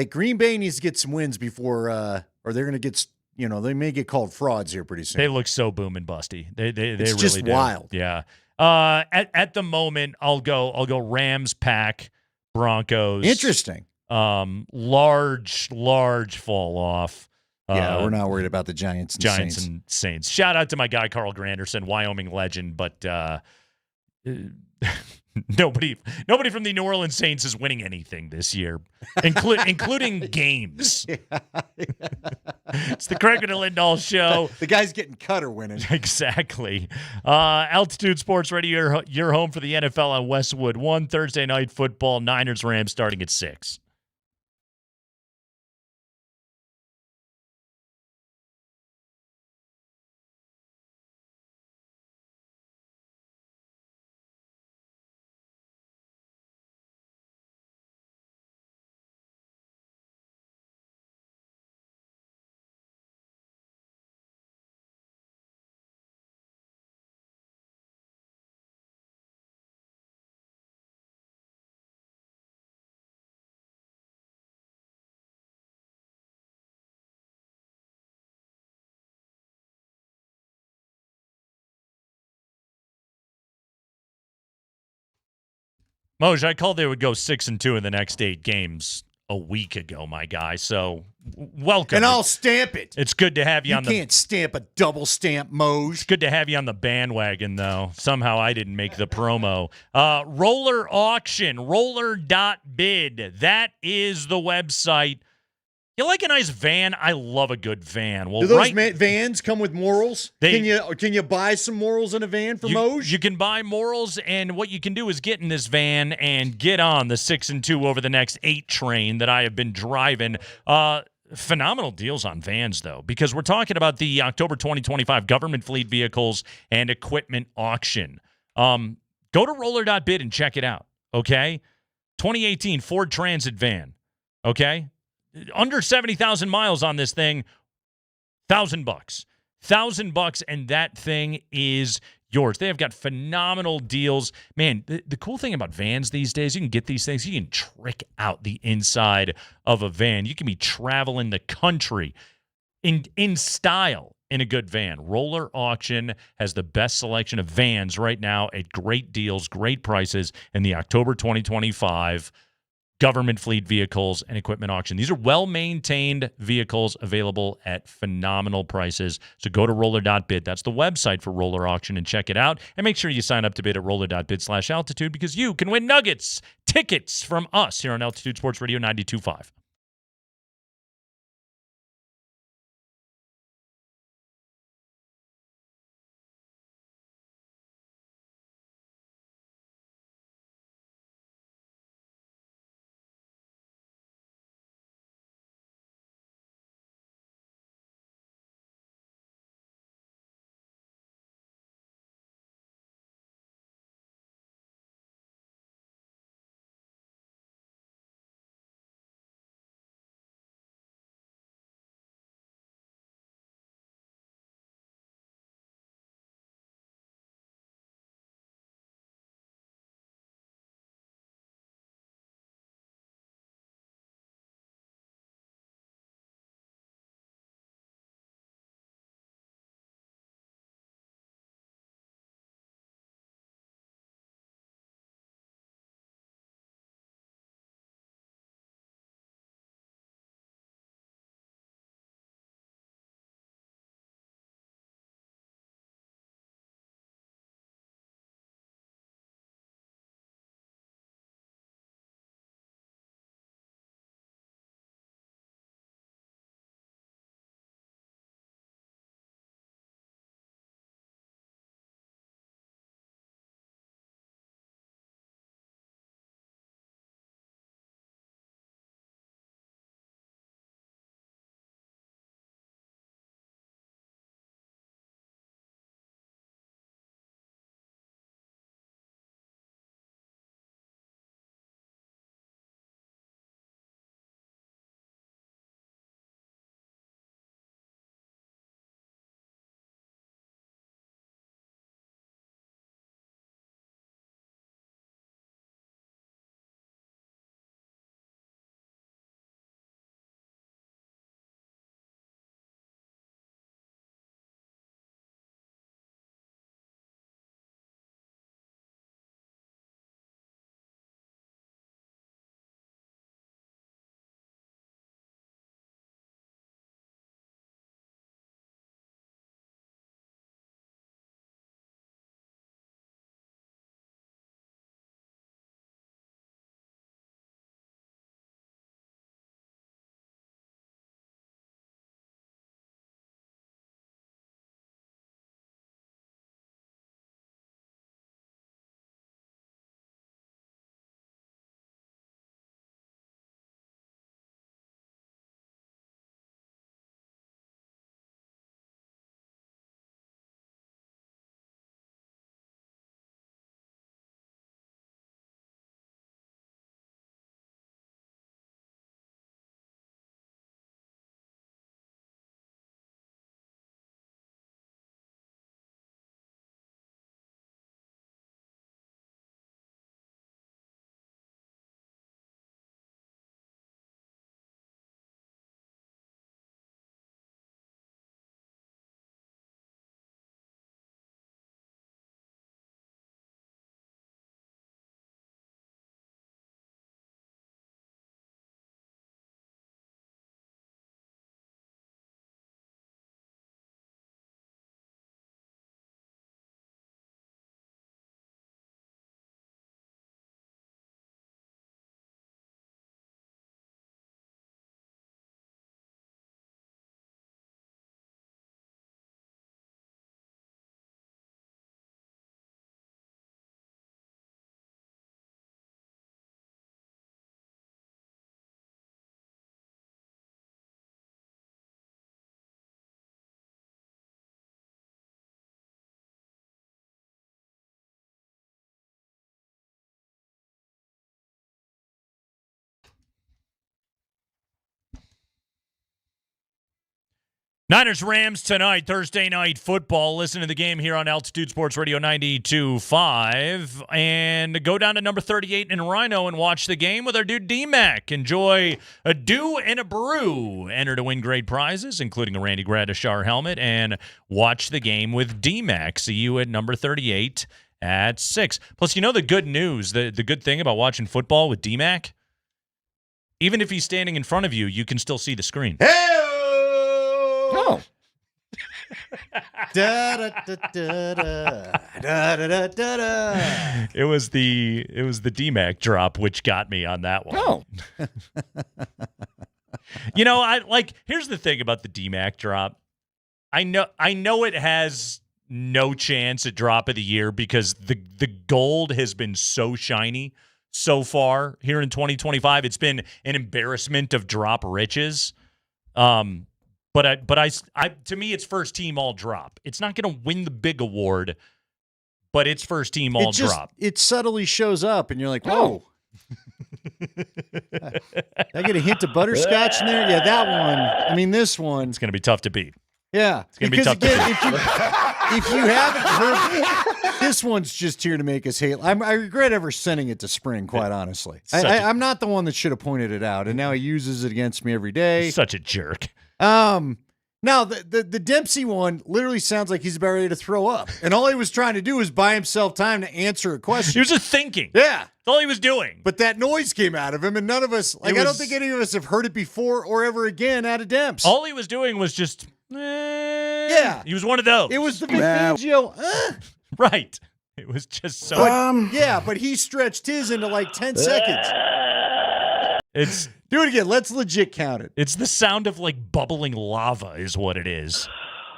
U: Green Bay needs to get some wins before, or they're going to get, they may get called frauds here pretty soon.
T: They look so boom and busty. They
U: it's
T: really
U: just
T: do.
U: Wild.
T: Yeah. At the moment, I'll go Rams, Pack, Broncos.
U: Interesting.
T: Large fall off.
U: Yeah, we're not worried about the Giants
T: and Saints. Shout out to my guy Carl Granderson, Wyoming legend, but nobody from the New Orleans Saints is winning anything this year, including games. It's the Kreckman and Lindahl show.
U: The guy's getting cut or winning.
T: Exactly. Altitude Sports Radio, your home for the NFL on Westwood. One Thursday night football, Niners-Rams starting at 6. Moj, I called they would go 6-2 in the next 8 games a week ago, my guy. So welcome.
U: And I'll stamp it.
T: It's good to have you on the...
U: You can't stamp a double stamp, Moj.
T: It's good to have you on the bandwagon, though. Somehow I didn't make the promo. Roller auction, roller.bid. That is the website. You like a nice van? I love a good van. Well,
U: do those vans come with morals? Can you buy some morals in a van for Moj?
T: You can buy morals, and what you can do is get in this van and get on the 6-2 over the next 8 train that I have been driving. Phenomenal deals on vans, though, because we're talking about the October 2025 government fleet vehicles and equipment auction. Go to roller.bid and check it out, okay? 2018 Ford Transit van, okay? Under 70,000 miles on this thing, $1,000. $1,000, and that thing is yours. They have got phenomenal deals. Man, the cool thing about vans these days, you can get these things, you can trick out the inside of a van. You can be traveling the country in style in a good van. Roller Auction has the best selection of vans right now at great deals, great prices in the October 2025 government fleet vehicles and equipment auction. These are well-maintained vehicles available at phenomenal prices. So go to roller.bid. That's the website for Roller Auction, and check it out. And make sure you sign up to bid at roller.bid/altitude, because you can win nuggets, tickets from us here on Altitude Sports Radio 92.5. Niners-Rams tonight, Thursday night football. Listen to the game here on Altitude Sports Radio 92.5. And go down to number 38 in Rhino and watch the game with our dude DMac. Enjoy a do and a brew. Enter to win great prizes, including a Randy Gradishar helmet. And watch the game with DMac. See you at number 38 at 6. Plus, you know the good news, the good thing about watching football with DMac? Even if he's standing in front of you, you can still see the screen.
A: Oh.
U: Da, da, da, da, da, da, da, da, da.
T: It was the DMac drop which got me on that one.
A: Oh.
T: Here's the thing about the DMac drop. I know it has no chance at drop of the year because the gold has been so shiny so far here in 2025. It's been an embarrassment of drop riches. But to me, it's first team all drop. It's not going to win the big award, but it's first team all drop.
U: It subtly shows up, and you're like, whoa. I get a hint of butterscotch in there? Yeah, that one. I mean, this one.
T: It's going to be tough to beat.
U: Yeah.
T: It's going to be tough to beat.
U: If you haven't heard, this one's just here to make us hate. I regret ever sending it to Spring, quite honestly. I'm not the one that should have pointed it out, and now he uses it against me every day.
T: Such a jerk.
U: Now the Dempsey one literally sounds like he's about ready to throw up, and all he was trying to do was buy himself time to answer a question.
T: He was just thinking.
U: Yeah,
T: that's all he was doing.
U: But that noise came out of him, and none of us, I don't think any of us have heard it before or ever again out of Demps.
T: All he was doing was just,
U: yeah,
T: he was one of those.
U: It was the Vic Fangio,
T: right. It was just so.
U: But he stretched his into like 10 seconds.
T: It's.
U: Do it again. Let's legit count it.
T: It's the sound of like bubbling lava is what it is.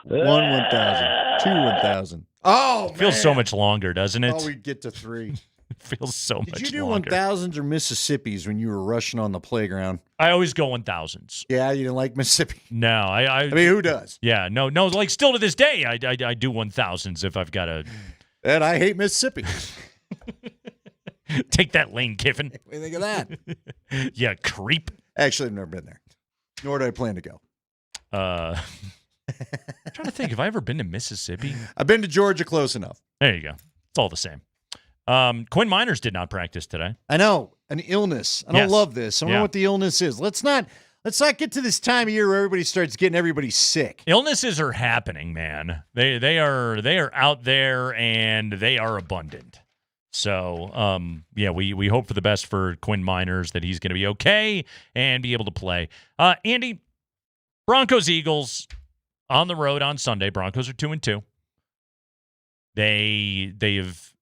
U: 1, 1,000. 2, 1,000. Oh,
T: it feels so much longer, doesn't it?
U: Oh, we'd get to 3.
T: It feels so much longer.
U: Did you do 1,000s or Mississippis when you were rushing on the playground?
T: I always go 1,000s.
U: Yeah, you didn't like Mississippi?
T: No, I
U: mean, who does?
T: Yeah, no. Like still to this day, I do 1,000s if I've got to.
U: And I hate Mississippi.
T: Take that, Lane Kiffin.
U: What do you think of that?
T: Yeah, creep.
U: Actually, I've never been there. Nor do I plan to go.
T: I'm trying to think. Have I ever been to Mississippi?
U: I've been to Georgia close enough.
T: There you go. It's all the same. Quinn Miners did not practice today.
U: I know. An illness. I don't love this. I don't know what the illness is. Let's not get to this time of year where everybody starts getting everybody sick.
T: Illnesses are happening, man. They are out there and they are abundant. So, we hope for the best for Quinn Miners, that he's going to be okay and be able to play. Andy, Broncos-Eagles on the road on Sunday. Broncos are 2-2. They've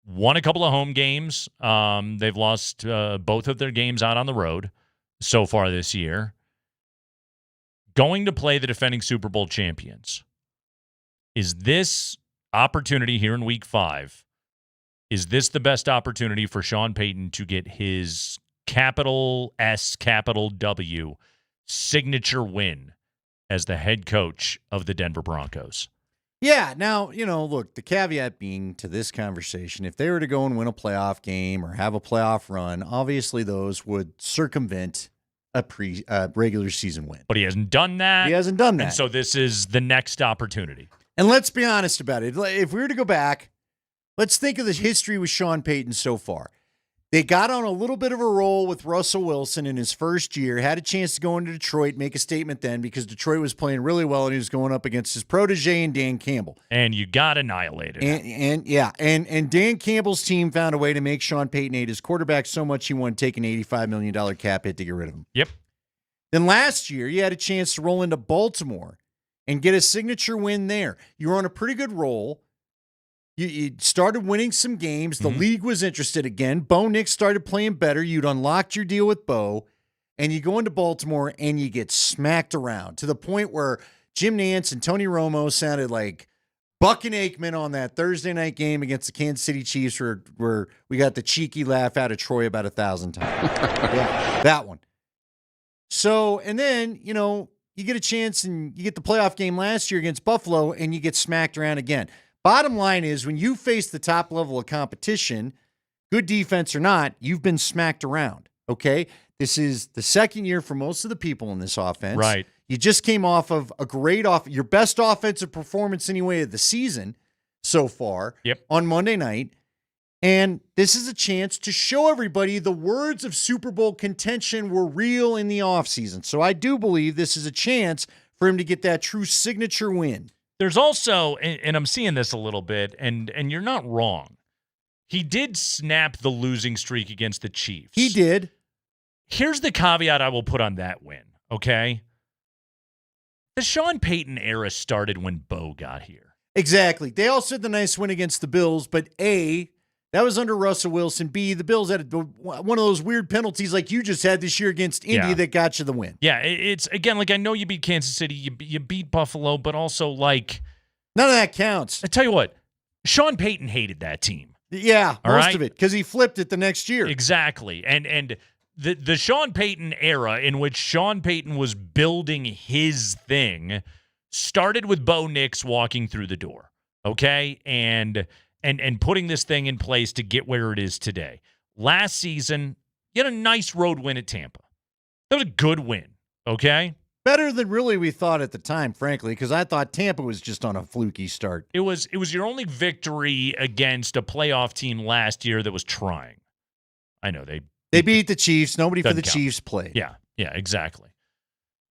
T: won a couple of home games. They've lost both of their games out on the road so far this year. Going to play the defending Super Bowl champions. Is this opportunity here in Week 5? Is this the best opportunity for Sean Payton to get his capital S, capital W signature win as the head coach of the Denver Broncos?
U: Yeah. Now, look, the caveat being to this conversation, if they were to go and win a playoff game or have a playoff run, obviously those would circumvent a regular season win.
T: But he hasn't done that.
U: He hasn't done that.
T: And so this is the next opportunity.
U: And let's be honest about it. If we were to go back, let's think of the history with Sean Payton so far. They got on a little bit of a roll with Russell Wilson in his first year, had a chance to go into Detroit, make a statement then because Detroit was playing really well and he was going up against his protege and Dan Campbell.
T: And you got annihilated.
U: And Dan Campbell's team found a way to make Sean Payton hate his quarterback so much he wanted to take an $85 million cap hit to get rid of him.
T: Yep.
U: Then last year, you had a chance to roll into Baltimore and get a signature win there. You were on a pretty good roll. You started winning some games. The league was interested again. Bo Nix started playing better. You'd unlocked your deal with Bo, and you go into Baltimore and you get smacked around to the point where Jim Nantz and Tony Romo sounded like Buck and Aikman on that Thursday night game against the Kansas City Chiefs where we got the cheeky laugh out of Troy about 1,000 times. Yeah, that one. So, and then, you get a chance and you get the playoff game last year against Buffalo and you get smacked around again. Bottom line is, when you face the top level of competition, good defense or not, you've been smacked around, okay? This is the second year for most of the people in this offense.
T: Right.
U: You just came off of a great your best offensive performance anyway of the season so far on Monday night. And this is a chance to show everybody the words of Super Bowl contention were real in the offseason. So I do believe this is a chance for him to get that true signature win.
T: There's also, and I'm seeing this a little bit, and you're not wrong. He did snap the losing streak against the Chiefs.
U: He did.
T: Here's the caveat I will put on that win, okay? The Sean Payton era started when Bo got here.
U: Exactly. They also had the nice win against the Bills, but A, that was under Russell Wilson. B, the Bills had one of those weird penalties like you just had this year against Indy that got you the win.
T: Yeah, it's, again, like I know you beat Kansas City, you beat Buffalo, but also like...
U: None of that counts.
T: I tell you what, Sean Payton hated that team.
U: Yeah,
T: All
U: most
T: right?
U: of it, because he flipped it the next year.
T: Exactly. And the Sean Payton era in which Sean Payton was building his thing started with Bo Nix walking through the door, okay? And putting this thing in place to get where it is today. Last season, you had a nice road win at Tampa. That was a good win, okay?
U: Better than really we thought at the time, frankly, because I thought Tampa was just on a fluky start.
T: It was your only victory against a playoff team last year that was trying. I know they
U: beat the Chiefs. Nobody for the
T: count.
U: Chiefs played.
T: Yeah, exactly.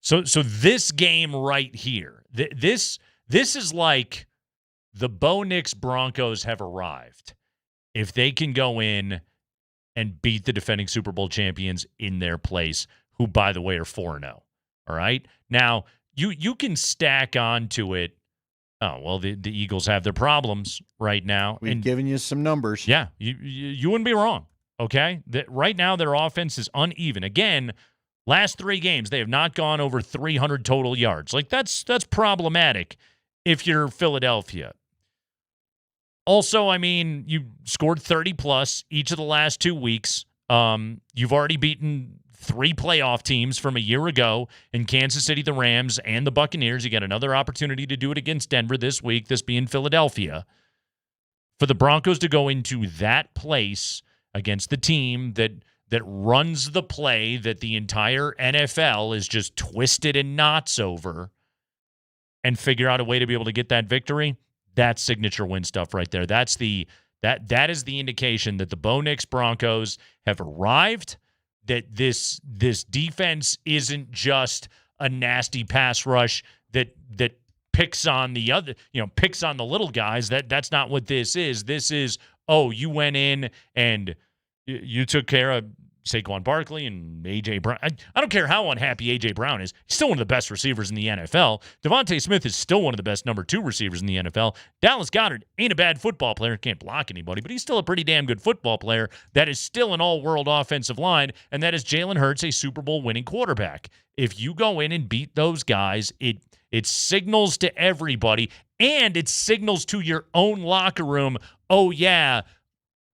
T: So this game right here, this is like the Bo Nix Broncos have arrived. If they can go in and beat the defending Super Bowl champions in their place, who, by the way, are 4-0. All right? Now, you can stack onto it, oh, well, the Eagles have their problems right now.
U: We've given you some numbers.
T: Yeah, you wouldn't be wrong, okay? Right now, their offense is uneven. Again, last 3 games, they have not gone over 300 total yards. Like, that's problematic if you're Philadelphia. Also, I mean, you scored 30-plus each of the last 2 weeks. You've already beaten 3 playoff teams from a year ago in Kansas City, the Rams, and the Buccaneers. You got another opportunity to do it against Denver this week, this being Philadelphia. For the Broncos to go into that place against the team that runs the play that the entire NFL is just twisted in knots over and figure out a way to be able to get that victory, that's signature win stuff right there. That is the indication that the Bo Nix Broncos have arrived, that this defense isn't just a nasty pass rush that picks on the other, picks on the little guys. That's not what this is. This is, you went in and you took care of Saquon Barkley and A.J. Brown. I don't care how unhappy A.J. Brown is. He's still one of the best receivers in the NFL. Devontae Smith is still one of the best number 2 receivers in the NFL. Dallas Goedert ain't a bad football player. Can't block anybody, but he's still a pretty damn good football player. That is still an all-world offensive line, and that is Jalen Hurts, a Super Bowl winning quarterback. If you go in and beat those guys, it signals to everybody, and it signals to your own locker room, oh, yeah,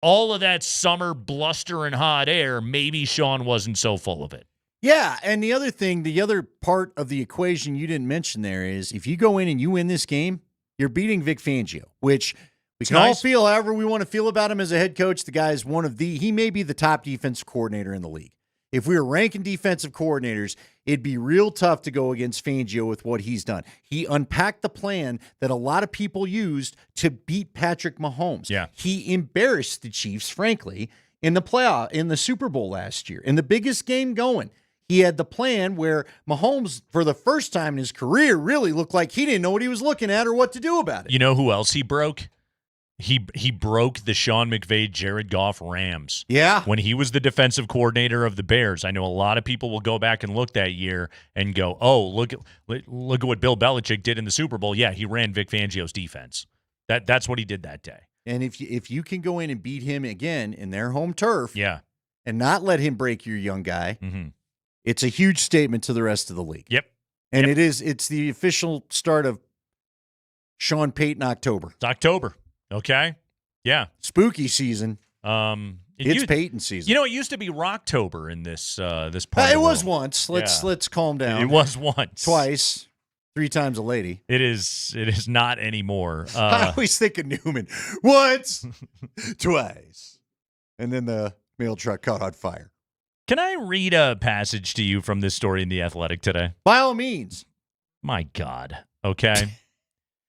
T: all of that summer bluster and hot air, maybe Sean wasn't so full of it.
U: Yeah, and the other part of the equation you didn't mention there is if you go in and you win this game, you're beating Vic Fangio, which we can all feel however we want to feel about him as a head coach. The guy is he may be the top defensive coordinator in the league. If we were ranking defensive coordinators, it'd be real tough to go against Fangio with what he's done. He unpacked the plan that a lot of people used to beat Patrick Mahomes.
T: Yeah.
U: He embarrassed the Chiefs, frankly, in the Super Bowl last year. In the biggest game going, he had the plan where Mahomes, for the first time in his career, really looked like he didn't know what he was looking at or what to do about it.
T: You know who else he broke? He broke the Sean McVay, Jared Goff Rams.
U: Yeah.
T: When he was the defensive coordinator of the Bears. I know a lot of people will go back and look that year and go, oh, look at what Bill Belichick did in the Super Bowl. Yeah, he ran Vic Fangio's defense. That's what he did that day.
U: And if you can go in and beat him again in their home turf,
T: yeah,
U: and not let him break your young guy, it's a huge statement to the rest of the league.
T: Yep.
U: And it's the official start of Sean Payton October.
T: It's October. Okay. Yeah.
U: Spooky season. It's Payton season.
T: You know, it used to be Rocktober in this part.
U: It was once. Let's calm down.
T: It was once.
U: Twice. 3 times a lady.
T: It is not anymore.
U: I always think of Newman. Once, twice. And then the mail truck caught on fire.
T: Can I read a passage to you from this story in The Athletic today?
U: By all means.
T: My God. Okay.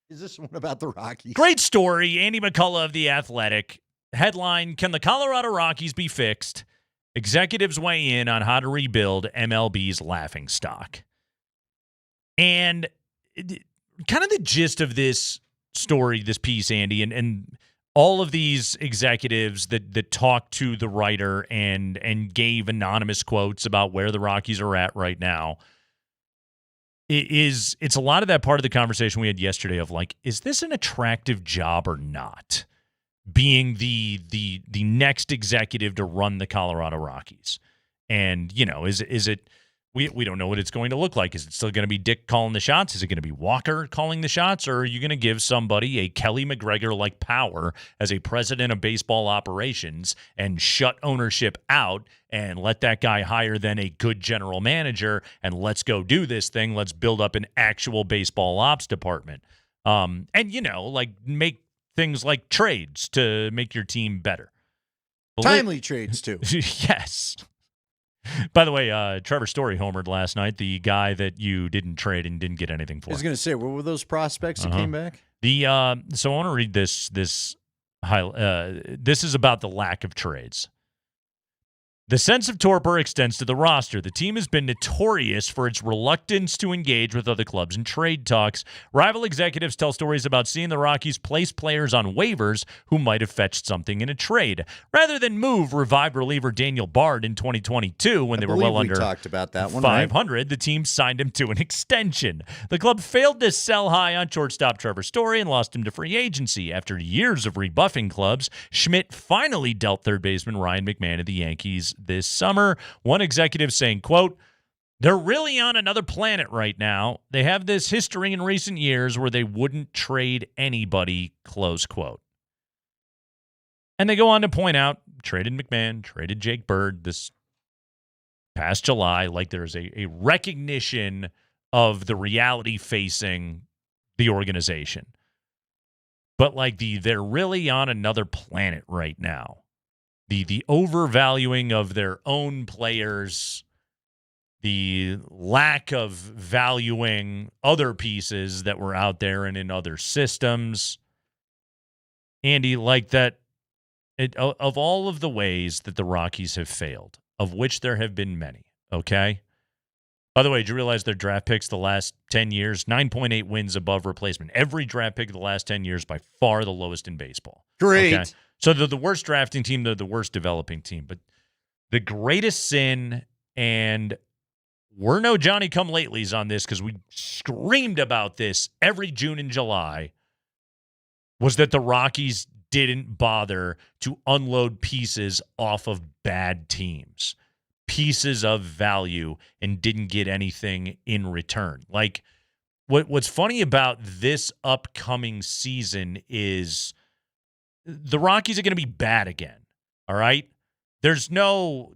U: Is this one about the Rockies?
T: Great story. Andy McCullough of The Athletic. Headline, Can the Colorado Rockies be fixed? Executives weigh in on how to rebuild MLB's laughingstock. And kind of the gist of this story, this piece, Andy, and all of these executives that talk to the writer and gave anonymous quotes about where the Rockies are at right now, it's a lot of that part of the conversation we had yesterday of like, is this an attractive job or not? Being the next executive to run the Colorado Rockies. And, is it we don't know what it's going to look like. Is it still going to be Dick calling the shots? Is it going to be Walker calling the shots? Or are you going to give somebody a Kelly McGregor-like power as a president of baseball operations and shut ownership out and let that guy hire then a good general manager and let's go do this thing. Let's build up an actual baseball ops department. And, make things like trades to make your team better.
U: Timely trades, too.
T: Yes. By the way, Trevor Story homered last night, the guy that you didn't trade and didn't get anything for.
U: I was going to say, what were those prospects that came back?
T: So I want to read this. This is about the lack of trades. The sense of torpor extends to the roster. The team has been notorious for its reluctance to engage with other clubs in trade talks. Rival executives tell stories about seeing the Rockies place players on waivers who might have fetched something in a trade. Rather than move revived reliever Daniel Bard in 2022 when they were well under
U: talked about that one,
T: 500,
U: right?
T: The team signed him to an extension. The club failed to sell high on shortstop Trevor Story and lost him to free agency. After years of rebuffing clubs, Schmidt finally dealt third baseman Ryan McMahon of the Yankees this summer. One executive saying, quote, "They're really on another planet right now. They have this history in recent years where they wouldn't trade anybody," close quote. And they go on to point out, traded McMahon, traded Jake Bird this past July. Like there's a recognition of the reality facing the organization. But like they're really on another planet right now. The overvaluing of their own players, the lack of valuing other pieces that were out there and in other systems. Andy, like that, of all of the ways that the Rockies have failed, of which there have been many, okay? By the way, did you realize their draft picks the last 10 years, 9.8 wins above replacement? Every draft pick of the last 10 years, by far the lowest in baseball.
U: Great.
T: Okay? So they're the worst drafting team. They're the worst developing team. But the greatest sin, and we're no Johnny-come-latelys on this because we screamed about this every June and July, was that the Rockies didn't bother to unload pieces off of bad teams, pieces of value, and didn't get anything in return. Like, what's funny about this upcoming season is the Rockies are going to be bad again, all right? There's no,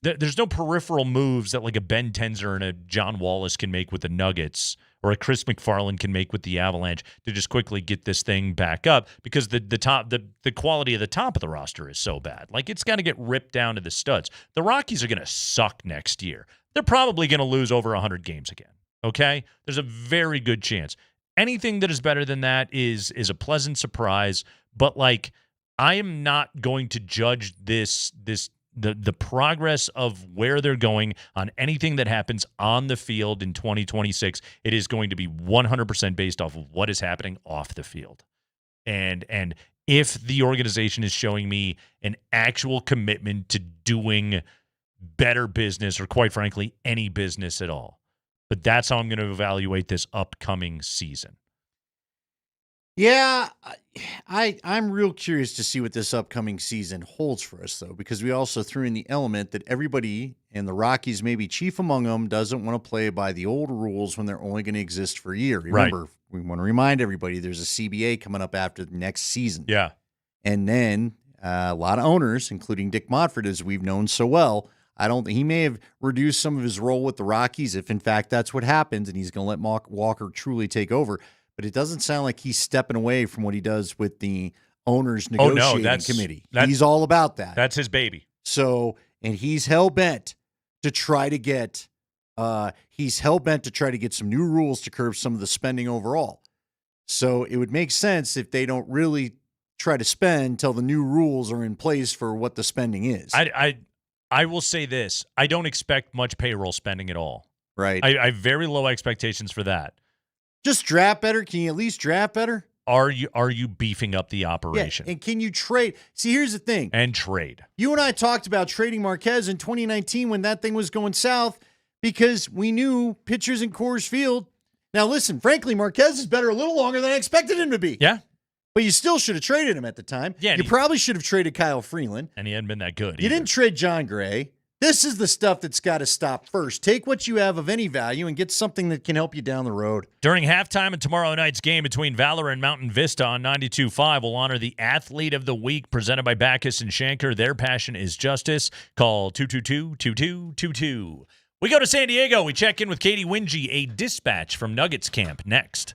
T: there's no peripheral moves that like a Ben Tenzer and a John Wallace can make with the Nuggets or a Chris McFarland can make with the Avalanche to just quickly get this thing back up because the quality of the top of the roster is so bad. Like, it's going to get ripped down to the studs. The Rockies are going to suck next year. They're probably going to lose over 100 games again, okay? There's a very good chance. Anything that is better than that is a pleasant surprise. But like, I am not going to judge the progress of where they're going on anything that happens on the field in 2026. It is going to be 100% based off of what is happening off the field. And if the organization is showing me an actual commitment to doing better business, or quite frankly, any business at all. But that's how I'm going to evaluate this upcoming season.
U: Yeah, I'm real curious to see what this upcoming season holds for us, though, because we also threw in the element that everybody, and the Rockies maybe chief among them, doesn't want to play by the old rules when they're only going to exist for a year. Remember, we want to remind everybody there's a CBA coming up after the next season.
T: Yeah.
U: And then a lot of owners, including Dick Montfort, as we've known so well, he may have reduced some of his role with the Rockies if, in fact, that's what happens, and he's going to let Walker truly take over. But it doesn't sound like he's stepping away from what he does with the owners' negotiating committee. He's all about that.
T: That's his baby.
U: So, and he's hell-bent to try to get some new rules to curb some of the spending overall. So it would make sense if they don't really try to spend until the new rules are in place for what the spending is.
T: I will say this. I don't expect much payroll spending at all.
U: Right.
T: I have very low expectations for that.
U: Just draft better? Can you at least draft better?
T: are you beefing up the operation?
U: Yeah, and can you trade? See, here's the thing.
T: And trade.
U: You and I talked about trading Marquez in 2019 when that thing was going south because we knew pitchers in Coors Field. Now, listen, frankly, Marquez is better a little longer than I expected him to be.
T: Yeah.
U: But you still should have traded him at the time.
T: Yeah,
U: you probably should have traded Kyle Freeland.
T: And he hadn't been that good.
U: You didn't trade John Gray. This is the stuff that's got to stop first. Take what you have of any value and get something that can help you down the road.
T: During halftime of tomorrow night's game between Valor and Mountain Vista on 92.5, we'll honor the Athlete of the Week presented by Backus and Shanker. Their passion is justice. Call 222-2222. We go to San Diego. We check in with Katie Wingy, a dispatch from Nuggets camp, next.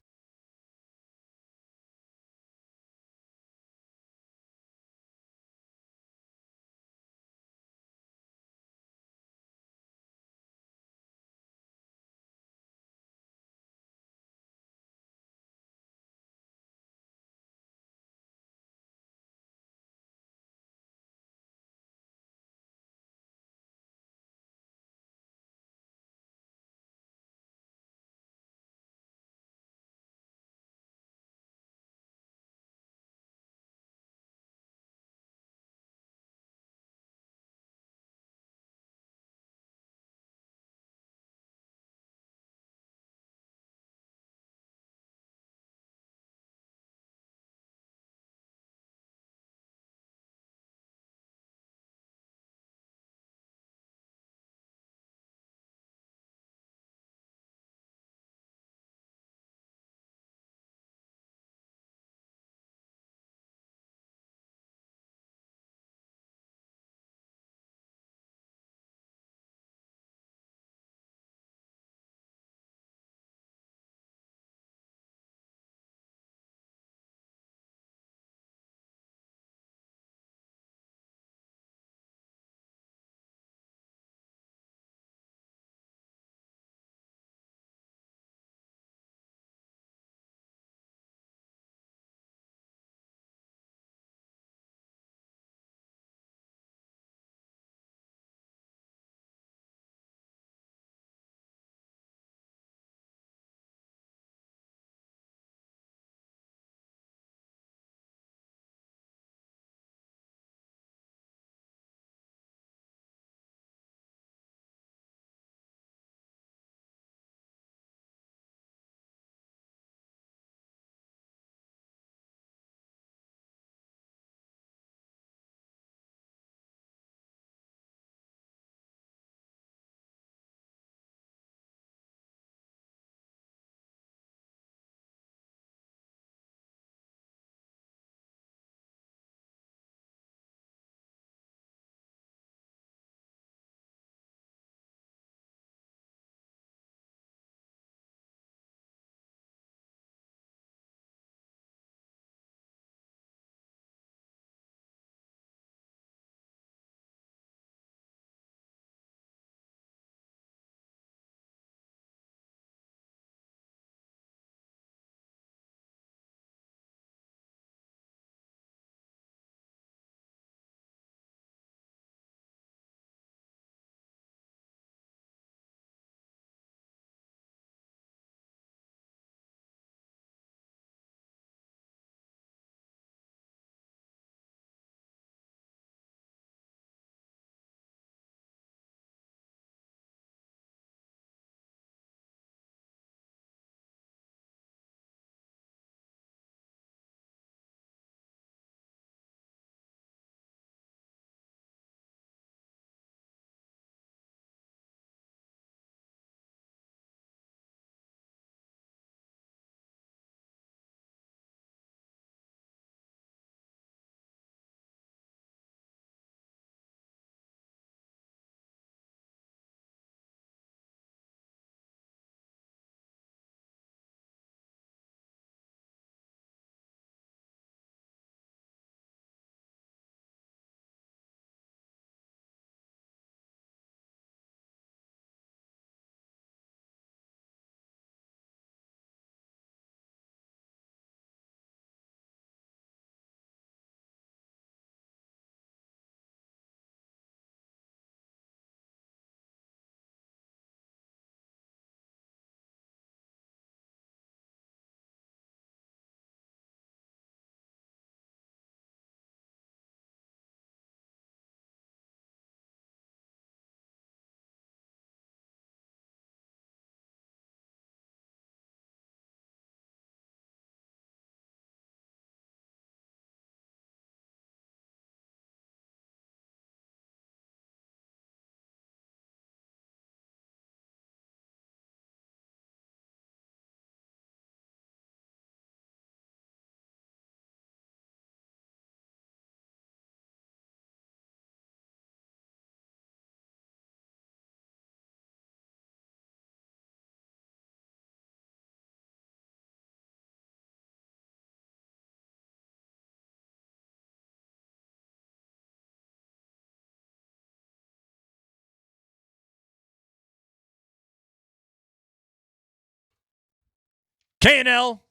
T: K&L,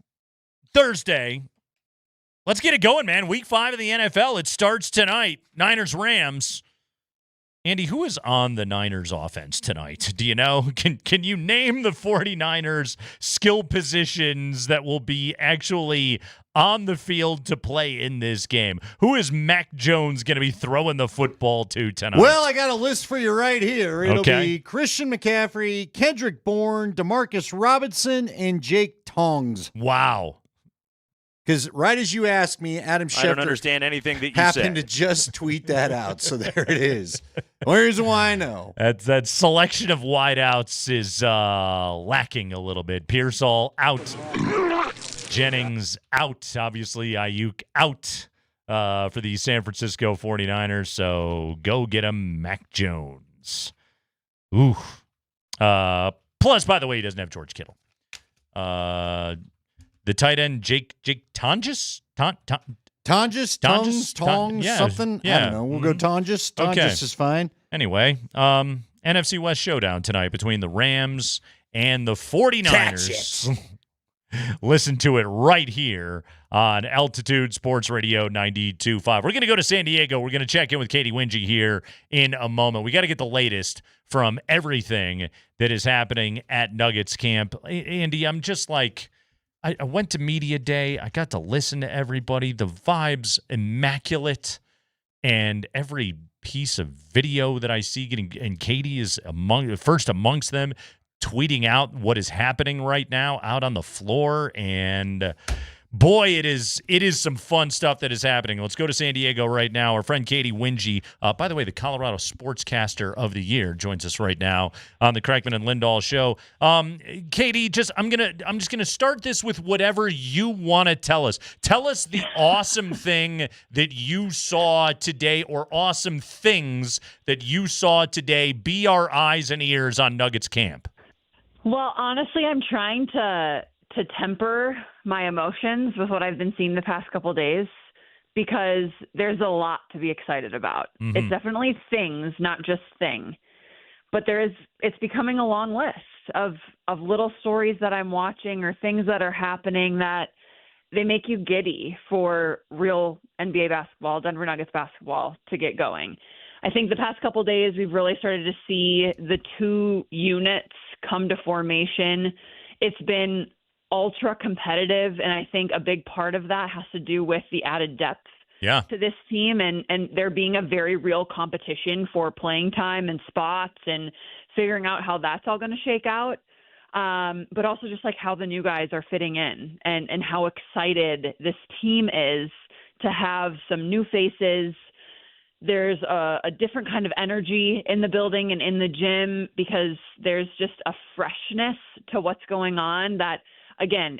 T: Thursday. Let's get it going, man. Week 5 of the NFL. It starts tonight. Niners-Rams. Andy, who is on the Niners offense tonight? Do you know? Can you name the 49ers skill positions that will be actually on the field to play in this game? Who is Mac Jones going to be throwing the football to tonight?
U: Well, I got a list for you right here. It'll
T: Okay.
U: be Christian McCaffrey, Kendrick Bourne, Demarcus Robinson, and Jake Tongs.
T: Wow.
U: Because right as you asked me, Adam Schefter
G: I don't understand anything that you
U: happened
G: said.
U: to just tweet that out. So there it is. Only reason why I know.
T: That selection of wideouts is lacking a little bit. Pearsall out. Jennings out. Obviously, Ayuk out for the San Francisco 49ers. So go get him, Mac Jones. Ooh. Plus, by the way, he doesn't have George Kittle. The tight end, Jake Tonges?
U: Tongs,
T: yeah,
U: something.
T: yeah.
U: I don't know. We'll go Tonges. Tonges is fine.
T: Anyway, NFC West showdown tonight between the Rams and the 49ers. Listen to it right here on Altitude Sports Radio 92.5. We're going to go to San Diego. We're going to check in with Katie Wingy here in a moment. We got to get the latest from everything that is happening at Nuggets camp. Andy, I'm just like, I went to media day. I got to listen to everybody. The vibe's immaculate, and every piece of video that I see and Katie is first amongst them, tweeting out what is happening right now out on the floor. And boy, it is some fun stuff that is happening. Let's go to San Diego right now. Our friend Katie Wingy, by the way, the Colorado Sportscaster of the Year, joins us right now on the Kreckman and Lindahl show. Katie, I'm just gonna start this with whatever you want to tell us. Tell us the awesome thing that you saw today, or awesome things that you saw today. Be our eyes and ears on Nuggets camp.
V: Well, honestly, I'm trying to temper my emotions with what I've been seeing the past couple of days, because there's a lot to be excited about.
W: Mhm.
V: It's definitely things, not just thing. But it's becoming a long list of little stories that I'm watching or things that are happening that they make you giddy for real NBA basketball, Denver Nuggets basketball to get going. I think the past couple of days we've really started to see the two units come to formation. It's been ultra competitive, and I think a big part of that has to do with the added depth to this team and there being a very real competition for playing time and spots and figuring out how that's all going to shake out. But also just like how the new guys are fitting in and how excited this team is to have some new faces. There's a different kind of energy in the building and in the gym, because there's just a freshness to what's going on that, again,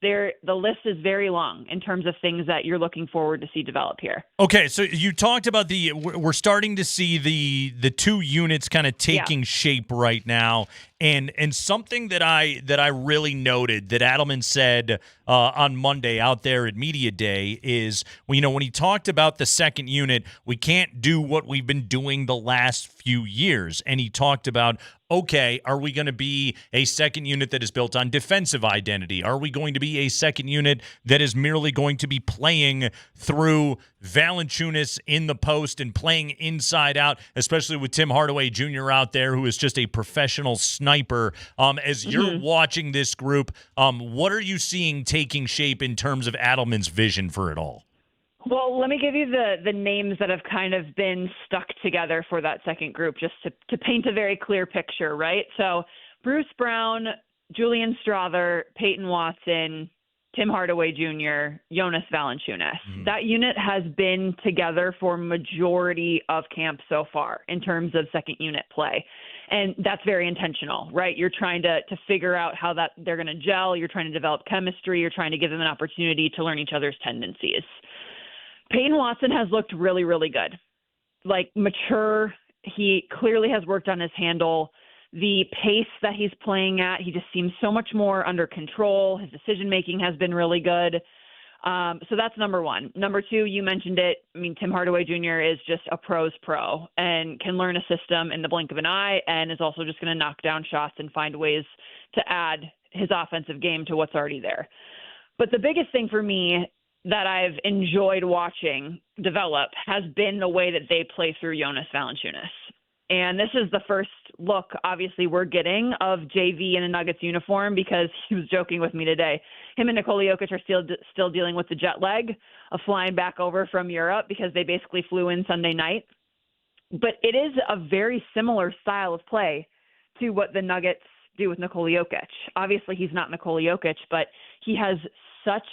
V: the list is very long in terms of things that you're looking forward to see develop here.
T: Okay, so you talked about we're starting to see the two units kind of taking shape right now, and something that I really noted that Adelman said on Monday out there at Media Day is, when he talked about the second unit, we can't do what we've been doing the last few years, and he talked about, okay, are we going to be a second unit that is built on defensive identity? Are we going to be a second unit that is merely going to be playing through Valanciunas in the post and playing inside out, especially with Tim Hardaway Jr. out there, who is just a professional sniper? As you're watching this group, what are you seeing taking shape in terms of Adelman's vision for it all?
V: Well, let me give you the names that have kind of been stuck together for that second group, just to paint a very clear picture, right? So Bruce Brown, Julian Strawther, Peyton Watson, Tim Hardaway Jr., Jonas Valanciunas. That unit has been together for majority of camp so far in terms of second unit play. And that's very intentional, right? You're trying to figure out how that they're going to gel. You're trying to develop chemistry. You're trying to give them an opportunity to learn each other's tendencies. Peyton Watson has looked really, really good, like mature. He clearly has worked on his handle. The pace that he's playing at, he just seems so much more under control. His decision-making has been really good. So that's number one. Number two, you mentioned it. I mean, Tim Hardaway Jr. is just a pro's pro and can learn a system in the blink of an eye, and is also just going to knock down shots and find ways to add his offensive game to what's already there. But the biggest thing for me that I've enjoyed watching develop has been the way that they play through Jonas Valanciunas. And this is the first look, obviously, we're getting of JV in a Nuggets uniform, because he was joking with me today. Him and Nikola Jokic are still dealing with the jet lag of flying back over from Europe, because they basically flew in Sunday night. But it is a very similar style of play to what the Nuggets do with Nikola Jokic. Obviously, he's not Nikola Jokic, but he has such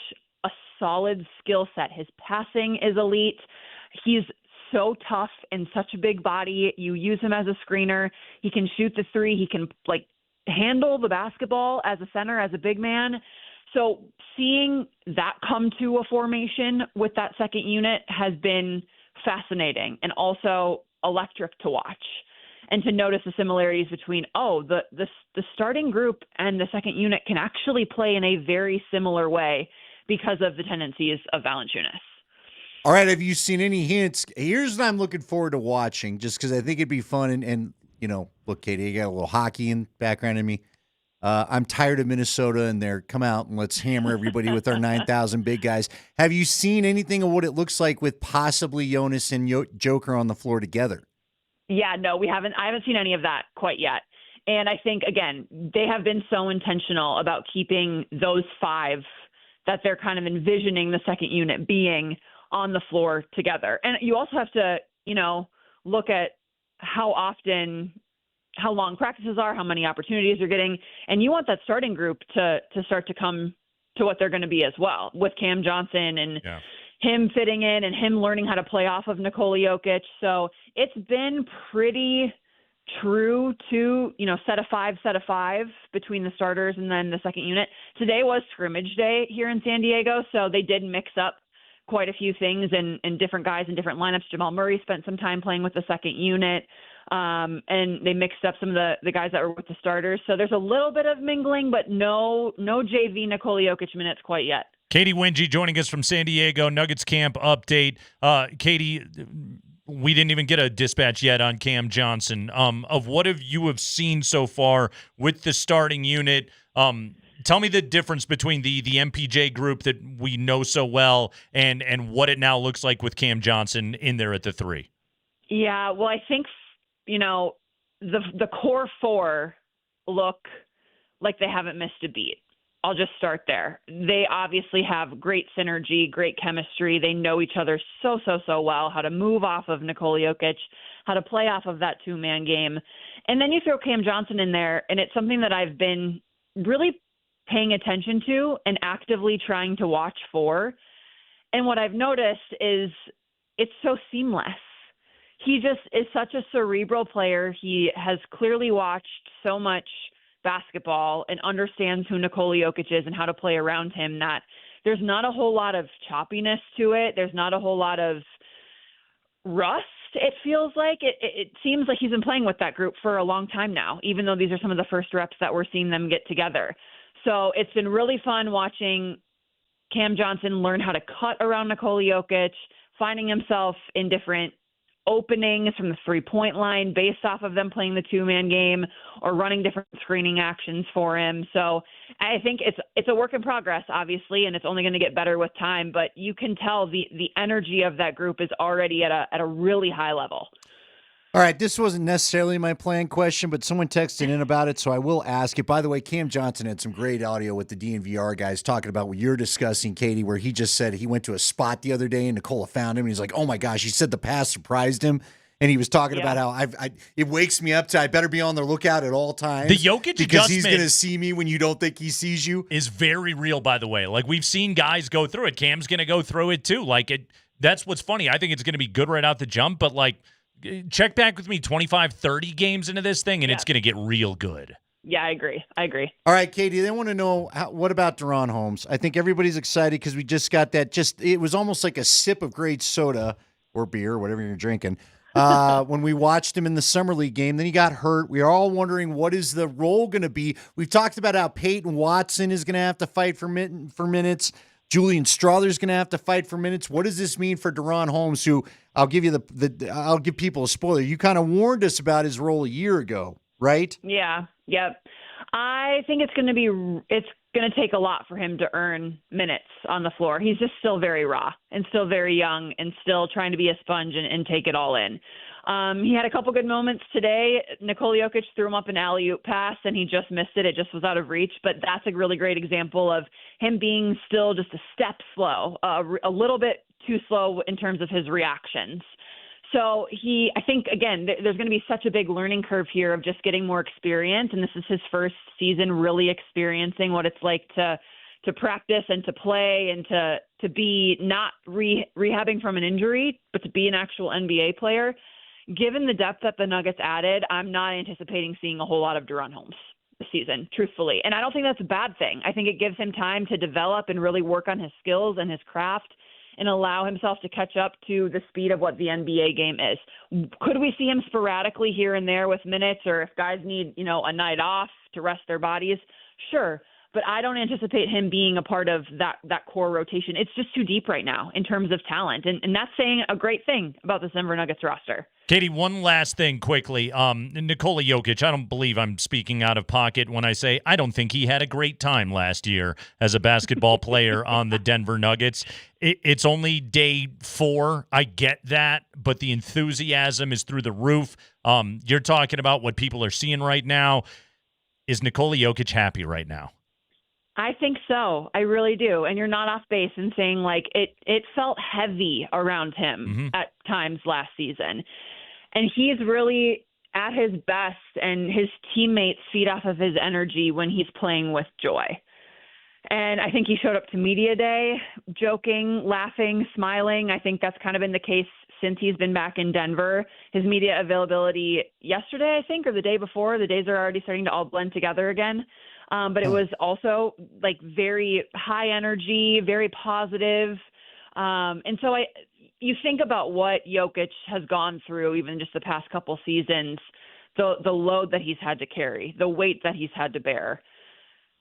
V: a solid skill set. His passing is elite. He's so tough and such a big body. You use him as a screener. He can shoot the three. He can handle the basketball as a center, as a big man. So seeing that come to a formation with that second unit has been fascinating and also electric to watch, and to notice the similarities between, the starting group and the second unit can actually play in a very similar way because of the tendencies of Valanciunas.
U: All right, have you seen any hints? Here's what I'm looking forward to watching, just because I think it'd be fun. And look, Katie, you got a little hockey in background in me. I'm tired of Minnesota and their come out and let's hammer everybody with our 9,000 big guys. Have you seen anything of what it looks like with possibly Jonas and Joker on the floor together?
V: Yeah, no, we haven't. I haven't seen any of that quite yet. And I think, again, they have been so intentional about keeping those five that they're kind of envisioning the second unit being on the floor together. And you also have to, look at how long practices are, how many opportunities you're getting. And you want that starting group to start to come to what they're going to be as well, with Cam Johnson and him fitting in and him learning how to play off of Nikola Jokic. So it's been pretty true to, set of five between the starters and then the second unit. Today was scrimmage day here in San Diego, so they did mix up quite a few things and different guys in different lineups. Jamal Murray spent some time playing with the second unit, and they mixed up some of the guys that were with the starters. So there's a little bit of mingling, but no JV Nikola Jokic minutes quite yet.
T: Katie Winge joining us from San Diego, Nuggets camp update. Katie, we didn't even get a dispatch yet on Cam Johnson. Of what you have seen so far with the starting unit, tell me the difference between the MPJ group that we know so well and what it now looks like with Cam Johnson in there at the three.
V: Yeah, well, I think, the core four look like they haven't missed a beat. I'll just start there. They obviously have great synergy, great chemistry. They know each other so well, how to move off of Nikola Jokic, how to play off of that two-man game. And then you throw Cam Johnson in there, and it's something that I've been really paying attention to and actively trying to watch for. And what I've noticed is it's so seamless. He just is such a cerebral player. He has clearly watched so much basketball and understands who Nikola Jokic is and how to play around him, that there's not a whole lot of choppiness to it. There's not a whole lot of rust. It feels like it seems like he's been playing with that group for a long time now, even though these are some of the first reps that we're seeing them get together. So it's been really fun watching Cam Johnson learn how to cut around Nikola Jokic, finding himself in different openings from the three-point line based off of them playing the two-man game or running different screening actions for him. So I think it's a work in progress, obviously, and it's only going to get better with time, but you can tell the energy of that group is already at a really high level.
U: All right, this wasn't necessarily my planned question, but someone texted in about it, so I will ask it. By the way, Cam Johnson had some great audio with the DNVR guys talking about what you're discussing, Katie, where he just said he went to a spot the other day and Nikola found him, and he's like, oh my gosh, he said the pass surprised him, and he was talking about how it wakes me up to I better be on the lookout at all times.
T: The Jokic
U: because he's going to see me when you don't think he sees you.
T: Is very real, by the way. Like, we've seen guys go through it. Cam's going to go through it too. That's what's funny. I think it's going to be good right out the jump, but check back with me 25, 30 games into this thing, and it's going to get real good.
V: Yeah, I agree. All
U: right, Katie, they want to know, what about Deron Holmes? I think everybody's excited because we just got that. It was almost like a sip of great soda or beer, or whatever you're drinking, when we watched him in the Summer League game. Then he got hurt. We are all wondering, what is the role going to be? We've talked about how Peyton Watson is going to have to fight for minutes. Julian Strother's going to have to fight for minutes. What does this mean for Deron Holmes, who I'll give you I'll give people a spoiler. You kind of warned us about his role a year ago, right?
V: Yeah. Yep. I think it's going to take a lot for him to earn minutes on the floor. He's just still very raw and still very young and still trying to be a sponge and take it all in. He had a couple good moments today. Nikola Jokic threw him up an alley-oop pass, and he just missed it. It just was out of reach. But that's a really great example of him being still just a step slow, a little bit too slow in terms of his reactions. So I think, again, there's going to be such a big learning curve here of just getting more experience. And this is his first season really experiencing what it's like to practice and to play and to be not rehabbing from an injury, but to be an actual NBA player. Given the depth that the Nuggets added, I'm not anticipating seeing a whole lot of Duran Holmes this season, truthfully. And I don't think that's a bad thing. I think it gives him time to develop and really work on his skills and his craft and allow himself to catch up to the speed of what the NBA game is. Could we see him sporadically here and there with minutes, or if guys need, a night off to rest their bodies? Sure. But I don't anticipate him being a part of that core rotation. It's just too deep right now in terms of talent. And that's saying a great thing about the Denver Nuggets roster.
T: Katie, one last thing quickly. Nikola Jokic, I don't believe I'm speaking out of pocket when I say I don't think he had a great time last year as a basketball player on the Denver Nuggets. It's only day 4. I get that, but the enthusiasm is through the roof. You're talking about what people are seeing right now. Is Nikola Jokic happy right now?
V: I think so. I really do. And you're not off base in saying, it felt heavy around him at times last season. And he's really at his best, and his teammates feed off of his energy when he's playing with joy. And I think he showed up to media day joking, laughing, smiling. I think that's kind of been the case since he's been back in Denver. His media availability yesterday, I think, or the day before, the days are already starting to all blend together again. But it was also very high energy, very positive. And so you think about what Jokic has gone through even just the past couple seasons, the load that he's had to carry, the weight that he's had to bear,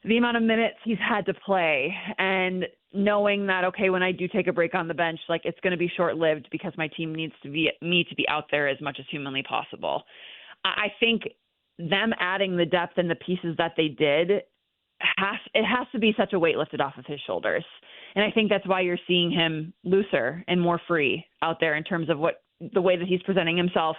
V: the amount of minutes he's had to play, and knowing that, okay, when I do take a break on the bench, it's going to be short-lived because my team needs me to be out there as much as humanly possible. I think them adding the depth and the pieces that they did, it has to be such a weight lifted off of his shoulders. And I think that's why you're seeing him looser and more free out there in terms of the way that he's presenting himself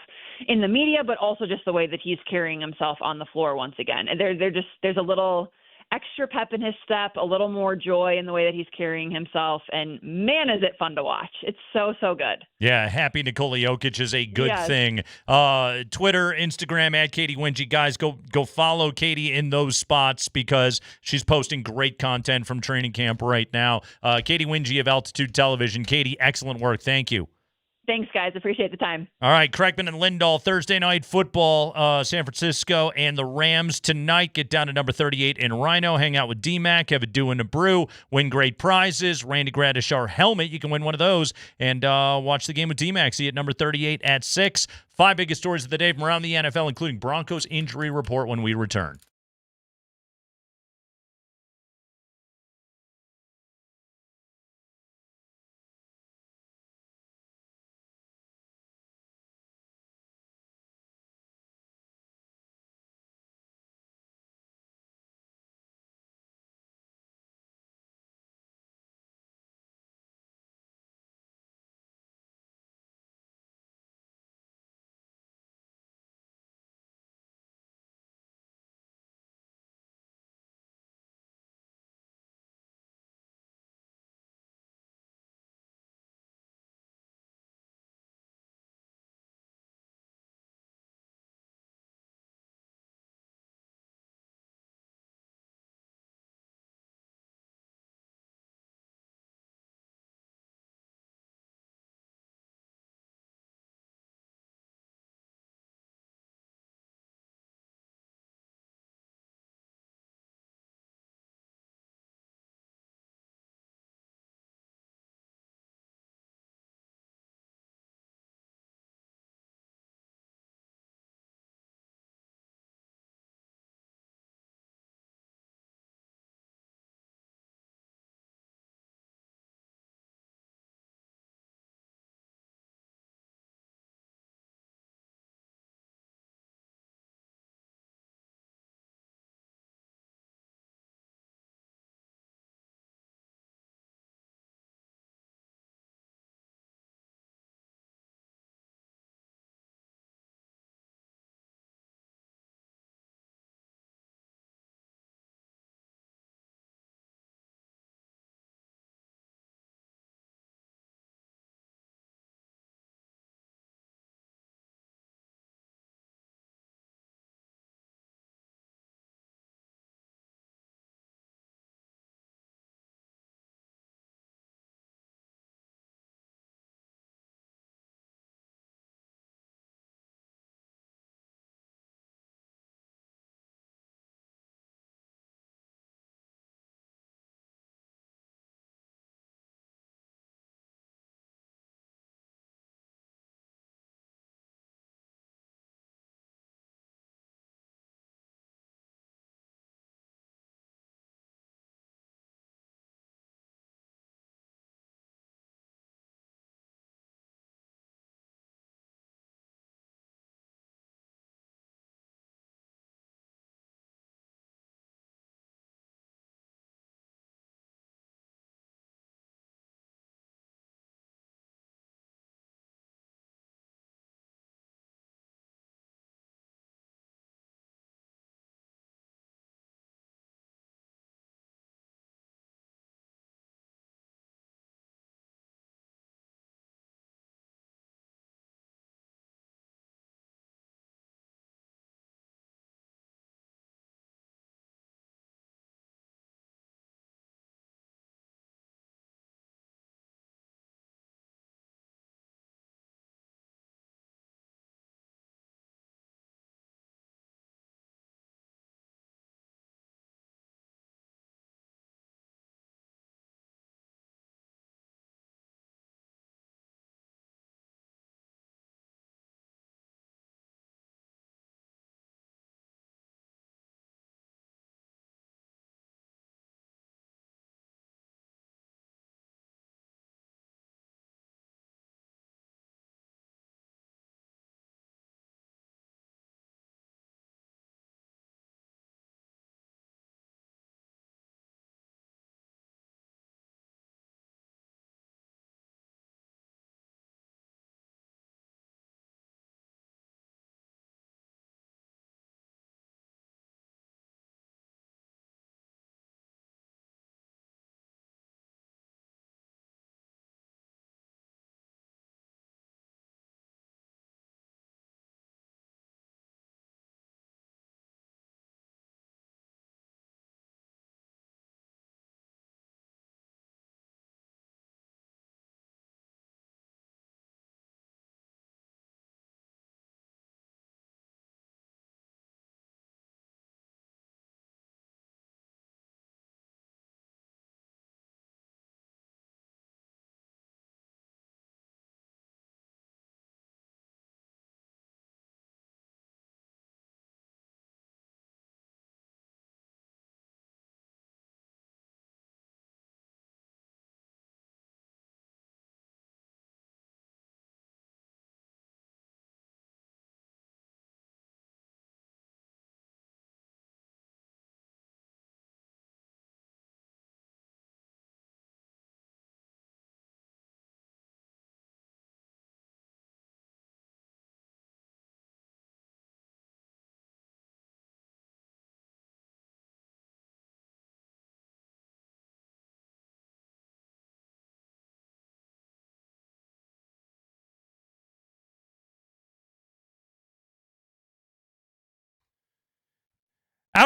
V: in the media, but also just the way that he's carrying himself on the floor once again. And there's a little extra pep in his step, a little more joy in the way that he's carrying himself. And man, is it fun to watch. It's so, so good.
T: Yeah, happy Nikola Jokic is a good thing. Twitter, Instagram, @KatieWingy. Guys, go follow Katie in those spots because she's posting great content from training camp right now. Katie Wingy of Altitude Television. Katie, excellent work. Thank you.
V: Thanks, guys. Appreciate the time.
T: All right, Kreckman and Lindahl, Thursday night football, San Francisco and the Rams tonight. Get down to number 38 in Rhino, hang out with DMac, have a do and a brew, win great prizes, Randy Gradishar helmet. You can win one of those and watch the game with DMac. See you at number 38 at 6. 5 biggest stories of the day from around the NFL, including Broncos injury report when we return.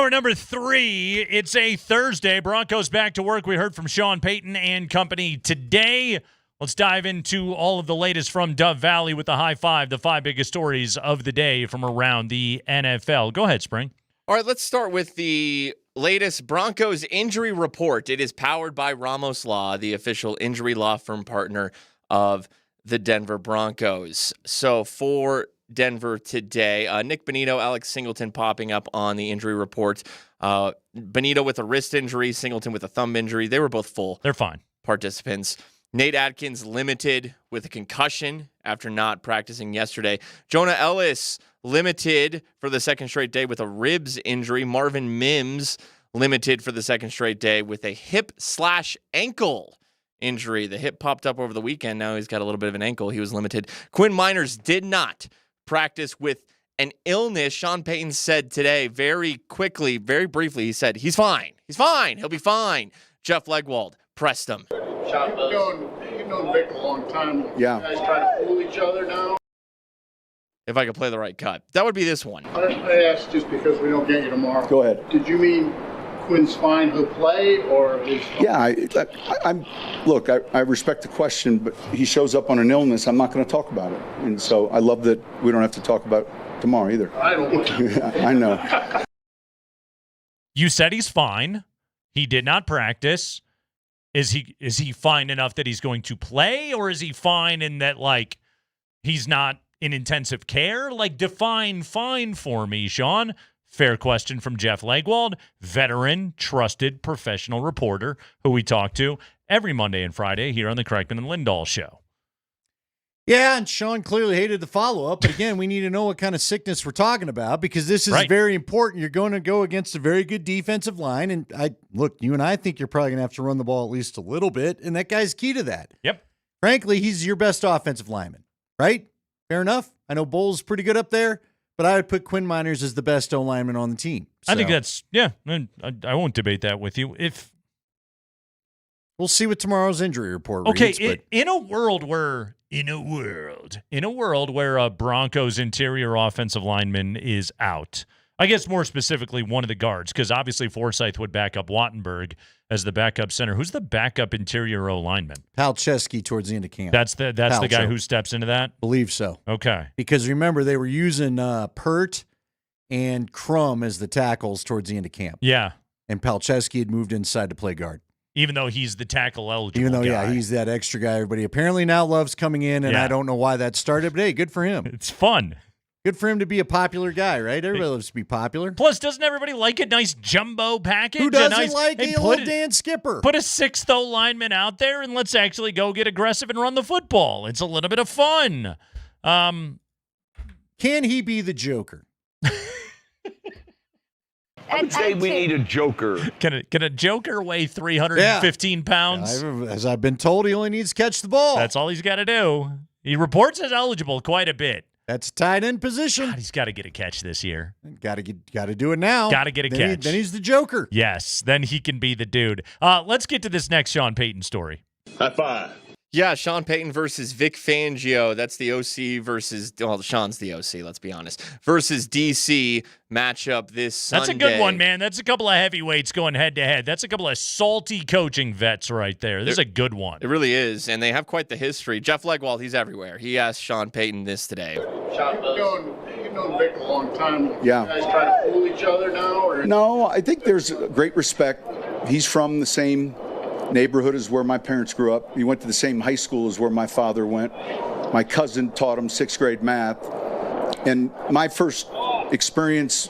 T: Hour number 3, it's a Thursday. Broncos back to work. We heard from Sean Payton and company today. Let's dive into all of the latest from Dove Valley with the high five, the 5 biggest stories of the day from around the NFL. Go ahead, Spring.
G: All right, let's start with the latest Broncos injury report. It is powered by Ramos Law, the official injury law firm partner of the Denver Broncos. So for Denver today, Nick Bonnito, Alex Singleton popping up on the injury report. Bonnito with a wrist injury, Singleton with a thumb injury. They were both full.
T: They're fine.
G: Participants. Nate Atkins limited with a concussion after not practicing yesterday. Jonah Ellis limited for the second straight day with a ribs injury. Marvin Mims limited for the second straight day with a hip/ankle injury. The hip popped up over the weekend. Now he's got a little bit of an ankle. He was limited. Quinn Miners did not practice with an illness. Sean Payton said today very quickly, very briefly, he said, he's fine. He's fine. He'll be fine. Jeff Legwold pressed him.
R: You've known Vic a long time.
Q: Yeah.
R: You guys trying to fool each other now?
G: If I could play the right cut. That would be this one.
R: I asked just because we don't get you tomorrow.
Q: Go ahead.
R: Did you mean Quinn's fine, he'll play, or is...
Q: Yeah, I respect the question, but he shows up on an illness, I'm not going to talk about it. And so I love that we don't have to talk about it tomorrow either.
R: I don't want to.
Q: I know.
T: You said he's fine. He did not practice. Is he fine enough that he's going to play, or is he fine in that, like, he's not in intensive care? Like, define fine for me, Sean. Fair question from Jeff Legwold, veteran, trusted, professional reporter who we talk to every Monday and Friday here on the Kreckman and Lindahl show.
U: Yeah, and Sean clearly hated the follow-up. But again, we need to know what kind of sickness we're talking about because this is very important. You're going to go against a very good defensive line. And you and I think you're probably going to have to run the ball at least a little bit. And that guy's key to that.
T: Yep.
U: Frankly, he's your best offensive lineman, right? Fair enough. I know Bowles pretty good up there, but I would put Quinn Miners as the best O-lineman on the team. So.
T: I think that's, I won't debate that with you.
U: We'll see what tomorrow's injury report
T: reads.
U: Okay,
T: in a world where a Broncos interior offensive lineman is out, I guess more specifically one of the guards, because obviously Forsythe would back up Wattenberg as the backup center. Who's the backup interior O-lineman?
U: Palczewski towards the end of camp.
T: That's the guy who steps into that?
U: Believe so.
T: Okay.
U: Because remember, they were using Pert and Crum as the tackles towards the end of camp.
T: Yeah.
U: And Palczewski had moved inside to play guard.
T: Even though he's the tackle eligible
U: Even though,
T: guy.
U: he's that extra guy everybody apparently now loves coming in, and I don't know why that started, but hey, good for him.
T: It's fun.
U: Good for him to be a popular guy, right? Everybody loves to be popular.
T: Plus, doesn't everybody like a nice jumbo package?
U: Who doesn't like a old Dan Skipper?
T: Put a sixth O-lineman out there, and let's actually go get aggressive and run the football. It's a little bit of fun.
U: Can he be the Joker?
I: I would say we need a joker.
T: Can a joker weigh 315 pounds?
U: As I've been told, he only needs to catch the ball.
T: That's all he's got to do. He reports as eligible quite a bit.
U: That's tight end position.
T: God, he's got to get a catch this year.
U: Got to do it now.
T: Got to get a catch.
U: Then he's the Joker.
T: Yes, then he can be the dude. Let's get to this next Sean Payton story.
I: High five.
G: Yeah, Sean Payton versus Vic Fangio. That's the OC versus, Sean's the OC, let's be honest, versus DC matchup this Sunday.
T: That's a good one, man. That's a couple of heavyweights going head-to-head. That's a couple of salty coaching vets right there. This is a good one.
G: It really is, and they have quite the history. Jeff Legwold, he's everywhere. He asked Sean Payton this today.
R: You've known Vic a long time.
Q: Yeah.
R: You guys trying to fool each other now? Or?
Q: No, I think there's great respect. He's from the same neighborhood as where my parents grew up. He went to the same high school as where my father went. My cousin taught him 6th grade math. And my first experience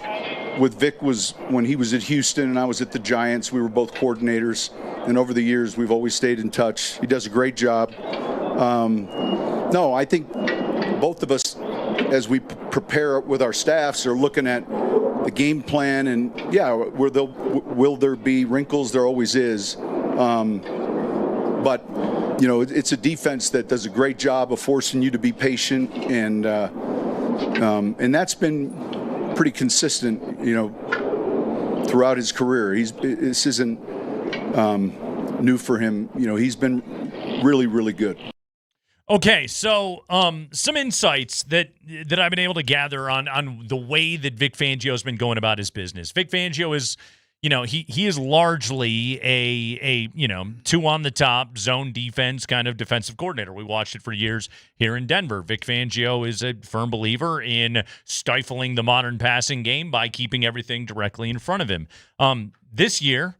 Q: with Vic was when he was at Houston and I was at the Giants. We were both coordinators. And over the years, we've always stayed in touch. He does a great job. No, I think both of us, as we prepare with our staffs, are looking at the game plan. And, yeah, will there be wrinkles? There always is. But, it's a defense that does a great job of forcing you to be patient, and that's been pretty consistent, throughout his career. This isn't new for him. He's been really, really good.
T: Okay, so some insights that I've been able to gather on the way that Vic Fangio's been going about his business. Vic Fangio is, he is largely a two on the top zone defense kind of defensive coordinator. We watched it for years here in Denver. Vic Fangio is a firm believer in stifling the modern passing game by keeping everything directly in front of him. This year,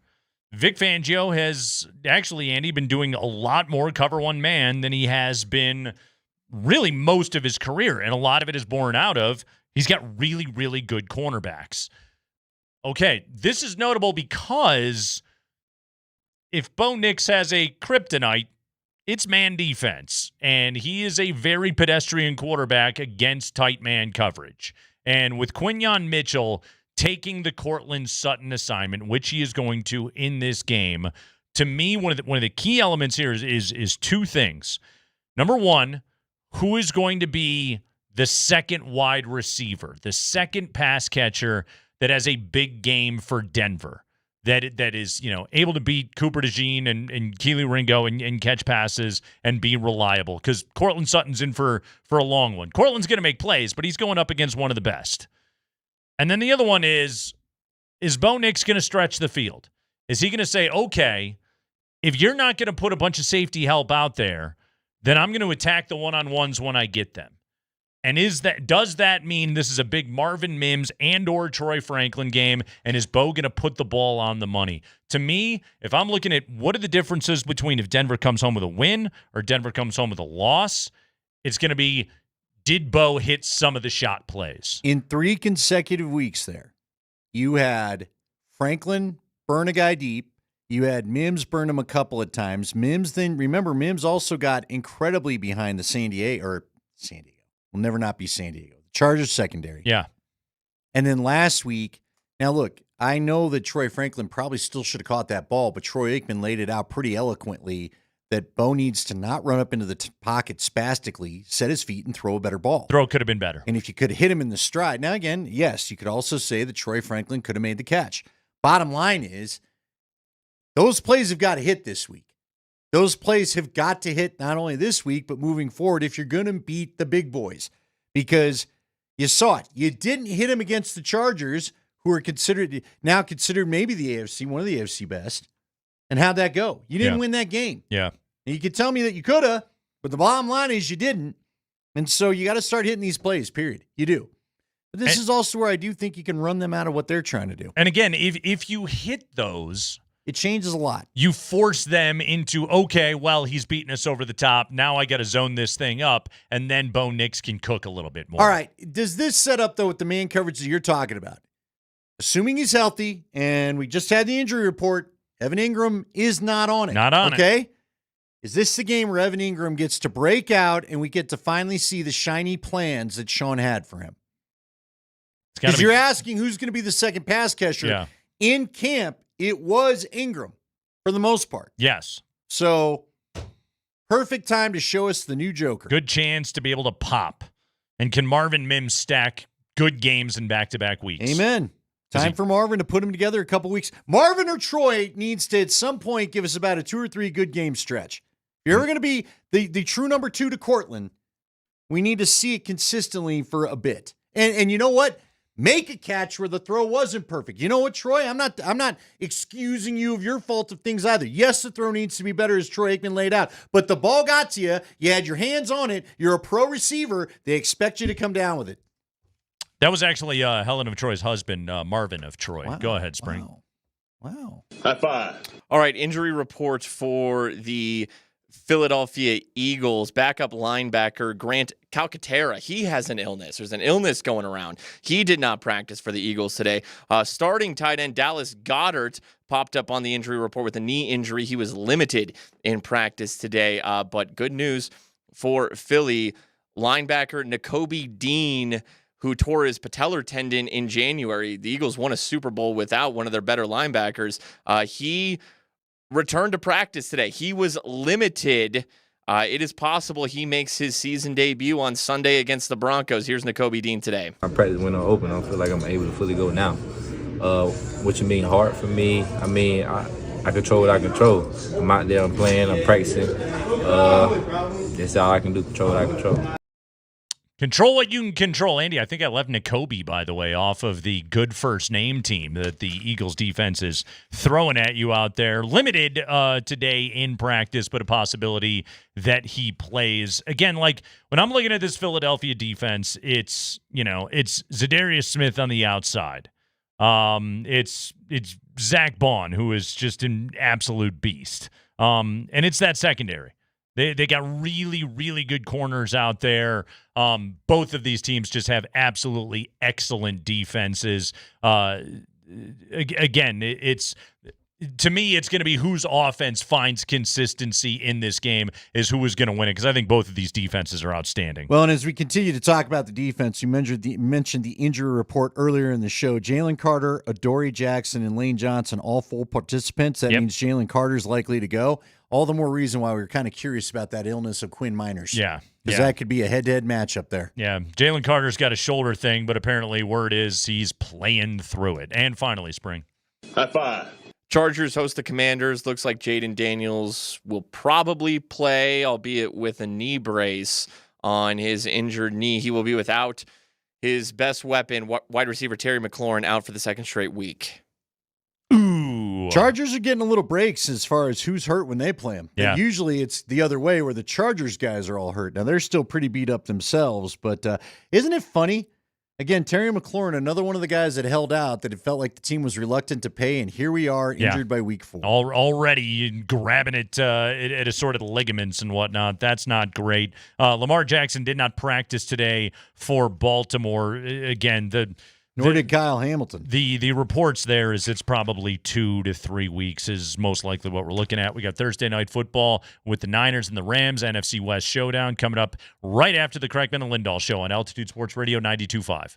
T: Vic Fangio has actually, Andy, been doing a lot more cover one man than he has been really most of his career. And a lot of it is born out of he's got really, really good cornerbacks. Okay, this is notable because if Bo Nix has a kryptonite, it's man defense. And he is a very pedestrian quarterback against tight man coverage. And with Quinyon Mitchell taking the Cortland Sutton assignment, which he is going to in this game, to me, one of the key elements here is two things. Number one, who is going to be the second wide receiver, the second pass catcher that has a big game for Denver, that is able to beat Cooper DeJean and Keely Ringo and catch passes and be reliable, because Cortland Sutton's in for a long one. Cortland's going to make plays, but he's going up against one of the best. And then the other one is Bo Nix going to stretch the field? Is he going to say, okay, if you're not going to put a bunch of safety help out there, then I'm going to attack the one-on-ones when I get them? And does that mean this is a big Marvin Mims and or Troy Franklin game, and is Bo going to put the ball on the money? To me, if I'm looking at what are the differences between if Denver comes home with a win or Denver comes home with a loss, it's going to be, did Bo hit some of the shot plays?
U: In 3 consecutive weeks there, you had Franklin burn a guy deep. You had Mims burn him a couple of times. Mims also got incredibly behind the San Diego. Will never not be San Diego. The Chargers secondary.
T: Yeah.
U: And then last week, now look, I know that Troy Franklin probably still should have caught that ball, but Troy Aikman laid it out pretty eloquently that Bo needs to not run up into the pocket spastically, set his feet, and throw a better ball.
T: Throw could have been better.
U: And if you could hit him in the stride. Now, again, yes, you could also say that Troy Franklin could have made the catch. Bottom line is, those plays have got to hit this week. Those plays have got to hit not only this week, but moving forward if you're going to beat the big boys. Because you saw it. You didn't hit him against the Chargers, who are considered maybe the AFC, one of the AFC best. And how'd that go? You didn't win that game.
T: Yeah.
U: And you could tell me that you could have, but the bottom line is you didn't. And so you got to start hitting these plays, period. You do. But this is also where I do think you can run them out of what they're trying to do.
T: And again, if you hit those,
U: it changes a lot.
T: You force them into, okay, well, he's beating us over the top. Now I got to zone this thing up, and then Bo Nix can cook a little bit more.
U: All right. Does this set up, though, with the man coverage that you're talking about? Assuming he's healthy, and we just had the injury report, Evan Ingram is not on it.
T: Not on it.
U: Okay? Is this the game where Evan Ingram gets to break out and we get to finally see the shiny plans that Sean had for him? Because you're asking who's going to be the second pass catcher.
T: Yeah.
U: In camp, it was Ingram for the most part.
T: Yes.
U: So, perfect time to show us the new Joker.
T: Good chance to be able to pop. And can Marvin Mims stack good games in back-to-back weeks?
U: Amen. Time for Marvin to put them together a couple weeks. Marvin or Troy needs to, at some point, give us about a 2 or 3 good game stretch. If you're ever going to be the true number 2 to Cortland, we need to see it consistently for a bit. And you know what? Make a catch where the throw wasn't perfect. You know what, Troy? I'm not excusing you of your fault of things either. Yes, the throw needs to be better, as Troy Aikman laid out. But the ball got to you. You had your hands on it. You're a pro receiver. They expect you to come down with it.
T: That was actually Helen of Troy's husband, Marvin of Troy.
U: Wow.
T: Go ahead, Spring.
U: Wow.
I: High five.
G: All right, injury report for the Philadelphia Eagles. Backup linebacker Grant Calcaterra. He has an illness. There's an illness going around. He did not practice for the Eagles today. Starting tight end Dallas Goedert popped up on the injury report with a knee injury. He was limited in practice today. But good news for Philly. Linebacker Nakobe Dean, who tore his patellar tendon in January. The Eagles won a Super Bowl without one of their better linebackers. He returned to practice today. He was limited. It is possible he makes his season debut on Sunday against the Broncos. Here's Nakobe Dean today.
D: My practice window open. I feel like I'm able to fully go now. Which mean hard for me. I mean, I control what I control. I'm out there, I'm playing, I'm practicing. That's all I can do, control what I control.
T: Control what you can control. Andy, I think I left Nakobe, by the way, off of the good first name team that the Eagles defense is throwing at you out there. Limited today in practice, but a possibility that he plays. Again, like when I'm looking at this Philadelphia defense, it's Zadarius Smith on the outside. It's Zach Bond, who is just an absolute beast. And it's that secondary. They got really, really good corners out there. Both of these teams just have absolutely excellent defenses. Again, to me, it's going to be whose offense finds consistency in this game is who is going to win it, because I think both of these defenses are outstanding.
U: Well, and as we continue to talk about the defense, you mentioned the injury report earlier in the show. Jalen Carter, Adoree Jackson, and Lane Johnson, all full participants. That means Jalen Carter's likely to go. All the more reason why we were kind of curious about that illness of Quinn Miners.
T: Yeah.
U: Because that could be a head-to-head matchup there.
T: Yeah. Jalen Carter's got a shoulder thing, but apparently word is he's playing through it. And finally, Spring.
I: High five.
G: Chargers host the Commanders. Looks like Jaden Daniels will probably play, albeit with a knee brace on his injured knee. He will be without his best weapon, wide receiver Terry McLaurin, out for the second straight week.
T: Ooh.
U: Chargers are getting a little breaks as far as who's hurt when they play them.
T: Yeah.
U: Usually it's the other way where the Chargers guys are all hurt. Now, they're still pretty beat up themselves, but isn't it funny? Again, Terry McLaurin, another one of the guys that held out that it felt like the team was reluctant to pay, and here we are injured by week 4.
T: Already grabbing it at assorted ligaments and whatnot. That's not great. Lamar Jackson did not practice today for Baltimore. Again,
U: Nor did Kyle Hamilton.
T: The reports there is it's probably 2 to 3 weeks is most likely what we're looking at. We got Thursday night football with the Niners and the Rams, NFC West showdown coming up right after the Kreckman and Lindahl show on Altitude Sports Radio 92.5.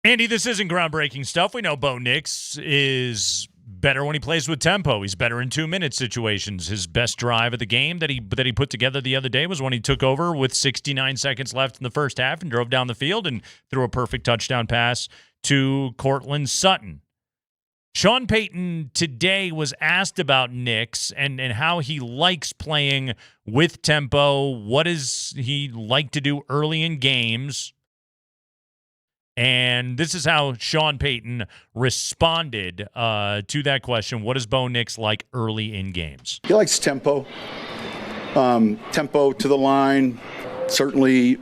T: Andy, this isn't groundbreaking stuff. We know Bo Nix is better when he plays with tempo. He's better in 2-minute situations. His best drive of the game that he put together the other day was when he took over with 69 seconds left in the first half and drove down the field and threw a perfect touchdown pass to Cortland Sutton. Sean Payton today was asked about Nix and how he likes playing with tempo. What does he like to do early in games? And this is how Sean Payton responded to that question. What does Bo Nix like early in games?
Q: He likes tempo. Tempo to the line. Certainly,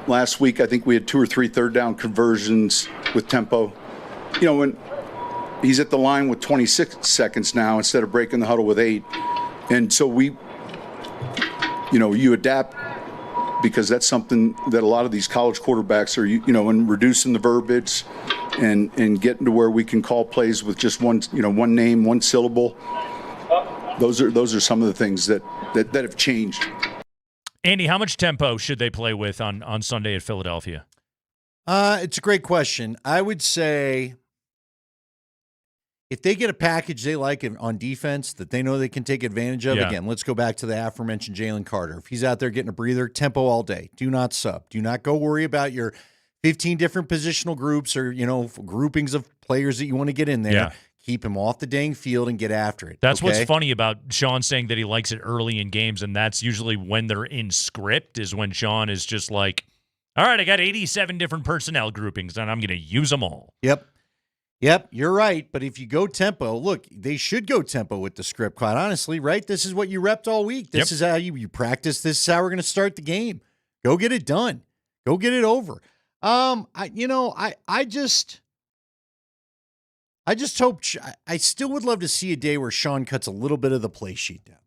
Q: last week I think we had 2 or 3 third down conversions with tempo. When he's at the line with 26 seconds now instead of breaking the huddle with 8. And so you adapt because that's something that a lot of these college quarterbacks are, and reducing the verbiage and getting to where we can call plays with just one name, one syllable. Those are some of the things that have changed.
T: Andy, how much tempo should they play with on Sunday at Philadelphia?
U: It's a great question. I would say if they get a package they like on defense that they know they can take advantage of, again, let's go back to the aforementioned Jalen Carter. If he's out there getting a breather, tempo all day. Do not sub. Do not go worry about your 15 different positional groups or, groupings of players that you want to get in there.
T: Yeah.
U: Keep him off the dang field and get after it.
T: That's what's funny about Sean saying that he likes it early in games, and that's usually when they're in script is when Sean is just like, all right, I got 87 different personnel groupings, and I'm going to use them all.
U: Yep, you're right. But if you go tempo, look, they should go tempo with the script, quite honestly, right? This is what you repped all week. This is how you practice. This is how we're going to start the game. Go get it done. Go get it over. I just hope I still would love to see a day where Sean cuts a little bit of the play sheet down.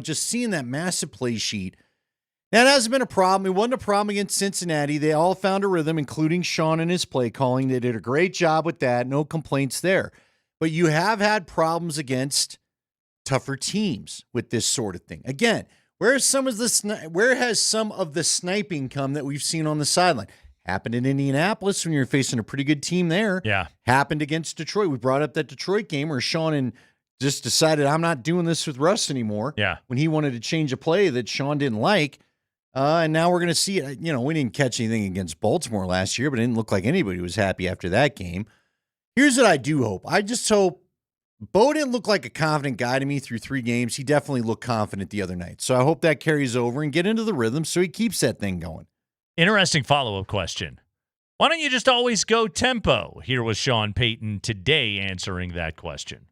U: Just seeing that massive play sheet. That hasn't been a problem. It wasn't a problem against Cincinnati. They all found a rhythm, including Sean and his play calling. They did a great job with that. No complaints there. But you have had problems against tougher teams with this sort of thing. Again, where has some of the sniping come that we've seen on the sideline? Happened in Indianapolis when you were facing a pretty good team there.
T: Yeah.
U: Happened against Detroit. We brought up that Detroit game where Sean just decided, I'm not doing this with Russ anymore.
T: Yeah.
U: When he wanted to change a play that Sean didn't like. And now we're going to see it. We didn't catch anything against Baltimore last year, but it didn't look like anybody was happy after that game. Here's what I do hope. I just hope Bo didn't look like a confident guy to me through 3 games. He definitely looked confident the other night. So I hope that carries over and get into the rhythm so he keeps that thing going.
T: Interesting follow-up question. Why don't you just always go tempo? Here was Sean Payton today answering that question.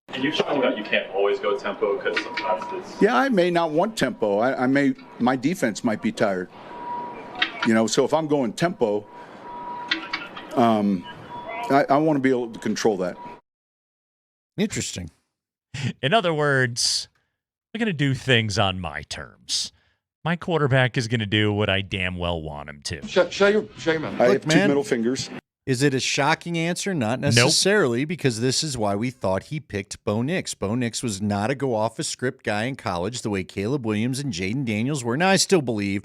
J: And you're talking about you can't always go tempo because sometimes it's...
Q: Yeah, I may not want tempo. My defense might be tired. So if I'm going tempo, I want to be able to control that.
U: Interesting.
T: In other words, I'm going to do things on my terms. My quarterback is going to do what I damn well want him to.
Q: Show your mouth. I have 2 middle fingers.
U: Is it a shocking answer? Not necessarily, because this is why we thought he picked Bo Nix. Bo Nix was not a go-off-a-script guy in college the way Caleb Williams and Jaden Daniels were. Now, I still believe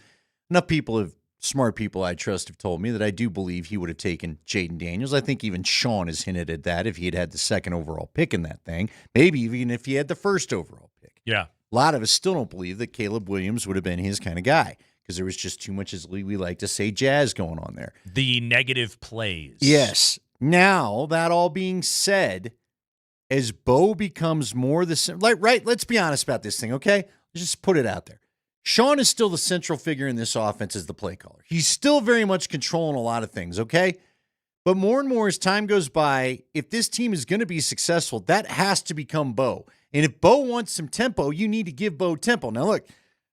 U: enough smart people I trust have told me that I do believe he would have taken Jaden Daniels. I think even Sean has hinted at that if he had the 2nd overall pick in that thing. Maybe even if he had the 1st overall pick.
T: Yeah.
U: A lot of us still don't believe that Caleb Williams would have been his kind of guy because there was just too much, as we like to say, jazz going on there.
T: The negative plays.
U: Yes. Now, that all being said, as Bo becomes more right, let's be honest about this thing, okay? Let's just put it out there. Sean is still the central figure in this offense as the play caller. He's still very much controlling a lot of things, okay? But more and more as time goes by, if this team is going to be successful, that has to become Bo. And if Bo wants some tempo, you need to give Bo tempo. Now, look,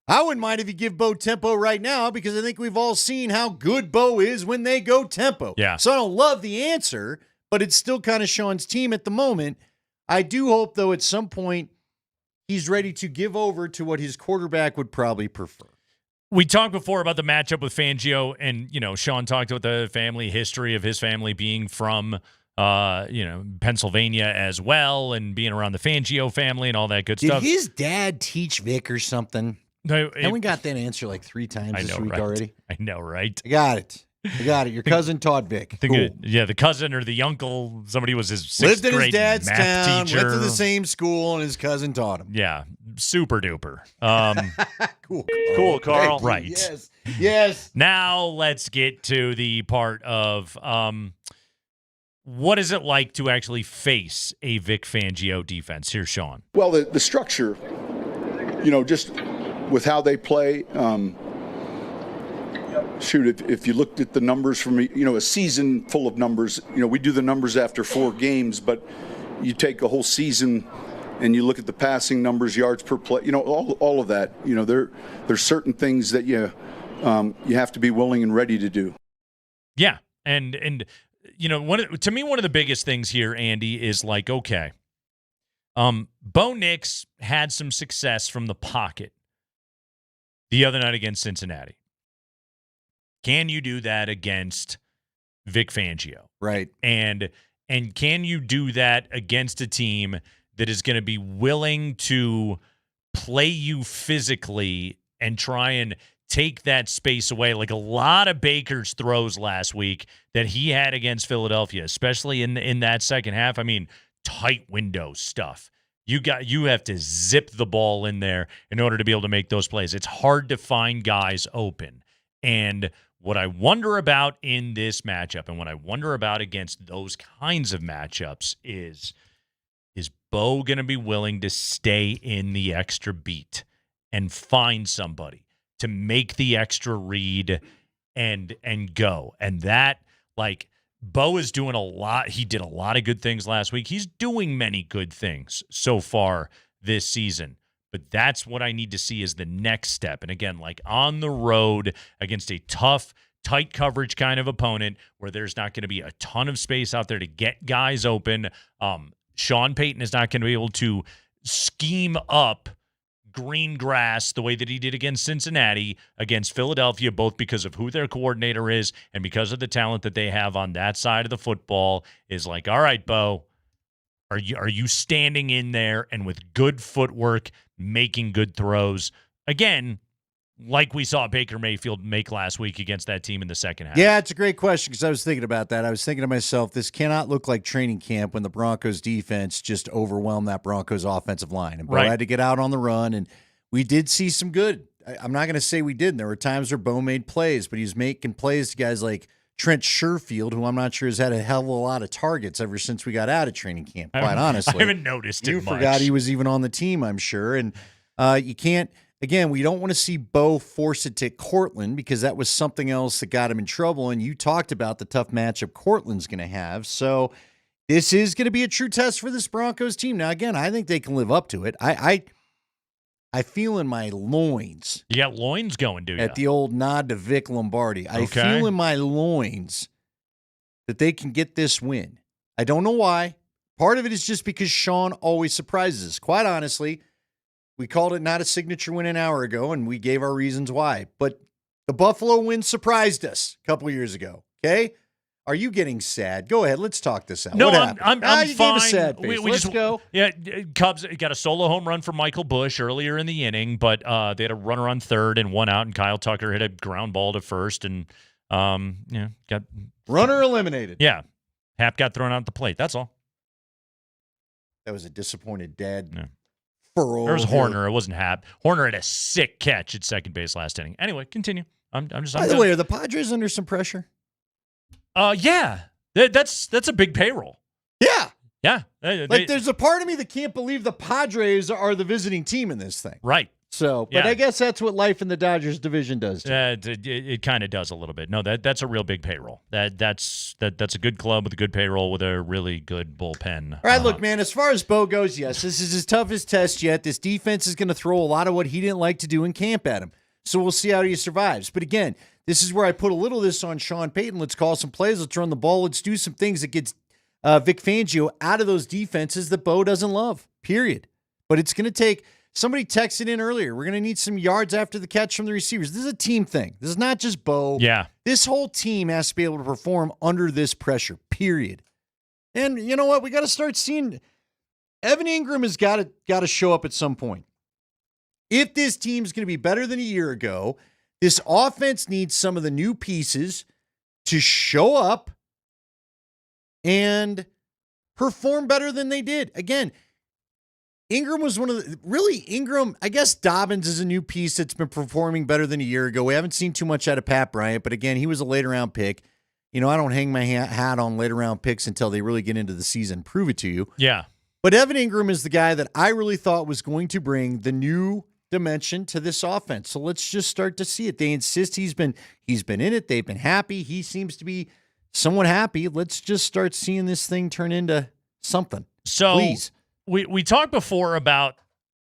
U: I wouldn't mind if you give Bo tempo right now because I think we've all seen how good Bo is when they go tempo.
T: Yeah.
U: So I don't love the answer, but it's still kind of Sean's team at the moment. I do hope, though, at some point he's ready to give over to what his quarterback would probably prefer.
T: We talked before about the matchup with Fangio, and, Sean talked about the family history of his family being from, Pennsylvania as well and being around the Fangio family and all that good stuff.
U: Did his dad teach Vic or something? And we got that answer like 3 times this week
T: right?
U: already.
T: I know, right?
U: I got it. You got it. Your cousin Todd Vick.
T: Yeah, the cousin or the uncle. Somebody was his sixth
U: lived in his
T: grade
U: dad's
T: math
U: town,
T: teacher.
U: went to the same school, and his cousin taught him.
T: Yeah, super duper.
U: Cool,
T: Carl. Right.
U: Yes.
T: Now let's get to the part of what is it like to actually face a Vic Fangio defense? Here's Sean.
Q: Well, the structure, just with how they play. If you looked at the numbers from a season full of numbers, we do the numbers after 4 games, but you take a whole season and you look at the passing numbers, yards per play, all of that. There's certain things that you have to be willing and ready to do.
T: Yeah, and to me, one of the biggest things here, Andy, is like, okay, Bo Nix had some success from the pocket the other night against Cincinnati. Can you do that against Vic Fangio?
U: Right.
T: And can you do that against a team that is going to be willing to play you physically and try and take that space away? Like a lot of Baker's throws last week that he had against Philadelphia, especially in that second half. I mean, tight window stuff. You have to zip the ball in there in order to be able to make those plays. It's hard to find guys open. And what I wonder about in this matchup and what I wonder about against those kinds of matchups is Bo going to be willing to stay in the extra beat and find somebody to make the extra read and go? And that, like, Bo is doing a lot. He did a lot of good things last week. He's doing many good things so far this season. But that's what I need to see as the next step. And again, like on the road against a tough, tight coverage kind of opponent where there's not going to be a ton of space out there to get guys open. Sean Payton is not going to be able to scheme up green grass the way that he did against Cincinnati, against Philadelphia, both because of who their coordinator is and because of the talent that they have on that side of the football. Is like, all right, Bo, are you standing in there and with good footwork making good throws? Again, like we saw Baker Mayfield make last week against that team in the second half.
U: Yeah, it's a great question because I was thinking about that. I was thinking to myself, this cannot look like training camp when the Broncos defense just overwhelmed that Broncos offensive line. And Bo had to get out on the run, and we did see some good. I'm not going to say we didn't. There were times where Bo made plays, but he was making plays to guys like Trent Sherfield, who I'm not sure has had a hell of a lot of targets ever since we got out of training camp, quite honestly.
T: I haven't noticed it much.
U: You forgot he was even on the team, I'm sure. And you can't. Again, we don't want to see Bo force it to Cortland because that was something else that got him in trouble. And you talked about the tough matchup Cortland's going to have. So this is going to be a true test for this Broncos team. Now, again, I think they can live up to it. I feel in my loins.
T: You got loins going, do you?
U: At the old nod to Vic Lombardi. I feel in my loins that they can get this win. I don't know why. Part of it is just because Sean always surprises us. Quite honestly, we called it not a signature win an hour ago, and we gave our reasons why. But the Buffalo win surprised us a couple of years ago, okay? Are you getting sad? Go ahead. Let's talk this out.
T: No,
U: what happened?
T: I'm
U: you
T: fine.
U: Gave a sad face.
T: We
U: Let's
T: just
U: go.
T: Yeah, Cubs got a solo home run from Michael Busch earlier in the inning, but they had a runner on third and one out, and Kyle Tucker hit a ground ball to first, and got
U: runner eliminated.
T: Yeah, Hap got thrown out at the plate. That's all.
U: That was a disappointed dad.
T: Yeah. There's Horner. It wasn't Hap. Horner had a sick catch at second base last inning. Anyway, continue. I'm just.
U: By the way, are the Padres under some pressure?
T: Yeah. That's a big payroll.
U: Yeah.
T: Yeah.
U: There's a part of me that can't believe the Padres are the visiting team in this thing.
T: Right.
U: So, but I guess that's what life in the Dodgers division does.
T: It kind of does a little bit. No, that's a real big payroll. That's a good club with a good payroll with a really good bullpen.
U: All right, look, man, as far as Bo goes, yes, this is his toughest test yet. This defense is going to throw a lot of what he didn't like to do in camp at him. So we'll see how he survives. But again, this is where I put a little of this on Sean Payton. Let's call some plays. Let's run the ball. Let's do some things that gets Vic Fangio out of those defenses that Bo doesn't love, period. But it's going to take – somebody texted in earlier. We're going to need some yards after the catch from the receivers. This is a team thing. This is not just Bo.
T: Yeah.
U: This whole team has to be able to perform under this pressure, period. And you know what? We got to start seeing – Evan Ingram has got to show up at some point. If this team's going to be better than a year ago, this offense needs some of the new pieces to show up and perform better than they did. Again, Ingram was Ingram, I guess Dobbins is a new piece that's been performing better than a year ago. We haven't seen too much out of Pat Bryant, but again, he was a later round pick. I don't hang my hat on later round picks until they really get into the season, prove it to you.
T: Yeah.
U: But Evan Ingram is the guy that I really thought was going to bring the new dimension to this offense. So let's just start to see it. They insist he's been in it. They've been happy. He seems to be somewhat happy. Let's just start seeing this thing turn into something.
T: So
U: please.
T: We talked before about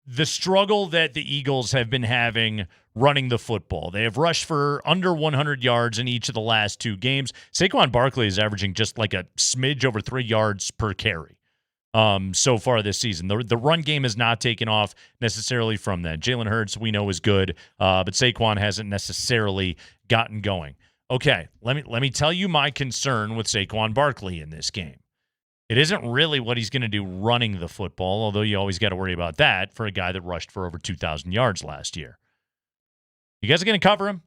T: the struggle that the Eagles have been having running the football. They have rushed for under 100 yards in each of the last 2 games. Saquon Barkley is averaging just like a smidge over 3 yards per carry so far this season. The run game has not taken off necessarily from that. Jalen Hurts, we know, is good, but Saquon hasn't necessarily gotten going. Okay, let me tell you my concern with Saquon Barkley in this game. It isn't really what he's going to do running the football, although you always got to worry about that for a guy that rushed for over 2,000 yards last year. You guys are going to cover him?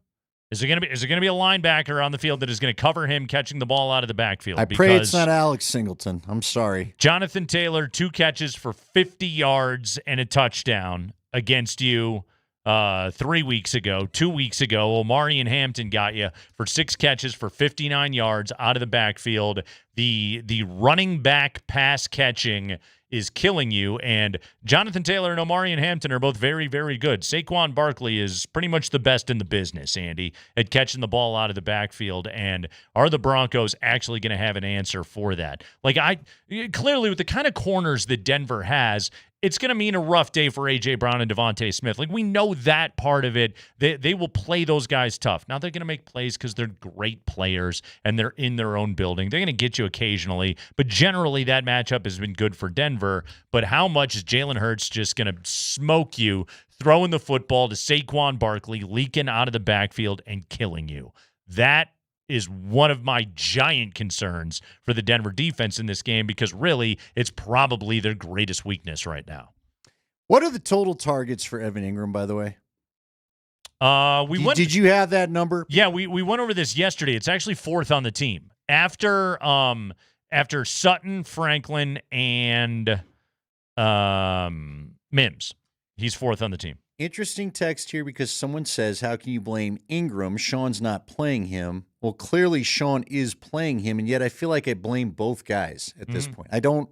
T: Is it going to be a linebacker on the field that is going to cover him catching the ball out of the backfield?
U: I pray it's not Alex Singleton. I'm sorry.
T: Jonathan Taylor, 2 catches for 50 yards and a touchdown against you 3 weeks ago. 2 weeks ago, Omari and Hampton got you for 6 catches for 59 yards out of the backfield. The running back pass catching is killing you, and Jonathan Taylor and Omari and Hampton are both very, very good. Saquon Barkley is pretty much the best in the business, Andy, at catching the ball out of the backfield, and are the Broncos actually going to have an answer for that? Clearly, with the kind of corners that Denver has, it's going to mean a rough day for A.J. Brown and Devontae Smith. We know that part of it. They will play those guys tough. Now, they're going to make plays because they're great players and they're in their own building. They're going to get you occasionally, but generally that matchup has been good for Denver. But how much is Jalen Hurts just going to smoke you, throwing the football to Saquon Barkley, leaking out of the backfield and killing you? That is one of my giant concerns for the Denver defense in this game, because really it's probably their greatest weakness right now.
U: What are the total targets for Evan Ingram, by the way?
T: Did
U: you have that number?
T: Yeah, we went over this yesterday. It's actually 4th on the team. After Sutton, Franklin, and Mims. He's 4th on the team.
U: Interesting text here, because someone says, how can you blame Ingram? Sean's not playing him. Well, clearly Sean is playing him, and yet I feel like I blame both guys at this point. I don't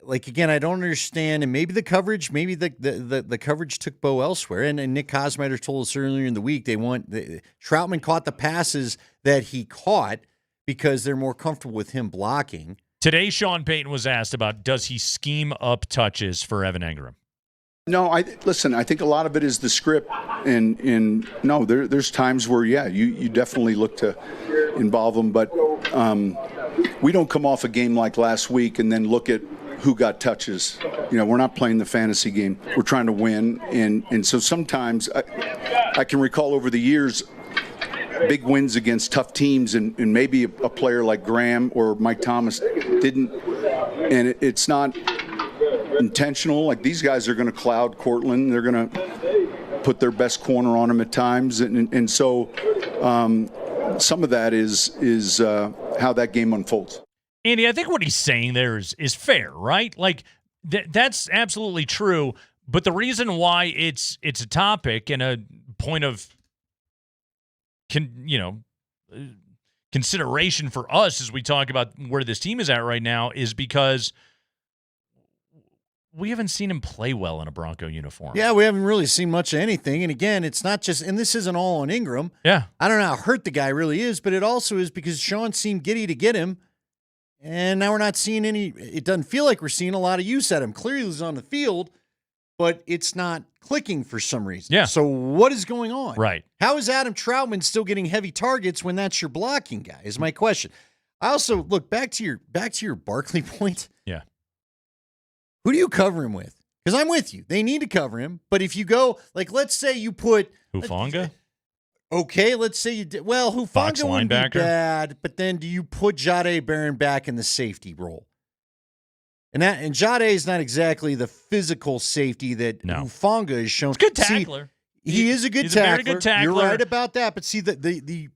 U: understand, and maybe the coverage, the coverage took Bo elsewhere, and Nick Kosmider told us earlier in the week Troutman caught the passes that he caught because they're more comfortable with him blocking.
T: Today, Sean Payton was asked about, does he scheme up touches for Evan Ingram?
Q: No, I think a lot of it is the script, and no, there's times where you definitely look to involve them, but we don't come off a game like last week and then look at who got touches. We're not playing the fantasy game. We're trying to win, and so sometimes I can recall over the years big wins against tough teams, and maybe a player like Graham or Mike Thomas didn't, and it's not intentional. Like, these guys are going to cloud Cortland. They're going to put their best corner on him at times, and so some of that is how that game unfolds.
T: Andy, I think what he's saying there is fair, right? Like, that's absolutely true. But the reason why it's a topic and a point of consideration for us as we talk about where this team is at right now is because we haven't seen him play well in a Bronco uniform.
U: Yeah, we haven't really seen much of anything. And again, it's not just, and this isn't all on Ingram.
T: Yeah.
U: I don't know how hurt the guy really is, but it also is because Sean seemed giddy to get him. And now we're not seeing it doesn't feel like we're seeing a lot of use at him. Clearly he's on the field, but it's not clicking for some reason.
T: Yeah.
U: So what is going on?
T: Right.
U: How is Adam Troutman still getting heavy targets when that's your blocking guy is my question. I also, look, back to your Barkley point.
T: Yeah.
U: Who do you cover him with? Because I'm with you. They need to cover him. But if you go, like, let's say you put
T: Hufanga.
U: Okay, let's say you did. Well, Hufanga wouldn't be bad, but then do you put Jahdae Barron back in the safety role? And Jahdae is not exactly the physical safety that Hufanga has shown.
T: He's a good tackler.
U: He is a good tackler.
T: Very good tackler.
U: You're right about that. But see, the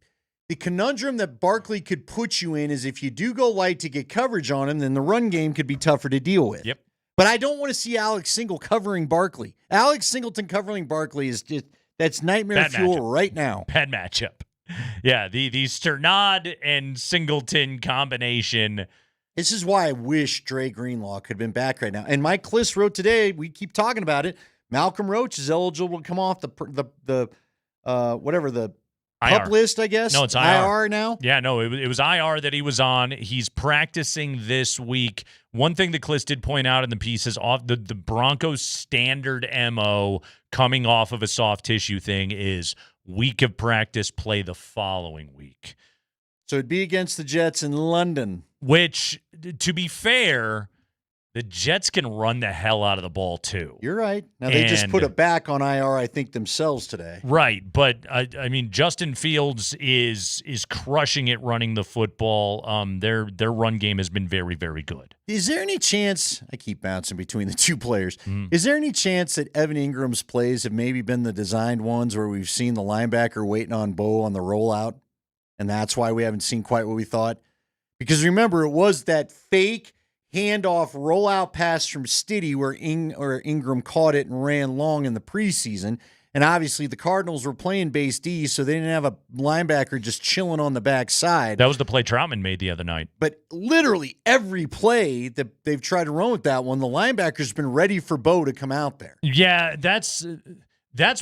U: The conundrum that Barkley could put you in is if you do go light to get coverage on him, then the run game could be tougher to deal with.
T: Yep.
U: But I don't want to see Alex Single covering Barkley. Alex Singleton covering Barkley is just that's nightmare
T: Bad
U: fuel
T: matchup.
U: right now.
T: Bad matchup. Yeah, the Sternad and Singleton combination.
U: This is why I wish Dre Greenlaw could have been back right now. And Mike Kliss wrote today, we keep talking about it, Malcolm Roach is eligible to come off the PUP list, I guess.
T: No, it's
U: IR now.
T: Yeah, no, it was IR that he was on. He's practicing this week. One thing that Kliss did point out in the piece is off the Broncos' standard MO coming off of a soft tissue thing is week of practice, play the following week.
U: So it'd be against the Jets in London.
T: Which, to be fair, the Jets can run the hell out of the ball too.
U: You're right. Now they just put it back on IR, I think, themselves today.
T: Right, but I mean, Justin Fields is crushing it running the football. Their run game has been very, very good.
U: Is there any chance, I keep bouncing between the two players, is there any chance that Evan Ingram's plays have maybe been the designed ones where we've seen the linebacker waiting on Bo on the rollout, and that's why we haven't seen quite what we thought? Because remember, it was that fake handoff rollout pass from Stiddy where Ingram caught it and ran long in the preseason. And obviously the Cardinals were playing base D, so they didn't have a linebacker just chilling on the backside.
T: That was the play Troutman made the other night.
U: But literally every play that they've tried to run with that one, the linebacker's been ready for Bo to come out there.
T: Yeah, that's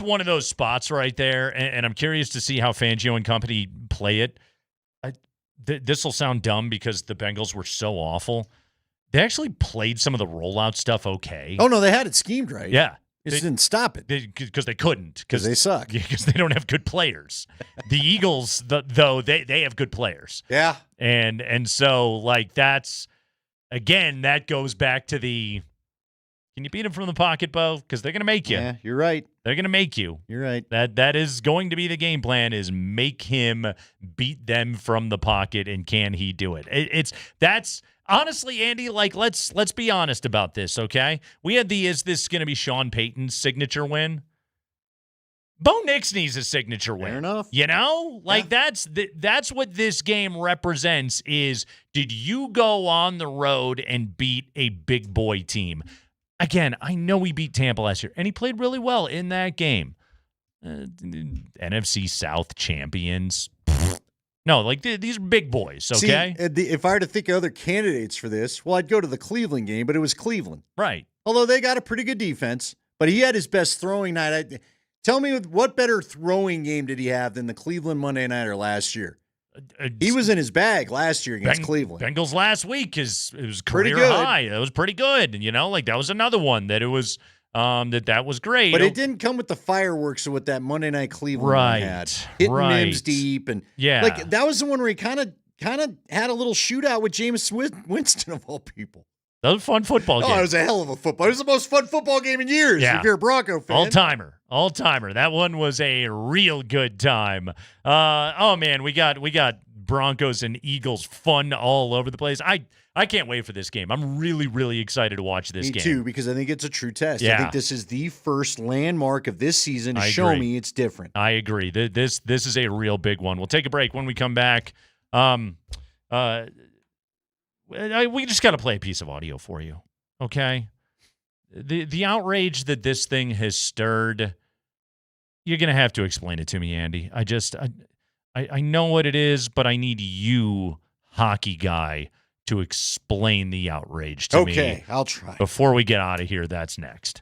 T: one of those spots right there, and I'm curious to see how Fangio and company play it. This will sound dumb because the Bengals were so awful. They actually played some of the rollout stuff okay.
U: Oh, no, they had it schemed right.
T: Yeah.
U: They didn't stop it.
T: Because they couldn't.
U: Because they suck.
T: Because they don't have good players. The Eagles, though, they have good players.
U: Yeah.
T: And so, like, that's, again, that goes back to the, can you beat them from the pocket, Bo? Because they're going to make you.
U: Yeah, you're right.
T: They're going to make you.
U: You're right.
T: That is going to be the game plan, is make him beat them from the pocket, and can he do it? That's honestly, Andy, like, let's be honest about this, okay? We had is this going to be Sean Payton's signature win? Bo Nix needs a signature win.
U: Fair enough.
T: You know? Like,
U: yeah.
T: That's what this game represents is, did you go on the road and beat a big boy team? Again, I know we beat Tampa last year, and he played really well in that game. NFC South champions. No, like these are big boys, okay?
U: See, if I were to think of other candidates for this, well, I'd go to the Cleveland game, but it was Cleveland.
T: Right.
U: Although they got a pretty good defense, but he had his best throwing night. Tell me, what better throwing game did he have than the Cleveland Monday Nighter last year? He was in his bag last year against Cleveland.
T: Bengals last week it was
U: Pretty
T: career
U: good.
T: high. That was pretty good. And, like that was another one that it was that was great.
U: But it didn't come with the fireworks of what that Monday Night Cleveland one had. Hitting Mims deep and like that was the one where he kind of had a little shootout with Jameis Winston of all people.
T: That was a fun football game.
U: Oh, it was a hell of a football. It was the most fun football game in years.
T: Yeah.
U: If you're a Bronco fan,
T: all timer. That one was a real good time. Oh man, we got Broncos and Eagles fun all over the place. I can't wait for this game. I'm really, really excited to watch this game.
U: Me too, because I think it's a true test.
T: Yeah.
U: I think this is the first landmark of this season to show me it's different.
T: I agree. This is a real big one. We'll take a break. When we come back, we just got to play a piece of audio for you, okay? The outrage that this thing has stirred, you're going to have to explain it to me, Andy. I know what it is, but I need you, hockey guy, to explain the outrage to me.
U: Okay, I'll try.
T: Before we get out of here, that's next.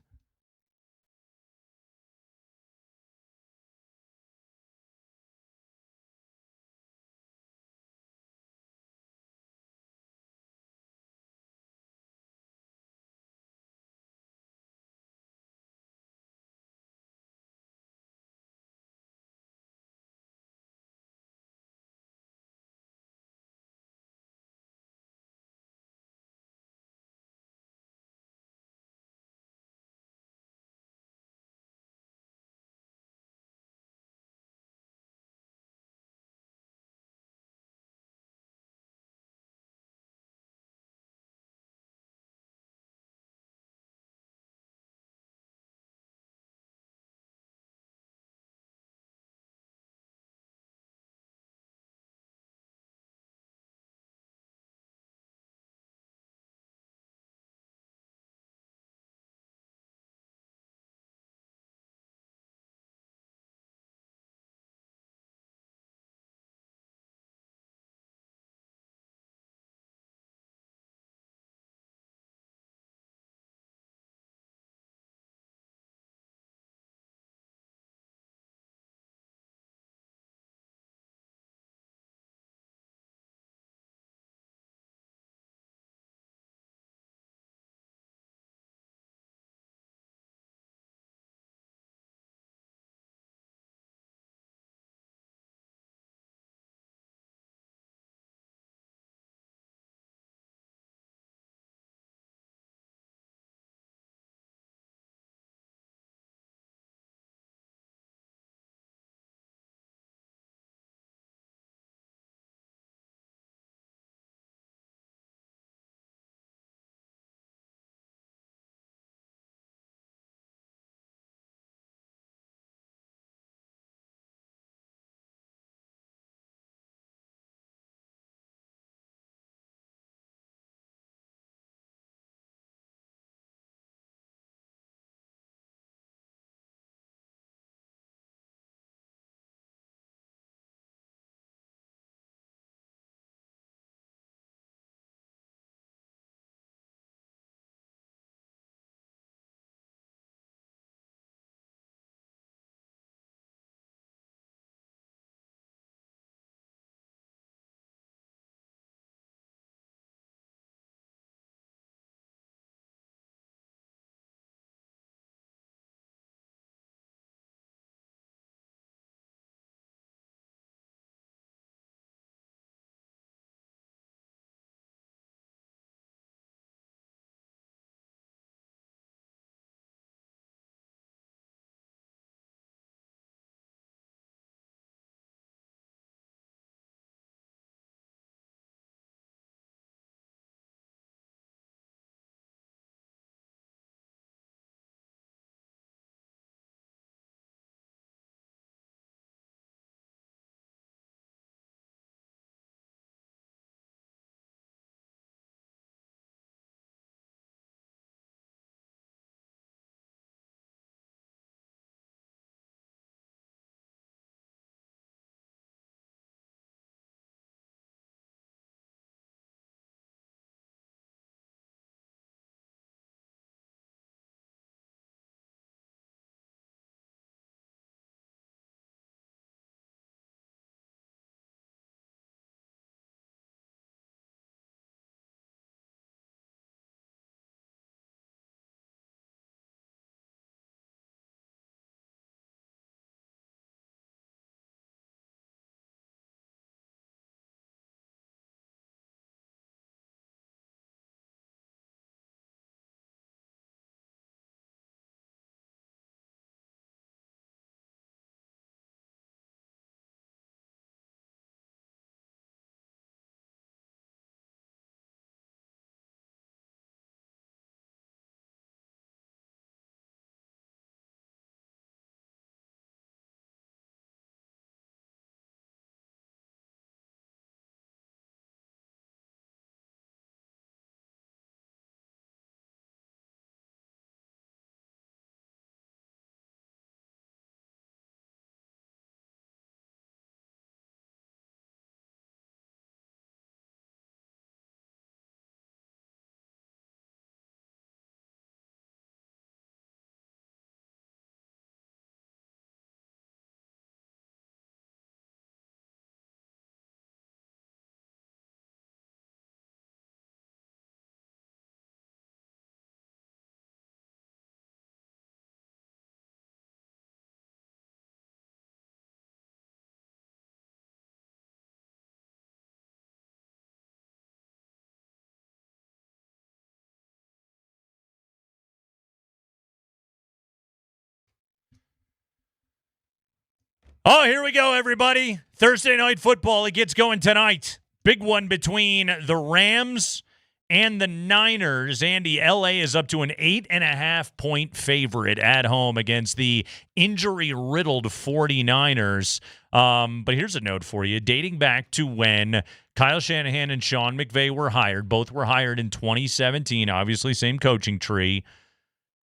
T: Oh, here we go, everybody. Thursday night football. It gets going tonight. Big one between the Rams and the Niners. Andy, LA is up to an 8.5-point favorite at home against the injury-riddled 49ers. But here's a note for you. Dating back to when Kyle Shanahan and Sean McVay were hired, both were hired in 2017, obviously same coaching tree.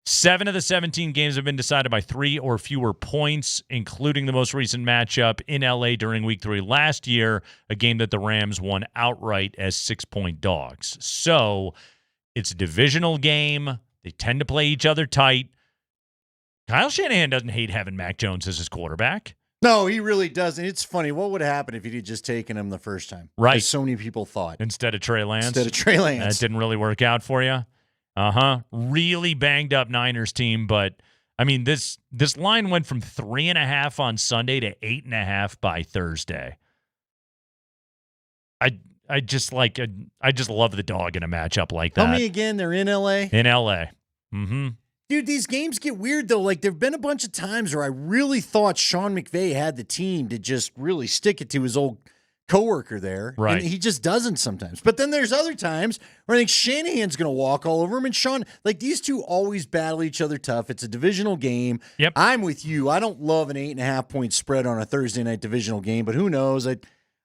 T: 7 of the 17 games have been decided by 3 or fewer points, including the most recent matchup in LA during Week 3 last year, a game that the Rams won outright as 6-point dogs. So it's a divisional game. They tend to play each other tight. Kyle Shanahan doesn't hate having Mac Jones as his quarterback.
U: No, he really doesn't. It's funny. What would happen if he'd just taken him the first time?
T: Right.
U: As so many people thought.
T: Instead of Trey Lance?
U: Instead of Trey Lance.
T: That didn't really work out for you? Really banged up Niners team, but I mean this line went from 3.5 on Sunday to 8.5 by Thursday. I just love the dog in a matchup like that.
U: Tell me again, they're in LA?
T: In LA. Mm-hmm.
U: Dude, these games get weird though. Like there've been a bunch of times where I really thought Sean McVay had the team to just really stick it to his old coworker there,
T: right?
U: And he just doesn't sometimes. But then there's other times where I think Shanahan's going to walk all over him, and Sean, like these two always battle each other tough. It's a divisional game.
T: Yep,
U: I'm with you. I don't love an 8.5-point spread on a Thursday night divisional game, but who knows?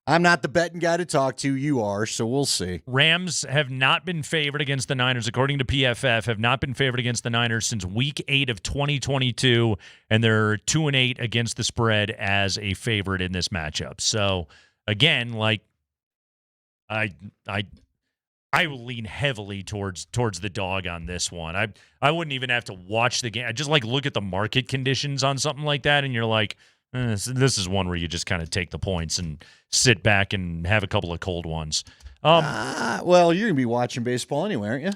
U: I'm not the betting guy to talk to. You are, so we'll see.
T: Rams have not been favored against the Niners, according to PFF, have not been favored against the Niners since Week 8 of 2022, and they're 2-8 against the spread as a favorite in this matchup. So. Again, like I will lean heavily towards the dog on this one. I wouldn't even have to watch the game. I just look at the market conditions on something like that, and you're like, this is one where you just kind of take the points and sit back and have a couple of cold ones.
U: Well, you're gonna be watching baseball anyway, aren't you?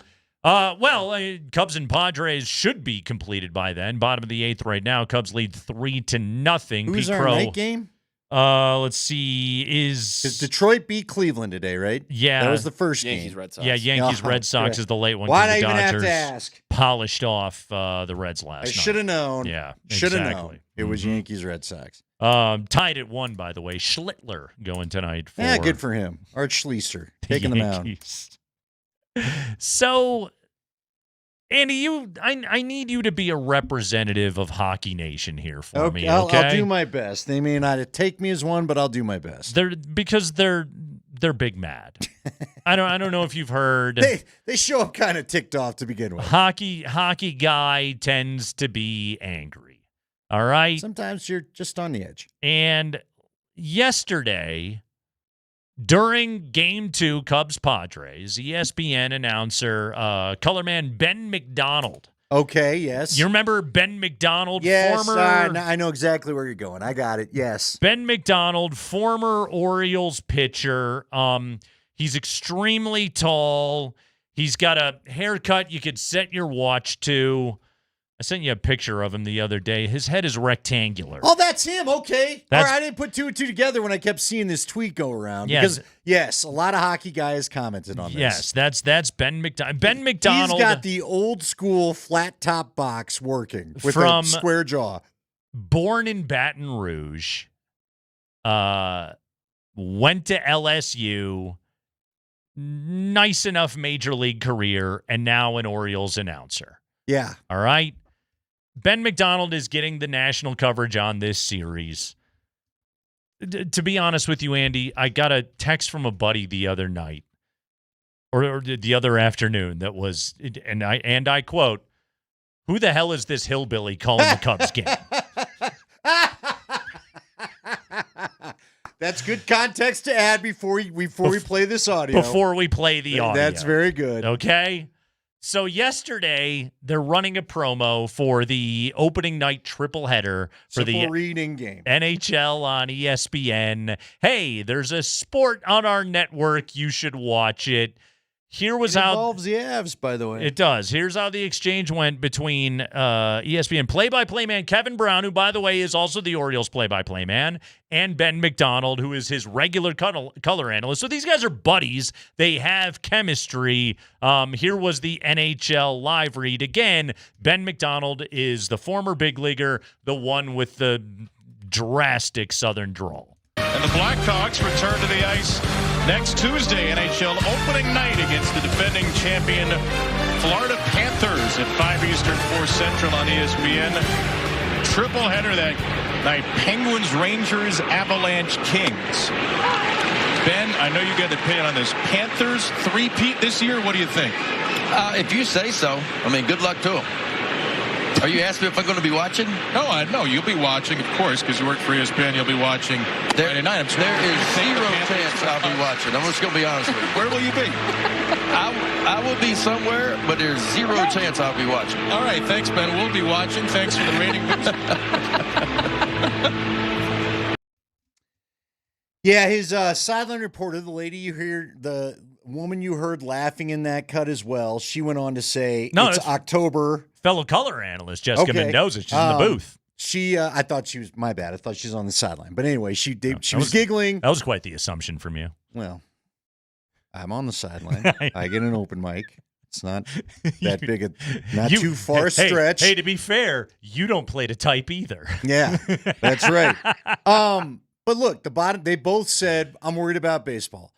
T: Cubs and Padres should be completed by then. Bottom of the 8th right now. Cubs lead 3-0.
U: Who's
T: Pete
U: our
T: Crow,
U: night game?
T: Let's see.
U: Because Detroit beat Cleveland today, right?
T: Yeah.
U: That was the first
G: Yankees,
U: game.
G: Red Sox.
T: Yeah, Yankees, Red Sox is the late one.
U: Why'd I
T: the
U: even have
T: Dodgers
U: to ask?
T: Polished off the Reds last night.
U: I should have known.
T: Yeah,
U: should have
T: exactly.
U: known. It was Yankees, Red Sox.
T: Tied at 1, by the way. Schlittler going tonight.
U: Yeah, good for him. Art Schleister taking them out.
T: So, Andy, I need you to be a representative of Hockey Nation here for me. Okay,
U: I'll do my best. They may not take me as one, but I'll do my best.
T: They're big mad. I don't know if you've heard.
U: They show up kind of ticked off to begin with.
T: Hockey guy tends to be angry. All right.
U: Sometimes you're just on the edge.
T: And yesterday, during Game 2, Cubs-Padres, ESPN announcer, colorman Ben McDonald.
U: Okay, yes.
T: You remember Ben McDonald?
U: Yes,
T: former,
U: I know exactly where you're going. I got it, yes.
T: Ben McDonald, former Orioles pitcher. He's extremely tall. He's got a haircut you could set your watch to. I sent you a picture of him the other day. His head is rectangular.
U: Oh, that's him. Okay. All right, I didn't put 2 and 2 together when I kept seeing this tweet go around.
T: Yes.
U: Because, yes, a lot of hockey guys commented on this.
T: Yes, that's Ben McDonald. Ben McDonald.
U: He's got the old school flat top box working with
T: from
U: a square jaw.
T: Born in Baton Rouge. Went to LSU. Nice enough major league career, and now an Orioles announcer.
U: Yeah.
T: All right. Ben McDonald is getting the national coverage on this series. To be honest with you, Andy, I got a text from a buddy the other night or the other afternoon that was, and I quote, "Who the hell is this hillbilly calling the Cubs game?"
U: That's good context to add before we play this audio.
T: Before we play the audio.
U: That's very good.
T: Okay. So yesterday, they're running a promo for the opening night triple header for the
U: reading game.
T: NHL on ESPN. Hey, there's a sport on our network. You should watch it. Here was how
U: involves the Avs, by the way.
T: It does. Here's how the exchange went between ESPN play-by-play man Kevin Brown, who, by the way, is also the Orioles play-by-play man, and Ben McDonald, who is his regular color analyst. So these guys are buddies. They have chemistry. Here was the NHL live read. Again, Ben McDonald is the former big leaguer, the one with the drastic Southern drawl.
E: And the Blackhawks return to the ice next Tuesday, NHL opening night against the defending champion Florida Panthers at 5 Eastern, 4 Central on ESPN. Triple header that night. Penguins, Rangers, Avalanche, Kings. Ben, I know you got an opinion on this. Panthers three-peat this year. What do you think?
L: If you say so. I mean, good luck to them. Are you asking me if I'm going to be watching?
E: No, you'll be watching, of course, because you work for ESPN. You'll be watching Friday night.
L: There is zero chance I'll be watching. I'm just going to be honest with you.
E: Where will you be?
L: I will be somewhere, but there's zero chance I'll be watching.
E: All right, thanks, Ben. We'll be watching. Thanks for the rating.
U: Yeah, his sideline reporter, the lady you hear, the woman you heard laughing in that cut as well, she went on to say it's October.
T: Fellow color analyst Jessica Mendoza, she's in the booth.
U: I thought she was, my bad, I thought she was on the sideline. But anyway, she was giggling.
T: That was quite the assumption from you.
U: Well, I'm on the sideline. I get an open mic. It's not that big too far a stretch.
T: Hey, to be fair, you don't play to type either.
U: Yeah, that's right. But look, they both said, I'm worried about baseball.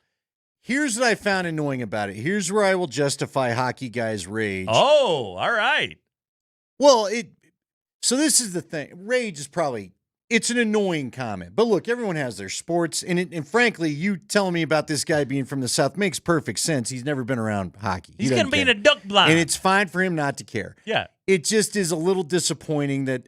U: Here's what I found annoying about it. Here's where I will justify hockey guys' rage.
T: Oh, all right.
U: Well, so this is the thing. Rage is it's an annoying comment. But look, everyone has their sports. And frankly, you telling me about this guy being from the South makes perfect sense. He's never been around hockey.
T: He's going to be in a duck blind.
U: And it's fine for him not to care.
T: Yeah.
U: It just is a little disappointing that...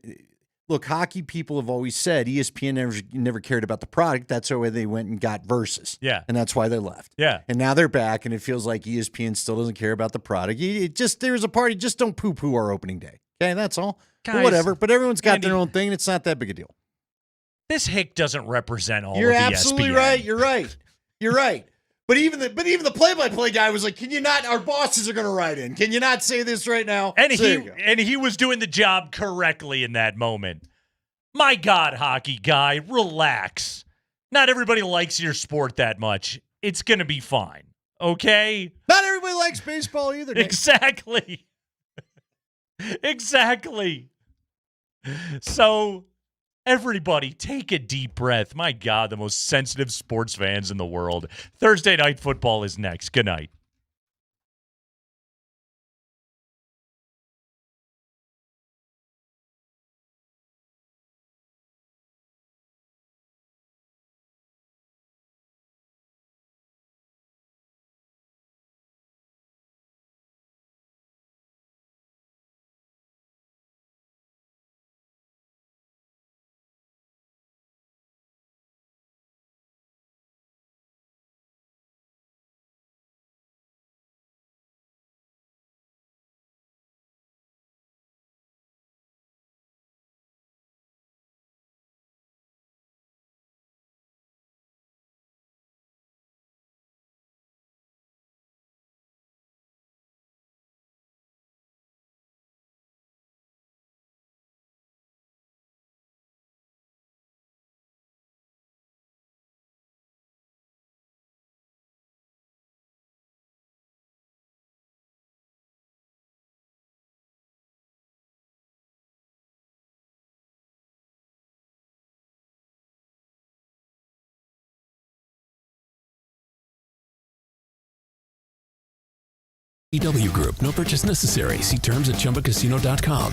U: Look, hockey people have always said ESPN never cared about the product. That's why they went and got Versus.
T: Yeah.
U: And that's why they left.
T: Yeah.
U: And now they're back, and it feels like ESPN still doesn't care about the product. There's a party. Just don't poo-poo our opening day. Okay, that's all.
T: Guys,
U: whatever. But everyone's got
T: Andy,
U: their own thing, and it's not that big a deal.
T: This hick doesn't represent all
U: You're
T: of
U: absolutely
T: ESPN.
U: right. You're right. You're right. But even the play-by-play guy was like, "Can you not? Our bosses are going to write in. Can you not say this right now?"
T: And he was doing the job correctly in that moment. My God, hockey guy, relax. Not everybody likes your sport that much. It's going to be fine. Okay?
U: Not everybody likes baseball either.
T: Exactly. Exactly. So, everybody, take a deep breath. My God, the most sensitive sports fans in the world. Thursday Night Football is next. Good night.
N: EW Group. No purchase necessary. See terms at ChumbaCasino.com.